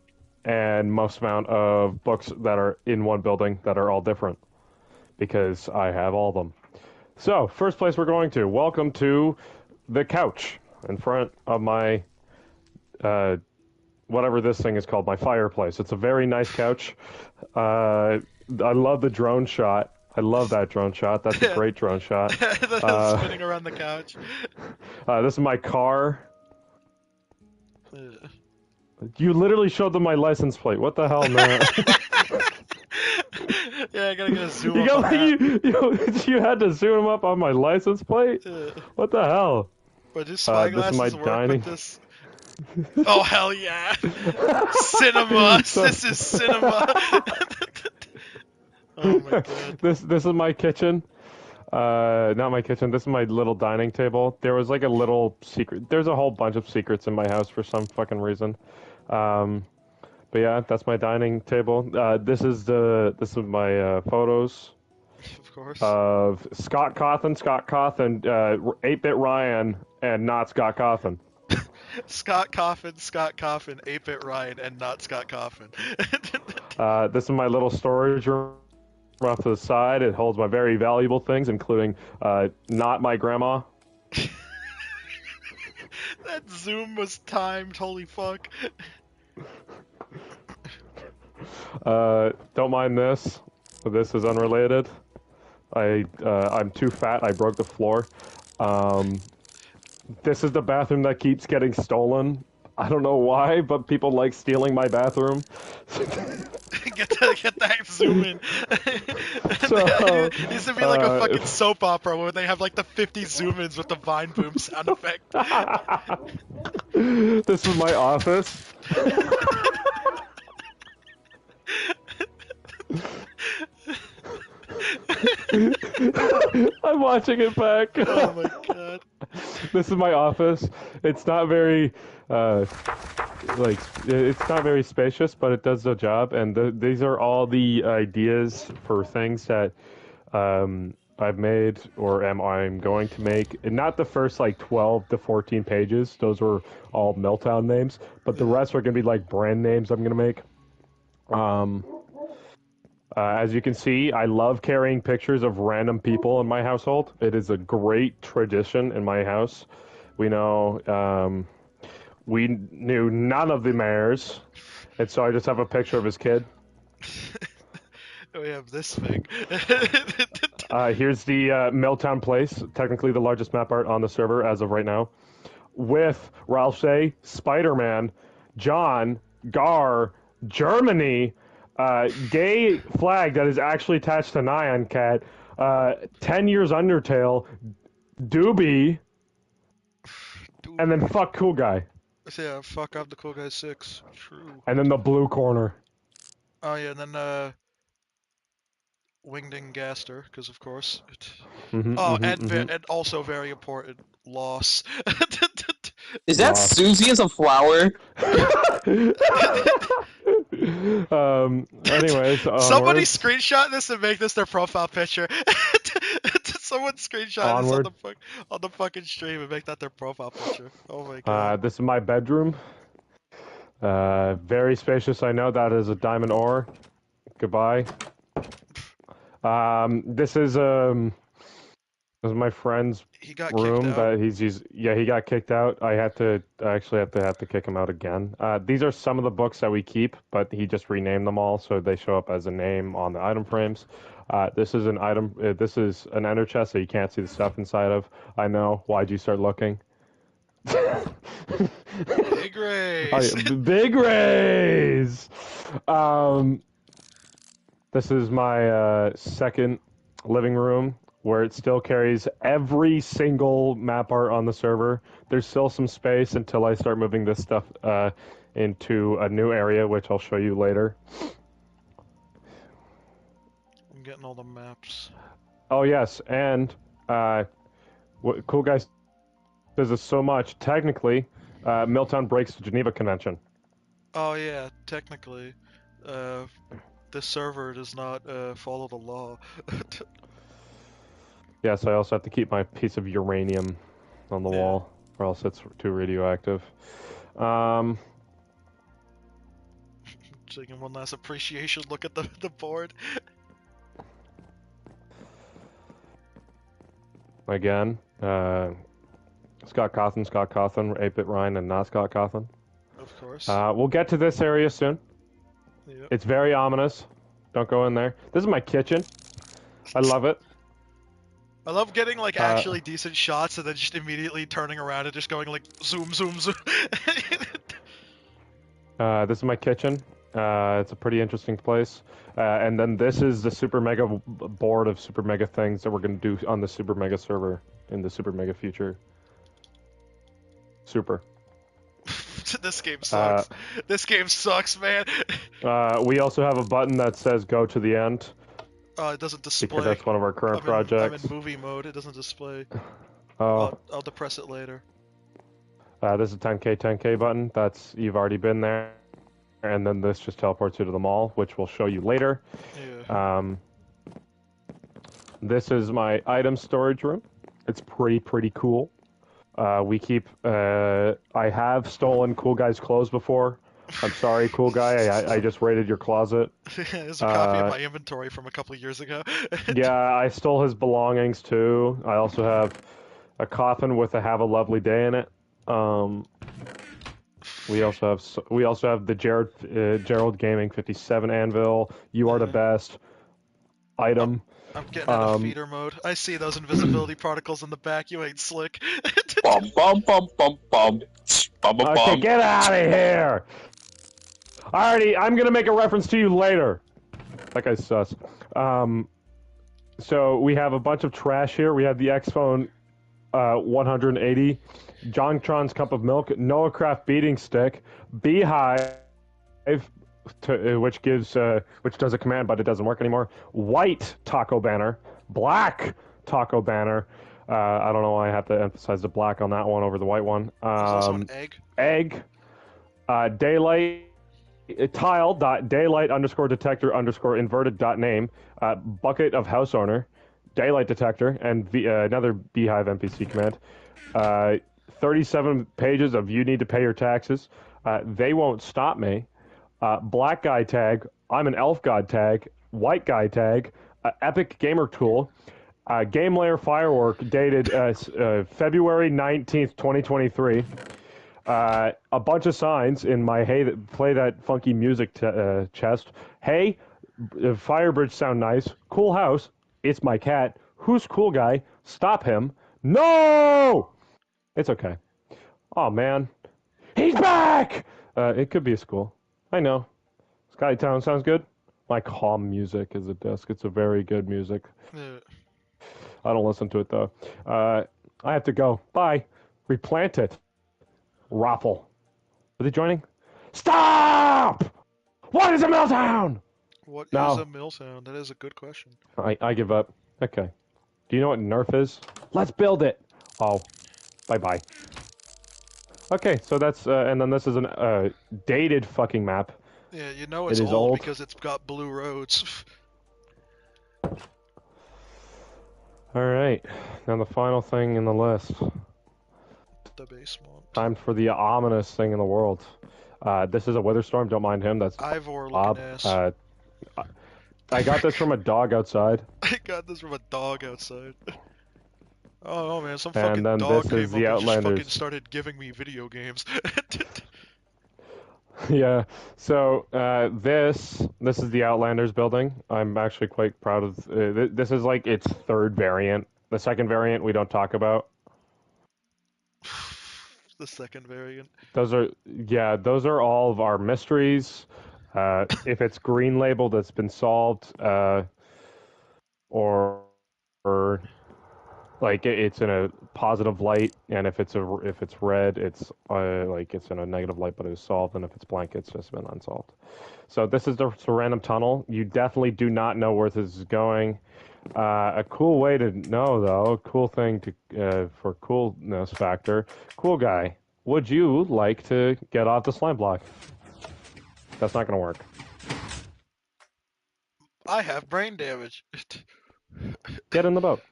and most amount of books that are in one building that are all different, because I have all of them. So, first place we're going to. Welcome to the couch in front of my, whatever this thing is called, my fireplace. It's a very nice couch. I love the drone shot. I love that drone shot. That's a great drone shot. Spinning around the couch. This is my car. You literally showed them my license plate. What the hell, man? Yeah, I gotta get a zoom up on that. You had to zoom up on my license plate? What the hell? But do spyglasses this is my work dining. with this? Oh, hell yeah. Cinema. This is cinema. Oh my god. This is my kitchen. Not my kitchen. This is my little dining table. There was like a little secret. There's a whole bunch of secrets in my house for some fucking reason. But yeah, that's my dining table. This is my photos. Of course. Of Scott Cawthon, 8-Bit Ryan, and not Scott Cawthon. Scott Coffin, 8-Bit Ryan, and not Scott Coffin. This is my little storage room off to the side. It holds my very valuable things, including not my grandma. That zoom was timed, holy fuck. Don't mind this. This is unrelated. I'm too fat. I broke the floor. This is the bathroom that keeps getting stolen. I don't know why, but people like stealing my bathroom. get that zoom in. So, it needs to be like a fucking soap opera where they have like the 50 zoom ins with the Vine Boom sound effect. This is my office. I'm watching it back. Oh my god. This is my office. It's not very, it's not very spacious, but it does the job. And these are all the ideas for things that I've made, or I'm going to make, and not the first like 12 to 14 pages. Those were all Milltown names, but the rest are going to be like brand names I'm going to make. As you can see, I love carrying pictures of random people in my household. It is a great tradition in my house. We knew none of the mayors, and so I just have a picture of his kid. We have this thing. Here's the Milltown place, technically the largest map art on the server as of right now, with Ralph Shea, Spider-Man, John, Gar, Germany, gay flag that is actually attached to Nyan Cat, 10 years Undertale, Doobie, and then fuck cool guy. Yeah, fuck, I'm the cool guy 6. True. And then the blue corner. Oh yeah, and then Wingding Gaster, because of course. And also very important, loss. Is that Lost. Susie as a flower? Anyways, Somebody onwards. screenshot this and make this their profile picture. Someone screenshot Onward. this on the fucking stream and make that their profile picture. Oh my god. This is my bedroom. Very spacious. I know that is a diamond ore. Goodbye. This is my friend's He got room kicked out. that he got kicked out. I actually have to kick him out again. These are some of the books that we keep, but he just renamed them all so they show up as a name on the item frames. This is an item. This is an ender chest, so you can't see the stuff inside of. I know. Why'd you start looking? Big raise. Big raise. This is my second living room, where it still carries every single map art on the server. There's still some space until I start moving this stuff into a new area, which I'll show you later. I'm getting all the maps. Oh yes, and what Cool Guy says this so much. Technically, Milltown breaks the Geneva Convention. Oh yeah, technically, this server does not follow the law. Yes, I also have to keep my piece of uranium on the wall, or else it's too radioactive. Taking one last appreciation look at the board. Again, Scott Cawthon, 8-Bit Ryan, and not Scott Cawthon. Of course. We'll get to this area soon. Yep. It's very ominous. Don't go in there. This is my kitchen. I love it. I love getting like actually decent shots and then just immediately turning around and just going like zoom, zoom, zoom. This is my kitchen. It's a pretty interesting place. And then this is the Super Mega board of Super Mega things that we're going to do on the Super Mega server in the Super Mega future. Super. This game sucks. This game sucks, man. We also have a button that says go to the end. It doesn't display. Because that's one of our current projects. I'm in movie mode. It doesn't display. Oh. I'll depress it later. This is a 10K button. You've already been there. And then this just teleports you to the mall, which we'll show you later. Yeah. This is my item storage room. It's pretty cool. We keep. I have stolen Cool Guy's clothes before. I'm sorry, Cool Guy. I just raided your closet. There's a copy of my inventory from a couple of years ago. Yeah, I stole his belongings too. I also have a coffin with a "Have a Lovely Day" in it. We also have the Gerald Gaming 57 anvil. You are the best. Item. I'm getting out of feeder mode. I see those invisibility particles in the back. You ain't slick. Bum bum bum bum bum. Bum bum Okay, bum. get out of here. I'm gonna make a reference to you later. That guy's sus. So we have a bunch of trash here. We have the X-Phone 180, Jontron's Cup of Milk, Noah Craft Beating Stick, Beehive, which does a command, but it doesn't work anymore. White taco banner, black taco banner. I don't know why I have to emphasize the black on that one over the white one. There's also an egg. Egg, daylight, tile.daylight_detector_inverted.name, bucket of house owner, daylight detector and another Beehive NPC command. 37 pages of you need to pay your taxes. They won't stop me. Black guy tag. I'm an elf god tag. White guy tag. Epic gamer tool. Game layer firework dated February 19th, 2023. A bunch of signs in my hey, play that funky music chest. Hey, fire bridge sound nice. Cool house. It's my cat. Who's cool guy? Stop him. No! It's okay. Oh, man. He's back! It could be a school. I know. Skytown sounds good. My calm music is a disc. It's a very good music. I don't listen to it, though. I have to go. Bye. Replant it. Raffle. Are they joining? Stop! What is a Milltown? What No. is a Milltown? That is a good question. I give up. Okay. Do you know what Nerf is? Let's build it. Oh. Bye-bye. Okay, so that's, and then this is a dated fucking map. Yeah, you know it's It is old old. because it's got blue roads. Alright. Now the final thing in the list. The basement. Time for the ominous thing in the world. This is a Witherstorm. Don't mind him. That's Ivor Bob. looking ass. I got this from a dog outside. I got this from a dog outside. Oh man, some And fucking then dog this came is up the and just fucking Outlanders. started giving me video games. Yeah. So this is the Outlanders building. I'm actually quite proud of. This is like its third variant. The second variant we don't talk about. The second variant. Those are all of our mysteries. If it's green labeled, it's been solved. Or like it's in a positive light, and if it's red, it's like it's in a negative light, but it was solved, and if it's blank, it's just been unsolved. So this is just a random tunnel. You definitely do not know where this is going. A cool way to know, though, a cool thing to for coolness factor. Cool guy, would you like to get off the slime block? That's not gonna work. I have brain damage. Get in the boat.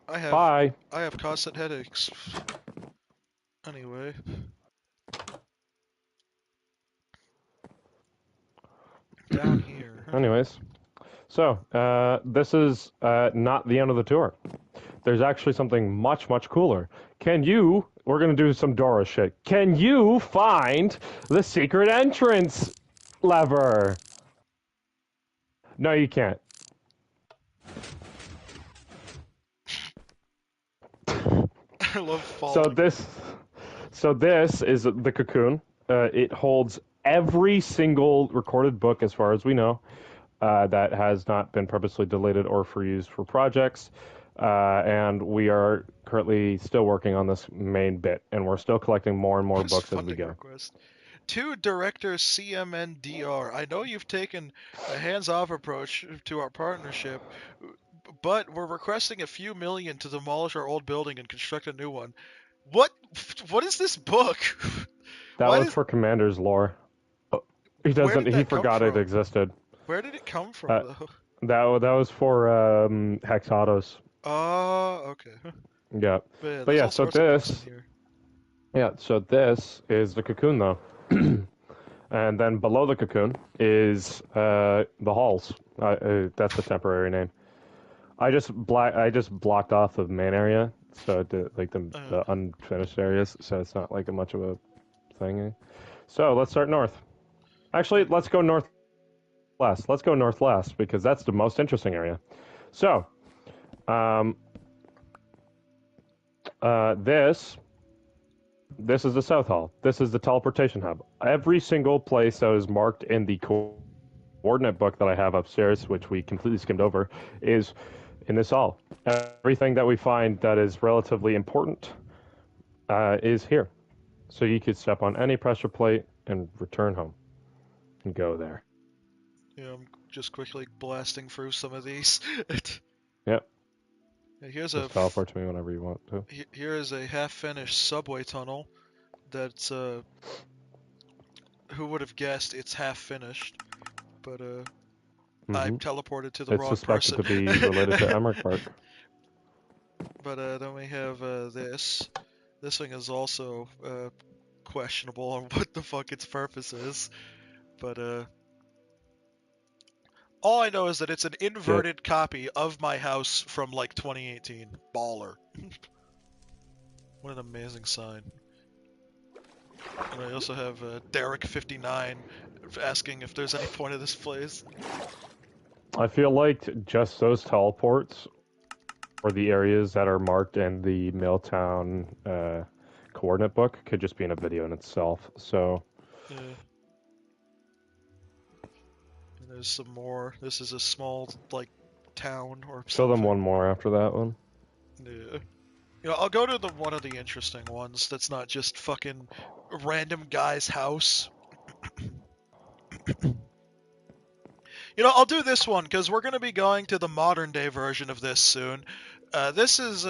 Bye. I have constant headaches. Anyway. Down here. Anyways, so this is not the end of the tour. There's actually something much, much cooler. We're going to do some Dora shit. Can you find the secret entrance lever? No, you can't. I love falling. So this is the cocoon. It holds every single recorded book, as far as we know, that has not been purposely deleted or for used for projects. And we are currently still working on this main bit, and we're still collecting more and more books as we go. Request. To Director CMNDR, I know you've taken a hands-off approach to our partnership, but we're requesting a few million to demolish our old building and construct a new one. What is this book? That was for Commander's lore. He forgot it existed. Where did it come from, though? That was for Hex Autos. Oh, okay. Yeah. But yeah, so this... Yeah, so this is the cocoon, though. And then below the cocoon is the halls. That's the temporary name. I just blocked off the main area, so the unfinished areas, so it's not like much of a thing. So let's start north. Actually, let's go north last. Let's go north last because that's the most interesting area. So, this is the South Hall. This is the teleportation hub. Every single place that is marked in the coordinate book that I have upstairs, which we completely skimmed over, is in this hall. Everything that we find that is relatively important is here. So you could step on any pressure plate and return home and go there. Yeah, I'm just quickly blasting through some of these. Yep. Here's just teleport to me whenever you want to. Here is a half-finished subway tunnel that's who would have guessed it's half finished? But I Hmm. teleported to the It's wrong suspected person. to be related to Emmerich Park. But then we have this. This thing is also questionable on what the fuck its purpose is. But all I know is that it's an inverted copy of my house from like 2018. Baller. What an amazing sign. And I also have Derek59 asking if there's any point of this place. I feel like just those teleports, or the areas that are marked in the Milltown coordinate book, could just be in a video in itself. So And there's some more. This is a small, like, town or show them something. one more after that one. Yeah. You know, I'll go to the one of the interesting ones that's not just fucking random guy's house. You know, I'll do this one because we're gonna be going to the modern day version of this soon. This is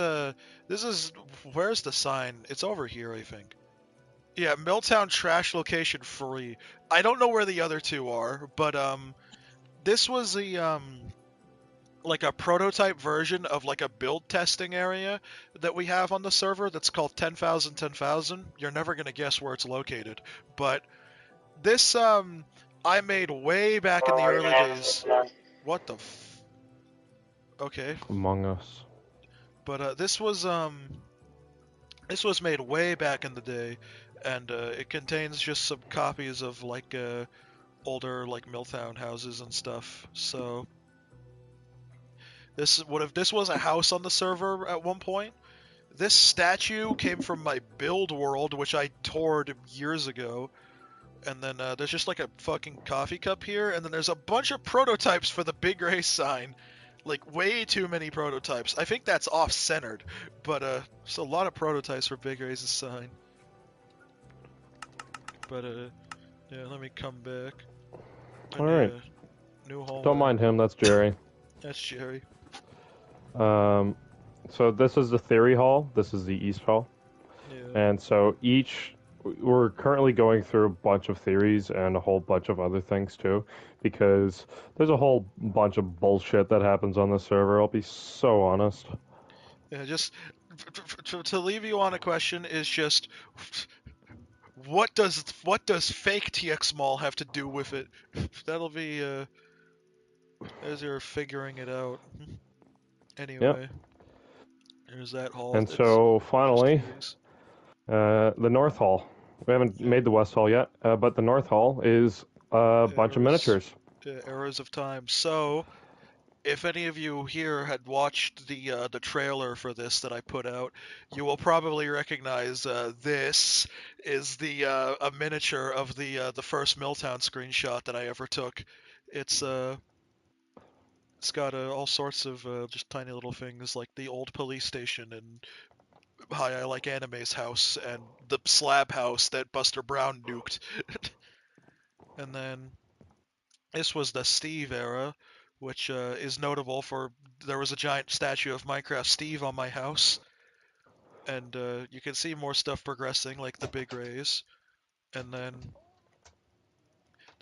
where's the sign? It's over here, I think. Yeah, Milltown trash location free. I don't know where the other two are, but this was a like a prototype version of like a build testing area that we have on the server that's called 10,000 10,000. You're never gonna guess where it's located, but this I made way back in the early days. What the Okay, Among Us. but this was made way back in the day, and it contains just some copies of like older like Milltown houses and stuff. So this was a house on the server at one point. This statue came from my build world, which I toured years ago. And then there's just like a fucking coffee cup here, and then there's a bunch of prototypes for the big race sign. Like, way too many prototypes. I think that's off-centered, but there's a lot of prototypes for big race's sign. But yeah, let me come back. Alright. New home. Don't mind him, that's Jerry. That's Jerry. So this is the theory hall, this is the east hall. Yeah. And so we're currently going through a bunch of theories and a whole bunch of other things too, because there's a whole bunch of bullshit that happens on the server, I'll be so honest. Yeah, just to leave you on a question is just what does fake TX Mall have to do with it? That'll be as you're figuring it out. Anyway, there's that hall. And so finally, the north hall. We haven't made the west hall yet, but the north hall is a bunch of miniatures. Errors of time. So, if any of you here had watched the trailer for this that I put out, you will probably recognize this is a miniature of the first Milltown screenshot that I ever took. It's got all sorts of just tiny little things like the old police station and Hi I Like Anime's house and the slab house that Buster Brown nuked. And then this was the Steve era, which is notable for there was a giant statue of Minecraft Steve on my house. And you can see more stuff progressing, like the big rays. And then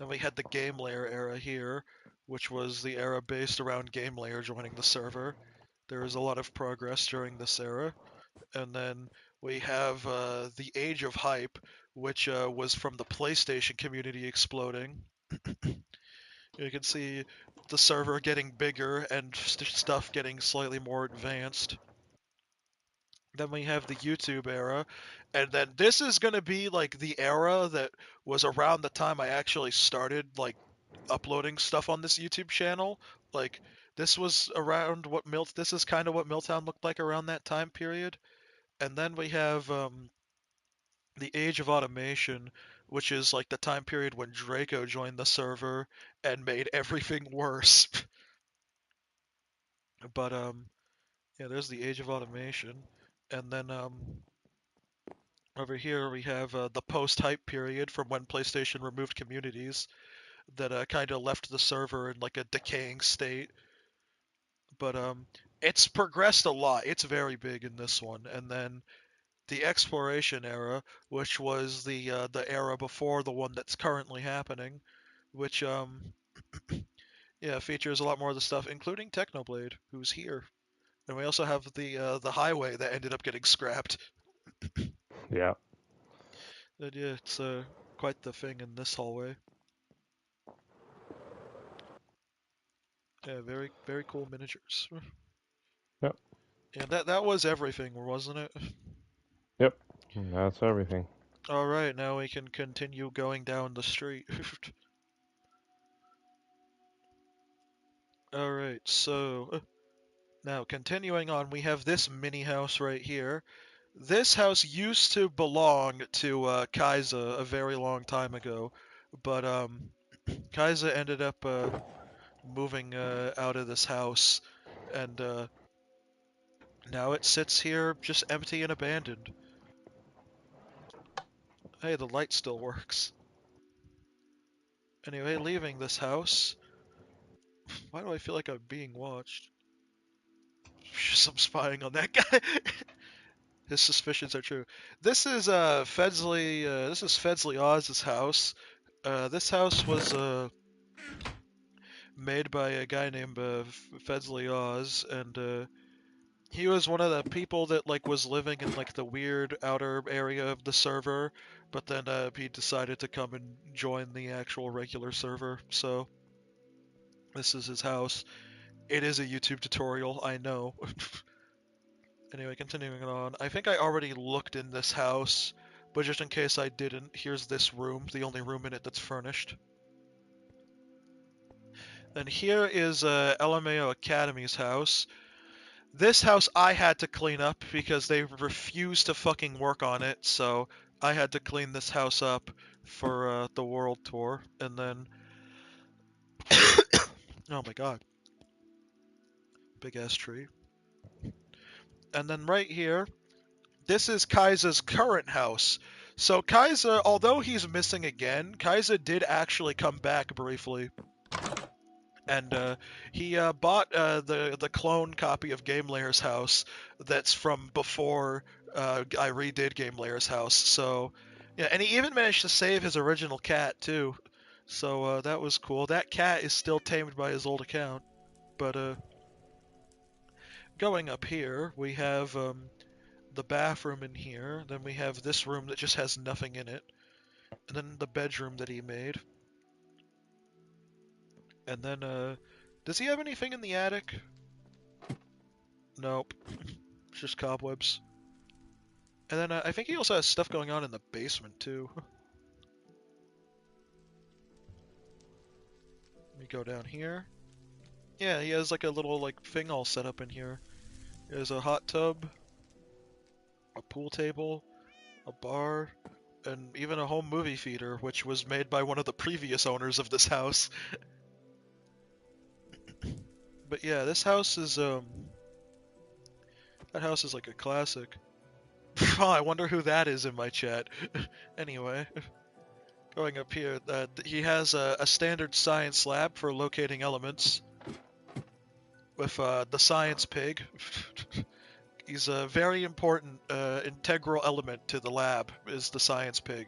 we had the Game Layer era here, which was the era based around Game Layer joining the server. There was a lot of progress during this era. And then we have the Age of Hype, which was from the PlayStation community exploding. You can see the server getting bigger and stuff getting slightly more advanced. Then we have the YouTube era, and then this is going to be like the era that was around the time I actually started like uploading stuff on this YouTube channel. Like this was around this is kind of what Milltown looked like around that time period. And then we have the Age of Automation, which is like the time period when Draco joined the server and made everything worse. But yeah, there's the Age of Automation, and then over here we have the post-hype period from when PlayStation removed communities that kind of left the server in like a decaying state. But it's progressed a lot. It's very big in this one, and then the exploration era, which was the era before the one that's currently happening, which yeah, features a lot more of the stuff, including Technoblade, who's here. And we also have the highway that ended up getting scrapped. Yeah. And yeah, it's quite the thing in this hallway. Yeah, very very cool miniatures. Yep. And that was everything, wasn't it? Yep. That's everything. All right, now we can continue going down the street. All right, so now continuing on, we have this mini house right here. This house used to belong to Kaiser a very long time ago, but Kaiser ended up moving out of this house, and now it sits here just empty and abandoned. Hey, the light still works. Anyway, leaving this house. Why do I feel like I'm being watched? I'm spying on that guy. His suspicions are true. This is Fedsley. This is Fedsley Oz's house. This house was made by a guy named Fedsley Oz, and he was one of the people that like was living in like the weird outer area of the server, but then he decided to come and join the actual regular server. So this is his house. It is a YouTube tutorial, I know. Anyway, continuing on. I think I already looked in this house, but just in case I didn't, here's this room, the only room in it that's furnished. Then here is LMAO Academy's house. This house I had to clean up because they refused to fucking work on it, so I had to clean this house up for the world tour. And then... oh my god. Big ass tree. And then right here, this is Kaiser's current house. So Kaiser, although he's missing again, Kaiser did actually come back briefly. And he bought the clone copy of Game Layer's house that's from before I redid Game Layer's house. So yeah, and he even managed to save his original cat too. So that was cool. That cat is still tamed by his old account. But going up here, we have the bathroom in here. Then we have this room that just has nothing in it. And then the bedroom that he made. And then, does he have anything in the attic? Nope. It's just cobwebs. And then I think he also has stuff going on in the basement, too. Let me go down here. Yeah, he has like a little like thing all set up in here. There's a hot tub, a pool table, a bar, and even a home movie theater, which was made by one of the previous owners of this house. But yeah, this house is that house is like a classic. Oh, I wonder who that is in my chat. Anyway, going up here, he has a standard science lab for locating elements with the science pig. He's a very important integral element to the lab, is the science pig.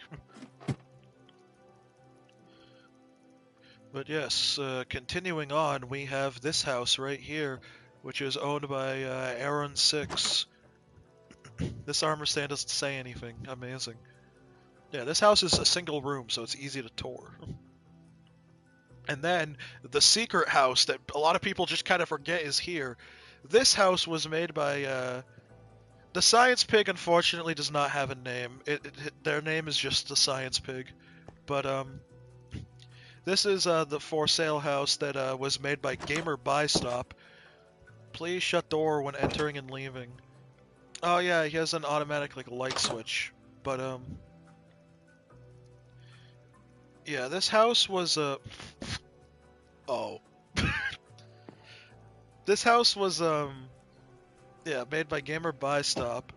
But yes, continuing on, we have this house right here, which is owned by Aaron 6. This armor stand doesn't say anything. Amazing. Yeah, this house is a single room, so it's easy to tour. And then, the secret house that a lot of people just kind of forget is here. This house was made by, the Science Pig, unfortunately, does not have a name. Their name is just the Science Pig. But, this is, the for sale house that, was made by Gamer Buy Stop. Please shut door when entering and leaving. Oh yeah, he has an automatic, like, light switch. But, yeah, this house was, oh. This house was, yeah, made by Gamer Buy Stop,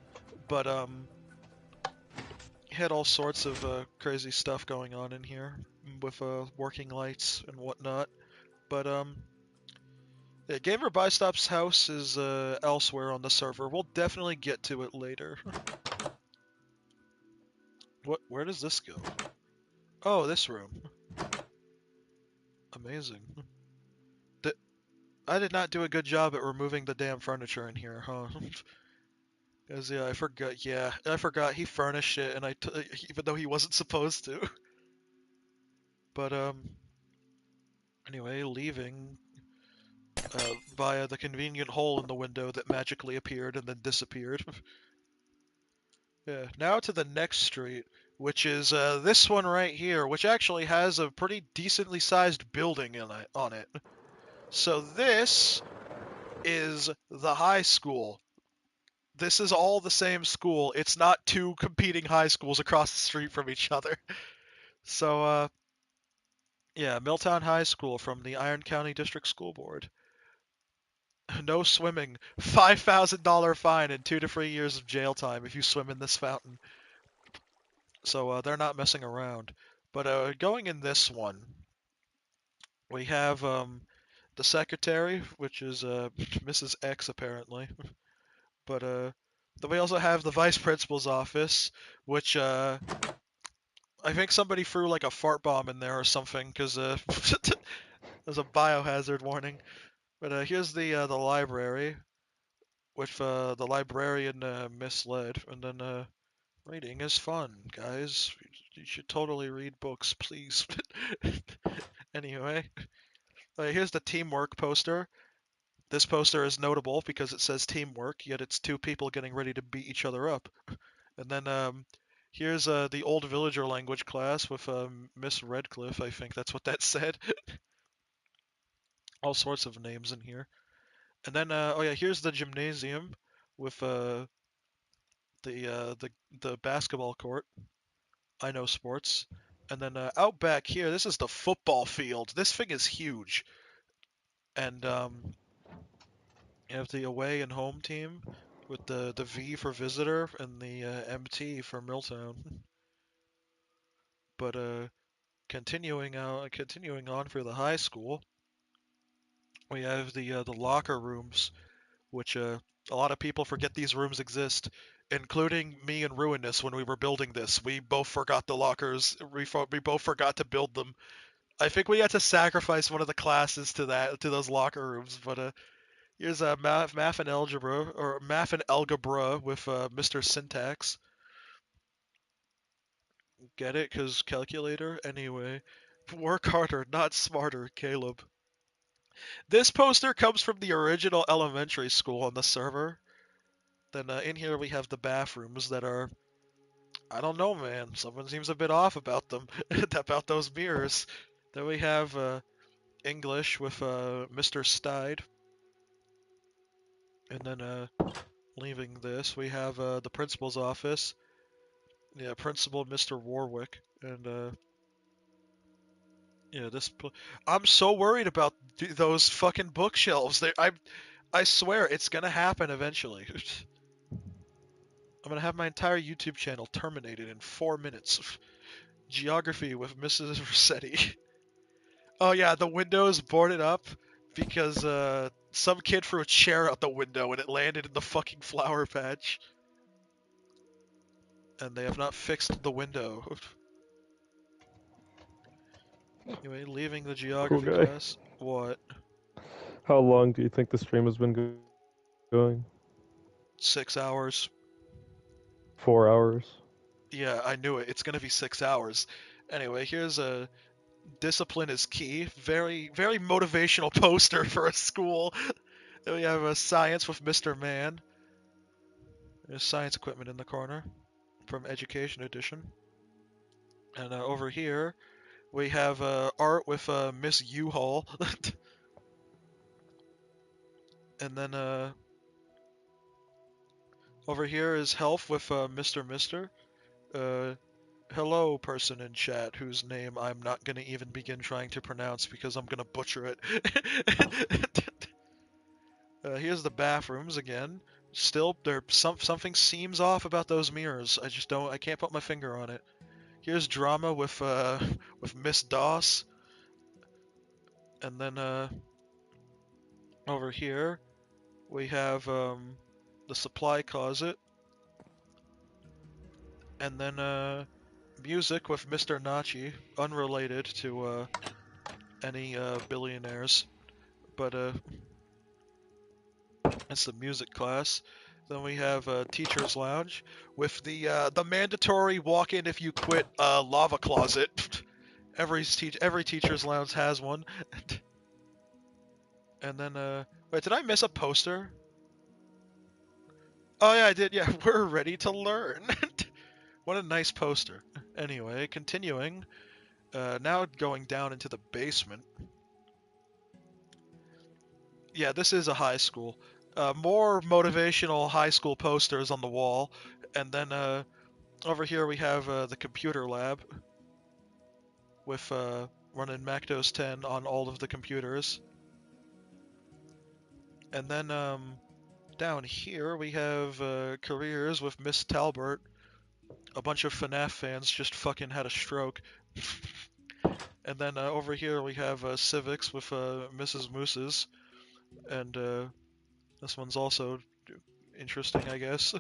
but, had all sorts of, crazy stuff going on in here, with, working lights and whatnot, but, yeah, Gamer Buy Stop's house is, elsewhere on the server. We'll definitely get to it later. What? Where does this go? Oh, this room. Amazing. I did not do a good job at removing the damn furniture in here, huh? Cause yeah, I forgot. Yeah, I forgot he furnished it, and even though he wasn't supposed to. But anyway, leaving via the convenient hole in the window that magically appeared and then disappeared. Yeah. Now to the next street, which is this one right here, which actually has a pretty decently sized building on it. So this is the high school. This is all the same school. It's not two competing high schools across the street from each other. So, yeah, Milltown High School from the Iron County District School Board. No swimming. $5,000 fine and 2 to 3 years of jail time if you swim in this fountain. So, they're not messing around. But, going in this one, we have, the secretary, which is, Mrs. X, apparently. But, then we also have the vice principal's office, which, I think somebody threw like a fart bomb in there or something because there's a biohazard warning. But here's the library, which the librarian misled. And then reading is fun, guys. You should totally read books, please. Anyway, here's the teamwork poster. This poster is notable because it says teamwork, yet it's two people getting ready to beat each other up. And then here's the old villager language class with Miss Redcliffe. I think that's what that said. All sorts of names in here. And then oh yeah, here's the gymnasium with the basketball court. I know sports. And then out back here, this is the football field. This thing is huge. And you have the away and home team with the V for visitor and the MT for Milltown. But continuing on for the high school, we have the locker rooms, which a lot of people forget these rooms exist, including me and Ruinous when we were building this. We both forgot the lockers. We both forgot to build them. I think we had to sacrifice one of the classes to those locker rooms. But here's math and algebra with Mr. Syntax. Get it? Cause calculator. Anyway, work harder, not smarter, Caleb. This poster comes from the original elementary school on the server. Then in here we have the bathrooms that are, I don't know, man. Someone seems a bit off about them, about those mirrors. Then we have English with Mr. Steid. And then leaving this, we have the principal's office. Yeah, Principal Mr. Warwick. And yeah, I'm so worried about those fucking bookshelves. I swear it's gonna happen eventually. I'm gonna have my entire YouTube channel terminated in 4 minutes. Geography with Mrs. Rossetti. Oh yeah, the window is boarded up because some kid threw a chair out the window and it landed in the fucking flower patch. And they have not fixed the window. Anyway, leaving the geography guy. class. What? How long do you think the stream has been going? 6 hours. 4 hours? Yeah, I knew it. It's gonna be 6 hours. Anyway, here's a discipline is key. Very, very motivational poster for a school. Then we have a science with Mr. Man. There's science equipment in the corner from Education Edition. And over here, we have art with Miss U-Haul. And then over here is health with Mr. Mister. Hello, person in chat whose name I'm not going to even begin trying to pronounce because I'm going to butcher it. Here's the bathrooms again. Still, something seems off about those mirrors. I can't put my finger on it. Here's drama with Miss Doss. And then over here we have the supply closet. And then music with Mr. Nachi, unrelated to any billionaires, but it's the music class. Then we have teacher's lounge with the mandatory walk-in if you quit lava closet. Every teacher's lounge has one. And then wait, did I miss a poster? Oh yeah, I did. Yeah, we're ready to learn. What a nice poster. Anyway, continuing. Now going down into the basement. Yeah, this is a high school. More motivational high school posters on the wall. And then over here we have the computer lab with running Macdos 10 on all of the computers. And then down here we have careers with Miss Talbert. A bunch of FNAF fans just fucking had a stroke. And then over here we have civics with Mrs. Moose's. And this one's also interesting, I guess.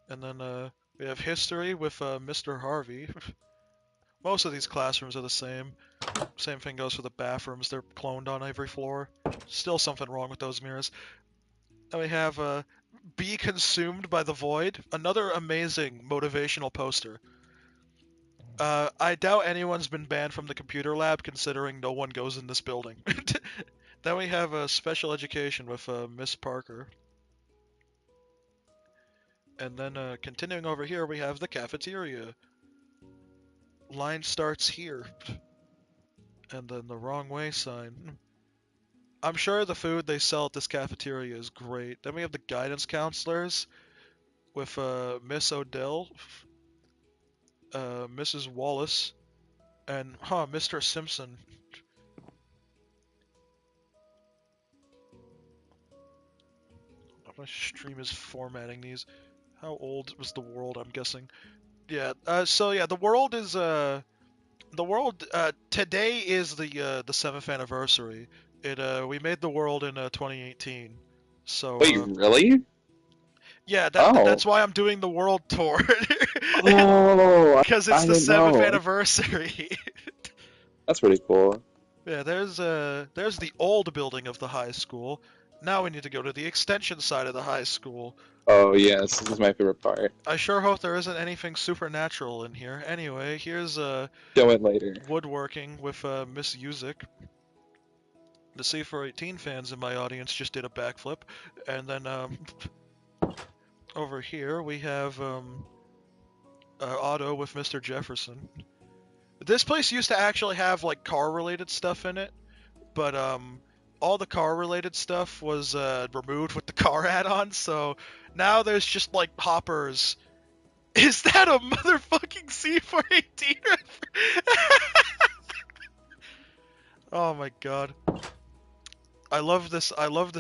And then we have history with Mr. Harvey. Most of these classrooms are the same. Same thing goes for the bathrooms. They're cloned on every floor. Still something wrong with those mirrors. Then we have Be Consumed by the Void. Another amazing motivational poster. I doubt anyone's been banned from the computer lab considering no one goes in this building. Then we have special education with Miss Parker. And then continuing over here we have the cafeteria. Line starts here. And then the wrong way sign. I'm sure the food they sell at this cafeteria is great. Then we have the guidance counselors with Miss Odell, Mrs. Wallace, and Mr. Simpson. My stream is formatting these. How old was the world? I'm guessing. Yeah. So yeah, the world is today is the 7th anniversary. We made the world in 2018. So Wait, really? yeah, Oh. that's why I'm doing the world tour. Oh, Because I it's the didn't 7th know. anniversary. That's pretty cool. Yeah, there's the old building of the high school. Now we need to go to the extension side of the high school. Oh yes, this is my favorite part. I sure hope there isn't anything supernatural in here. Anyway, here's Show it later. woodworking with Miss Usick. The C418 fans in my audience just did a backflip. And then over here we have Otto with Mr. Jefferson. This place used to actually have like car-related stuff in it, but all the car-related stuff was removed with the car add-on, so now there's just like hoppers. Is that a motherfucking C418? Oh my god. I love this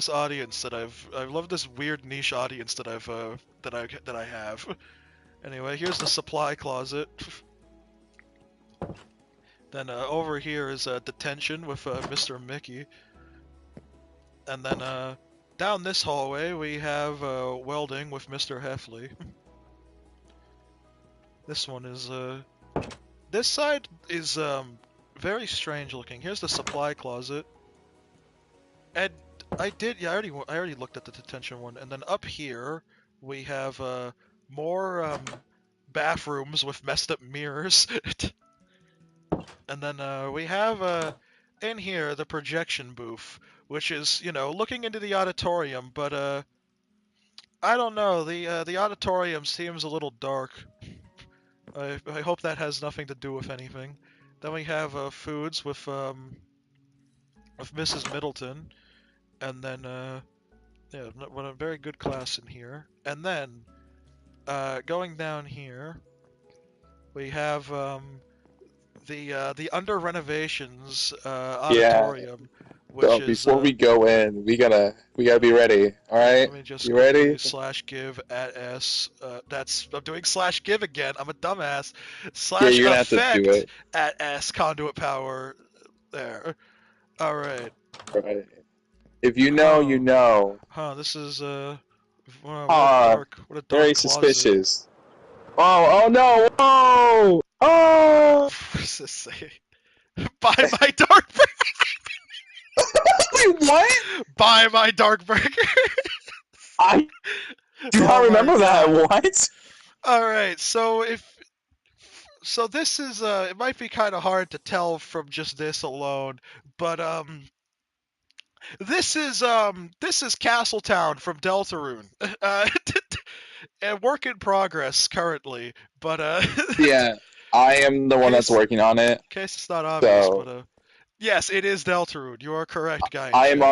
audience that I love this weird niche audience that I have. Anyway, here's the supply closet. Then over here is detention with Mr. Mickey. And then down this hallway we have welding with Mr. Heffley. This one is this side is very strange looking. Here's the supply closet. And I already looked at the detention one. And then up here we have more bathrooms with messed up mirrors. And then we have in here the projection booth, which is, you know, looking into the auditorium, but I don't know, the auditorium seems a little dark. I hope that has nothing to do with anything. Then we have foods with Mrs. Middleton, and then yeah, what a very good class in here. And then going down here, we have the under renovations auditorium, which So is before we go in, we gotta be ready. All right, let me just you ready? /give at s. I'm doing /give again. I'm a dumbass. Yeah, you're gonna have to /effect do it. at s conduit power. There. All right. Right. If you know, you know. This is what a dark Very closet. suspicious. Oh no! Whoa! Oh! What does this say? Buy my dark Wait, what? buy my dark burger. I do not Oh my remember that. god. What? All right, so this is it might be kind of hard to tell from just this alone, but this is Castletown from Deltarune. Uh, a work in progress currently, but Yeah, I am the one that's case working on it. case it's not obvious, but So yes, it is Deltarune. You are correct, guy in I am chat.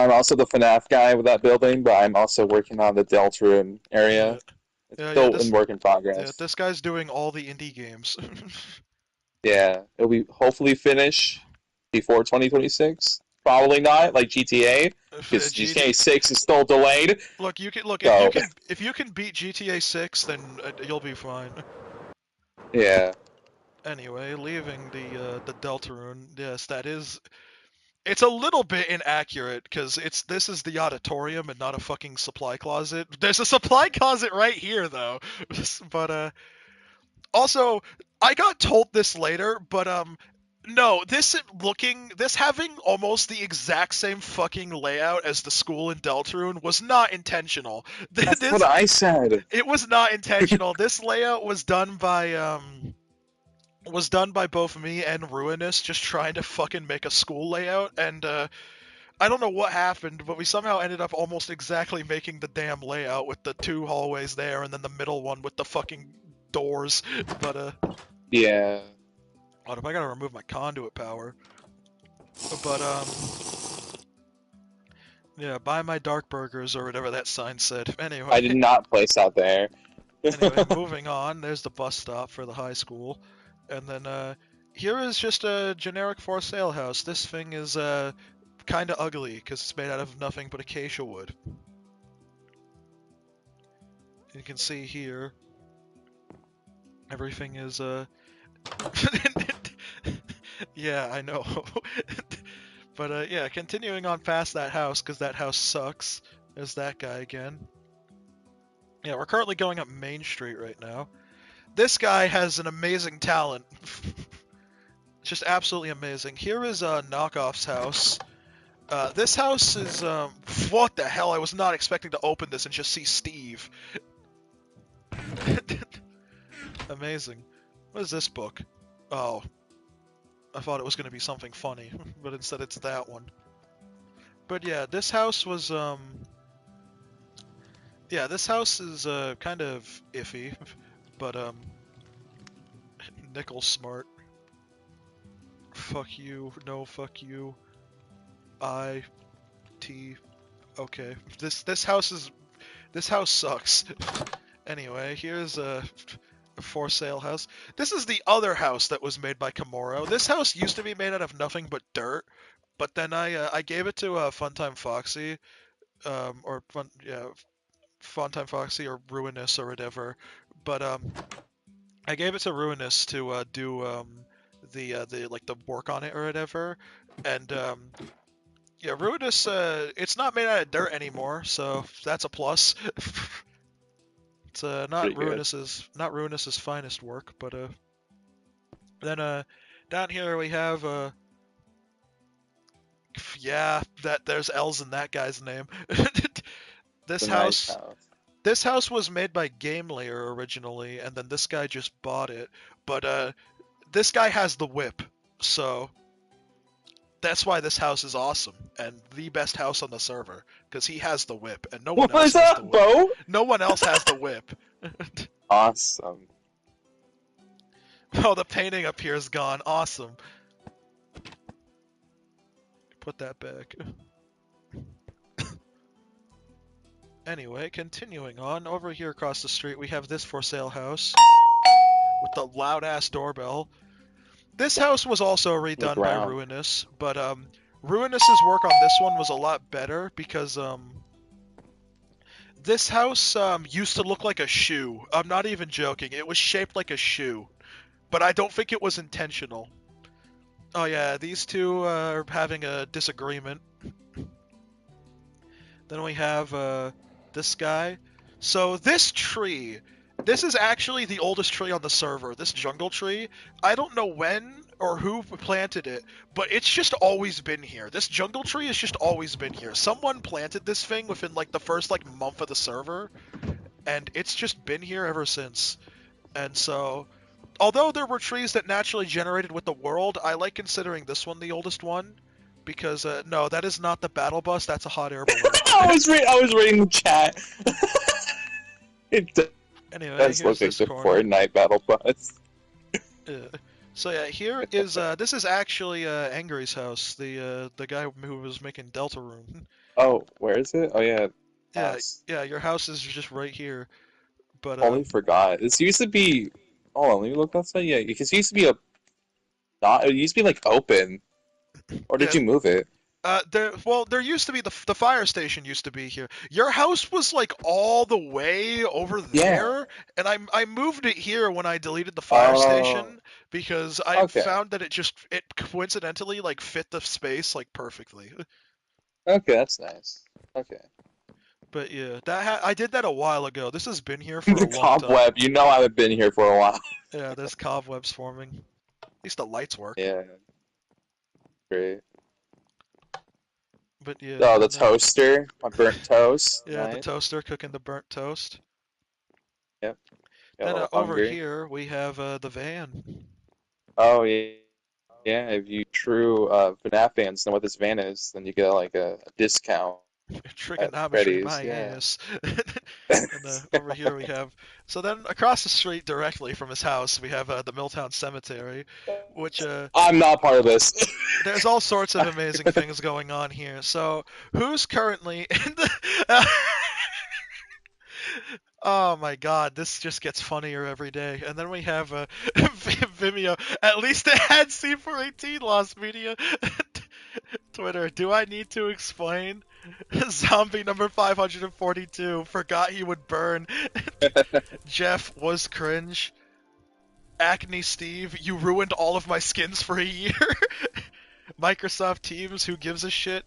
also the FNAF guy with that building, but I'm also working on the Deltarune area. Yeah, It's yeah, still in work in progress. this guy's doing all the indie games. Yeah, it'll be hopefully finish before 2026. Probably not, like GTA, because GTA 6 is still delayed. Look, you can look So if you can beat GTA 6, then you'll be fine. yeah, Anyway, leaving the Deltarune, yes, that is. It's a little bit inaccurate because this is the auditorium and not a fucking supply closet. There's a supply closet right here though, but also I got told this later, but no, this having almost the exact same fucking layout as the school in Deltarune was not intentional. that's what This I said. it was not intentional. This layout was done by both me and Ruinous just trying to fucking make a school layout, and I don't know what happened, but we somehow ended up almost exactly making the damn layout with the two hallways there and then the middle one with the fucking doors. But Yeah, what if I gotta remove my conduit power? But yeah, buy my dark burgers or whatever that sign said. I Anyway, did not place out there. anyway, moving on. There's the bus stop for the high school, and then here is just a generic for sale house. This thing is kind of ugly because it's made out of nothing but acacia wood. You can see here, everything is yeah, I know. But yeah, continuing on past that house because that house sucks. There's that guy again. Yeah, we're currently going up Main Street right now. This guy has an amazing talent. Just absolutely amazing. Here is Knockoff's house. This house is what the hell? I was not expecting to open this and just see Steve. Amazing. What is this book? Oh, I thought it was going to be something funny, but instead it's that one. But yeah, this house was yeah, this house is kind of iffy, but Nickel's smart. Fuck you. No, fuck you. Okay. This house sucks. Anyway, here's a for sale house. This is the other house that was made by Komoro. This house used to be made out of nothing but dirt, but then I gave it to Funtime Foxy, or Funtime Foxy or Ruinous or whatever. But I gave it to Ruinous to do the like the work on it or whatever, and yeah, Ruinous it's not made out of dirt anymore, so that's a plus. It's pretty good. not Ruinous's finest work, but then down here we have yeah, that there's L's in that guy's name. This It's a nice house house. this house was made by Game Layer originally, and then this guy just bought it. But this guy has the whip, so that's why this house is awesome and the best house on the server, because he has the whip and no one What else was has the up, whip. Bo? No one else has the whip. Awesome. Oh, the painting up here is gone. Awesome. Put that back. Anyway, continuing on, over here across the street we have this for sale house with the loud ass doorbell. This house was also redone by around. Ruinous, but Ruinous's work on this one was a lot better because this house used to look like a shoe. I'm not even joking. It was shaped like a shoe, but I don't think it was intentional. Oh yeah, these two are having a disagreement. Then we have this guy. So this tree This is actually the oldest tree on the server. This jungle tree. I don't know when or who planted it, but it's just always been here. This jungle tree has just always been here. Someone planted this thing within like the first like month of the server, and it's just been here ever since. And so, although there were trees that naturally generated with the world, I like considering this one the oldest one. Because, no, that is not the battle bus, that's a hot air balloon. I was reading the chat. Anyway, That's here's looking this the corner. Fortnite battle bus. So yeah, here is, this is actually, Angry's house, the guy who was making Delta Room. Oh, where is it? Oh yeah. Yeah, House. yeah, your house is just right here. But, Totally forgot. This used to be. Oh, let me look outside. Yeah, because it used to be a. Not. It used to be like open. Or did Yeah. you move it? There used to be the fire station used to be here. Your house was like all the way over there, and I moved it here when I deleted the fire station because I Okay. found that it coincidentally like fit the space like perfectly. Okay, that's nice. Okay. But yeah, I did that a while ago. This has been here for a The long time. cobweb. You know I haven't been here for a while. Yeah, there's cobwebs forming. At least the lights work. Yeah. Great. But yeah. Oh, the toaster. My burnt toast. Yeah, Nice. the toaster cooking the burnt toast. Yep. Then over here we have the van. Oh yeah. Yeah, if you true FNAF fans know what this van is, then you get like a discount. Trigonometry, Freddy's, my yeah. ass. And over here we have. So then across the street directly from his house, we have the Milltown Cemetery, which. I'm not part of this. There's all sorts of amazing things going on here. So who's currently in the. Oh my god, this just gets funnier every day. And then we have Vimeo. At least it had C418 lost media. Twitter, do I need to explain? Zombie number 542 forgot he would burn. Jeff was cringe. Acne Steve, you ruined all of my skins for a year. Microsoft Teams, who gives a shit?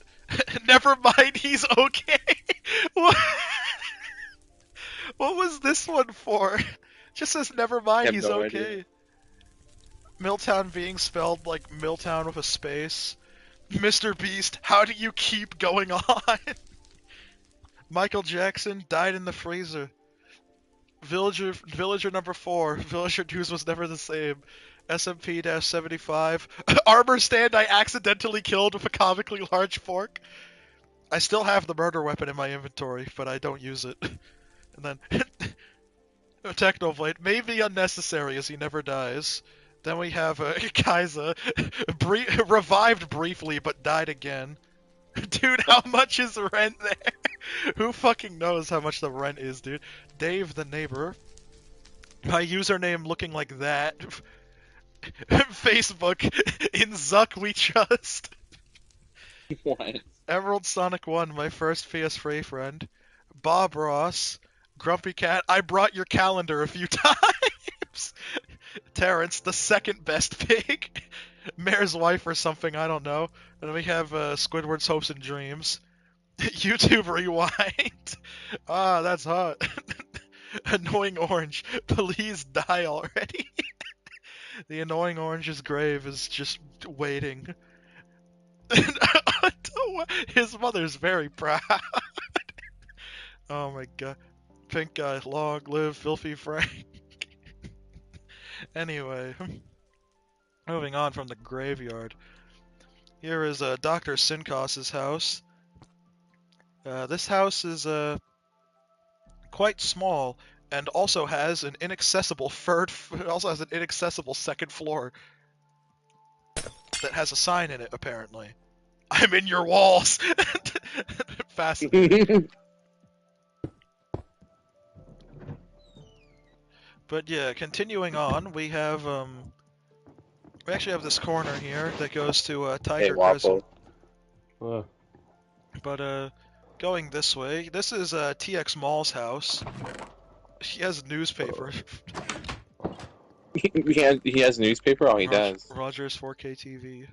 Never mind, he's okay. What was this one for? Just says never mind, he's okay. Idea. Milltown being spelled like Milltown with a space. Mr. Beast, how do you keep going on? Michael Jackson died in the freezer. Villager number 4. Villager News was never the same. SMP-75. Armor stand I accidentally killed with a comically large fork. I still have the murder weapon in my inventory, but I don't use it. And then Technoblade may be unnecessary as he never dies. Then we have Kaiser, revived briefly but died again. Dude, how much is rent there? Who fucking knows how much the rent is, dude? Dave the neighbor. My username looking like that. Facebook, in Zuck we trust. What? Emerald Sonic 1, my first PS3 friend. Bob Ross. Grumpy Cat, I brought your calendar a few times. Terrence, the second best pig. Mayor's wife or something, I don't know. And then we have Squidward's Hopes and Dreams. YouTube Rewind. Ah, that's hot. Annoying Orange, please die already. The Annoying Orange's grave is just waiting. His mother's very proud. Oh my god. Pink guy, long live Filthy Frank. Anyway, moving on from the graveyard. Here is Dr. Sinkos's house. This house is quite small and also has an inaccessible second floor that has a sign in it apparently. I'm in your walls. Fascinating. But yeah, continuing on, we have we actually have this corner here that goes to Tiger Grizzle. But going this way, this is TX Mall's house. He has newspaper. he has newspaper? Oh, he does. Roger's 4K TV.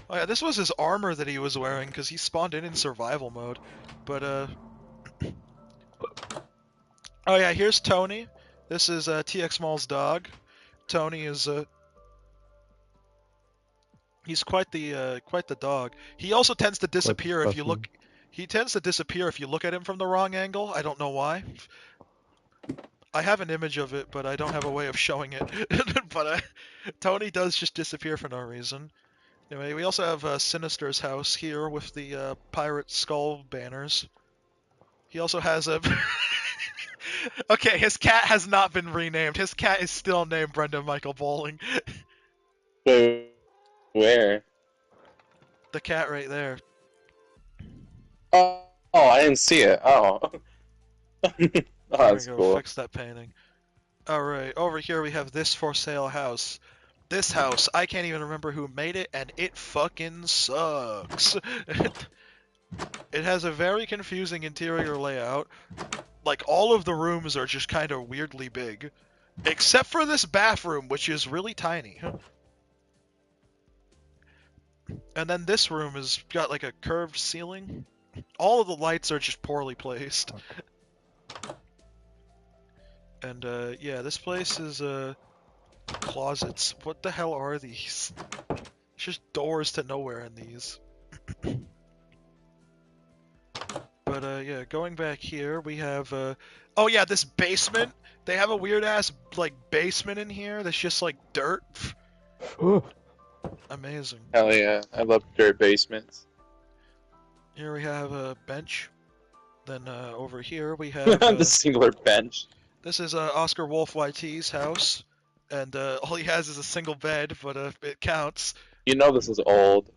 Oh yeah, this was his armor that he was wearing because he spawned in survival mode. But Oh yeah, here's Tony. This is TX Mall's dog. Tony is he's quite the dog. He also tends to Quite the disappear if you specimen. look. He tends to disappear if you look at him from the wrong angle. I don't know why. I have an image of it, but I don't have a way of showing it. But Tony does just disappear for no reason. Anyway, we also have Sinister's house here with the pirate skull banners. He also has a. Okay, his cat has not been renamed. His cat is still named Brendan Michael Bowling. Wait, where? The cat right there. Oh, I didn't see it. Oh. Oh, There we that's go. cool. Fix that painting. Alright, over here we have this for sale house. This house, I can't even remember who made it, and it fucking sucks. It has a very confusing interior layout. Like, all of the rooms are just kind of weirdly big. Except for this bathroom, which is really tiny. And then this room has got like a curved ceiling. All of the lights are just poorly placed. And yeah, this place is closets. What the hell are these? It's just doors to nowhere in these. But yeah, going back here, we have oh yeah, this basement. They have a weird ass like basement in here that's just like dirt. Amazing. Hell yeah, I love dirt basements. Here we have a bench. Then over here we have The singular bench. this is Oscar Wolf YT's house, and all he has is a single bed, but it counts. You know this is old.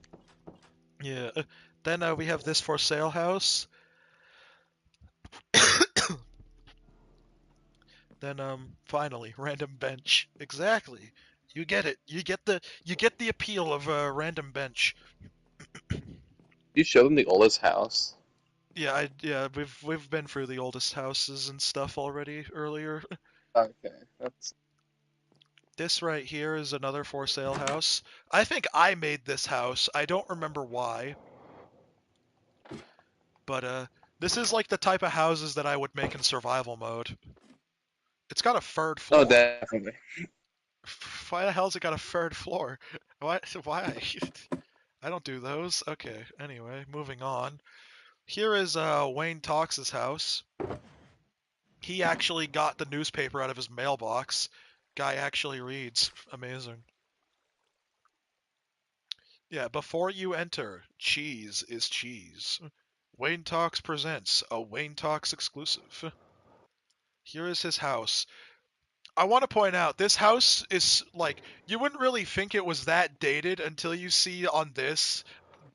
Yeah. Then we have this for sale house. Then finally, random bench. Exactly. You get it. You get the appeal of a random bench. You show them the oldest house. Yeah, we've been through the oldest houses and stuff already earlier. Okay, that's This right here is another for sale house. I think I made this house. I don't remember why. But this is like the type of houses that I would make in survival mode. It's got a third floor. oh definitely. Why the hell's it got a third floor? Why? I don't do those. Okay, anyway, moving on. Here is Wayne Talks' house. He actually got the newspaper out of his mailbox. Guy actually reads. Amazing. Yeah, before you enter, cheese is cheese. Wayne Talks presents a Wayne Talks exclusive. Here is his house. I want to point out, this house is, like, you wouldn't really think it was that dated until you see on this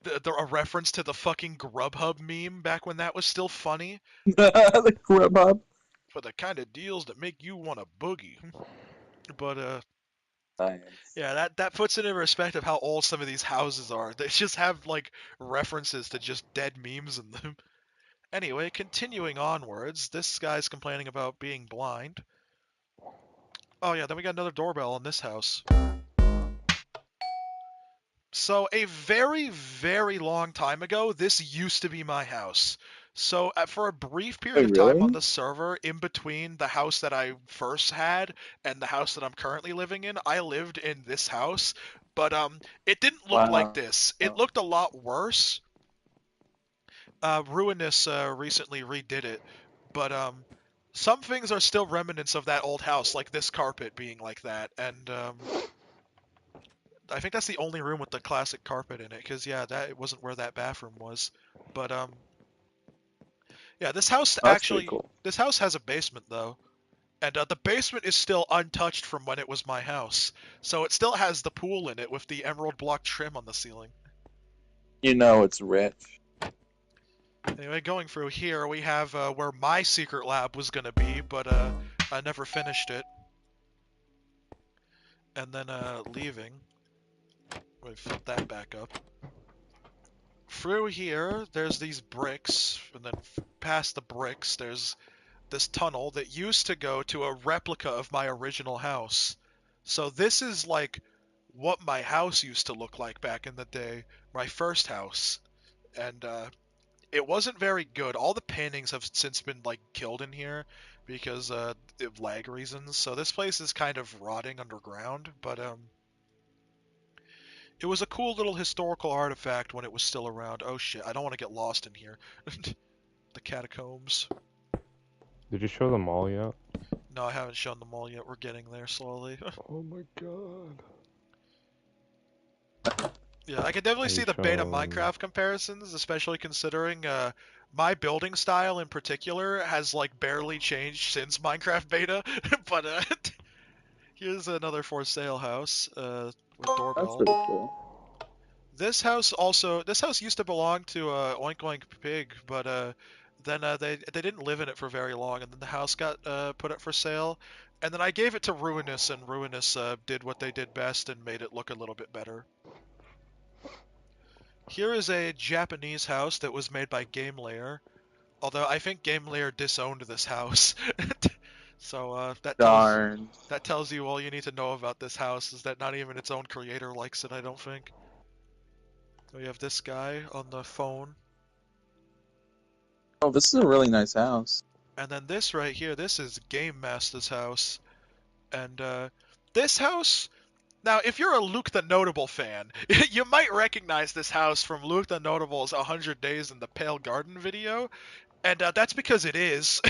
a reference to the fucking Grubhub meme back when that was still funny. The Grubhub. For the kind of deals that make you want a boogie. But, Nice. yeah, that puts it in respect of how old some of these houses are. They just have, like, references to just dead memes in them. Anyway, continuing onwards, this guy's complaining about being blind. Oh yeah, then we got another doorbell in this house. So a very, very long time ago, this used to be my house. So for a brief period Oh, of time on really? the server, in between the house that I first had and the house that I'm currently living in, I lived in this house. But it didn't look like Wow. this. It looked a lot worse. Ruinous recently redid it, but some things are still remnants of that old house, like this carpet being like that, and I think that's the only room with the classic carpet in it, because yeah, that wasn't where that bathroom was. But yeah, this house Oh, that's pretty actually, cool. this house has a basement though, and the basement is still untouched from when it was my house, so it still has the pool in it with the emerald block trim on the ceiling. You know it's rich. Anyway, going through here, we have where my secret lab was gonna be, but I never finished it. And then leaving. Let me flip that back up. Through here, there's these bricks, and then past the bricks, there's this tunnel that used to go to a replica of my original house. So this is like what my house used to look like back in the day, my first house. And it wasn't very good. All the paintings have since been like killed in here. because of lag reasons. So this place is kind of rotting underground, but it was a cool little historical artifact when it was still around. Oh shit, I don't want to get lost in here. The catacombs. Did you show them all yet? No, I haven't shown them all yet. We're getting there slowly. Oh my god. Yeah, I can definitely Have see you the beta shown- Minecraft comparisons, especially considering my building style in particular has like barely changed since Minecraft beta. But here's another for sale house with That's doorbell. pretty cool. This house used to belong to Oink Oink Pig, but then they didn't live in it for very long, and then the house got put up for sale, and then I gave it to Ruinous, and Ruinous did what they did best and made it look a little bit better. Here is a Japanese house that was made by GameLayer, although I think GameLayer disowned this house. So Darn. that tells you all you need to know about this house, is that not even its own creator likes it, I don't think. We have this guy on the phone. Oh, this is a really nice house. And then this right here, this is Game Master's house. And this house, now if you're a Luke the Notable fan, you might recognize this house from Luke the Notable's 100 Days in the Pale Garden video. And that's because it is.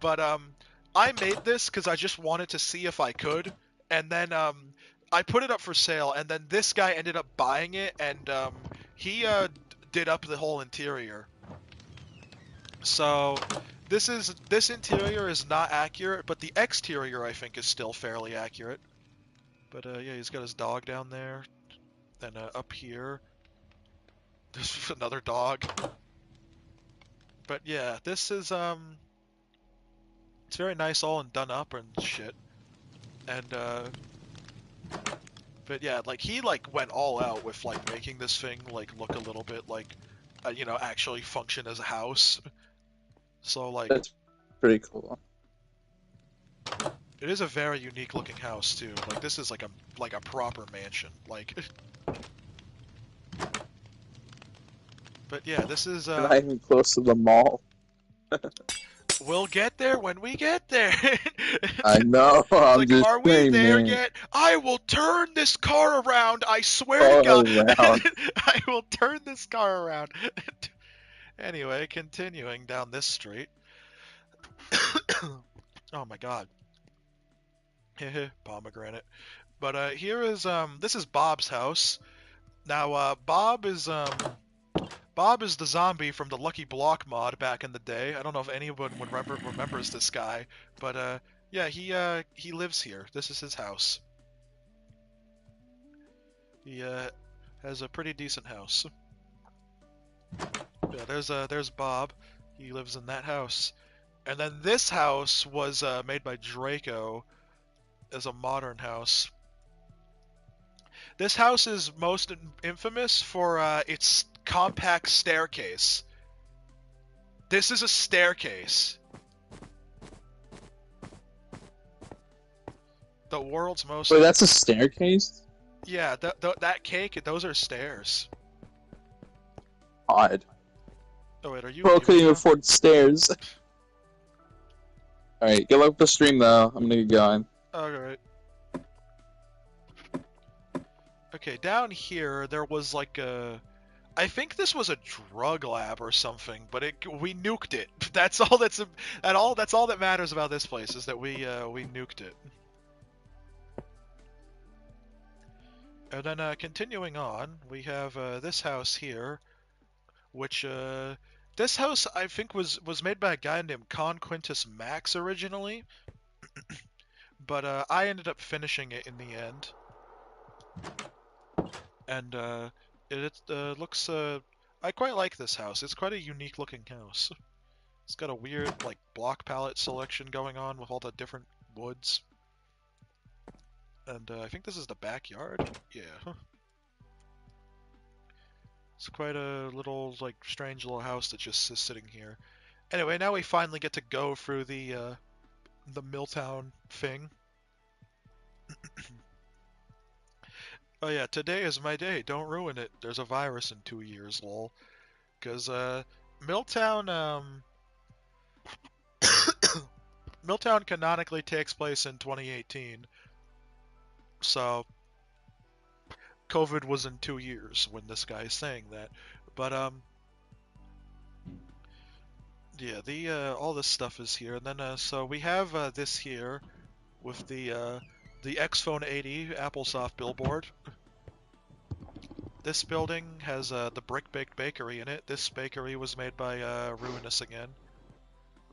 But I made this because I just wanted to see if I could. And then I put it up for sale, and then this guy ended up buying it, and he did up the whole interior. So this interior is not accurate, but the exterior I think is still fairly accurate. But yeah, he's got his dog down there. Then up here, there's another dog. But yeah, this is it's very nice, all and done up and shit. And but yeah, like he like went all out with like making this thing like look a little bit like you know, actually function as a house. So like That's pretty cool. it is a very unique looking house too. Like this is like a proper mansion. Like but yeah, this is We're not even close to the mall. we'll get there when we get there. I know. I'm like, just are we saying, there man. yet? I will turn this car around. I swear to God. Around. I will turn this car around. Anyway, continuing down this street. Oh my God. Pomegranate. But here is this is Bob's house. Now Bob is the zombie from the Lucky Block mod back in the day. I don't know if anyone would remembers this guy, but yeah, he lives here. This is his house. He has a pretty decent house. Yeah, there's Bob. He lives in that house. And then this house was made by Draco as a modern house. This house is most infamous for its compact staircase. This is a staircase. The world's most... Wait, that's a staircase? Yeah, that cake, those are stairs. Odd. Oh wait, are you... Bro, leaving couldn't even now? afford stairs. Alright, good luck with the stream though. I'm gonna get going. Alright. Okay, down here there was like a... I think this was a drug lab or something, but we nuked it. That's all that matters about this place, is that we nuked it. And then continuing on, we have this house here, which this house I think was made by a guy named Con Quintus Max originally, but I ended up finishing it in the end. And it looks I quite like this house. It's quite a unique looking house. It's got a weird like block palette selection going on with all the different woods. And I think this is the backyard. Yeah. It's quite a little like strange little house that just is sitting here. Anyway, now we finally get to go through the Milltown thing. Oh yeah, today is my day. Don't ruin it. There's a virus in 2 years, lol. Because Milltown Milltown canonically takes place in 2018, so COVID was in 2 years when this guy is saying that. But yeah, the all this stuff is here, and then so we have this here with the Xphone 80 Applesoft billboard. This building has the Brick Baked Bakery in it. This bakery was made by Ruinous again.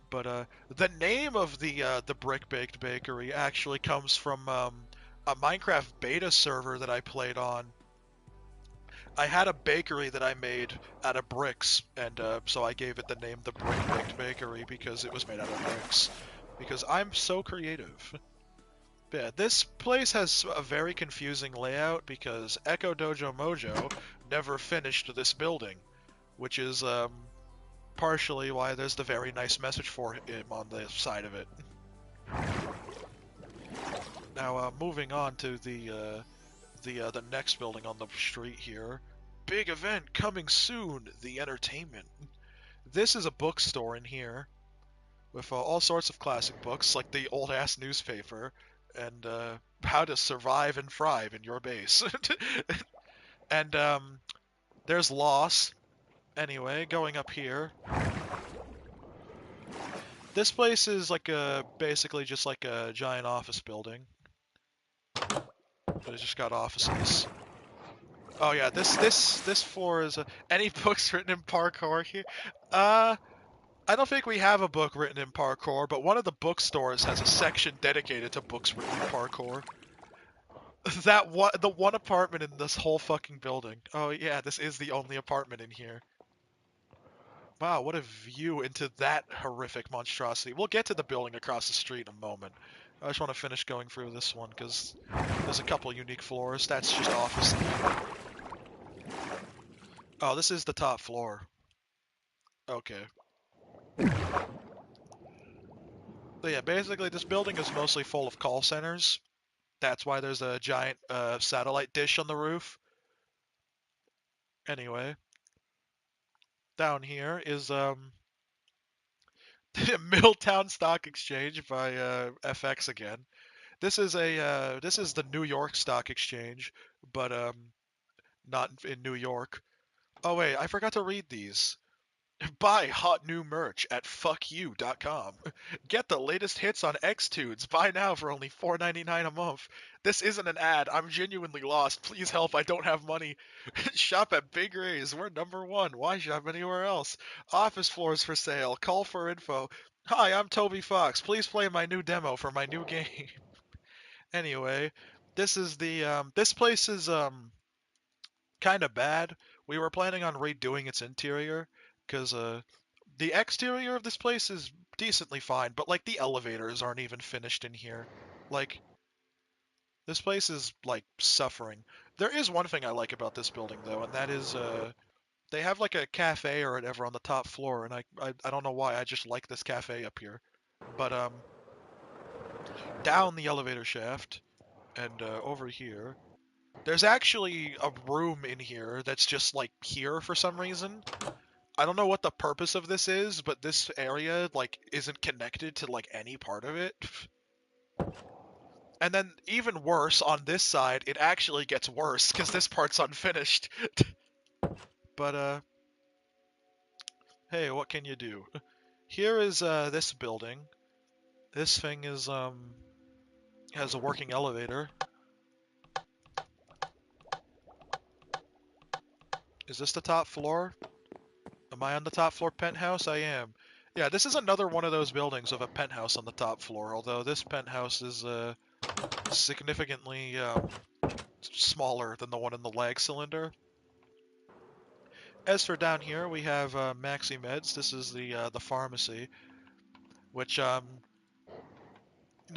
But the name of the Brick Baked Bakery actually comes from a Minecraft beta server that I played on. I had a bakery that I made out of bricks, and so I gave it the name the Brick Baked Bakery because it was made out of bricks. Because I'm so creative. Yeah, this place has a very confusing layout because Echo Dojo Mojo never finished this building, which is partially why there's the very nice message for him on the side of it. Now, moving on to the next building on the street here. Big event coming soon, the entertainment. This is a bookstore in here with all sorts of classic books, like the old-ass newspaper, and how to survive and thrive in your base. And there's Loss. Anyway, going up here. This place is like basically just like a giant office building. But it's just got offices. Oh yeah, this floor is any books written in parkour here? I don't think we have a book written in parkour, but one of the bookstores has a section dedicated to books written in parkour. The one apartment in this whole fucking building. Oh yeah, this is the only apartment in here. Wow, what a view into that horrific monstrosity. We'll get to the building across the street in a moment. I just want to finish going through this one because there's a couple unique floors. That's just office. Oh, this is the top floor. Okay. So yeah, basically this building is mostly full of call centers. That's why there's a giant satellite dish on the roof. Anyway, down here is Milltown Stock Exchange by FX again. This is the New York Stock Exchange, but not in New York. Oh wait, I forgot to read these. Buy hot new merch at fuckyou.com. Get the latest hits on Xtudes. Buy now for only $4.99 a month. This isn't an ad. I'm genuinely lost. Please help. I don't have money. Shop at Big Ray's. We're #1. Why shop anywhere else? Office floors for sale. Call for info. Hi, I'm Toby Fox. Please play my new demo for my new game. Anyway, this is this place is kind of bad. We were planning on redoing its interior because the exterior of this place is decently fine, but like the elevators aren't even finished in here. Like this place is like suffering. There is one thing I like about this building though, and that is they have like a cafe or whatever on the top floor, and I don't know why, I just like this cafe up here. But down the elevator shaft and over here, there's actually a room in here that's just like here for some reason. I don't know what the purpose of this is, but this area like isn't connected to like any part of it. And then even worse, on this side, it actually gets worse because this part's unfinished. But hey, what can you do? Here is this building. This thing is has a working elevator. Is this the top floor? Am I on the top floor penthouse? I am. Yeah, this is another one of those buildings with a penthouse on the top floor, although this penthouse is significantly smaller than the one in the lag cylinder. As for down here, we have Maxi Meds. This is the pharmacy, which no,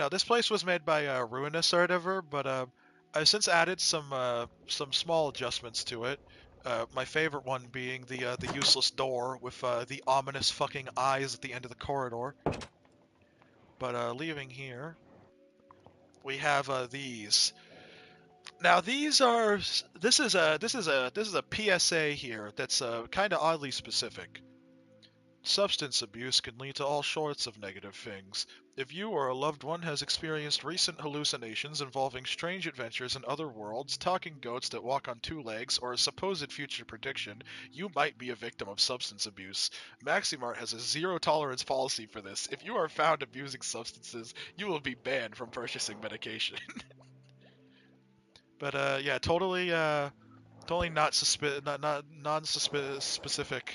this place was made by Ruinous or whatever, but I've since added some small adjustments to it. My favorite one being the useless door with the ominous fucking eyes at the end of the corridor. But leaving here, we have these. Now these are this is a PSA here that's kind of oddly specific. Substance abuse can lead to all sorts of negative things. If you or a loved one has experienced recent hallucinations involving strange adventures in other worlds, talking goats that walk on two legs, or a supposed future prediction, you might be a victim of substance abuse. Maximart has a zero-tolerance policy for this. If you are found abusing substances, you will be banned from purchasing medication. But yeah, totally not non-specific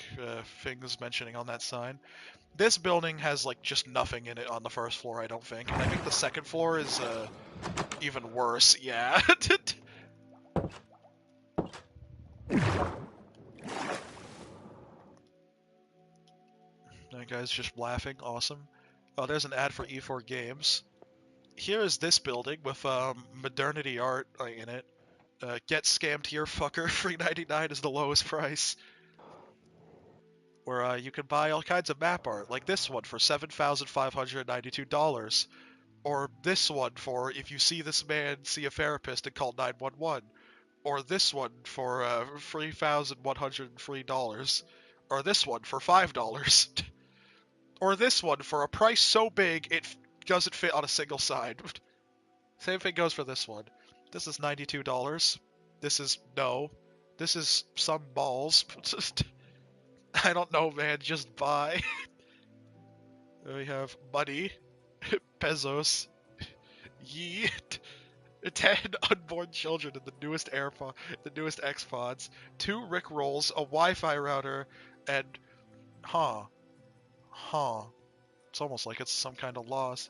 things mentioning on that sign. This building has like just nothing in it on the first floor, I don't think. And I think the second floor is even worse. Yeah. That guy's just laughing. Awesome. Oh, there's an ad for E4 Games. Here is this building with modernity art in it. Get scammed here, fucker. $3.99 is the lowest price. Where you can buy all kinds of map art, like this one for $7,592. Or this one for if you see this man, see a therapist and call 911. Or this one for $3,103. Or this one for $5. Or this one for a price so big it doesn't fit on a single side. Same thing goes for this one. This is $92. This is no. This is some balls. I don't know, man. Just buy. We have money, pesos, yeet, 10 unborn children in the newest the newest X-Pods, 2 Rick rolls, a Wi-Fi router, and It's almost like it's some kind of loss.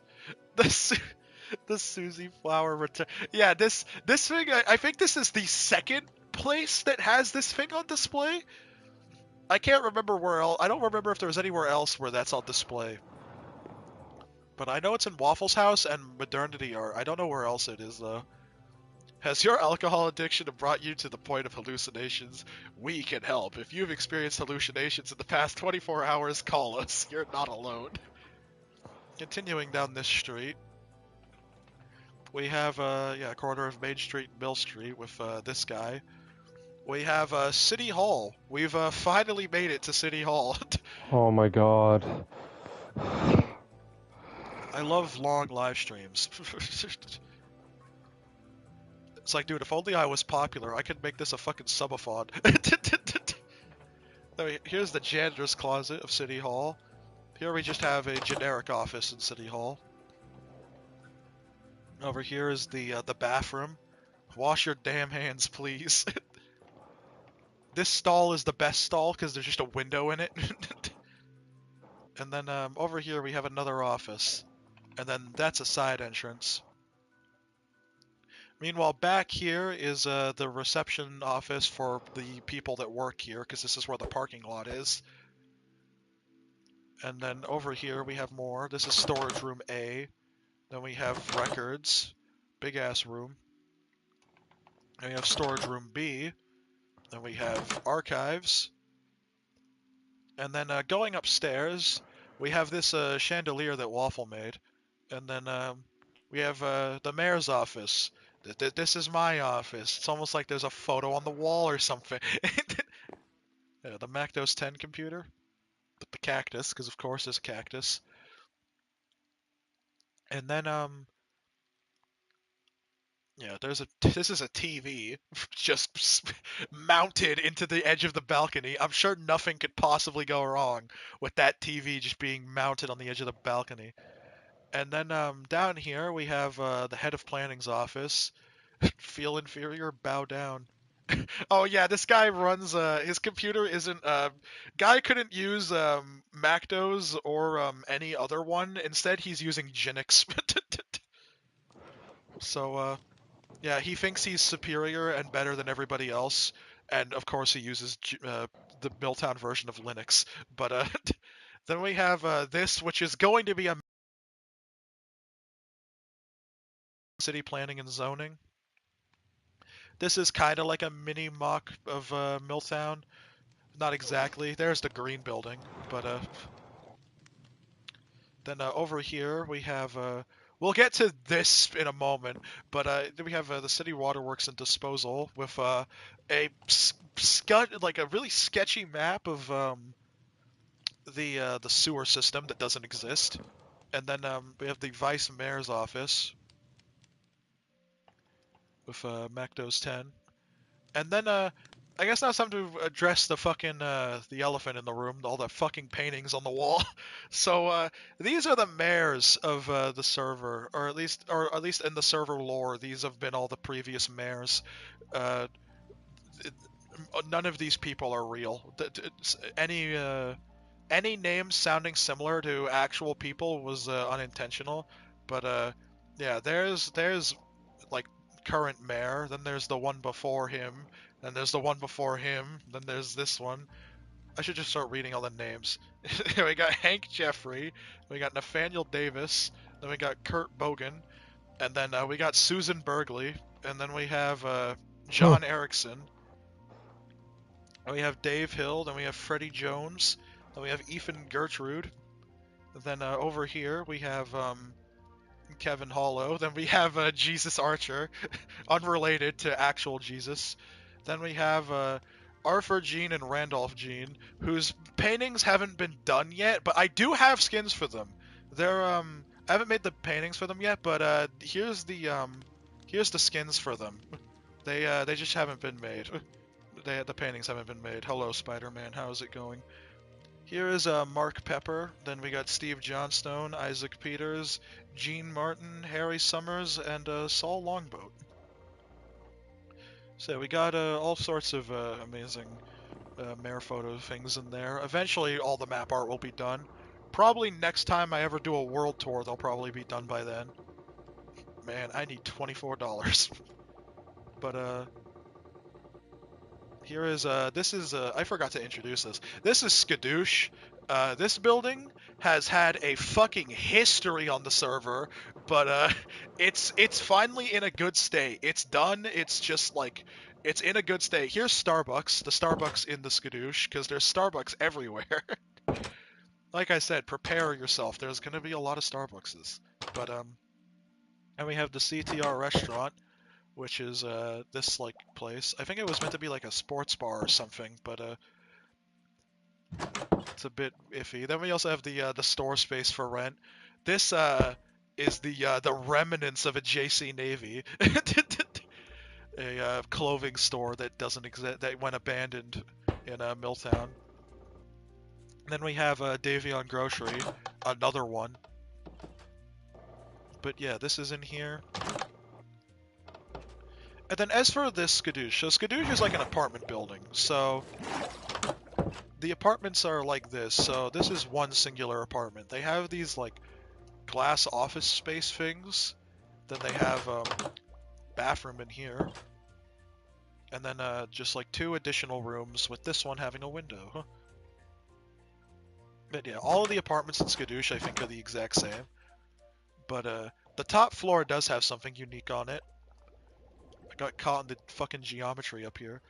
The Susie Flower return. Yeah, this thing. I think this is the second place that has this thing on display. I can't remember where else. I don't remember if there was anywhere else where that's on display. But I know it's in Waffle's house and Modernity Art. I don't know where else it is, though. Has your alcohol addiction brought you to the point of hallucinations? We can help. If you've experienced hallucinations in the past 24 hours, call us. You're not alone. Continuing down this street, we have a corner of Main Street and Mill Street with this guy. We have City Hall. We've finally made it to City Hall. Oh my god. I love long live streams. It's like, dude, if only I was popular, I could make this a fucking subathon. Here's the janitor's closet of City Hall. Here we just have a generic office in City Hall. Over here is the bathroom. Wash your damn hands, please. This stall is the best stall because there's just a window in it. And then over here we have another office. And then that's a side entrance. Meanwhile, back here is the reception office for the people that work here, because this is where the parking lot is. And then over here we have more. This is storage room A. Then we have records. Big ass room. And we have storage room B. Then we have archives. And then going upstairs, we have this chandelier that Waffle made. And then we have the mayor's office. This is my office. It's almost like there's a photo on the wall or something. Yeah, the Macdos 10 computer. With the cactus, because of course there's a cactus. And then, yeah, this is a TV just mounted into the edge of the balcony. I'm sure nothing could possibly go wrong with that TV just being mounted on the edge of the balcony. And then down here we have the head of planning's office. Feel inferior, bow down. Oh yeah, this guy runs his computer isn't guy couldn't use Macdos or any other one. Instead he's using Linux. So yeah, he thinks he's superior and better than everybody else, and of course he uses the Milltown version of Linux. But then we have this, which is going to be a city planning and zoning. This is kind of like a mini mock of Milltown. Not exactly. There's the green building, but then over here we have we'll get to this in a moment, but then we have the city waterworks and disposal with like a really sketchy map of the sewer system that doesn't exist, and then we have the vice mayor's office with Macdos 10, and then I guess now it's time to address the fucking the elephant in the room, all the fucking paintings on the wall. So these are the mayors of the server, or at least in the server lore, these have been all the previous mayors. Uh, None of these people are real. Any names sounding similar to actual people was unintentional, but yeah, there's like current mayor, then there's the one before him, then there's the one before him, then there's this one. I should just start reading all the names. We got Hank Jeffrey, we got Nathaniel Davis, then we got Kurt Bogan, and then we got Susan Bergley, and then we have John Erickson, and we have Dave Hill, then we have Freddie Jones, then we have Ethan Gertrude, then over here we have Kevin Hollow, then we have Jesus Archer, unrelated to actual Jesus. Then we have Arthur Jean and Randolph Jean, whose paintings haven't been done yet, but I do have skins for them. They're I haven't made the paintings for them yet, but here's the skins for them. They just haven't been made. The paintings haven't been made. Hello, Spider-Man. How's it going? Here is Mark Pepper. Then we got Steve Johnstone, Isaac Peters, Gene Martin, Harry Summers, and Saul Longboat. So we got all sorts of amazing mayor photo things in there. Eventually, all the map art will be done. Probably next time I ever do a world tour, they'll probably be done by then. Man, I need $24. But here is this is I forgot to introduce this. This is Skadoosh. This building has had a fucking history on the server, but it's finally in a good state. It's done. It's just like it's in a good state. Here's Starbucks, the Starbucks in the Skadoosh, because there's Starbucks everywhere. Like I said, prepare yourself. There's gonna be a lot of Starbuckses. But and we have the CTR restaurant, which is this like place. I think it was meant to be like a sports bar or something, but it's a bit iffy. Then we also have the store space for rent. This is the remnants of a JC Navy, a clothing store that doesn't exist, that went abandoned in Milltown. Then we have Davion Grocery, another one. But yeah, this is in here. And then as for this Skadoosh, so Skadoosh is like an apartment building, so the apartments are like this. So this is one singular apartment. They have these like glass office space things. Then they have bathroom in here. And then just like 2 additional rooms with this one having a window. But yeah, all of the apartments in Skadoosh I think are the exact same. But the top floor does have something unique on it. I got caught in the fucking geometry up here.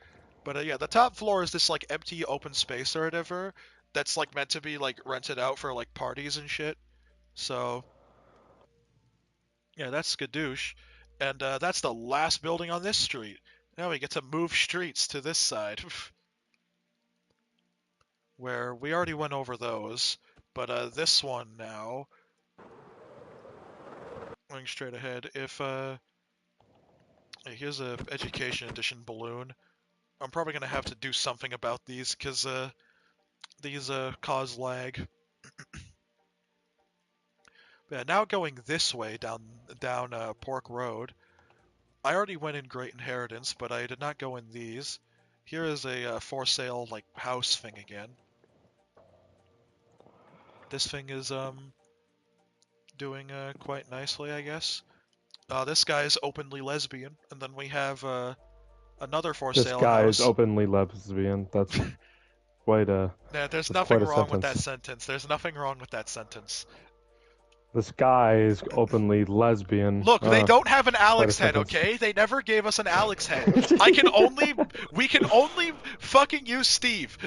But yeah, the top floor is this like empty open space or whatever that's like meant to be like rented out for like parties and shit. So yeah, that's Skadoosh. And that's the last building on this street. Now we get to move streets to this side. Where we already went over those. But this one now, going straight ahead, if here's a education edition balloon. I'm probably gonna have to do something about these because these cause lag. Yeah, now going this way down Pork Road. I already went in Great Inheritance, but I did not go in these. Here is a for sale like house thing again. This thing is doing quite nicely, I guess. This guy is openly lesbian, and then we have another for sale house. This guy is openly lesbian. That's quite a. Yeah, there's nothing wrong with that sentence. There's nothing wrong with that sentence. This guy is openly lesbian. Look, they don't have an Alex head, okay? They never gave us an Alex head. We can only fucking use Steve.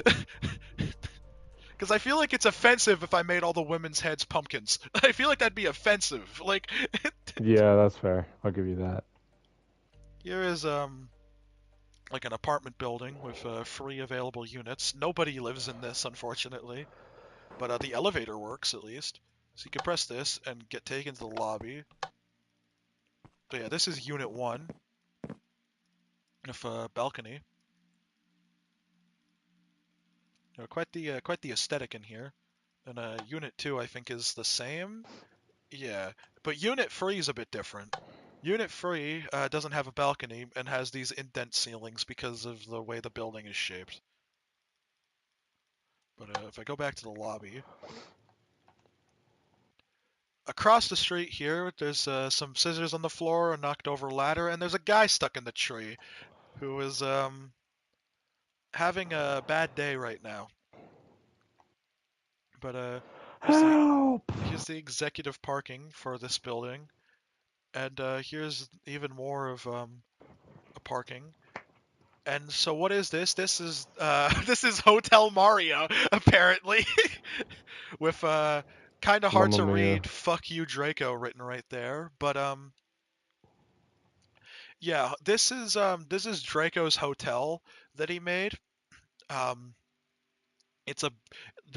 Because I feel like it's offensive if I made all the women's heads pumpkins. I feel like that'd be offensive. Like. Yeah, that's fair. I'll give you that. Here is like an apartment building with free available units. Nobody lives in this, unfortunately. But the elevator works at least. So you can press this and get taken to the lobby. But yeah, this is Unit 1 of balcony. You know, quite the aesthetic in here. And Unit 2 I think is the same. Yeah, but Unit 3 is a bit different. Unit 3 doesn't have a balcony and has these indent ceilings because of the way the building is shaped. But if I go back to the lobby, across the street here, there's some scissors on the floor, a knocked over ladder, and there's a guy stuck in the tree who is having a bad day right now. But Help! here's the executive parking for this building, and here's even more of a parking. And so what is this? This is this is Hotel Mario, apparently, with kind of hard to Mamma mia. read "Fuck you, Draco" written right there. But yeah, this is Draco's hotel that he made. Um, it's a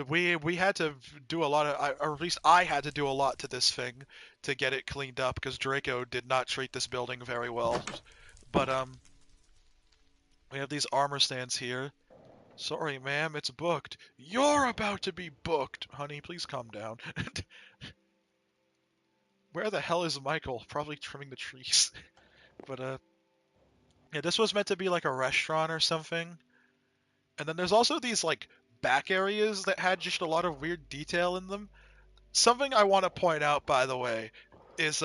we had to do a lot of, or at least I had to do a lot to this thing to get it cleaned up because Draco did not treat this building very well. But we have these armor stands here. Sorry, ma'am, it's booked. You're about to be booked. Honey, please calm down. Where the hell is Michael? Probably trimming the trees. But, yeah, this was meant to be like a restaurant or something. And then there's also these, like, back areas that had just a lot of weird detail in them. Something I want to point out, by the way, is,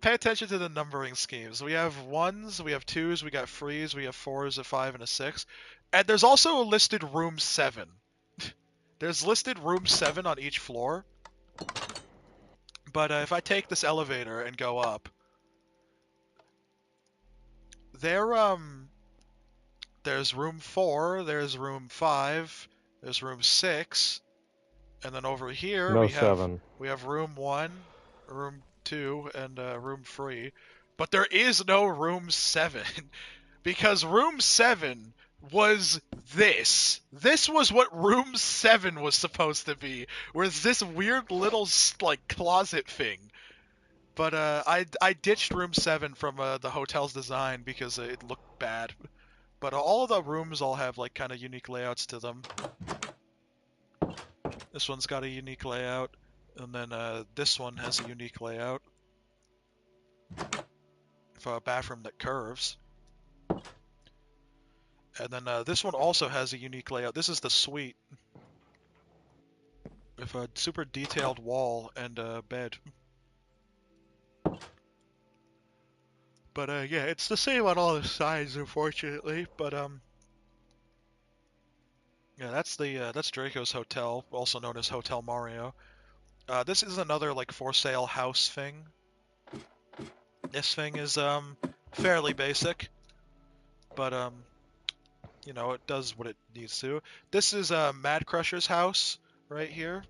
pay attention to the numbering schemes. We have 1s, we have 2s, we got 3s, we have 4s, a 5, and a 6. And there's also a listed room 7. There's listed room 7 on each floor. But if I take this elevator and go up, there's room 4, there's room 5, there's room 6, and then over here No we have 7. room 1, room 2, and room 3. But there is no room 7 because room 7 was this. This was what room 7 was supposed to be. Was this weird little like closet thing. But I ditched room 7 from the hotel's design because it looked bad. But all of the rooms all have like kind of unique layouts to them. This one's got a unique layout, and then this one has a unique layout for a bathroom that curves. And then this one also has a unique layout. This is the suite with a super detailed wall and a bed. But yeah, it's the same on all the sides, unfortunately. But yeah, that's Draco's hotel, also known as Hotel Mario. This is another like for sale house thing. This thing is fairly basic, but you know, it does what it needs to. This is Mad Crusher's house right here.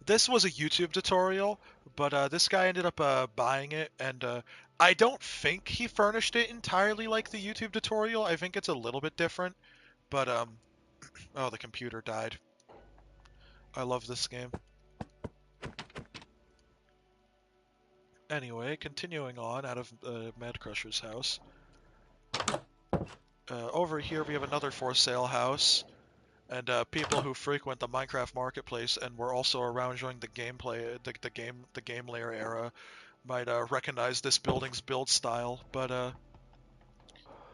This was a YouTube tutorial, but this guy ended up buying it, and I don't think he furnished it entirely like the YouTube tutorial. I think it's a little bit different, but oh, the computer died. I love this game. Anyway, continuing on out of Mad Crusher's house. Over here we have another for sale house, and people who frequent the Minecraft marketplace and were also around during the gameplay, the game layer era, might recognize this building's build style, but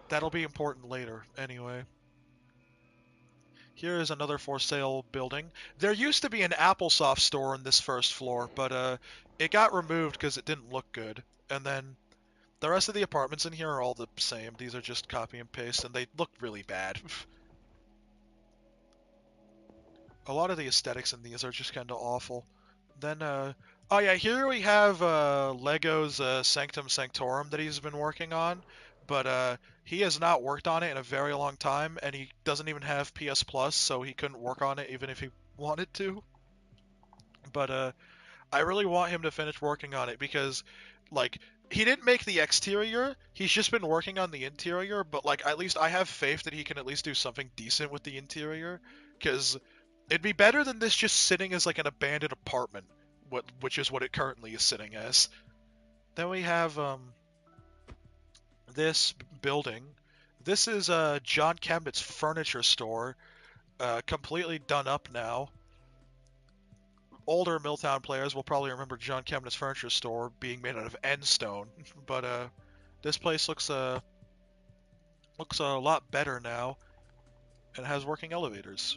that'll be important later. Anyway, here is another for sale building. There used to be an Applesoft store in this first floor, but it got removed because it didn't look good. And then the rest of the apartments in here are all the same. These are just copy and paste, and they look really bad. A lot of the aesthetics in these are just kind of awful. Then, oh yeah, here we have Lego's Sanctum Sanctorum that he's been working on, but he has not worked on it in a very long time, and he doesn't even have PS Plus, so he couldn't work on it even if he wanted to. But I really want him to finish working on it because, like, he didn't make the exterior, he's just been working on the interior, but, like, at least I have faith that he can at least do something decent with the interior, because It'd be better than this just sitting as like an abandoned apartment, which is what it currently is sitting as. Then we have this building. This is John Cabot's furniture store, completely done up now. Older Milltown players will probably remember John Cabot's furniture store being made out of end stone, but this place looks a lot better now and has working elevators.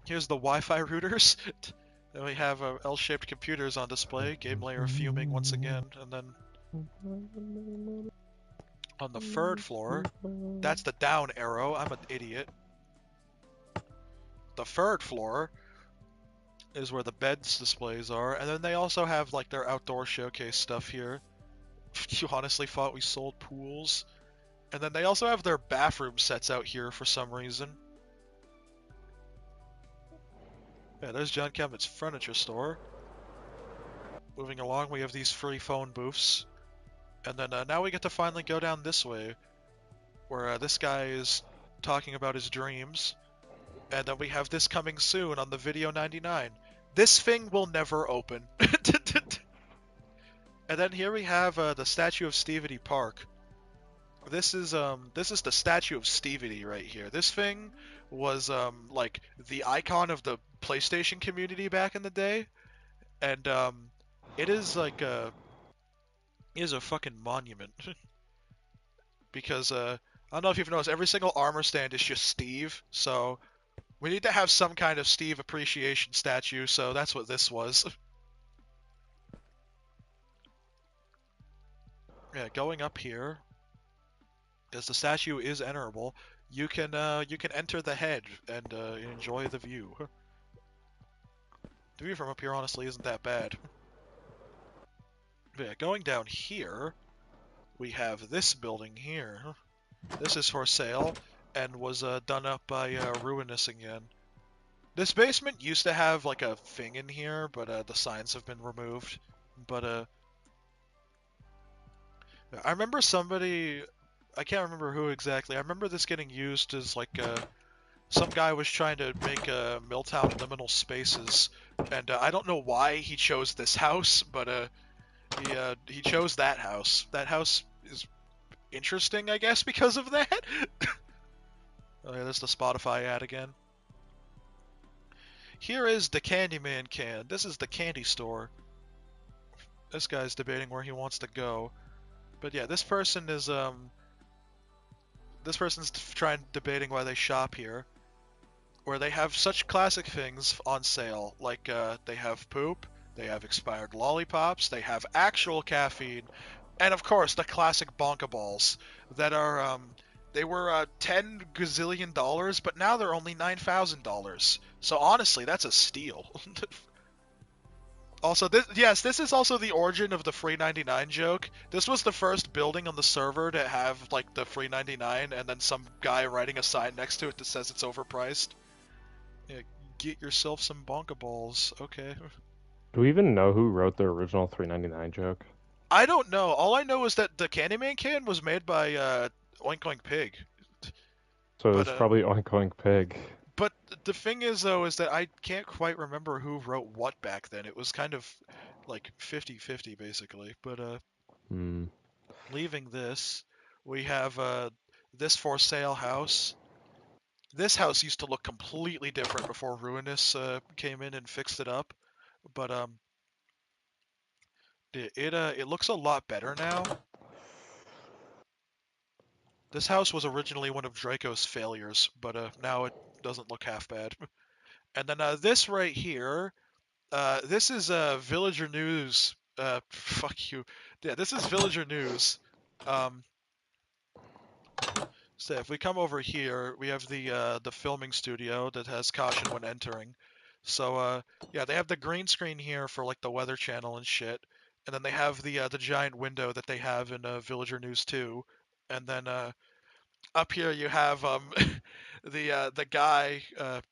Here's the Wi-Fi routers. Then we have L-shaped computers on display, game layer fuming once again, and then on the third floor, that's the down arrow, I'm an idiot. The third floor is where the beds displays are, and then they also have like their outdoor showcase stuff here. You honestly thought we sold pools? And then they also have their bathroom sets out here for some reason. Yeah, there's John Cabot's furniture store. Moving along, we have these free phone booths. And then now we get to finally go down this way, where this guy is talking about his dreams. And then we have this coming soon on the Video 99. This thing will never open. And then here we have the statue of Stevity Park. This is the statue of Stevity right here. This thing was like the icon of the PlayStation community back in the day, and it is like it is a fucking monument. Because I don't know if you've noticed, every single armor stand is just Steve, so we need to have some kind of Steve appreciation statue, so that's what this was. Yeah, going up here, as the statue is enterable, you can enter the head and enjoy the view. The view from up here honestly isn't that bad. But yeah, going down here, we have this building here. This is for sale and was done up by Ruinous again. This basement used to have like a thing in here, but the signs have been removed. But I remember somebody, I can't remember who exactly. I remember this getting used as like some guy was trying to make Milltown liminal spaces, and I don't know why he chose this house, but he chose that house. That house is interesting, I guess, because of that. Oh yeah, there's the Spotify ad again. Here is the Candyman can. This is the candy store. This guy's debating where he wants to go. But yeah, this person is this person's debating why they shop here, where they have such classic things on sale, like they have poop, they have expired lollipops, they have actual caffeine, and of course the classic bonkaballs that are they were $10 gazillion, but now they're only $9,000. So honestly, that's a steal. Also, this is also the origin of the free 99 joke. This was the first building on the server to have like the free 99, and then some guy writing a sign next to it that says it's overpriced. Yeah, get yourself some bonkaballs. Okay. Do we even know who wrote the original 399 joke? I don't know. All I know is that the Candyman can was made by Oink Oink Pig. So it's probably Oink Oink Pig. But the thing is, though, is that I can't quite remember who wrote what back then. It was kind of like 50-50, basically. But leaving this, we have this for sale house. This house used to look completely different before Ruinous came in and fixed it up. But it looks a lot better now. This house was originally one of Draco's failures, but now it doesn't look half bad. And then this right here, this is Villager News. Fuck you. Yeah, this is Villager News. So if we come over here, we have the filming studio that has caution when entering. So yeah, they have the green screen here for like the Weather Channel and shit, and then they have the giant window that they have in Villager News 2, and then up here you have the guy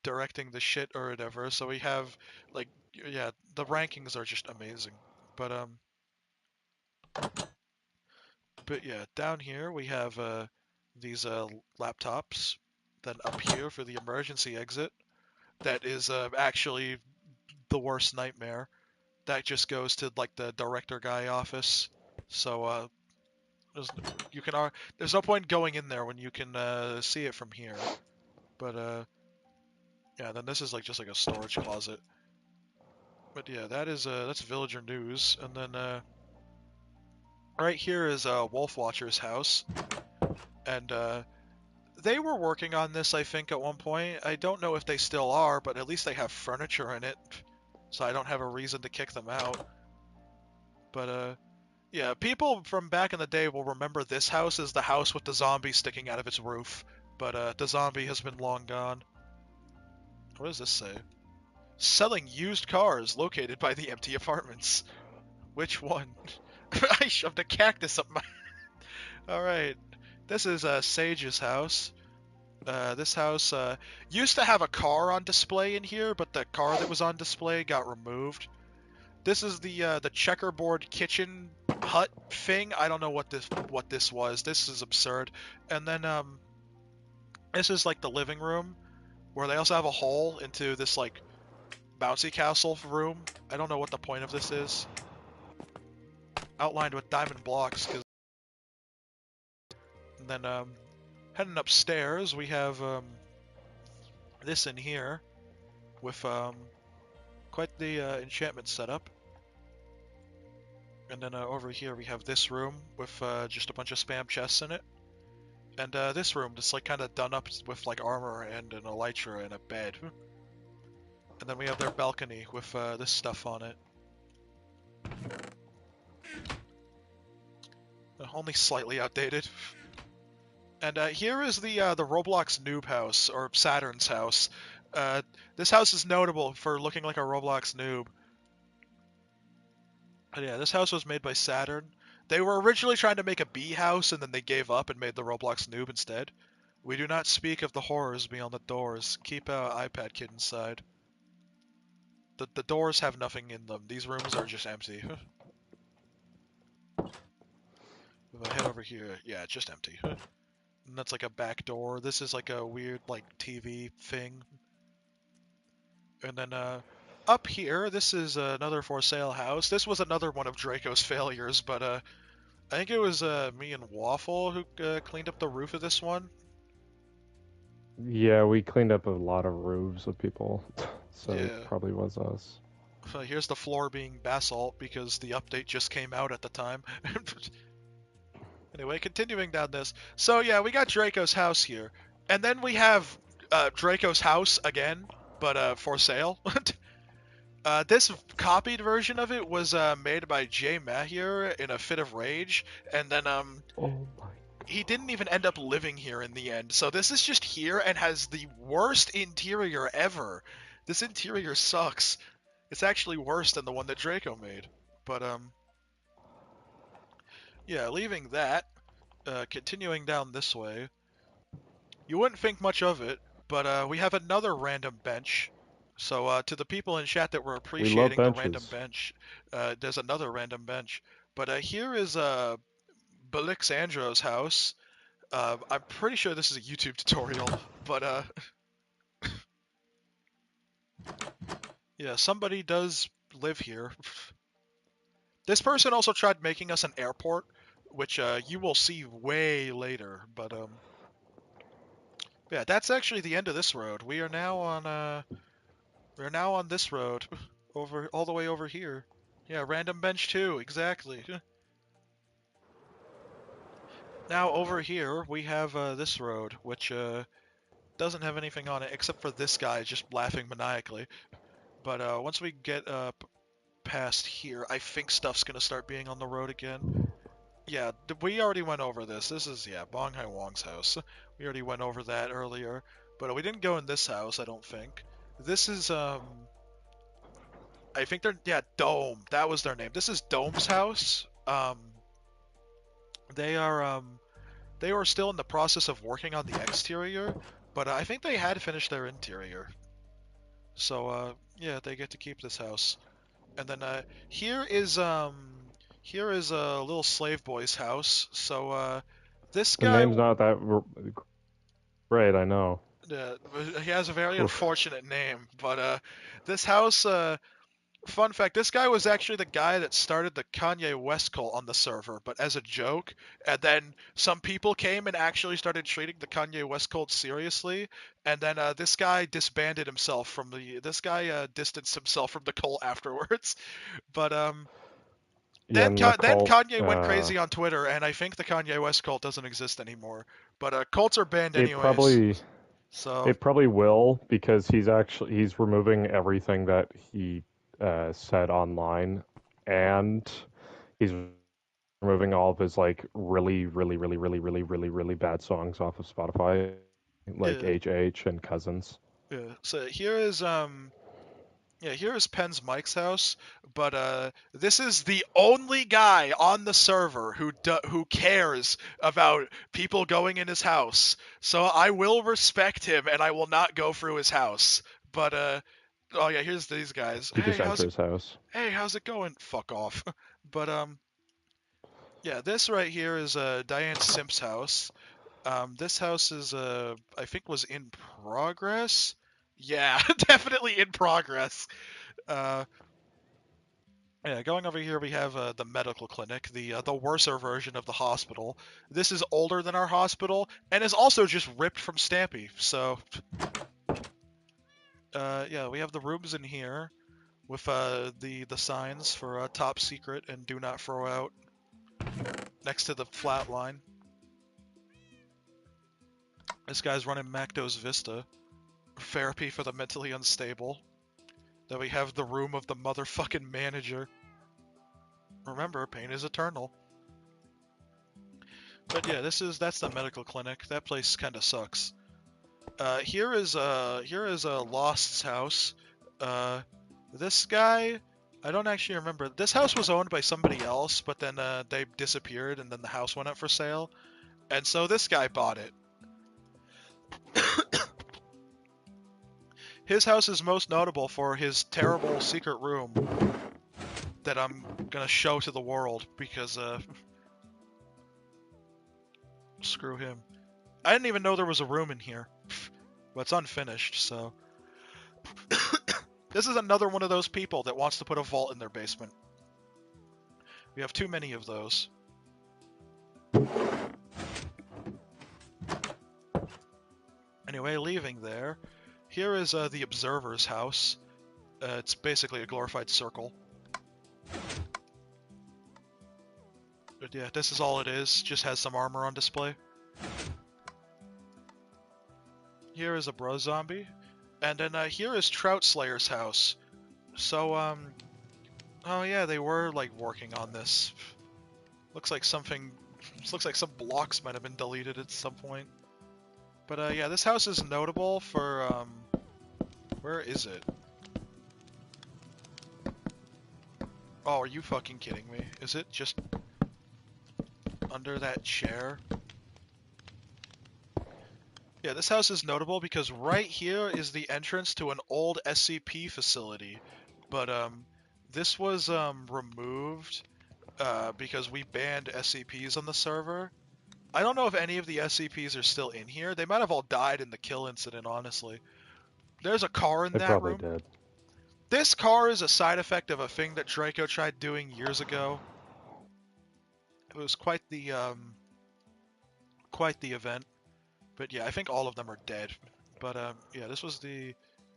directing the shit or whatever. So we have like, yeah, the rankings are just amazing. But yeah, down here we have these laptops then up here for the emergency exit. That is actually the worst nightmare. That just goes to like the director guy office. So there's no point going in there when you can see it from here. But yeah, then this is like just like a storage closet. But yeah, that's Villager News, and then right here is Wolf Watcher's house, and they were working on this, I think, at one point. I don't know if they still are, but at least they have furniture in it, so I don't have a reason to kick them out. But yeah, people from back in the day will remember this house as the house with the zombie sticking out of its roof, but the zombie has been long gone. What does this say? Selling used cars located by the empty apartments. Which one? I shoved a cactus up my... Alright. This is Sage's house. This house used to have a car on display in here, but the car that was on display got removed. This is the checkerboard kitchen hut thing. I don't know what this was. This is absurd. And then this is like the living room, where they also have a hole into this like bouncy castle room. I don't know what the point of this is. Outlined with diamond blocks. And then heading upstairs, we have this in here with quite the enchantment setup. And then over here we have this room with just a bunch of spam chests in it. And this room that's like kind of done up with like armor and an elytra and a bed. And then we have their balcony with this stuff on it. Only slightly outdated. And here is the Roblox noob house, or Saturn's house. This house is notable for looking like a Roblox noob. But yeah, this house was made by Saturn. They were originally trying to make a bee house, and then they gave up and made the Roblox noob instead. We do not speak of the horrors beyond the doors. Keep iPad kid inside. The doors have nothing in them. These rooms are just empty. If I head over here, yeah, it's just empty. And that's like a back door. This is like a weird like TV thing. And then up here, this is another for sale house. This was another one of Draco's failures, but I think it was me and Waffle who cleaned up the roof of this one. Yeah, we cleaned up a lot of roofs with people, so Yeah. it probably was us. Here's the floor being basalt because the update just came out at the time. Anyway, continuing down this. So yeah, we got Draco's house here. And then we have Draco's house again, but for sale. This copied version of it was made by Jay Mahier in a fit of rage, and then Oh my. he didn't even end up living here in the end. So this is just here and has the worst interior ever. This interior sucks. It's actually worse than the one that Draco made. But yeah, leaving that, continuing down this way. You wouldn't think much of it, but we have another random bench. So to the people in chat that were appreciating the random bench, there's another random bench. But here is Belixandro's house. I'm pretty sure this is a YouTube tutorial, but yeah, somebody does live here. This person also tried making us an airport, which you will see way later, but yeah, that's actually the end of this road. We are now on this road, over all the way over here. Yeah, random bench 2, exactly. Now over here we have this road, which doesn't have anything on it except for this guy just laughing maniacally. But once we get up past here, I think stuff's gonna start being on the road again. Yeah, we already went over this. This is, yeah, Bong Hai Wong's house. We already went over that earlier, but we didn't go in this house, I don't think. This is, I think they're, yeah, Dome. That was their name. This is Dome's house. They were still in the process of working on the exterior, but I think they had finished their interior. So, yeah, they get to keep this house. And then, here is a little slave boy's house. So, this guy... The name's not that great, I know. He has a very Oof. unfortunate name, but this house. Fun fact: this guy was actually the guy that started the Kanye West cult on the server, but as a joke. And then some people came and actually started treating the Kanye West cult seriously. And then this guy disbanded himself from the. This guy distanced himself from the cult afterwards. But Yeah, and the then cult. Kanye went crazy on Twitter, and I think the Kanye West cult doesn't exist anymore. But cults are banned It anyways. probably. So It probably will because he's removing everything that he said online, and he's removing all of his like really bad songs off of Spotify, like yeah, HH and Cousins. yeah. So here is Penn's Mike's house, but this is the only guy on the server who cares about people going in his house. So I will respect him and I will not go through his house. But oh yeah, here's these guys. You just enter his house. Hey, how's it going? Fuck off. But yeah, this right here is Diane Simp's house. This house is I think was in progress. Yeah, definitely in progress. Uh, yeah, going over here we have the medical clinic, the worser version of the hospital. This is older than our hospital and is also just ripped from Stampy. So, yeah, we have the rooms in here with the signs for top secret and do not throw out next to the flat line. This guy's running Macdos Vista, therapy for the mentally unstable. Then we have the room of the motherfucking manager. Remember, pain is eternal. But yeah, that's the medical clinic. That place kind of sucks. Here is Lost's house. This guy, I don't actually remember. This house was owned by somebody else, but then they disappeared, and then the house went up for sale, and so this guy bought it. His house is most notable for his terrible secret room that I'm gonna show to the world because screw him. I didn't even know there was a room in here. But it's unfinished, so this is another one of those people that wants to put a vault in their basement. We have too many of those. Anyway, leaving there, here is the Observer's house. It's basically a glorified circle. But yeah, this is all it is. Just has some armor on display. Here is a bro zombie. And then here is Trout Slayer's house. So, oh yeah, they were, like, working on this. Looks like some blocks might have been deleted at some point. But, yeah, this house is notable for, where is it? Oh, are you fucking kidding me? Is it just under that chair? Yeah, this house is notable because right here is the entrance to an old SCP facility. But, this was, removed, because we banned SCPs on the server. I don't know if any of the SCPs are still in here. They might have all died in the kill incident, honestly. There's a car in They that probably room. did. This car is a side effect of a thing that Draco tried doing years ago. It was quite the event. But yeah, I think all of them are dead. But yeah, this was the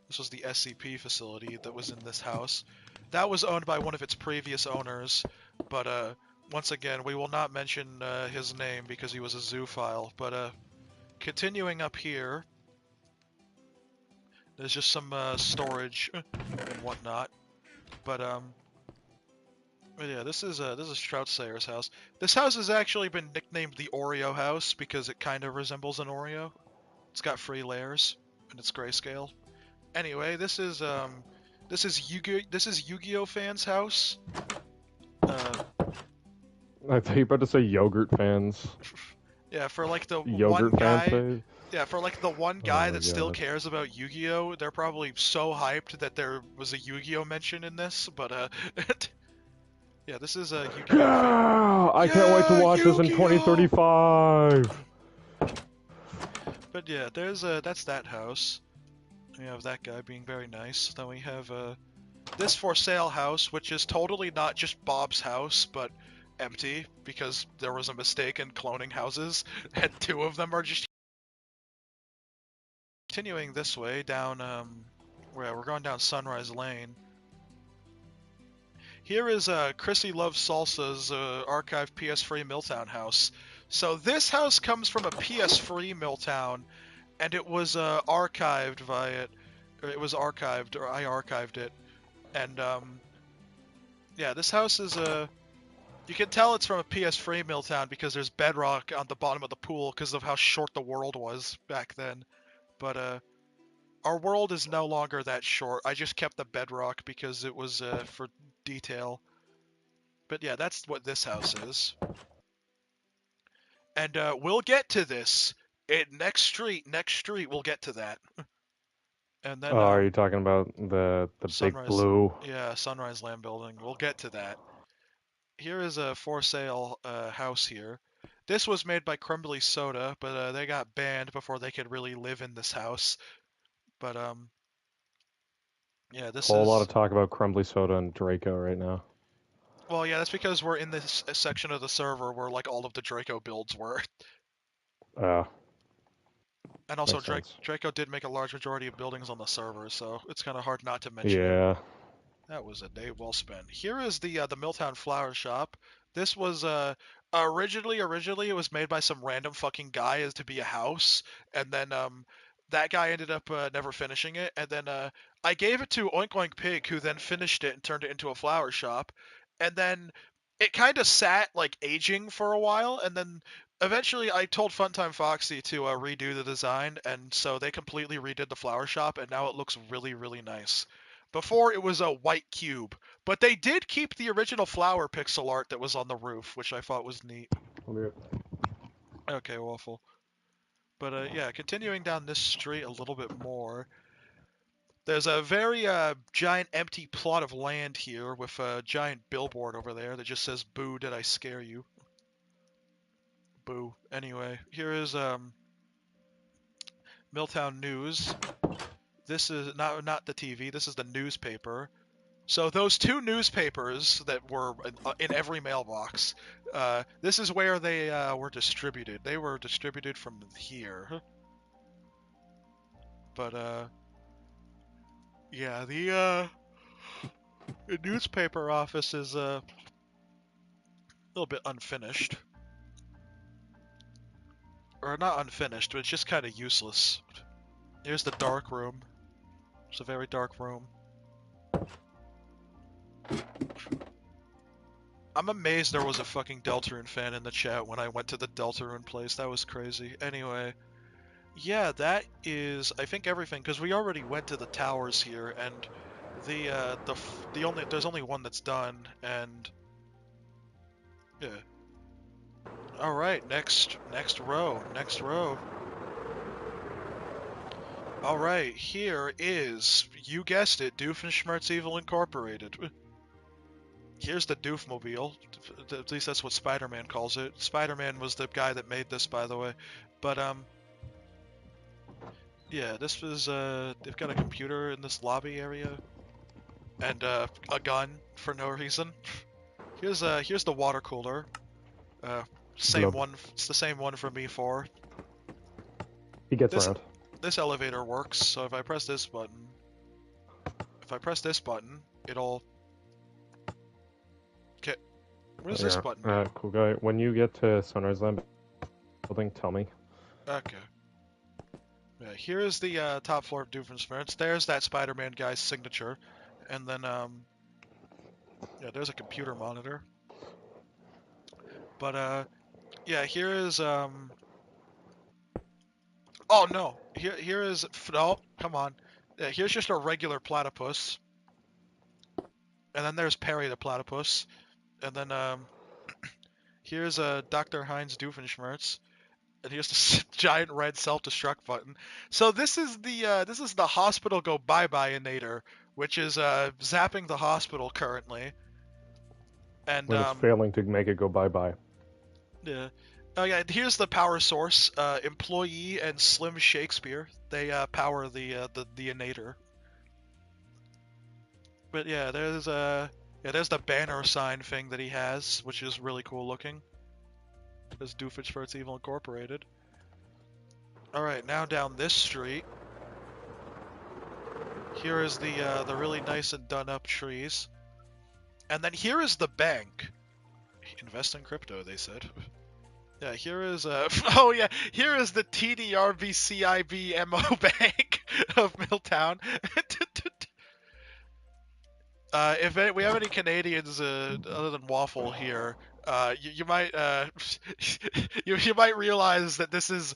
SCP facility that was in this house. That was owned by one of its previous owners, but once again, we will not mention his name because he was a zoophile. But continuing up here, there's just some storage and whatnot. But yeah, this is Trout Sayer's house. This house has actually been nicknamed the Oreo house because it kind of resembles an Oreo. It's got 3 layers and it's grayscale. Anyway, this is Yu-Gi-Oh fans' house. I thought you were about to say yogurt fans. Yeah, for like the Yogurt one guy. fans. Yeah, for like the one guy my that still God. cares about Yu-Gi-Oh, they're probably so hyped that there was a Yu-Gi-Oh mention in this. But yeah, this is a Yu-Gi-Oh fan. Yeah! I can't wait to watch this in Yu-Gi-Oh! 2035. But yeah, that's that house. We have that guy being very nice. Then we have this for sale house, which is totally not just Bob's house, but empty because there was a mistake in cloning houses, and two of them are just continuing this way down. Where we're going down Sunrise Lane. Here is Chrissy Loves Salsa's archived PS3 Milltown house. So this house comes from a PS3 Milltown, and it was archived by it. Or it was archived, or I archived it. And yeah, this house is you can tell it's from a PS3 Milltown because there's bedrock on the bottom of the pool because of how short the world was back then. But our world is no longer that short. I just kept the bedrock because it was for detail. But yeah, that's what this house is. And we'll get to this. Next street, we'll get to that. And then Are you talking about the big Sunrise, blue? yeah, Sunrise Land building. We'll get to that. Here is a for sale house here. This was made by Crumbly Soda, but they got banned before they could really live in this house. But yeah, this Whole is lot of talk about Crumbly Soda and Draco right now. well, yeah, that's because we're in this section of the server where like all of the Draco builds were. And also Makes sense. Draco did make a large majority of buildings on the server, so it's kind of hard not to mention it. Yeah. That was a day well spent. Here is the Milltown Flower Shop. This was originally it was made by some random fucking guy as to be a house, and then that guy ended up never finishing it, and then I gave it to Oink Oink Pig, who then finished it and turned it into a flower shop, and then it kind of sat like aging for a while, and then eventually I told Funtime Foxy to redo the design, and so they completely redid the flower shop, and now it looks really, really nice. Before it was a white cube, but they did keep the original flower pixel art that was on the roof, which I thought was neat. Okay, Waffle. But yeah, continuing down this street a little bit more, there's a very giant empty plot of land here with a giant billboard over there that just says, "Boo, did I scare you?" Boo. Anyway, here is Milltown News. This is not the TV, this is the newspaper. So those two newspapers that were in every mailbox, this is where they were distributed. They were distributed from here. But yeah, the newspaper office is a little bit unfinished. Or not unfinished, but it's just kind of useless. Here's the dark room. It's a very dark room. I'm amazed there was a fucking Deltarune fan in the chat when I went to the Deltarune place. That was crazy. Anyway, yeah, that is, I think, everything, because we already went to the towers here, and there's only one that's done, and yeah. All right, next row. All right, here is, you guessed it, Doofenshmirtz Evil Incorporated. Here's the Doofmobile. At least that's what Spider-Man calls it. Spider-Man was the guy that made this, by the way. But yeah, this was they've got a computer in this lobby area, and a gun for no reason. Here's the water cooler. Same Glub. one. It's the same one from E4. He gets around. This elevator works. So if I press this button, it'll. Okay. What is this button? Cool guy. When you get to Sunrise Land building, tell me. Okay. Yeah, here is the top floor of Doofenshmirtz. There's that Spider-Man guy's signature, and then yeah, there's a computer monitor. But yeah, here is oh no, here is no, come on. Yeah, here's just a regular platypus, and then there's Perry the platypus, and then here's Dr. Heinz Doofenshmirtz. And here's the giant red self-destruct button. So this is the hospital go bye-bye-inator, which is zapping the hospital currently. And when it's failing to make it go bye-bye. yeah, Oh yeah, here's the power source. Employee and Slim Shakespeare. They power the Inator. But yeah, there's the banner sign thing that he has, which is really cool looking. There's Doofenshmirtz Evil Incorporated. All right, now down this street. Here is the really nice and done up trees, and then here is the bank. Invest in crypto, they said. Yeah, here is oh yeah, here is the TDRBCIBMO Bank of Milltown. If we have any Canadians other than Waffle here, you might you might realize that this is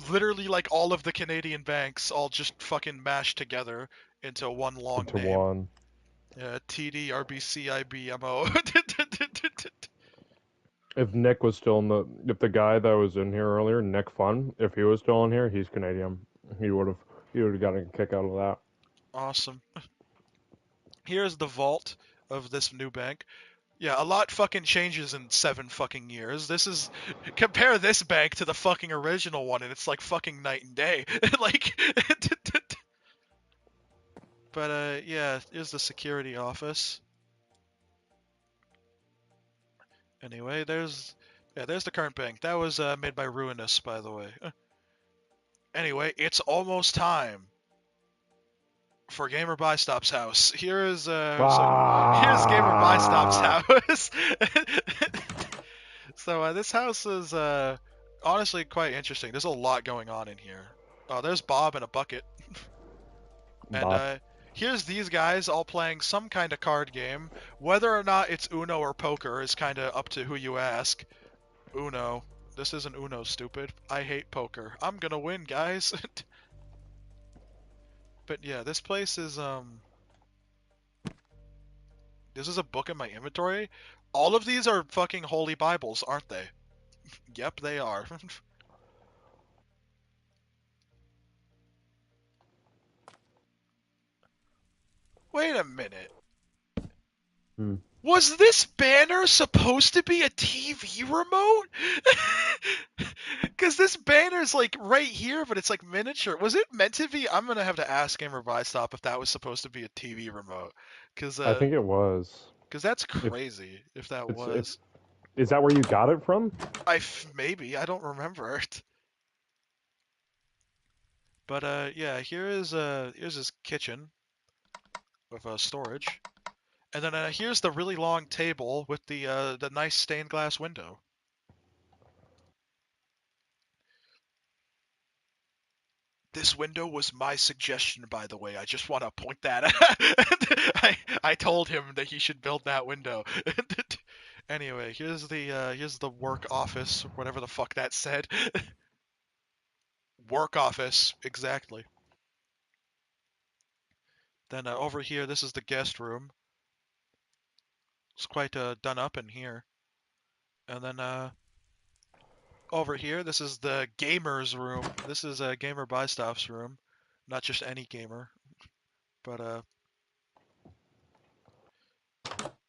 literally like all of the Canadian banks all just fucking mashed together into one long Into name. one. Yeah, TDRBCIBMO. If Nick was still if the guy that was in here earlier, Nick Fun, if he was still in here, he's Canadian. He would have gotten a kick out of that. Awesome. Here's the vault of this new bank. Yeah, a lot fucking changes in 7 fucking years. Compare this bank to the fucking original one, and it's like fucking night and day. Like, but yeah, here's the security office. Anyway, there's the current bank. That was made by Ruinous, by the way. Anyway, it's almost time for Gamer Bystop's house. Here's Gamer Bystop's house. So this house is honestly quite interesting. There's a lot going on in here. Oh, there's Bob in a bucket. Bob. And here's these guys all playing some kind of card game. Whether or not it's Uno or poker is kind of up to who you ask. Uno. This isn't Uno, stupid. I hate poker. I'm gonna win, guys. But yeah, this place is this is a book in my inventory. All of these are fucking holy Bibles, aren't they? Yep, they are. Wait a minute. Was this banner supposed to be a TV remote? Because this banner's like right here, but it's like miniature. Was it meant to be? I'm gonna have to ask Gamer Bystop if that was supposed to be a TV remote. Because I think it was. Because that's crazy if that was. Is that where you got it from? Maybe, I don't remember it. But yeah, here's his kitchen with storage. And then here's the really long table with the nice stained glass window. This window was my suggestion, by the way. I just want to point that out. I told him that he should build that window. Anyway, here's the work office, whatever the fuck that said. Work office, exactly. Then over here, this is the guest room. It's quite done up in here. And then over here, this is the gamer's room. This is Gamer Bystop's room. Not just any gamer. But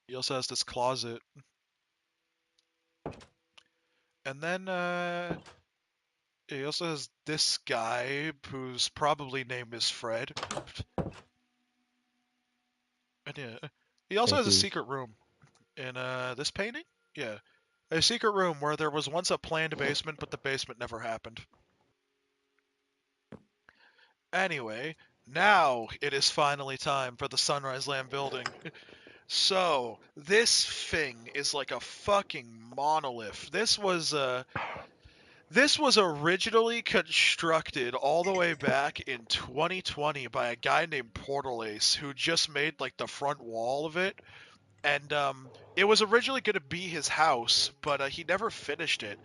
he also has this closet. And then he also has this guy whose probably name is Fred. And yeah, he also has a secret room in this painting. Yeah, a secret room where there was once a planned basement, but the basement never happened. Anyway, now it is finally time for the Sunrise Land building. So, this thing is like a fucking monolith. This was originally constructed all the way back in 2020 by a guy named Portal Ace who just made like the front wall of it. And it was originally going to be his house, but he never finished it.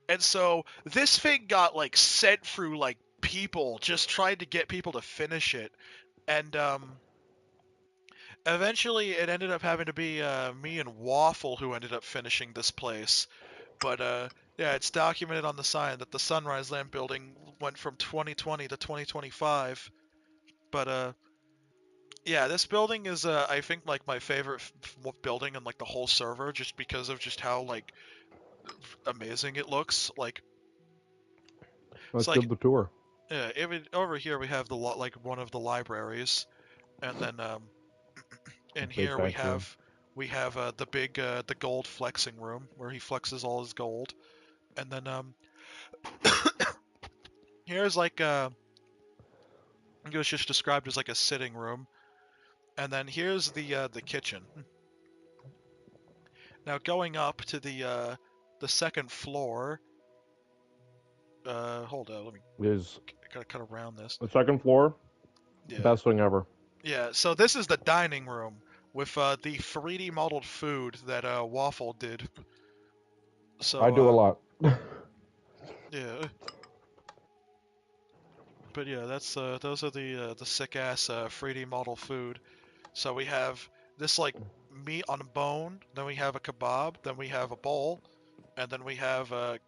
And so this thing got like sent through like people just trying to get people to finish it. And eventually it ended up having to be me and Waffle who ended up finishing this place. But yeah, it's documented on the sign that the Sunrise Land building went from 2020 to 2025. But yeah, this building is I think like my favorite building in like the whole server, just because of just how like amazing it looks. Like, Let's it's like, give the tour. yeah, over here we have like one of the libraries, and then in Big here fancy room. we have the big the gold flexing room where he flexes all his gold, and then here's like it was just described as like a sitting room, and then here's the kitchen. Now going up to the second floor. Hold on, let me Is gotta cut around this. the second floor, Yeah. best thing ever. Yeah, so this is the dining room with the 3D modeled food that Waffle did. So I do a lot. yeah. But yeah, that's those are the sick ass 3D model food. So we have this like meat on a bone, then we have a kebab, then we have a bowl, and then we have a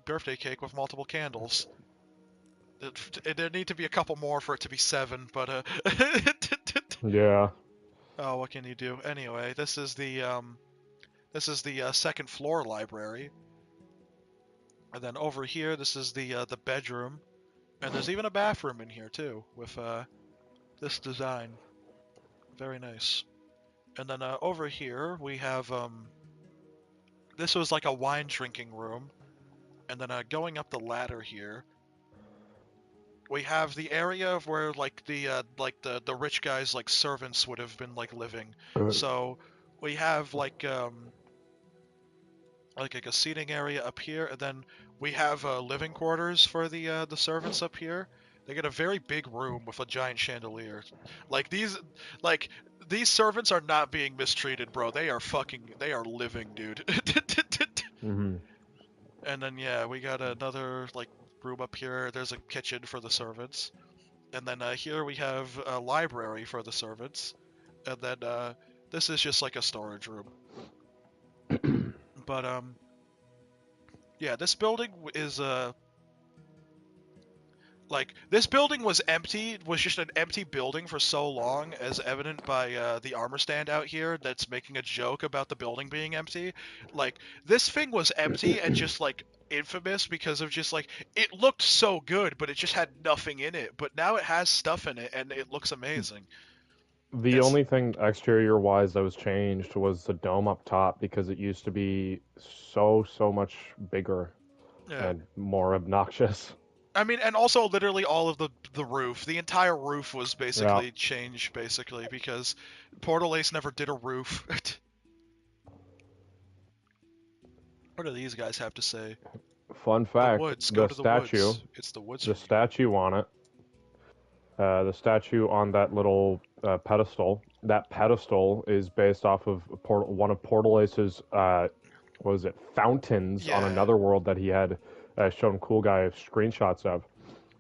birthday cake with multiple candles. There need to be a couple more for it to be 7, but Yeah. oh, what can you do? Anyway, this is the second floor library, and then over here this is the bedroom, and there's even a bathroom in here too with this design, very nice. And then over here we have this was like a wine drinking room, and then going up the ladder here we have the area of where like the rich guys like servants would have been like living. So we have like a seating area up here, and then we have living quarters for the servants up here. They get a very big room with a giant chandelier. Like these servants are not being mistreated, bro. They are living, dude. Mm-hmm. And then yeah, we got another like room up here. There's a kitchen for the servants, and then here we have a library for the servants, and then this is just like a storage room. But yeah, this building is like this building was empty, was just an empty building for so long, as evident by the armor stand out here that's making a joke about the building being empty. Like this thing was empty and just like infamous because of just like it looked so good, but it just had nothing in it. But now it has stuff in it and it looks amazing. The It's only thing exterior wise that was changed was the dome up top because it used to be so much bigger yeah. and more obnoxious. I mean, and also literally all of the roof, the entire roof was Yeah. basically changed, basically, because Portal Ace never did a roof. What do these guys have to say? Fun The fact: woods, go the to the statue, woods. It's the woods. the For you. statue on it, the statue on that little pedestal. That pedestal is based off of one of Portal Ace's what was it, fountains on Yeah. another world that he had shown Cool Guy screenshots of.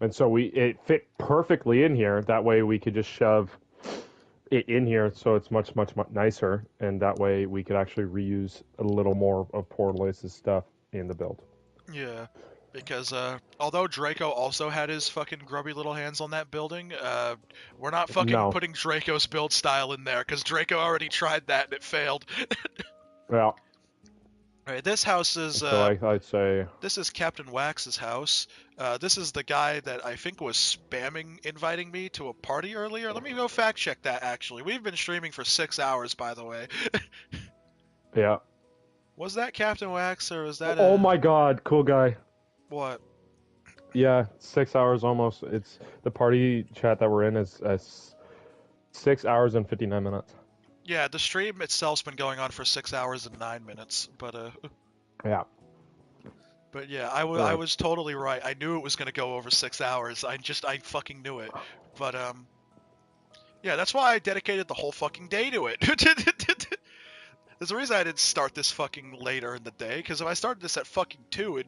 And so it fit perfectly in here. That way we could just shove it in here, so it's much nicer, and that way we could actually reuse a little more of Portal Ace's stuff in the build. Yeah, because although Draco also had his fucking grubby little hands on that building, we're not fucking putting Draco's build style in there, because Draco already tried that and it failed. Yeah. Alright, this house is So I'd say this is Captain Wax's house. This is the guy that I think was spamming inviting me to a party earlier. Let me go fact check that, actually. We've been streaming for 6 hours, by the way. yeah. Was that Captain Wax, or was that Oh my god, Cool Guy. What? Yeah, 6 hours almost. It's the party chat that we're in is 6 hours and 59 minutes. Yeah, the stream itself's been going on for 6 hours and 9 minutes, but Yeah. But yeah, I was totally right. I knew it was gonna go over 6 hours. I fucking knew it. But yeah, that's why I dedicated the whole fucking day to it. There's a reason I didn't start this fucking later in the day, because if I started this at fucking 2,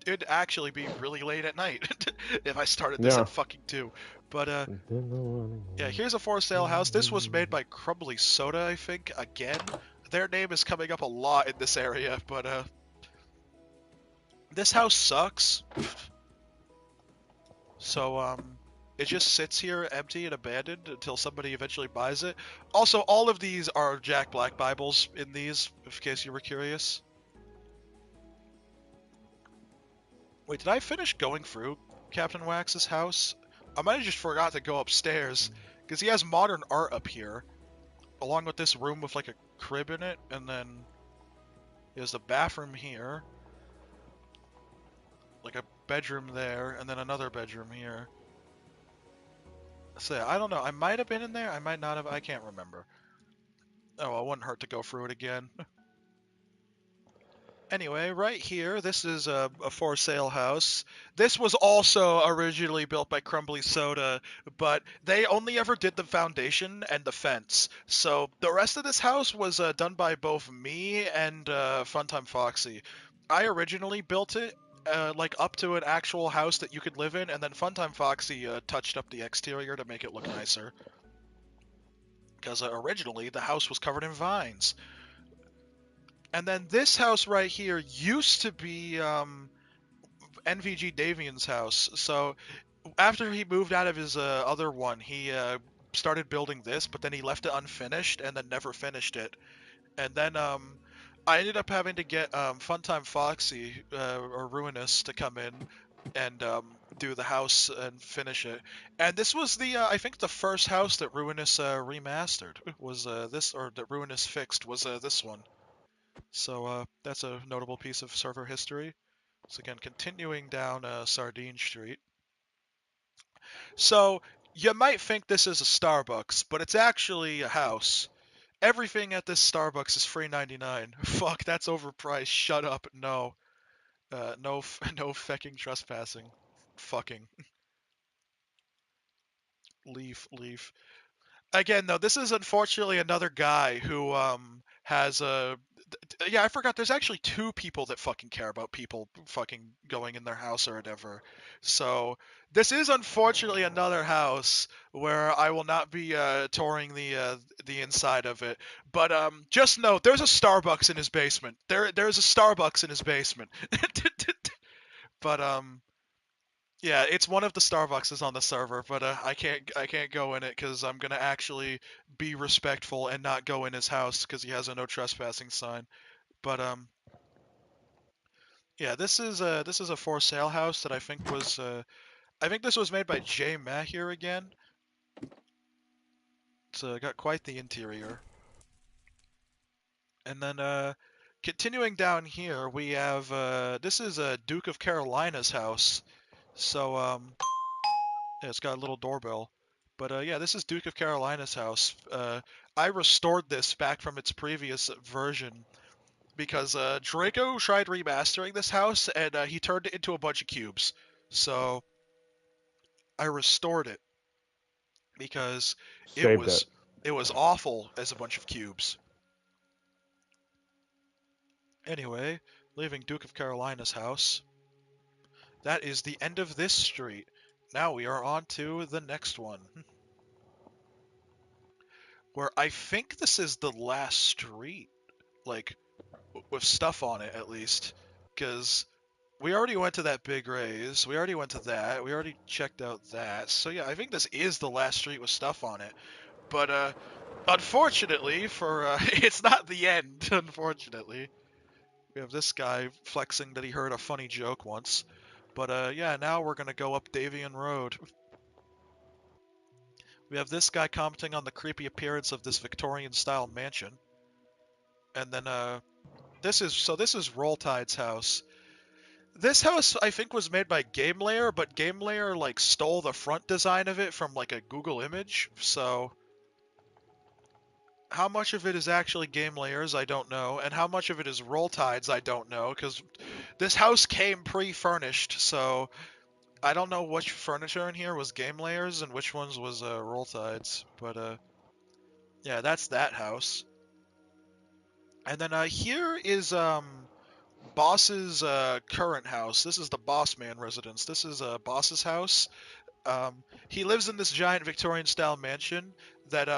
it'd actually be really late at night if I started this at fucking 2. But yeah, here's a for sale house. This was made by Crumbly Soda, I think. Again, their name is coming up a lot in this area, but this house sucks. So it just sits here empty and abandoned until somebody eventually buys it. Also, all of these are Jack Black Bibles in these, in case you were curious. Wait, did I finish going through Captain Wax's house? I might have just forgot to go upstairs, because he has modern art up here, along with this room with like a crib in it, and then he has the bathroom here, like a bedroom there, and then another bedroom here. So I don't know, I might have been in there, I might not have, I can't remember. Oh, well, it wouldn't hurt to go through it again. Anyway, right here, this is a for sale house. This was also originally built by Crumbly Soda, but they only ever did the foundation and the fence. So the rest of this house was done by both me and Funtime Foxy. I originally built it like up to an actual house that you could live in, and then Funtime Foxy touched up the exterior to make it look nicer. Because originally the house was covered in vines. And then this house right here used to be NVG Davian's house. So after he moved out of his other one, he started building this, but then he left it unfinished and then never finished it. And then I ended up having to get Funtime Foxy or Ruinous to come in and do the house and finish it. And this was the I think the first house that Ruinous remastered was this, or that Ruinous fixed was this one. So that's a notable piece of server history. So again, continuing down Sardine Street. So you might think this is a Starbucks, but it's actually a house. Everything at this Starbucks is $3.99. Fuck, that's overpriced. Shut up. No. No, no fecking trespassing. Fucking. Leaf. Again, though, this is unfortunately another guy who has a. Yeah, I forgot. There's actually two people that fucking care about people fucking going in their house or whatever. So this is unfortunately another house where I will not be touring the inside of it. But just know there's a Starbucks in his basement. There's a Starbucks in his basement. But yeah, it's one of the Starbucks on the server, but I can't go in it because I'm gonna actually be respectful and not go in his house because he has a no trespassing sign. But yeah, this is a for sale house that I think was I think this was made by Jay Mahir again. It's got quite the interior. And then continuing down here, we have this is a Duke of Carolina's house. So yeah, it's got a little doorbell. But yeah, this is Duke of Carolina's house. I restored this back from its previous version because Draco tried remastering this house and he turned it into a bunch of cubes. So I restored it because Saved it. it was awful as a bunch of cubes. Anyway, leaving Duke of Carolina's house. That is the end of this street. Now we are on to the next one. Where I think this is the last street, like, with stuff on it at least. Because we already went to that big raise, we already went to that, we already checked out that. So yeah, I think this is the last street with stuff on it. But unfortunately for, it's not the end, unfortunately. We have this guy flexing that he heard a funny joke once. But yeah, now we're gonna go up Davian Road. We have this guy commenting on the creepy appearance of this Victorian-style mansion. And then, this is Roll Tide's house. This house, I think, was made by GameLayer, but GameLayer, like, stole the front design of it from, like, a Google image, so... How much of it is actually GameLayer's, I don't know, and how much of it is Roll Tide's, I don't know, because this house came pre-furnished, so... I don't know which furniture in here was GameLayer's and which ones was Roll Tide's, but yeah, that's that house. And then here is Boss's current house. This is the Boss Man residence. This is Boss's house. He lives in this giant Victorian-style mansion that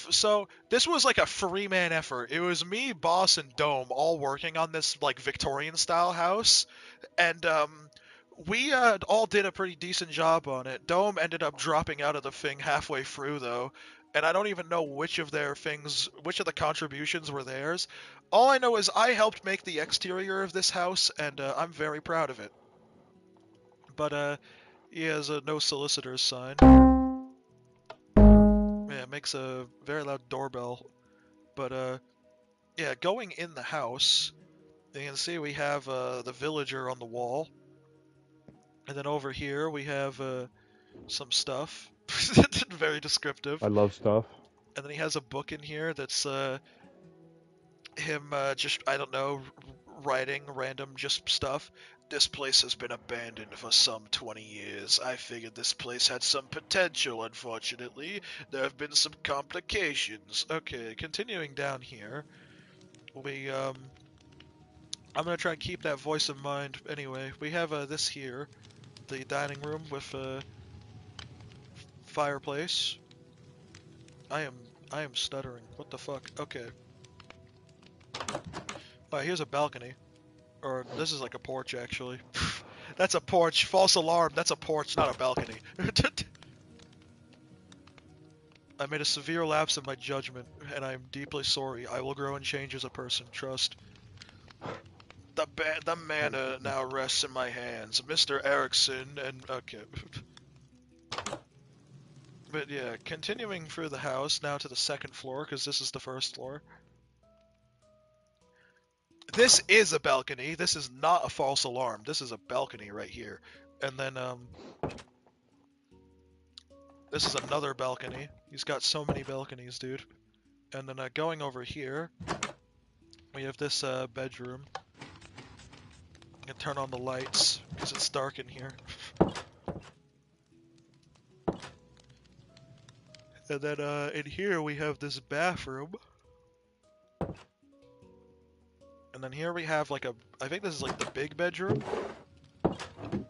so this was like a three-man effort. It was me, Boss, and Dome all working on this like Victorian-style house, and We all did a pretty decent job on it. Dome ended up dropping out of the thing halfway through, though, and I don't even know which of the contributions were theirs. All I know is I helped make the exterior of this house, and I'm very proud of it. But he has a no solicitors sign. Yeah, it makes a very loud doorbell. But yeah, going in the house, you can see we have the villager on the wall. And then over here we have some stuff. Very descriptive. I love stuff. And then he has a book in here that's him just, I don't know, writing random just stuff. This place has been abandoned for some 20 years. I figured this place had some potential, unfortunately. There have been some complications. Okay, continuing down here. I'm gonna try and keep that voice in mind anyway. We have this here. The dining room with a fireplace. I am stuttering. What the fuck? Okay. Alright, here's a balcony. Or this is like a porch actually. That's a porch. False alarm. That's a porch, not a balcony. I made a severe lapse in my judgment, and I am deeply sorry. I will grow and change as a person. Trust. The manor now rests in my hands. Mr. Erickson and... Okay. But yeah, continuing through the house, now to the second floor, because this is the first floor. This is a balcony. This is not a false alarm. This is a balcony right here. And then, this is another balcony. He's got so many balconies, dude. And then, going over here, we have this, bedroom. I can turn on the lights, because it's dark in here. And then, in here we have this bathroom. And then here we have like I think this is like the big bedroom. And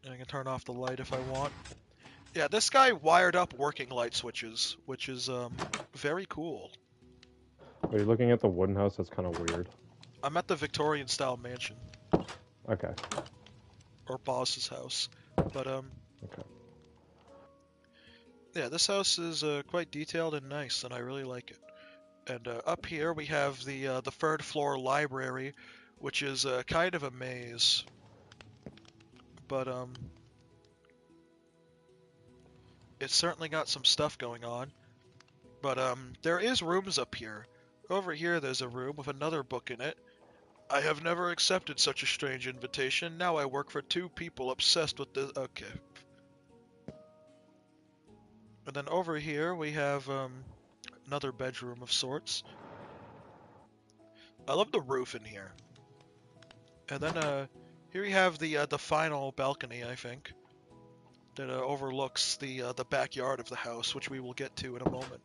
I can turn off the light if I want. Yeah, this guy wired up working light switches, which is, very cool. Are you looking at the wooden house? That's kind of weird. I'm at the Victorian style mansion. Okay. Or boss's house. But, Okay. yeah, this house is, quite detailed and nice, and I really like it. And up here we have the third floor library, which is kind of a maze. But it's certainly got some stuff going on. But there is rooms up here. Over here there's a room with another book in it. I have never accepted such a strange invitation. Now I work for two people obsessed with this. Okay. And then over here we have another bedroom of sorts. I love the roof in here. And then here we have the final balcony, I think, that overlooks the backyard of the house, which we will get to in a moment.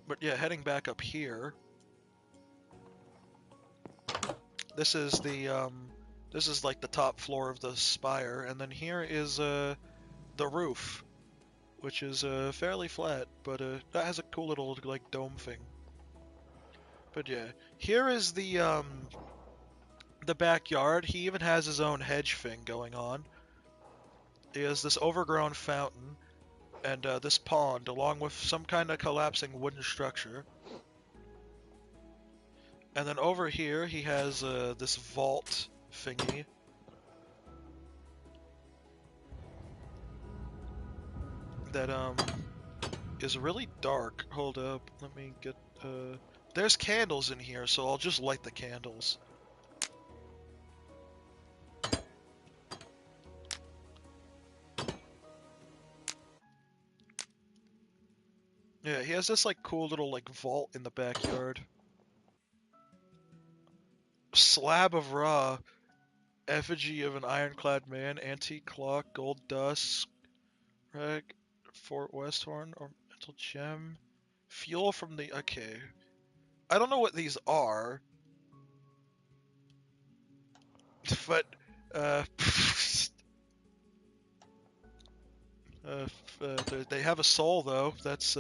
But yeah, heading back up here, this is like the top floor of the spire, and then here is the roof, which is fairly flat, but that has a cool little like dome thing. But yeah, here is the backyard. He even has his own hedge thing going on. He has this overgrown fountain and this pond, along with some kind of collapsing wooden structure. And then over here he has this vault thingy. That is really dark. Hold up, let me get there's candles in here, so I'll just light the candles. Yeah, he has this like cool little like vault in the backyard. Slab of raw. Effigy of an ironclad man, antique clock, gold dust, rag, Fort Westhorn, ornamental gem, fuel from the... Okay. I don't know what these are. But, they have a soul though. That's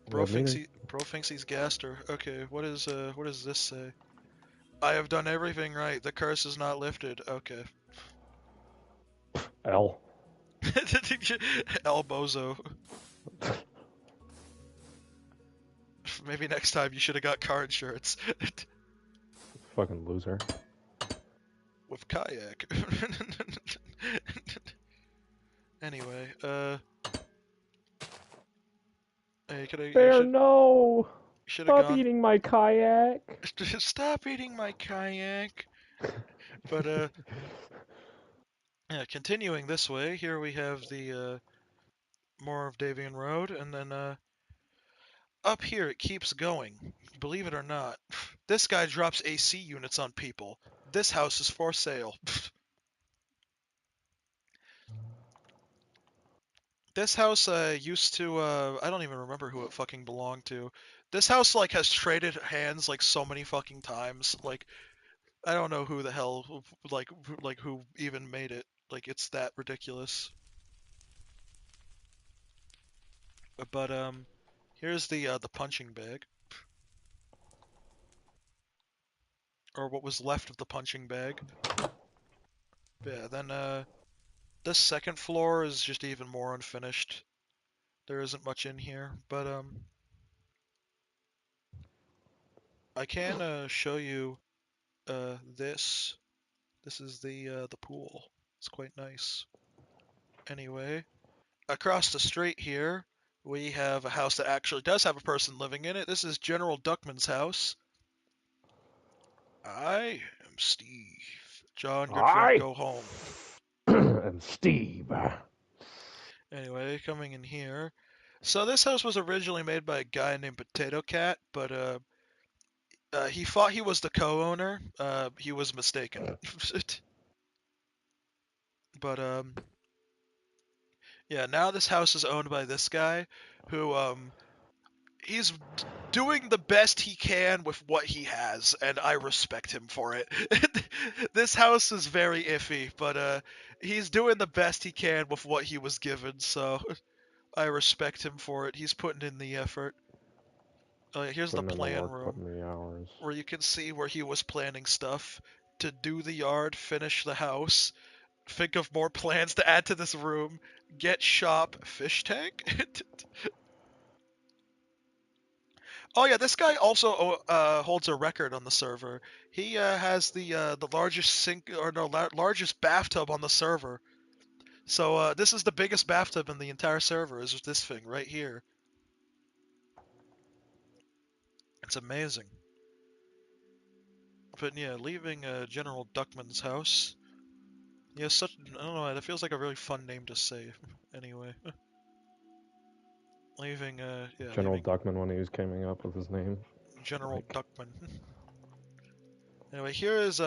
Bro thinks he's gassed her. Okay, what does this say? I have done everything right. The curse is not lifted. Okay. L. El Bozo. Maybe next time you should have got car insurance. Fucking loser. With kayak. Anyway, hey, Bear, no! should have Stop gone. eating my kayak! Stop eating my kayak. But yeah, continuing this way, here we have the more of Davian Road, and then up here it keeps going. Believe it or not, this guy drops AC units on people. This house is for sale. This house used to I don't even remember who it fucking belonged to. This house like has traded hands like so many fucking times. Like I don't know who the hell like who even made it. Like it's that ridiculous. But here's the punching bag, or what was left of the punching bag. Yeah, then this second floor is just even more unfinished. There isn't much in here, but I can show you this. This is the pool. It's quite nice. Anyway, across the street here, we have a house that actually does have a person living in it. This is General Duckman's house. I am Steve. John, good job. I Go home. am Steve. Anyway, coming in here. So this house was originally made by a guy named Potato Cat, but he thought he was the co-owner. He was mistaken. But yeah, now this house is owned by this guy, who he's doing the best he can with what he has, and I respect him for it. This house is very iffy, but he's doing the best he can with what he was given, so I respect him for it. He's putting in the effort. Oh yeah, here's the Putting in the plan work, room, putting the hours. where you can see where he was planning stuff to do the yard, finish the house, think of more plans to add to this room, get shop, fish tank. Oh yeah, this guy also holds a record on the server. He has the largest sink, or no, largest bathtub on the server. So this is the biggest bathtub in the entire server. Is this thing right here? It's amazing. But yeah, leaving General Duckman's house. Yeah, I don't know. That feels like a really fun name to say. Anyway, leaving General leaving Duckman when he was coming up with his name. General Like, Duckman. Anyway, here is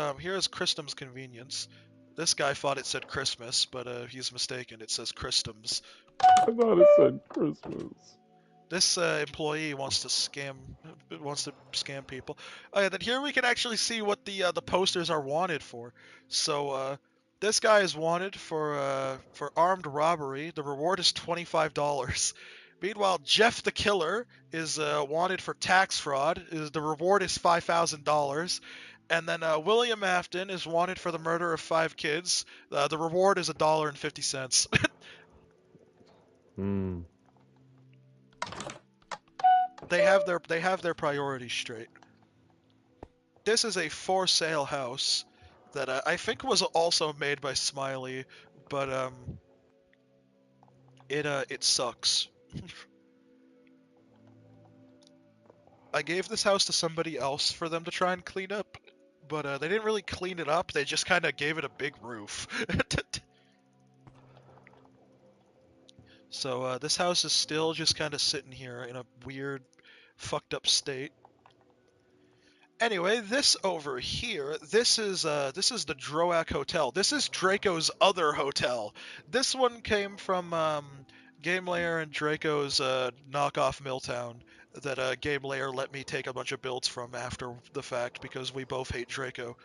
Christum's Convenience. This guy thought it said Christmas, but he's mistaken. It says Christum's. I thought it said Christmas. This employee wants to scam people. Oh yeah, then here we can actually see what the posters are wanted for. So this guy is wanted for armed robbery. The reward is $25. Meanwhile, Jeff the Killer is wanted for tax fraud. The reward is $5,000. And then William Afton is wanted for the murder of 5 kids. The reward is $1.50. Hmm. They have their priorities straight. This is a for sale house that I think was also made by Smiley, but it sucks. I gave this house to somebody else for them to try and clean up, but they didn't really clean it up. They just kind of gave it a big roof. So this house is still just kind of sitting here in a weird, fucked up state. Anyway, this over here, this is the Droak Hotel. This is Draco's other hotel. This one came from GameLayer and Draco's knockoff Milltown that GameLayer let me take a bunch of builds from after the fact because we both hate Draco.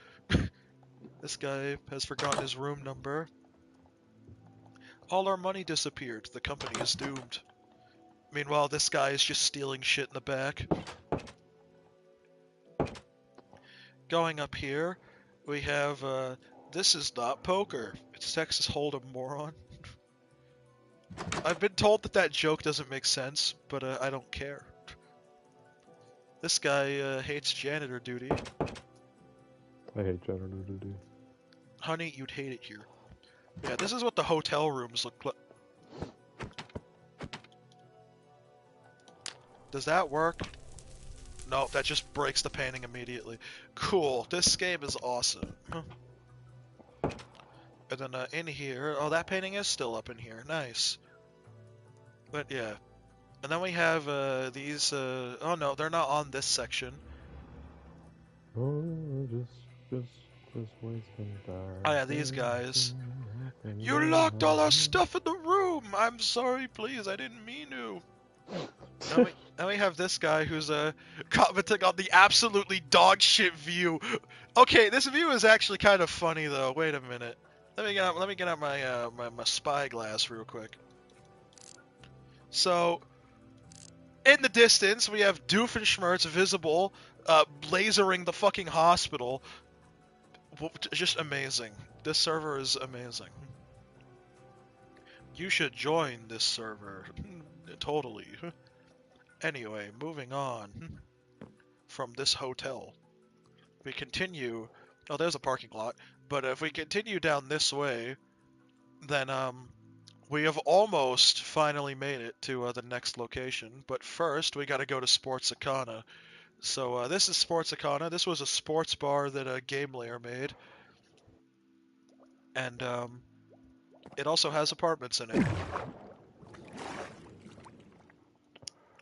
This guy has forgotten his room number. All our money disappeared. The company is doomed. Meanwhile, this guy is just stealing shit in the back. going up here, we have, this is not poker. It's Texas Hold'em, moron. I've been told that that joke doesn't make sense, but I don't care. This guy hates janitor duty. I hate janitor duty. Honey, you'd hate it here. Yeah, this is what the hotel rooms look like. Does that work? No, that just breaks the painting immediately. Cool, this game is awesome. And then in here, oh, that painting is still up in here. Nice. But yeah. And then we have these, oh no, they're not on this section. Oh, just wasting time. Oh yeah, these guys. You locked all our stuff in the room! I'm sorry, please, I didn't mean to. And we have this guy who's commenting on the absolutely dog shit view. Okay, this view is actually kind of funny though. Wait a minute. Let me get out my my spyglass real quick. So, in the distance, we have Doofenshmirtz visible, lasering the fucking hospital. Just amazing. This server is amazing. You should join this server. Totally. Anyway, moving on from this hotel. We continue... Oh, there's a parking lot. But if we continue down this way, then, we have almost finally made it to the next location. But first, we gotta go to Sportsicana. So, this is Sportsicana. This was a sports bar that Game Layer made. And, it also has apartments in it.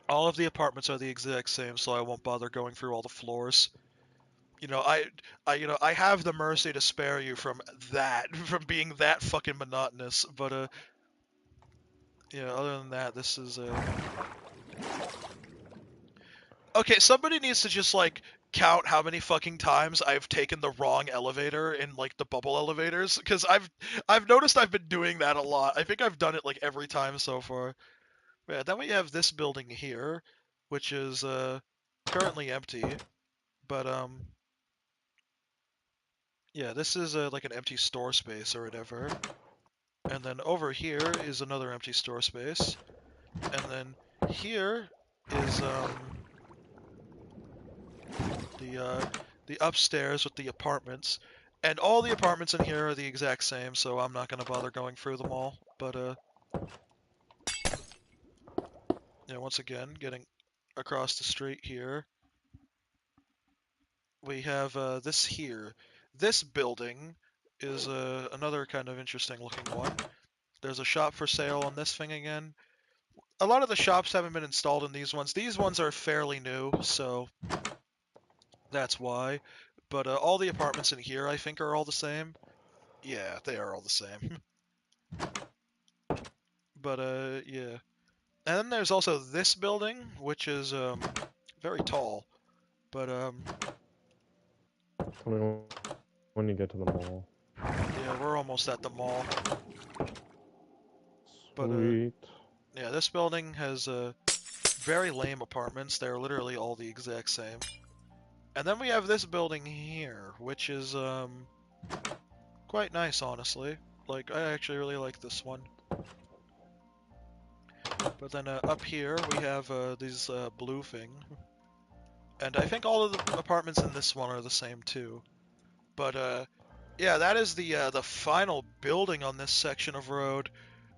All of the apartments are the exact same, so I won't bother going through all the floors. You know, I have the mercy to spare you from that, from being that fucking monotonous. But, yeah, other than that, this is, Okay, somebody needs to just, like, count how many fucking times I've taken the wrong elevator in, like, the bubble elevators, because I've noticed I've been doing that a lot. I think I've done it, like, every time so far. Yeah, then we have this building here, which is, currently empty, but, yeah, this is, like, an empty store space or whatever. And then over here is another empty store space. And then here is, the upstairs with the apartments. And all the apartments in here are the exact same, so I'm not gonna bother going through them all. But, yeah, once again, getting across the street here, we have, this here. This building is, another kind of interesting looking one. There's a shop for sale on this thing again. A lot of the shops haven't been installed in these ones. These ones are fairly new, so that's why. But all the apartments in here, I think, are all the same. Yeah, they are all the same. But, yeah. And then there's also this building, which is, very tall. But, Tell me when you get to the mall. yeah, we're almost at the mall. But, Sweet. yeah, this building has, very lame apartments. They're literally all the exact same. And then we have this building here, which is, quite nice, honestly. Like, I actually really like this one. But then, up here, we have, these, blue thing. And I think all of the apartments in this one are the same, too. But, yeah, that is the final building on this section of road,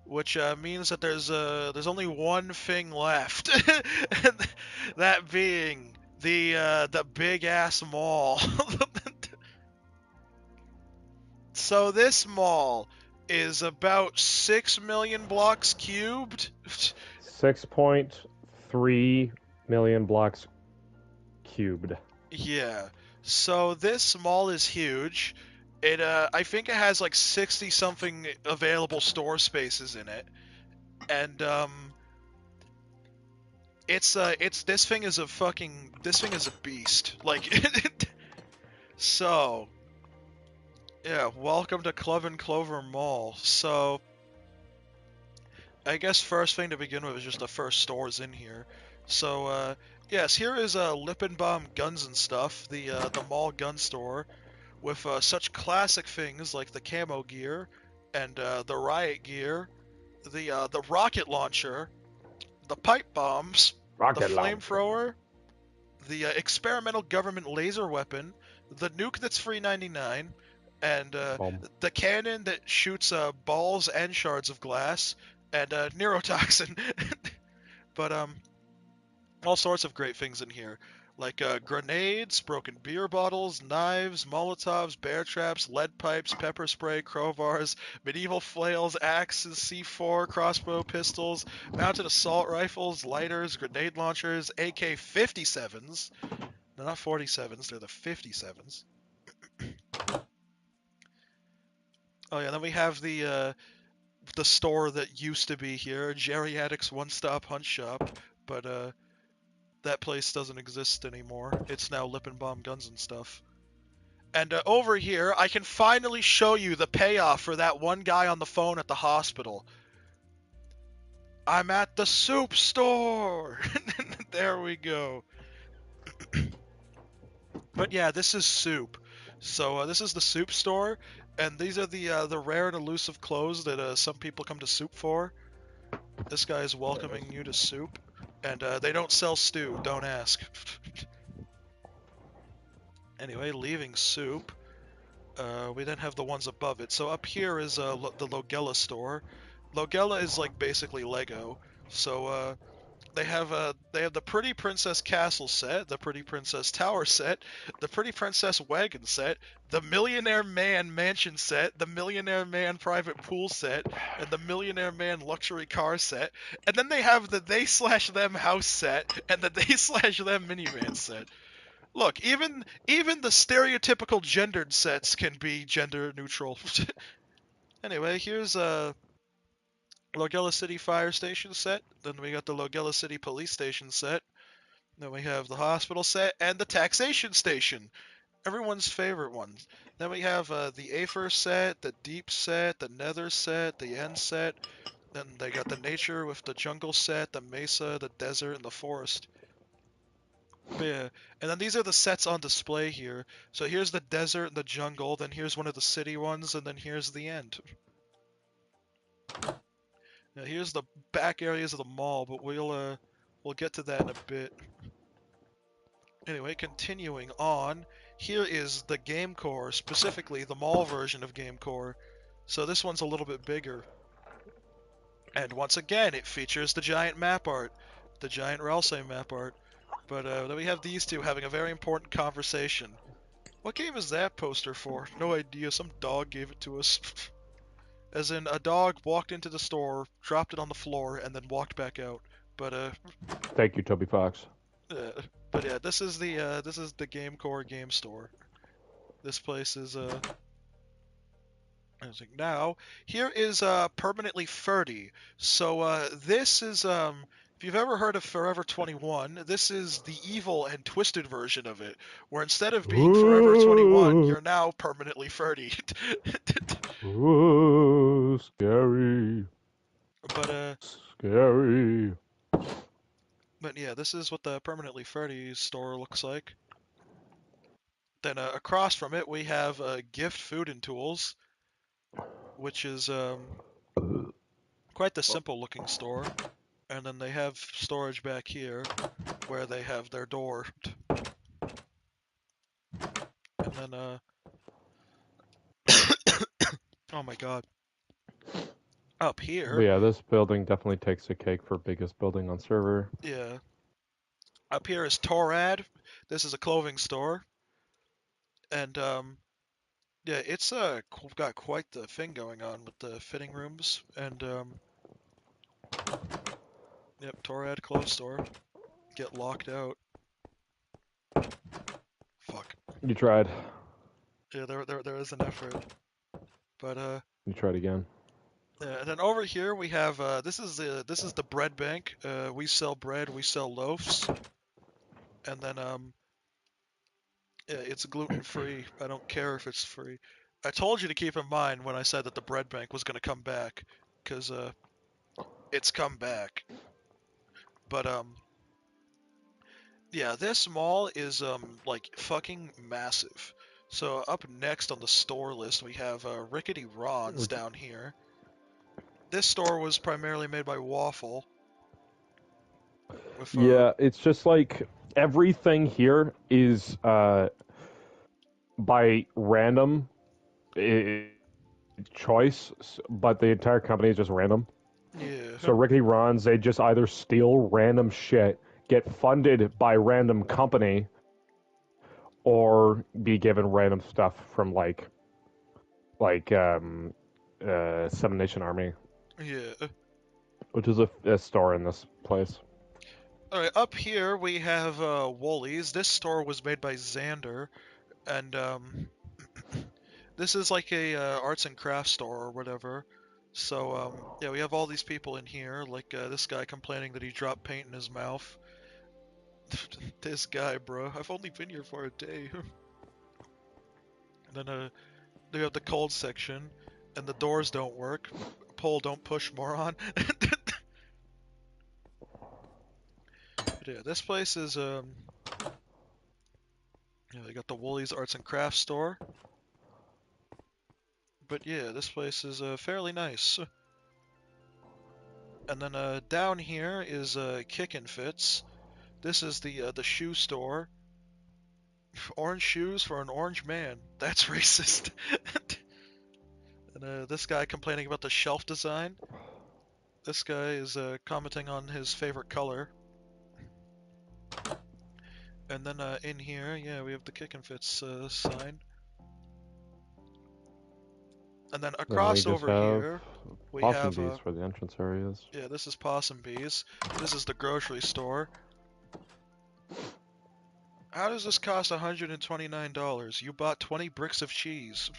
which, means that there's only one thing left. That being the big-ass mall. So this mall is about 6 million blocks cubed. 6.3 million blocks cubed. Yeah. So this mall is huge. It I think it has like 60 something available store spaces in it. And it's this thing is a beast. Like so yeah, welcome to Clove and Clover Mall. So I guess first thing to begin with is just the first stores in here. So, yes, here is Lippenbaum Guns and Stuff, the mall gun store, with such classic things like the camo gear and the riot gear, the rocket launcher, the pipe bombs, the Rocket launcher. flamethrower, the experimental government laser weapon, the nuke that's free 99, and Bomb. the cannon that shoots balls and shards of glass, and neurotoxin. But all sorts of great things in here, like grenades, broken beer bottles, knives, Molotovs, bear traps, lead pipes, pepper spray, crowbars, medieval flails, axes, C4, crossbow pistols, mounted assault rifles, lighters, grenade launchers, AK-57s. They're not 47s, they're the 57s. Oh yeah, then we have the store that used to be here, Geriatrics One Stop Hunt Shop, but that place doesn't exist anymore. It's now Lippenbaum Guns and Stuff. And over here, I can finally show you the payoff for that one guy on the phone at the hospital. I'm at the soup store! There we go. But yeah, this is soup. So this is the soup store, and these are the rare and elusive clothes that some people come to soup for. This guy is welcoming you to soup, and they don't sell stew, don't ask. Anyway, leaving soup, we then have the ones above it. So up here is the Logella store. Logella is like basically Lego. So they have the Pretty Princess Castle set, the Pretty Princess Tower set, the Pretty Princess Wagon set, the Millionaire Man Mansion set, the Millionaire Man Private Pool set, and the Millionaire Man Luxury Car set. And then they have the They/Them House set and the They/Them Minivan set. Look, even the stereotypical gendered sets can be gender neutral. Anyway, here's a Logella City Fire Station set. Then we got the Logella City Police Station set. Then we have the hospital set and the taxation station. Everyone's favorite ones. Then we have the Aether set, the Deep set, the Nether set, the End set. Then they got the Nature with the Jungle set, the Mesa, the Desert, and the Forest. But yeah, and then these are the sets on display here. So here's the desert and the jungle, then here's one of the city ones, and then here's the end. Now here's the back areas of the mall, but we'll get to that in a bit. Anyway, continuing on, here is the Game Core, specifically the mall version of Game Core. So this one's a little bit bigger. And once again, it features the giant map art, the giant Ralsei map art. But then we have these two having a very important conversation. What game is that poster for? No idea, some dog gave it to us. As in, a dog walked into the store, dropped it on the floor, and then walked back out. But Thank you, Toby Fox. but yeah, this is the Game Core game store. This place is now here is permanently 30. So this is if you've ever heard of Forever 21, this is the evil and twisted version of it, where instead of being Forever 21, you're now permanently 30. Ooh, scary. But Scary. but yeah, this is what the permanently 30 store looks like. Then across from it, we have Gift Food and Tools, which is quite the simple looking store. And then they have storage back here, where they have their door. And then, oh my god. Up But here, yeah, this building definitely takes the cake for biggest building on server. yeah. Up here is Torad. This is a clothing store. And, yeah, it's got quite the thing going on with the fitting rooms. And, yep, Torad clothes store. Get locked out. Fuck. You tried. Yeah, there is an effort. But, You tried again. and then over here we have this is the bread bank. We sell bread, we sell loaves, and then yeah, it's gluten free. I don't care if it's free. I told you to keep in mind when I said that the bread bank was gonna come back, cause it's come back. But Yeah, this mall is like fucking massive. So up next on the store list we have Rickety Ron's down here. This store was primarily made by Waffle. With, Yeah, it's just like everything here is by random choice, but the entire company is just random. yeah. So Rickety Ron's, they just either steal random shit, get funded by random company, or be given random stuff from like Seven Nation Army, Yeah. which is a store in this place. Alright, up here we have Woolies. This store was made by Xander, and this is like a arts and crafts store or whatever. So yeah, we have all these people in here, like this guy complaining that he dropped paint in his mouth. This guy, bro. I've only been here for a day. And then they have the cold section, and the doors don't work. Pull, don't push, moron. But yeah, this place is yeah, they got the Woolies Arts and Crafts store. But yeah, this place is fairly nice. And then down here is Kickin' Fits. This is the shoe store. Orange shoes for an orange man. That's racist. And this guy complaining about the shelf design. This guy is commenting on his favorite color. And then in here, yeah, we have the Kickin' Fits sign. And then across over here, we have Possum Bees for the entrance areas. yeah, this is Possum Bees. This is the grocery store. How does this cost $129? You bought 20 bricks of cheese.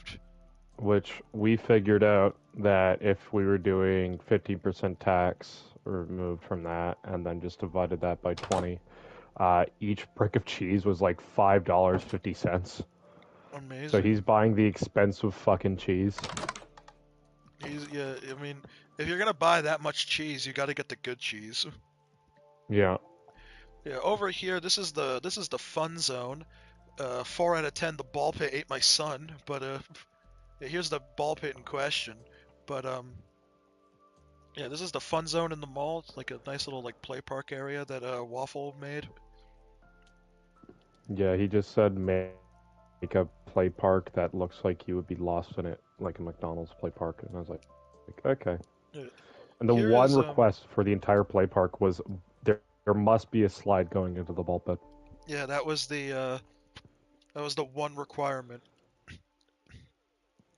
Which we figured out that if we were doing 15% tax removed from that and then just divided that by 20, each brick of cheese was like $5.50. Amazing. So he's buying the expensive fucking cheese. Yeah, I mean, if you're gonna buy that much cheese, you gotta get the good cheese. Yeah. Yeah, over here, this is the fun zone. 4 out of 10, the ball pit ate my son, but yeah, here's the ball pit in question. But yeah, this is the fun zone in the mall. It's like a nice little like play park area that Waffle made. Yeah, he just said make a play park that looks like you would be lost in it, like a McDonald's play park. And I was like okay. Yeah. And the Here one is, request for the entire play park was there must be a slide going into the ball pit. Yeah, that was the one requirement.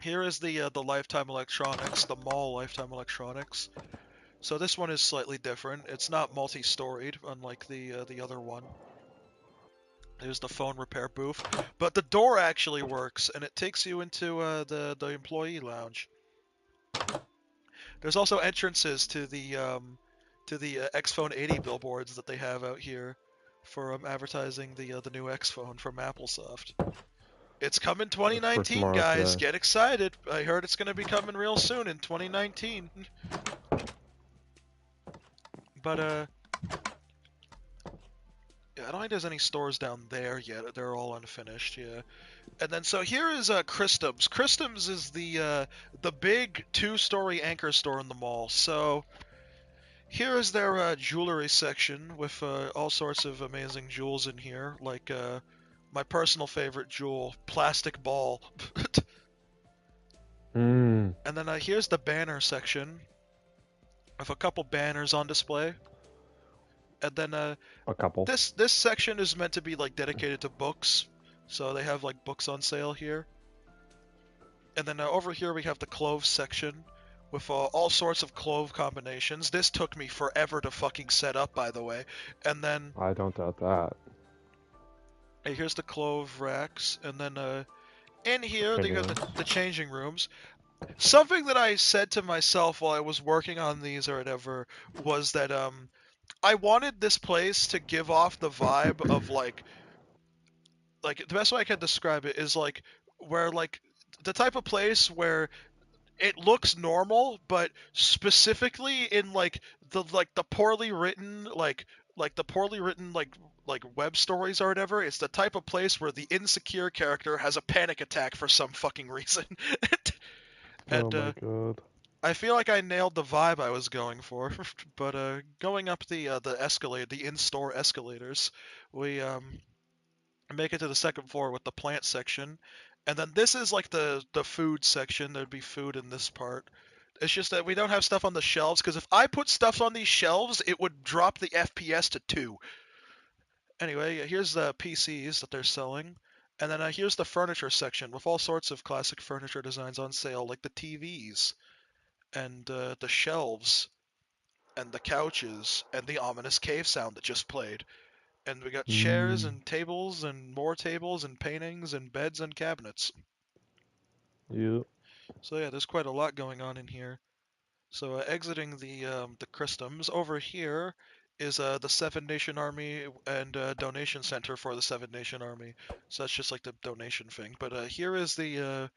Here is the Lifetime Electronics, the mall Lifetime Electronics. So this one is slightly different. It's not multi-storied, unlike the other one. There's the phone repair booth, but the door actually works, and it takes you into the employee lounge. There's also entrances to the Xphone 80 billboards that they have out here for advertising the new Xphone from Applesoft. It's coming 2019, guys. Day. Get excited. I heard it's going to be coming real soon in 2019. But yeah, I don't think there's any stores down there yet. They're all unfinished, yeah. And then so here is Christum's. Christum's is the big 2-story anchor store in the mall. So here is their jewelry section with all sorts of amazing jewels in here, like my personal favorite jewel, plastic ball. And then here's the banner section with a couple banners on display. And then a couple. This section is meant to be like dedicated to books, so they have like books on sale here. And then over here we have the clove section with all sorts of clove combinations. This took me forever to fucking set up, by the way. And then I don't doubt that. Here's the clove racks, and then in here they got the changing rooms. Something that I said to myself while I was working on these or whatever was that I wanted this place to give off the vibe of like the best way I can describe it is like where like the type of place where it looks normal, but specifically in like the poorly written the poorly written like web stories or whatever. It's the type of place where the insecure character has a panic attack for some fucking reason. Oh And my god. I feel like I nailed the vibe I was going for. But going up the escalator, the in-store escalators, we make it to the second floor with the plant section, and then this is like the food section. There'd be food in this part. It's just that we don't have stuff on the shelves, because if I put stuff on these shelves, it would drop the FPS to 2. Anyway, here's the PCs that they're selling. And then here's the furniture section with all sorts of classic furniture designs on sale, like the TVs, and the shelves, and the couches, and the ominous cave sound that just played. And we got chairs Mm. and tables and more tables and paintings and beds and cabinets. Yeah. So yeah, there's quite a lot going on in here. So exiting the Christums, over here is the Seven Nation Army and donation center for the Seven Nation Army. So that's just like the donation thing. But here is the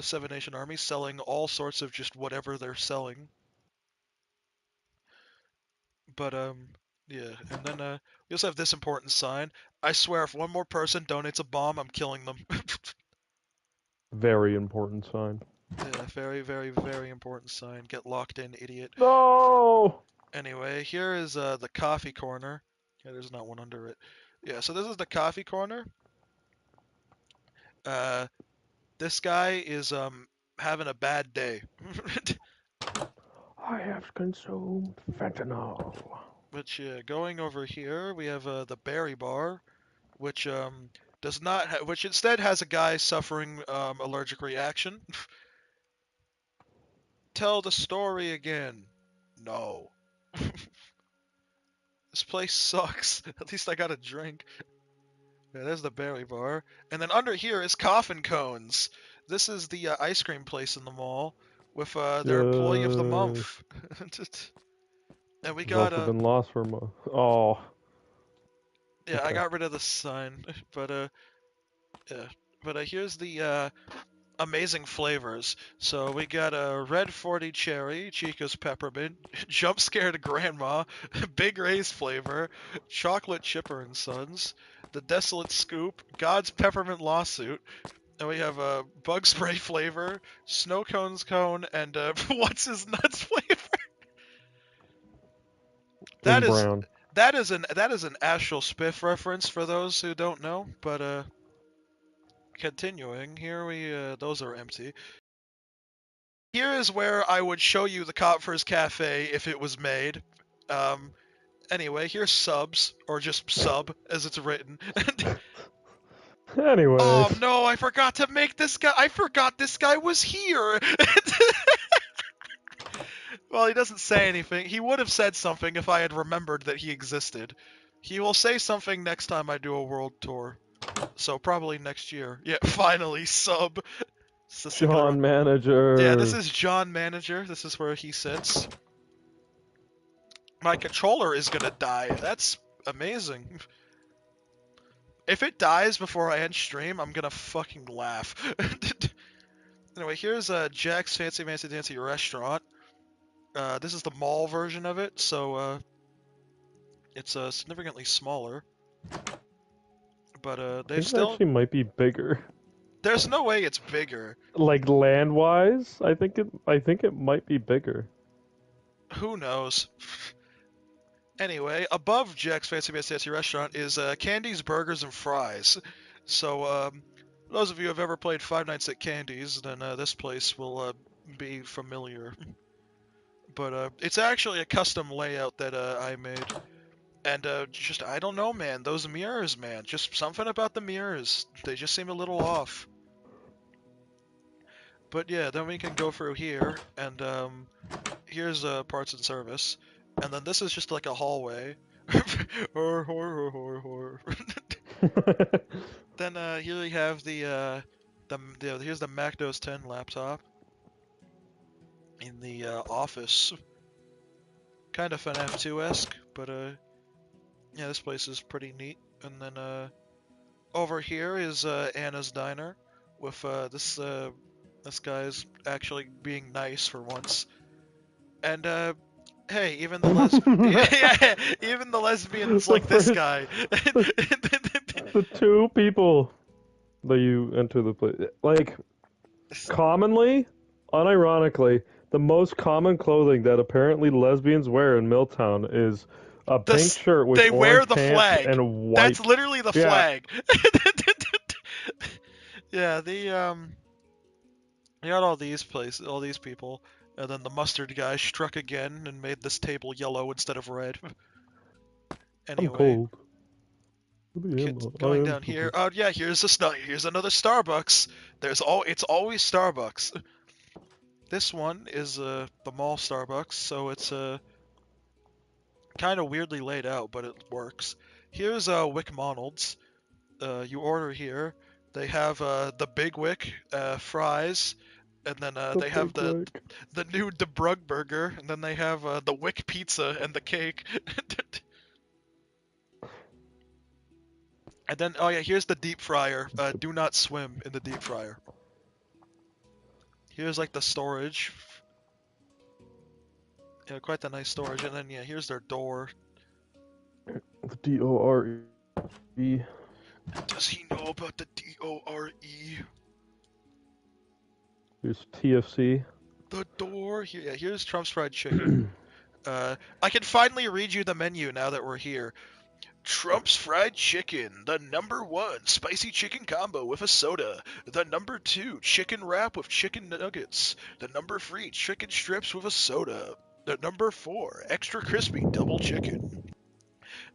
Seven Nation Army selling all sorts of just whatever they're selling. But yeah, and then we also have this important sign. I swear, if one more person donates a bomb, I'm killing them. Very important sign. Yeah, very, very, very important sign. Get locked in, idiot. No! Anyway, here is the coffee corner. Yeah, there's not one under it. Yeah, so this is the coffee corner. Uh, this guy is having a bad day. I have consumed fentanyl. Which going over here, we have the berry bar, which does not, which instead has a guy suffering allergic reaction. Tell the story again. No. This place sucks. At least I got a drink. Yeah, there's the berry bar. And then under here is coffin cones. This is the ice cream place in the mall with their employee of the Yay. month. And we got Results have been lost for a month. Oh. yeah, I Okay. got rid of the sign. But yeah. But here's the amazing flavors. So we got a red 40 cherry, Chico's peppermint, jump scared grandma, Big Ray's flavor, chocolate chipper and sons, the desolate scoop, God's peppermint lawsuit, and we have a bug spray flavor, snow cones cone, and what's his nuts flavor. That In is brown. that is an Astral Spiff reference for those who don't know. But continuing here, we those are empty. Here is where I would show you the Kopfer's Cafe if it was made. Anyway, here's subs, or just sub as it's written. Oh Anyways. no, I forgot to make this guy. I forgot this guy was here. Well, he doesn't say anything. He would have said something if I had remembered that he existed. He will say something next time I do a world tour. So probably next year. Yeah, finally, sub. John Manager. Yeah, this is John Manager. This is where he sits. My controller is gonna die. That's amazing. If it dies before I end stream, I'm gonna fucking laugh. Anyway, here's Jack's Fancy Fancy Dancy Restaurant. This is the mall version of it, so it's significantly smaller. But I they've think it still. actually might be bigger. There's no way it's bigger. Like land wise, I think it might be bigger. Who knows? Anyway, above Jack's Fancy Fancy Restaurant is Candy's Burgers and Fries. So, those of you who have ever played Five Nights at Candy's, then this place will be familiar. But it's actually a custom layout that I made. And just, I don't know, man. Those mirrors, man. Just something about the mirrors. They just seem a little off. But yeah, then we can go through here, and here's parts and service. And then this is just like a hallway. Then here we have the here's the Macdos 10 laptop in the office. Kind of FNAF 2-esque, but yeah, this place is pretty neat. And then over here is Anna's Diner with this guy's actually being nice for once. And Hey, even the yeah, even the lesbians The like this first- guy. The two people that you enter the place, like, commonly, unironically, the most common clothing that apparently lesbians wear in Milltown is a pink shirt with They wear orange the pants flag. and white. That's literally the Yeah. flag. Yeah, you got all these places, all these people, and then the mustard guy struck again and made this table yellow instead of red. I'm Anyway, cold. I going am down here. cold. Oh yeah, here's another Starbucks. It's always Starbucks. This one is the mall Starbucks, so it's kind of weirdly laid out, but it works. Here's McDonald's. You order here. They have the Big Wick fries, and then they have Big Wick. the new DeBrug burger, and then they have the Wick pizza and the cake. And then, oh yeah, here's the deep fryer. Do not swim in the deep fryer. Here's like the storage. Yeah, quite the nice storage. And then yeah, here's their door. The DORE. Does he know about the DORE? Here's TFC. The door. Here, yeah, here's Trump's fried chicken. I can finally read you the menu now that we're here. Trump's Fried Chicken, the #1 spicy chicken combo with a soda, the #2 chicken wrap with chicken nuggets, the #3 chicken strips with a soda, the #4 extra crispy double chicken,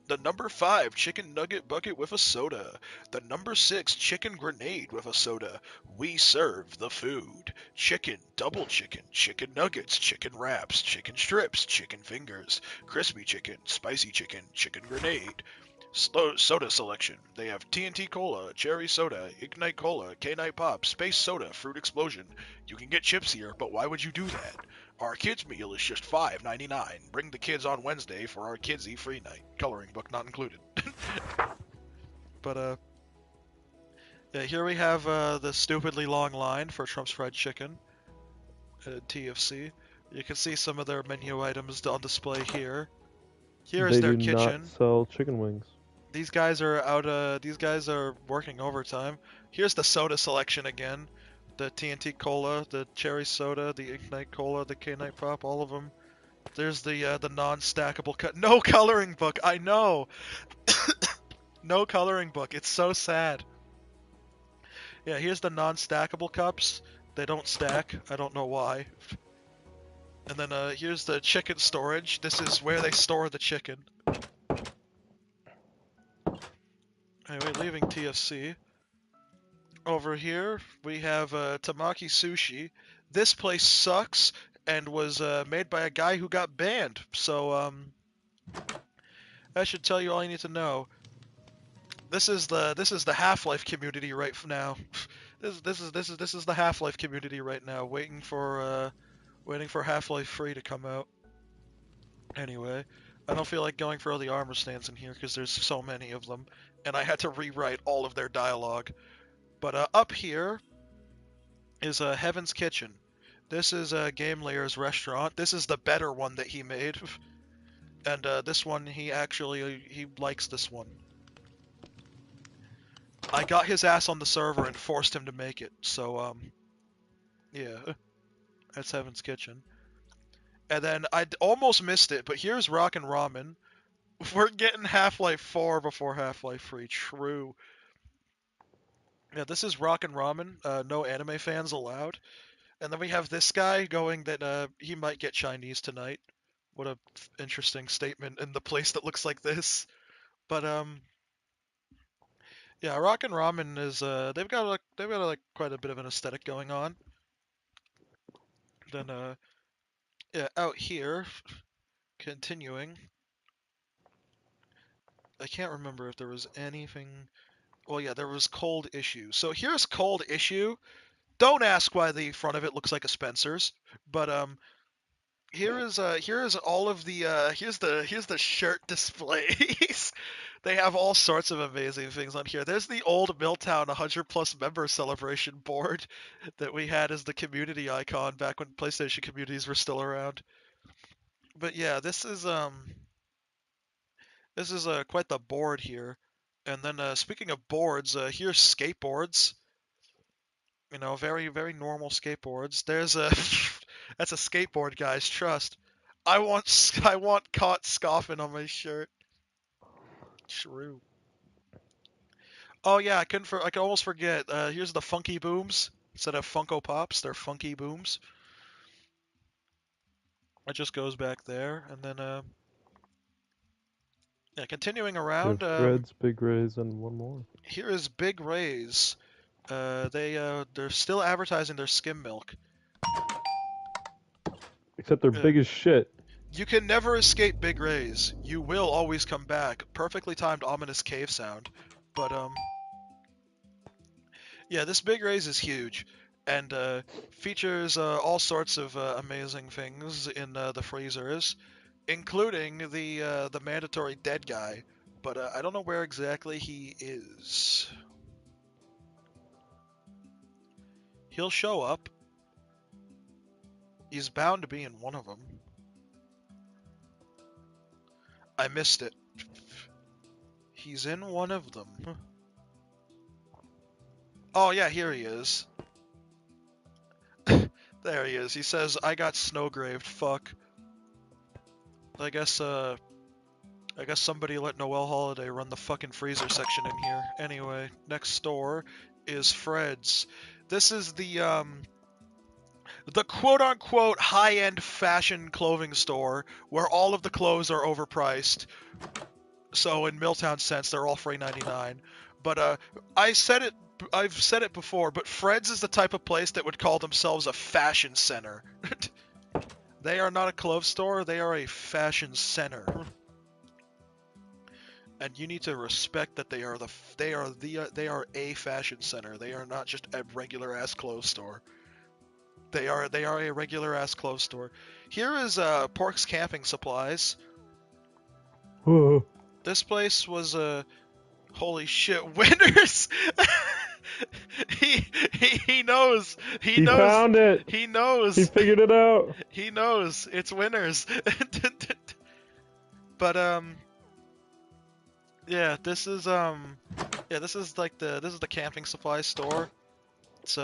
the #5 chicken nugget bucket with a soda, the #6 chicken grenade with a soda. We serve the food. Chicken, double chicken nuggets, chicken wraps, chicken strips, chicken fingers, crispy chicken, spicy chicken, chicken grenade. Soda selection. They have TNT Cola, Cherry Soda, Ignite Cola, K-Night Pop, Space Soda, Fruit Explosion. You can get chips here, but why would you do that? Our kids meal is just $5.99. Bring the kids on Wednesday for our kids eat free night. Coloring book not included. But yeah, here we have the stupidly long line for Trump's Fried Chicken at TFC. You can see some of their menu items on display here. Here is They their do kitchen. not sell chicken wings. These guys are out. These guys are working overtime. Here's the soda selection again: the TNT Cola, the Cherry Soda, the Ignite Cola, the K-Night Pop, all of them. There's the non-stackable cut. No coloring book. I know. No coloring book. It's so sad. Yeah, here's the non-stackable cups. They don't stack. I don't know why. And then here's the chicken storage. This is where they store the chicken. Anyway, leaving TFC. Over here, we have Tamaki Sushi. This place sucks and was made by a guy who got banned. So, that should tell you all you need to know. This is the Half-Life community right now. This is the Half-Life community right now, waiting for Half-Life 3 to come out. Anyway, I don't feel like going for all the armor stands in here because there's so many of them, and I had to rewrite all of their dialogue. But up here is Heaven's Kitchen. This is Game Layer's restaurant. This is the better one that he made. And this one, he likes this one. I got his ass on the server and forced him to make it. So, yeah. That's Heaven's Kitchen. And then I almost missed it, but here's Rockin' Ramen. We're getting Half-Life 4 before Half-Life 3. True. Yeah, this is Rockin' Ramen. No anime fans allowed. And then we have this guy going that he might get Chinese tonight. What a interesting statement in the place that looks like this. But yeah, Rockin' Ramen is they've got like quite a bit of an aesthetic going on. Then yeah, out here, continuing. I can't remember if there was anything. Well, yeah, there was Cold Issue. So here's Cold Issue. Don't ask why the front of it looks like a Spencer's, but here is all of the here's the shirt displays. They have all sorts of amazing things on here. There's the old Milltown 100+ member celebration board that we had as the community icon back when PlayStation communities were still around. But yeah, this is quite the board here. And then speaking of boards, here's skateboards. You know, very very normal skateboards. There's a that's a skateboard, guys. Trust. I want caught scoffing on my shirt. True. Oh yeah, I could almost forget. Here's the Funky Booms instead of Funko Pops. They're Funky Booms. It just goes back there, and then yeah, continuing We around. have Threads, Big Rays, and one more. Here is Big Ray's. They're still advertising their skim milk. Except they're Yeah. big as shit. You can never escape Big Ray's. You will always come back. Perfectly timed ominous cave sound. But yeah, this Big Ray's is huge, and features all sorts of amazing things in the freezers, including the mandatory dead guy. But I don't know where exactly he is. He'll show up. He's bound to be in one of them. I missed it. He's in one of them. Oh yeah, here he is. There he is. He says, "I got snowgraved. Fuck." I guess somebody let Noel Holiday run the fucking freezer section in here. Anyway, next store is Fred's. This is the quote-unquote high-end fashion clothing store where all of the clothes are overpriced. So in Milltown sense, they're all $3.99. But I've said it before, but Fred's is the type of place that would call themselves a fashion center. They are not a clothes store, they are a fashion center. And you need to respect that they are a fashion center. They are not just a regular ass clothes store. They are a regular ass clothes store. Here is Pork's Camping Supplies. This place was holy shit, Winners. he knows. He knows. Found it. He knows. He figured it out. He knows. It's Winners. But yeah, this is the camping supply store. It's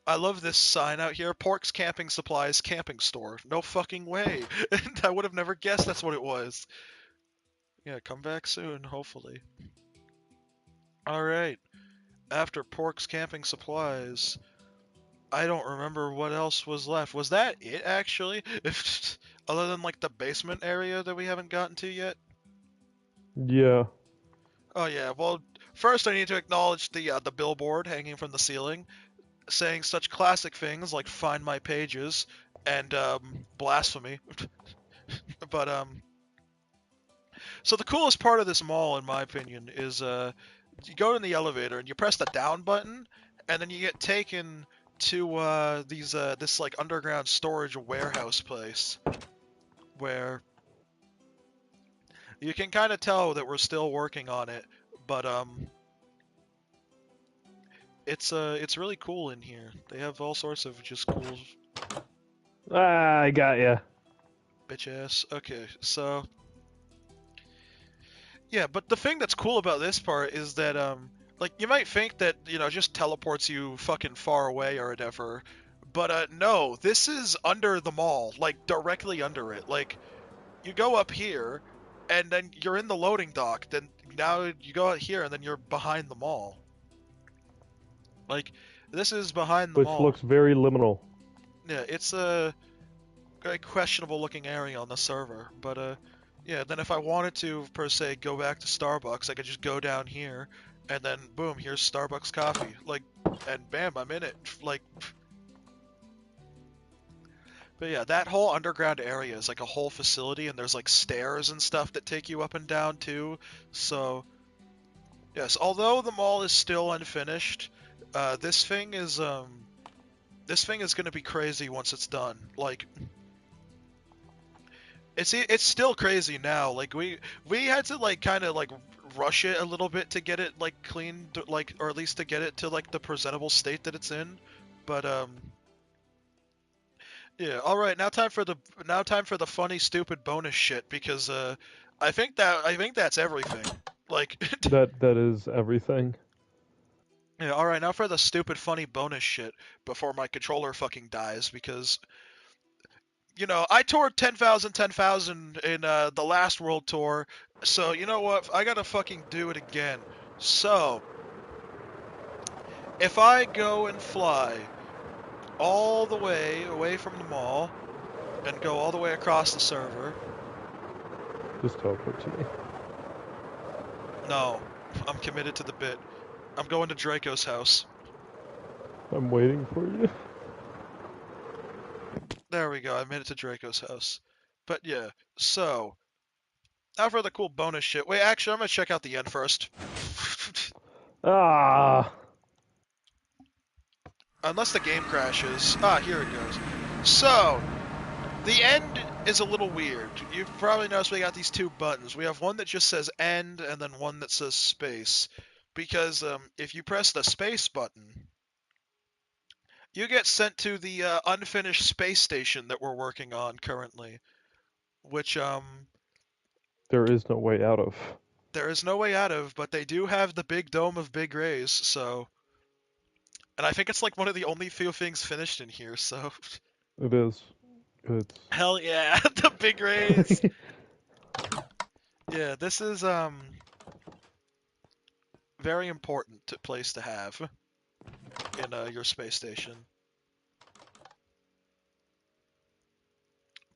I love this sign out here. Pork's Camping Supplies camping store. No fucking way. I would have never guessed that's what it was. Yeah, come back soon, hopefully. Alright. After Pork's Camping Supplies, I don't remember what else was left. Was that it, actually? Other than, like, the basement area that we haven't gotten to yet? Yeah. Oh, yeah. Well, first I need to acknowledge the billboard hanging from the ceiling, saying such classic things like "Find My Pages" and blasphemy. But so the coolest part of this mall, in my opinion, is you go in the elevator and you press the down button, and then you get taken to this like underground storage warehouse place where you can kind of tell that we're still working on it, but it's really cool in here. They have all sorts of just cool I got ya. bitch ass. Okay, so yeah, but the thing that's cool about this part is that like you might think that, you know, just teleports you fucking far away or whatever, but no, this is under the mall, like directly under it. Like you go up here and then you're in the loading dock, then now you go out here and then you're behind the mall. Like this is behind the Which mall. looks very liminal. Yeah, it's a very questionable looking area on the server, but yeah, then if I wanted to, per se, go back to Starbucks, I could just go down here, and then boom, here's Starbucks coffee. Like, and bam, I'm in it. Like, but yeah, that whole underground area is like a whole facility, and there's like stairs and stuff that take you up and down too. So, yes, although the mall is still unfinished, this thing is gonna be crazy once it's done. Like, it's still crazy now. Like we had to like kind of like rush it a little bit to get it like cleaned, like, or at least to get it to like the presentable state that it's in. But Yeah. All right. Now time for the funny, stupid bonus shit because I think that's everything. Like. That is everything. Yeah. All right. Now for the stupid, funny bonus shit before my controller fucking dies because I toured 10,000 in the last world tour, so you know what? I gotta fucking do it again. So, if I go and fly all the way away from the mall and go all the way across the server, Just teleport to me. no, I'm committed to the bit. I'm going to Draco's house. I'm waiting for you. There we go. I made it to Draco's house. But yeah, so now for the cool bonus shit. Wait, actually, I'm gonna check out the end first. Ah. Unless the game crashes. Ah, here it goes. So, the end is a little weird. You've probably noticed we got these two buttons. We have one that just says end and then one that says space. Because if you press the space button, you get sent to the unfinished space station that we're working on currently. Which, There is no way out of. there is no way out of, but they do have the big dome of big rays, so... And I think it's like one of the only few things finished in here, so... It is. It's. Hell yeah, the big rays! Yeah, this is very important place to have in your space station.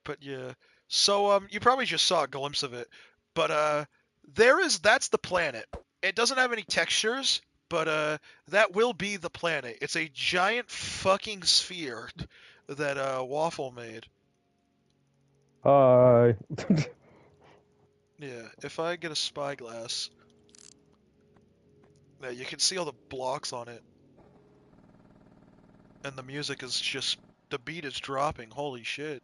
But yeah, so you probably just saw a glimpse of it, but that's the planet. It doesn't have any textures, but that will be the planet. It's a giant fucking sphere that Waffle made. Hi. Yeah, if I get a spyglass, yeah, you can see all the blocks on it. And the music is just, the beat is dropping, holy shit.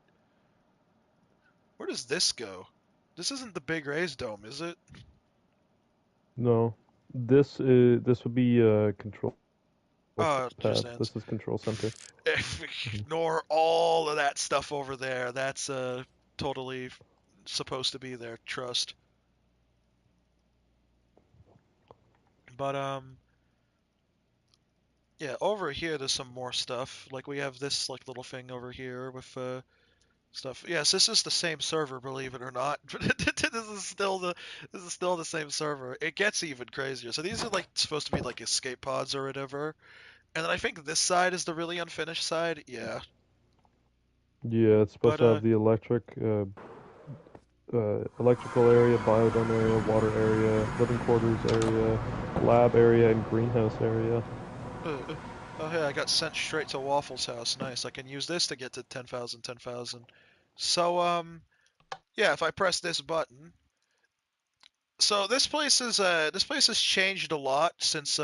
Where does this go? This isn't the Big Rays Dome, is it? No. This would be control Oh, it just pad. ends. This is control center. Ignore all of that stuff over there. That's totally supposed to be there, trust. But yeah, over here there's some more stuff. Like we have this like little thing over here with stuff. Yes, this is the same server, believe it or not. this is still the same server. It gets even crazier. So these are like supposed to be like escape pods or whatever. And then I think this side is the really unfinished side. Yeah. Yeah, it's supposed But to have the electrical area, biodome area, water area, living quarters area, lab area, and greenhouse area. Oh hey, I got sent straight to Waffle's house. Nice. I can use this to get to 10,000, 10,000. So yeah, if I press this button. So this place has changed a lot since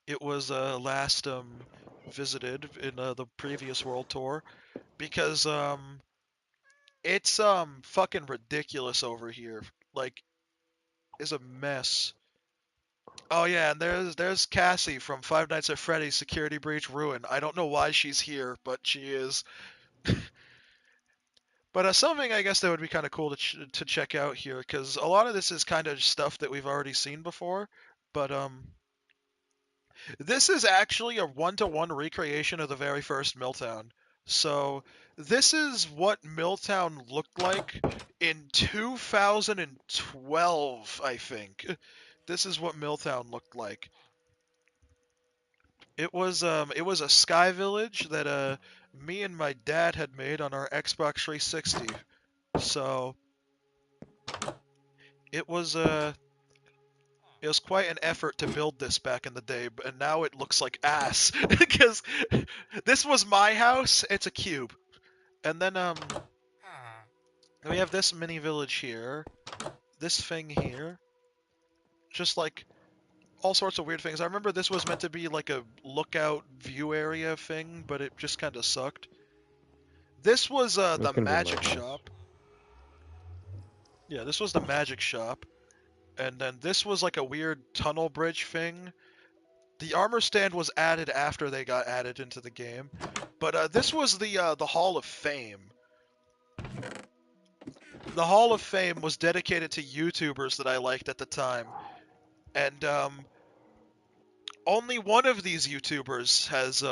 it was last visited in the previous world tour because it's fucking ridiculous over here. Like it's a mess. Oh yeah, and there's Cassie from Five Nights at Freddy's Security Breach Ruin. I don't know why she's here, but she is. But something I guess that would be kind of cool to check out here, because a lot of this is kind of stuff that we've already seen before. But this is actually a one-to-one recreation of the very first Milltown. So this is what Milltown looked like in 2012, I think. This is what Milltown looked like. It was a sky village that me and my dad had made on our Xbox 360. So it was quite an effort to build this back in the day, and now it looks like ass because this was my house. It's a cube, and then we have this mini village here, this thing here, just like all sorts of weird things. I remember this was meant to be like a lookout view area thing, but it just kind of sucked. This was the magic shop. Yeah, this was the magic shop. And then this was like a weird tunnel bridge thing. The armor stand was added after they got added into the game. But this was the Hall of Fame. The Hall of Fame was dedicated to YouTubers that I liked at the time, and only one of these YouTubers has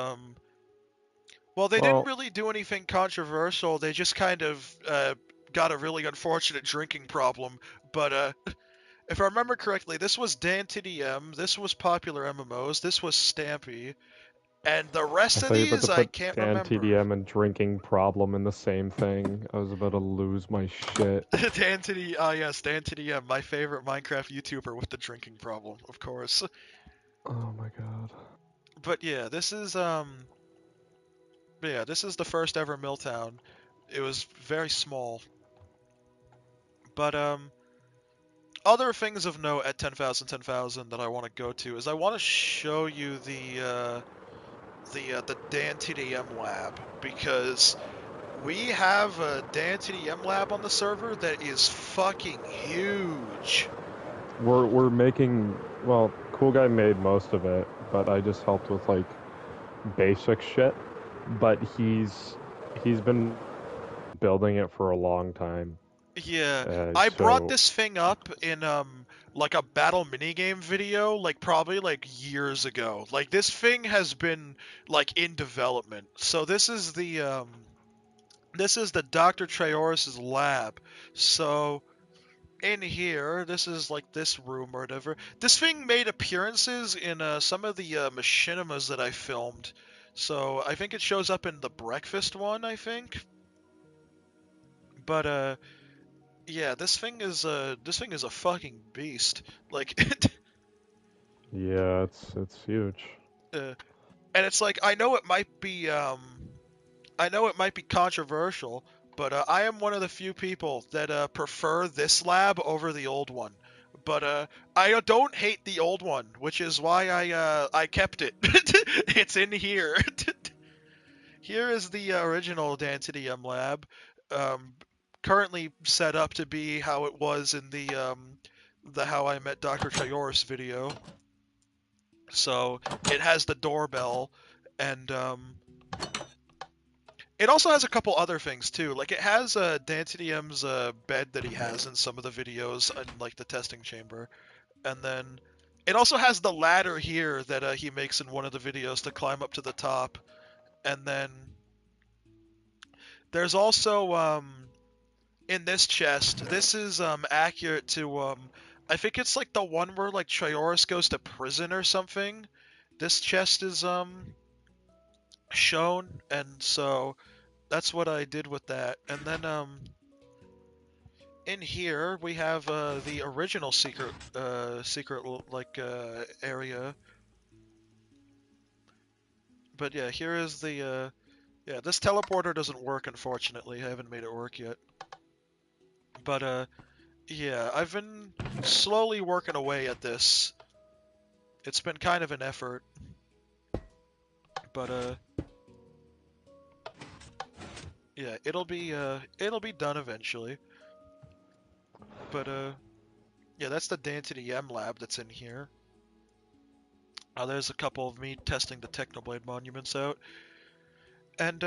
well, they didn't really do anything controversial. They just kind of got a really unfortunate drinking problem. But if I remember correctly, this was Dan2DM, this was Popular MMOs, this was Stampy, and the rest of these I can't Dan remember. TDM and drinking problem in the same thing. I was about to lose my shit. Yes, Dan2DM, my favorite Minecraft YouTuber with the drinking problem, of course. Oh my god. But yeah, this is the first ever Milltown. It was very small. But other things of note at 10,000 that I want to go to is I want to show you the Dan TDM lab, because we have a Dan TDM lab on the server that is fucking huge. We're making, well, Cool Guy made most of it, but I just helped with like basic shit. But he's been building it for a long time. Yeah, I brought this thing up in like a battle minigame video, like probably like years ago. Like this thing has been like in development. So this is the Dr. Traoris's lab. So in here, this is like this room or whatever. This thing made appearances in some of the machinimas that I filmed. So I think it shows up in the breakfast one, I think. But yeah, this thing is a fucking beast. Like Yeah, it's huge. and it's like I know it might be controversial, but I am one of the few people that prefer this lab over the old one. But I don't hate the old one, which is why I kept it. It's in here. Here is the original Density lab, currently set up to be how it was in the How I Met Dr. Traoris video. So it has the doorbell, and it also has a couple other things too. Like it has Dantidium's bed that he has in some of the videos in like the testing chamber, and then it also has the ladder here that he makes in one of the videos to climb up to the top, and then there's also in this chest. This is accurate to I think it's like the one where like Traoris goes to prison or something. This chest is shown, and so that's what I did with that. And then in here we have the original secret area. But yeah, here is the yeah, this teleporter doesn't work, unfortunately. I haven't made it work yet. But yeah, I've been slowly working away at this. It's been kind of an effort. But yeah, it'll be done eventually. But yeah, that's the Density M lab that's in here. There's a couple of me testing the Technoblade monuments out. And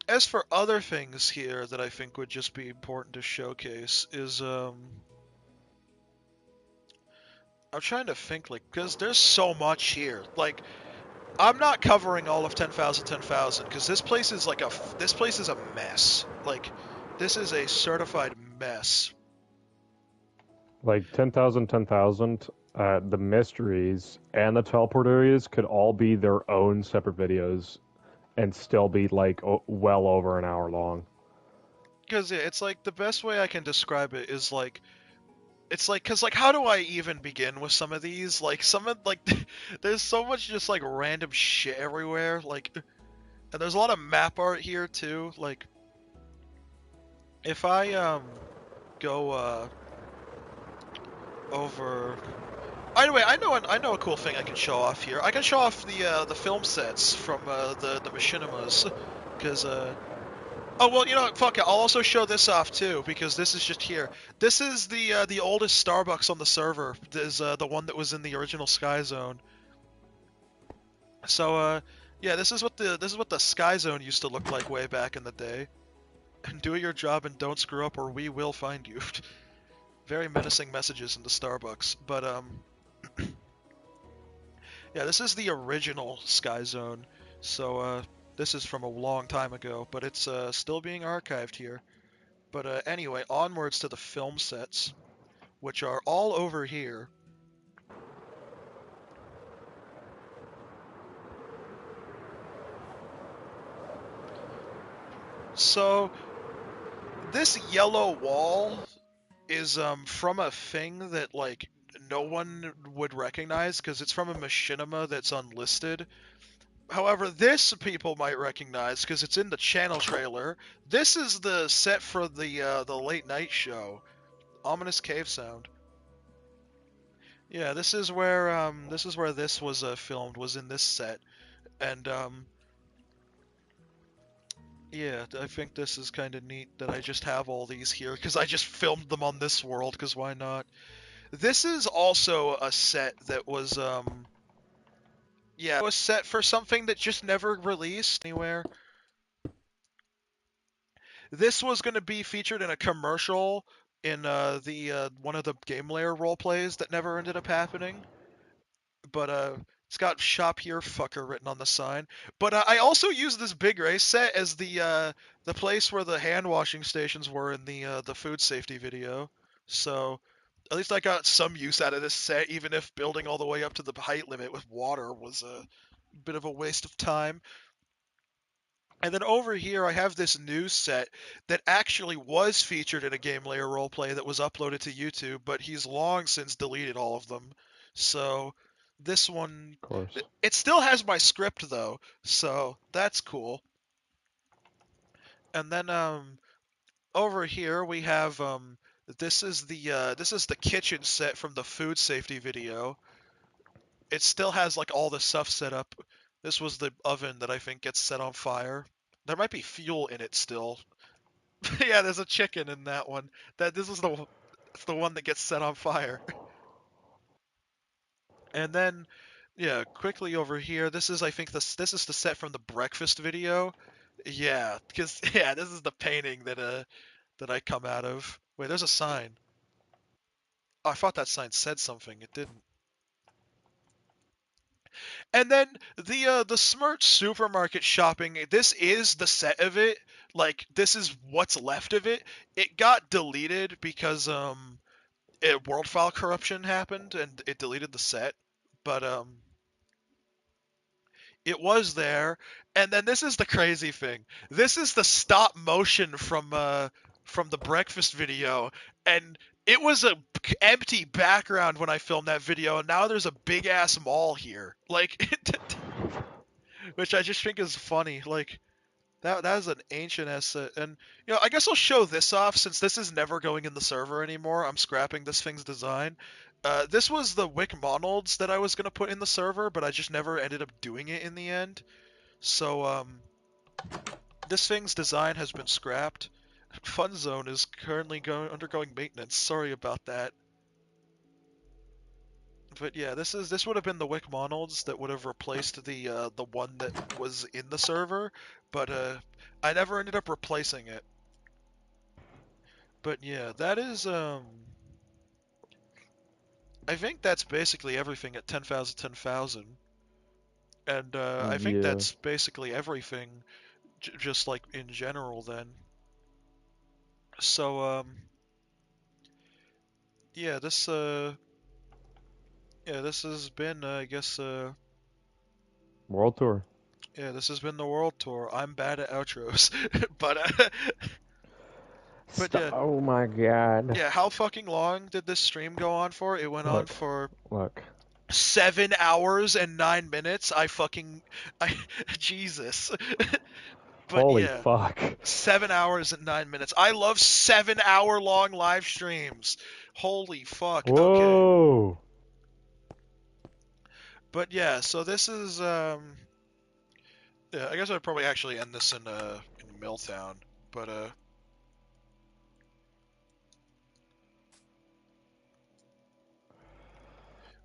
as for other things here that I think would just be important to showcase is I'm trying to think, like, because there's so much here. Like, I'm not covering all of 10,000 because this place is like this place is a mess. Like, this is a certified mess. Like 10,000, the mysteries and the teleport areas could all be their own separate videos and still be like well over an hour long. Because yeah, it's like the best way I can describe it is like, it's like, because like how do I even begin with some of these? Like some of like there's so much just like random shit everywhere. Like, and there's a lot of map art here too. Like, if I go over. Anyway, I know a cool thing I can show off here. I can show off the film sets from the machinimas, because oh well, you know what? Fuck it. I'll also show this off too, because this is just here. This is the oldest Starbucks on the server. This is the one that was in the original Sky Zone. So Yeah, this is what the Sky Zone used to look like way back in the day. And do your job and don't screw up, or we will find you. Very menacing messages in the Starbucks. But yeah, this is the original Sky Zone. So this is from a long time ago, but it's still being archived here. But anyway, onwards to the film sets, which are all over here. So this yellow wall is from a thing that like no one would recognize because it's from a machinima that's unlisted. However, this people might recognize because it's in the channel trailer. This is the set for the late night show, Ominous Cave Sound. Yeah, this is where this was filmed, was in this set, and yeah, I think this is kind of neat that I just have all these here because I just filmed them on this world because why not? This is also a set that was yeah, it was set for something that just never released anywhere. This was going to be featured in a commercial in the one of the Game Layer role plays that never ended up happening. But it's got "Shop Here, Fucker" written on the sign. But I also used this big race set as the place where the hand washing stations were in the food safety video. So at least I got some use out of this set, even if building all the way up to the height limit with water was a bit of a waste of time. And then over here, I have this news set that actually was featured in a Game Layer roleplay that was uploaded to YouTube, but he's long since deleted all of them. So this one, Of course. it still has my script though, so that's cool. And then over here we have this is the kitchen set from the food safety video. It still has like all the stuff set up. This was the oven that I think gets set on fire. There might be fuel in it still. Yeah, there's a chicken in that one. This is it's the one that gets set on fire. And then yeah, quickly over here, this is I think this is the set from the breakfast video. Yeah, because yeah, this is the painting that I come out of. Wait, there's a sign. Oh, I thought that sign said something. It didn't. And then the Smirch supermarket shopping, this is the set of it. Like this is what's left of it. It got deleted because world file corruption happened and it deleted the set. But it was there. And then this is the crazy thing. This is the stop motion from the breakfast video, and it was a empty background when I filmed that video, and now there's a big ass mall here. Like which I just think is funny. Like that is an ancient asset, and I guess I'll show this off since this is never going in the server anymore. I'm scrapping this thing's design. This was the Wick Monolds that I was gonna put in the server, but I just never ended up doing it in the end. So this thing's design has been scrapped. Fun Zone is currently undergoing maintenance. Sorry about that. But yeah, this would have been the Wick Monolds that would have replaced the one that was in the server, but I never ended up replacing it. But yeah, that is I think that's basically everything at 10,000 10,000. And I think Yeah. that's basically everything just like in general then. So yeah, this has been I guess World tour. yeah, this has been the world tour. I'm bad at outros. but yeah. Oh my god. Yeah, how fucking long did this stream go on for? It went on Look. for Look. 7 hours and 9 minutes. I Jesus. But Holy yeah, fuck. 7 hours and 9 minutes. I love 7 hour long live streams. Holy fuck. Okay. Whoa. But yeah, so this is yeah, I guess I'd probably actually end this in Milltown. But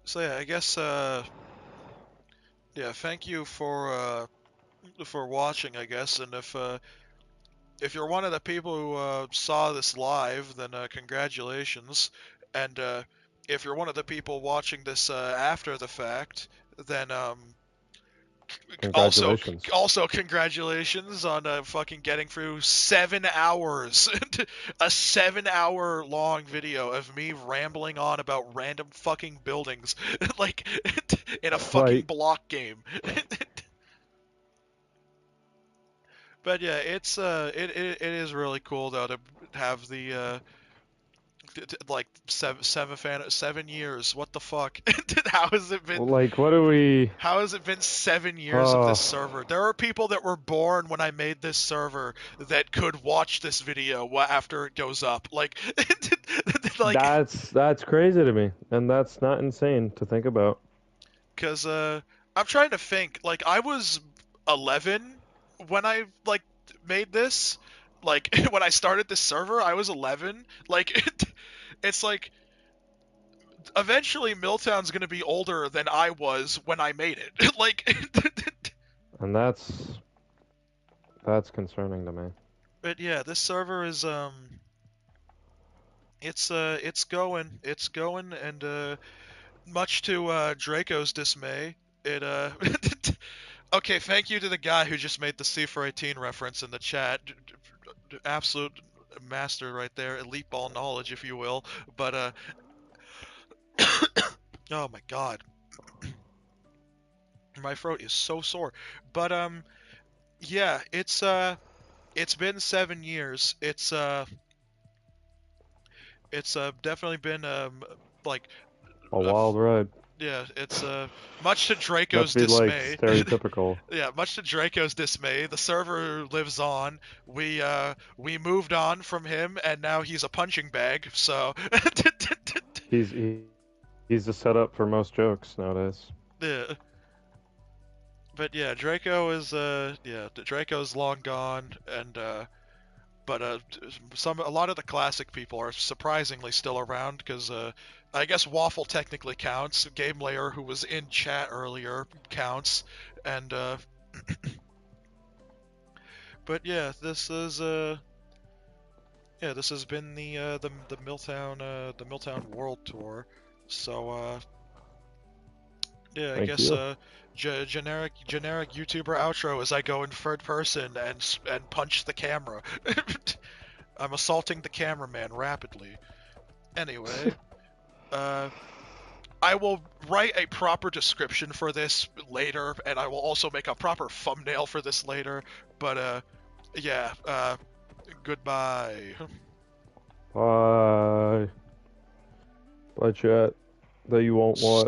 so yeah, I guess yeah, thank you for for watching, I guess. And if you're one of the people who saw this live, then congratulations. And if you're one of the people watching this after the fact, then also Congratulations. also congratulations on fucking getting through 7 hours, a 7 hour long video of me rambling on about random fucking buildings, like in a fucking Right. block game. But yeah, it is really cool though to have the like 7 years. What the fuck? How has it been? Like, what do we? How has it been 7 years of this Oh, server? There are people that were born when I made this server that could watch this video after it goes up. Like, like, that's crazy to me, and that's not insane to think about. because I'm trying to think. Like, I was 11 when I like made this. Like, when I started this server, I was 11. Like, it's like eventually Milltown's gonna be older than I was when I made it. Like, And that's concerning to me. but yeah, this server is it's going, and much to Draco's dismay, it okay, thank you to the guy who just made the C418 reference in the chat. Absolute master right there, elite ball knowledge, if you will. But oh my god, my throat is so sore. But yeah, it's been 7 years. It's definitely been like A wild ride. yeah, it's much to Not Draco's to be like dismay. stereotypical. Yeah, much to Draco's dismay, the server lives on. We moved on from him, and now he's a punching bag. So He's the setup for most jokes nowadays. yeah. But yeah, Draco's long gone, and but a lot of the classic people are surprisingly still around because I guess Waffle technically counts. Game Layer, who was in chat earlier, counts, and but yeah, this has been the Milltown World Tour. So yeah, I Thank guess you. generic YouTuber outro as I go in third person and punch the camera. I'm assaulting the cameraman rapidly. Anyway, I will write a proper description for this later, and I will also make a proper thumbnail for this later. But yeah, goodbye. Bye. Bye, chat. That you won't watch.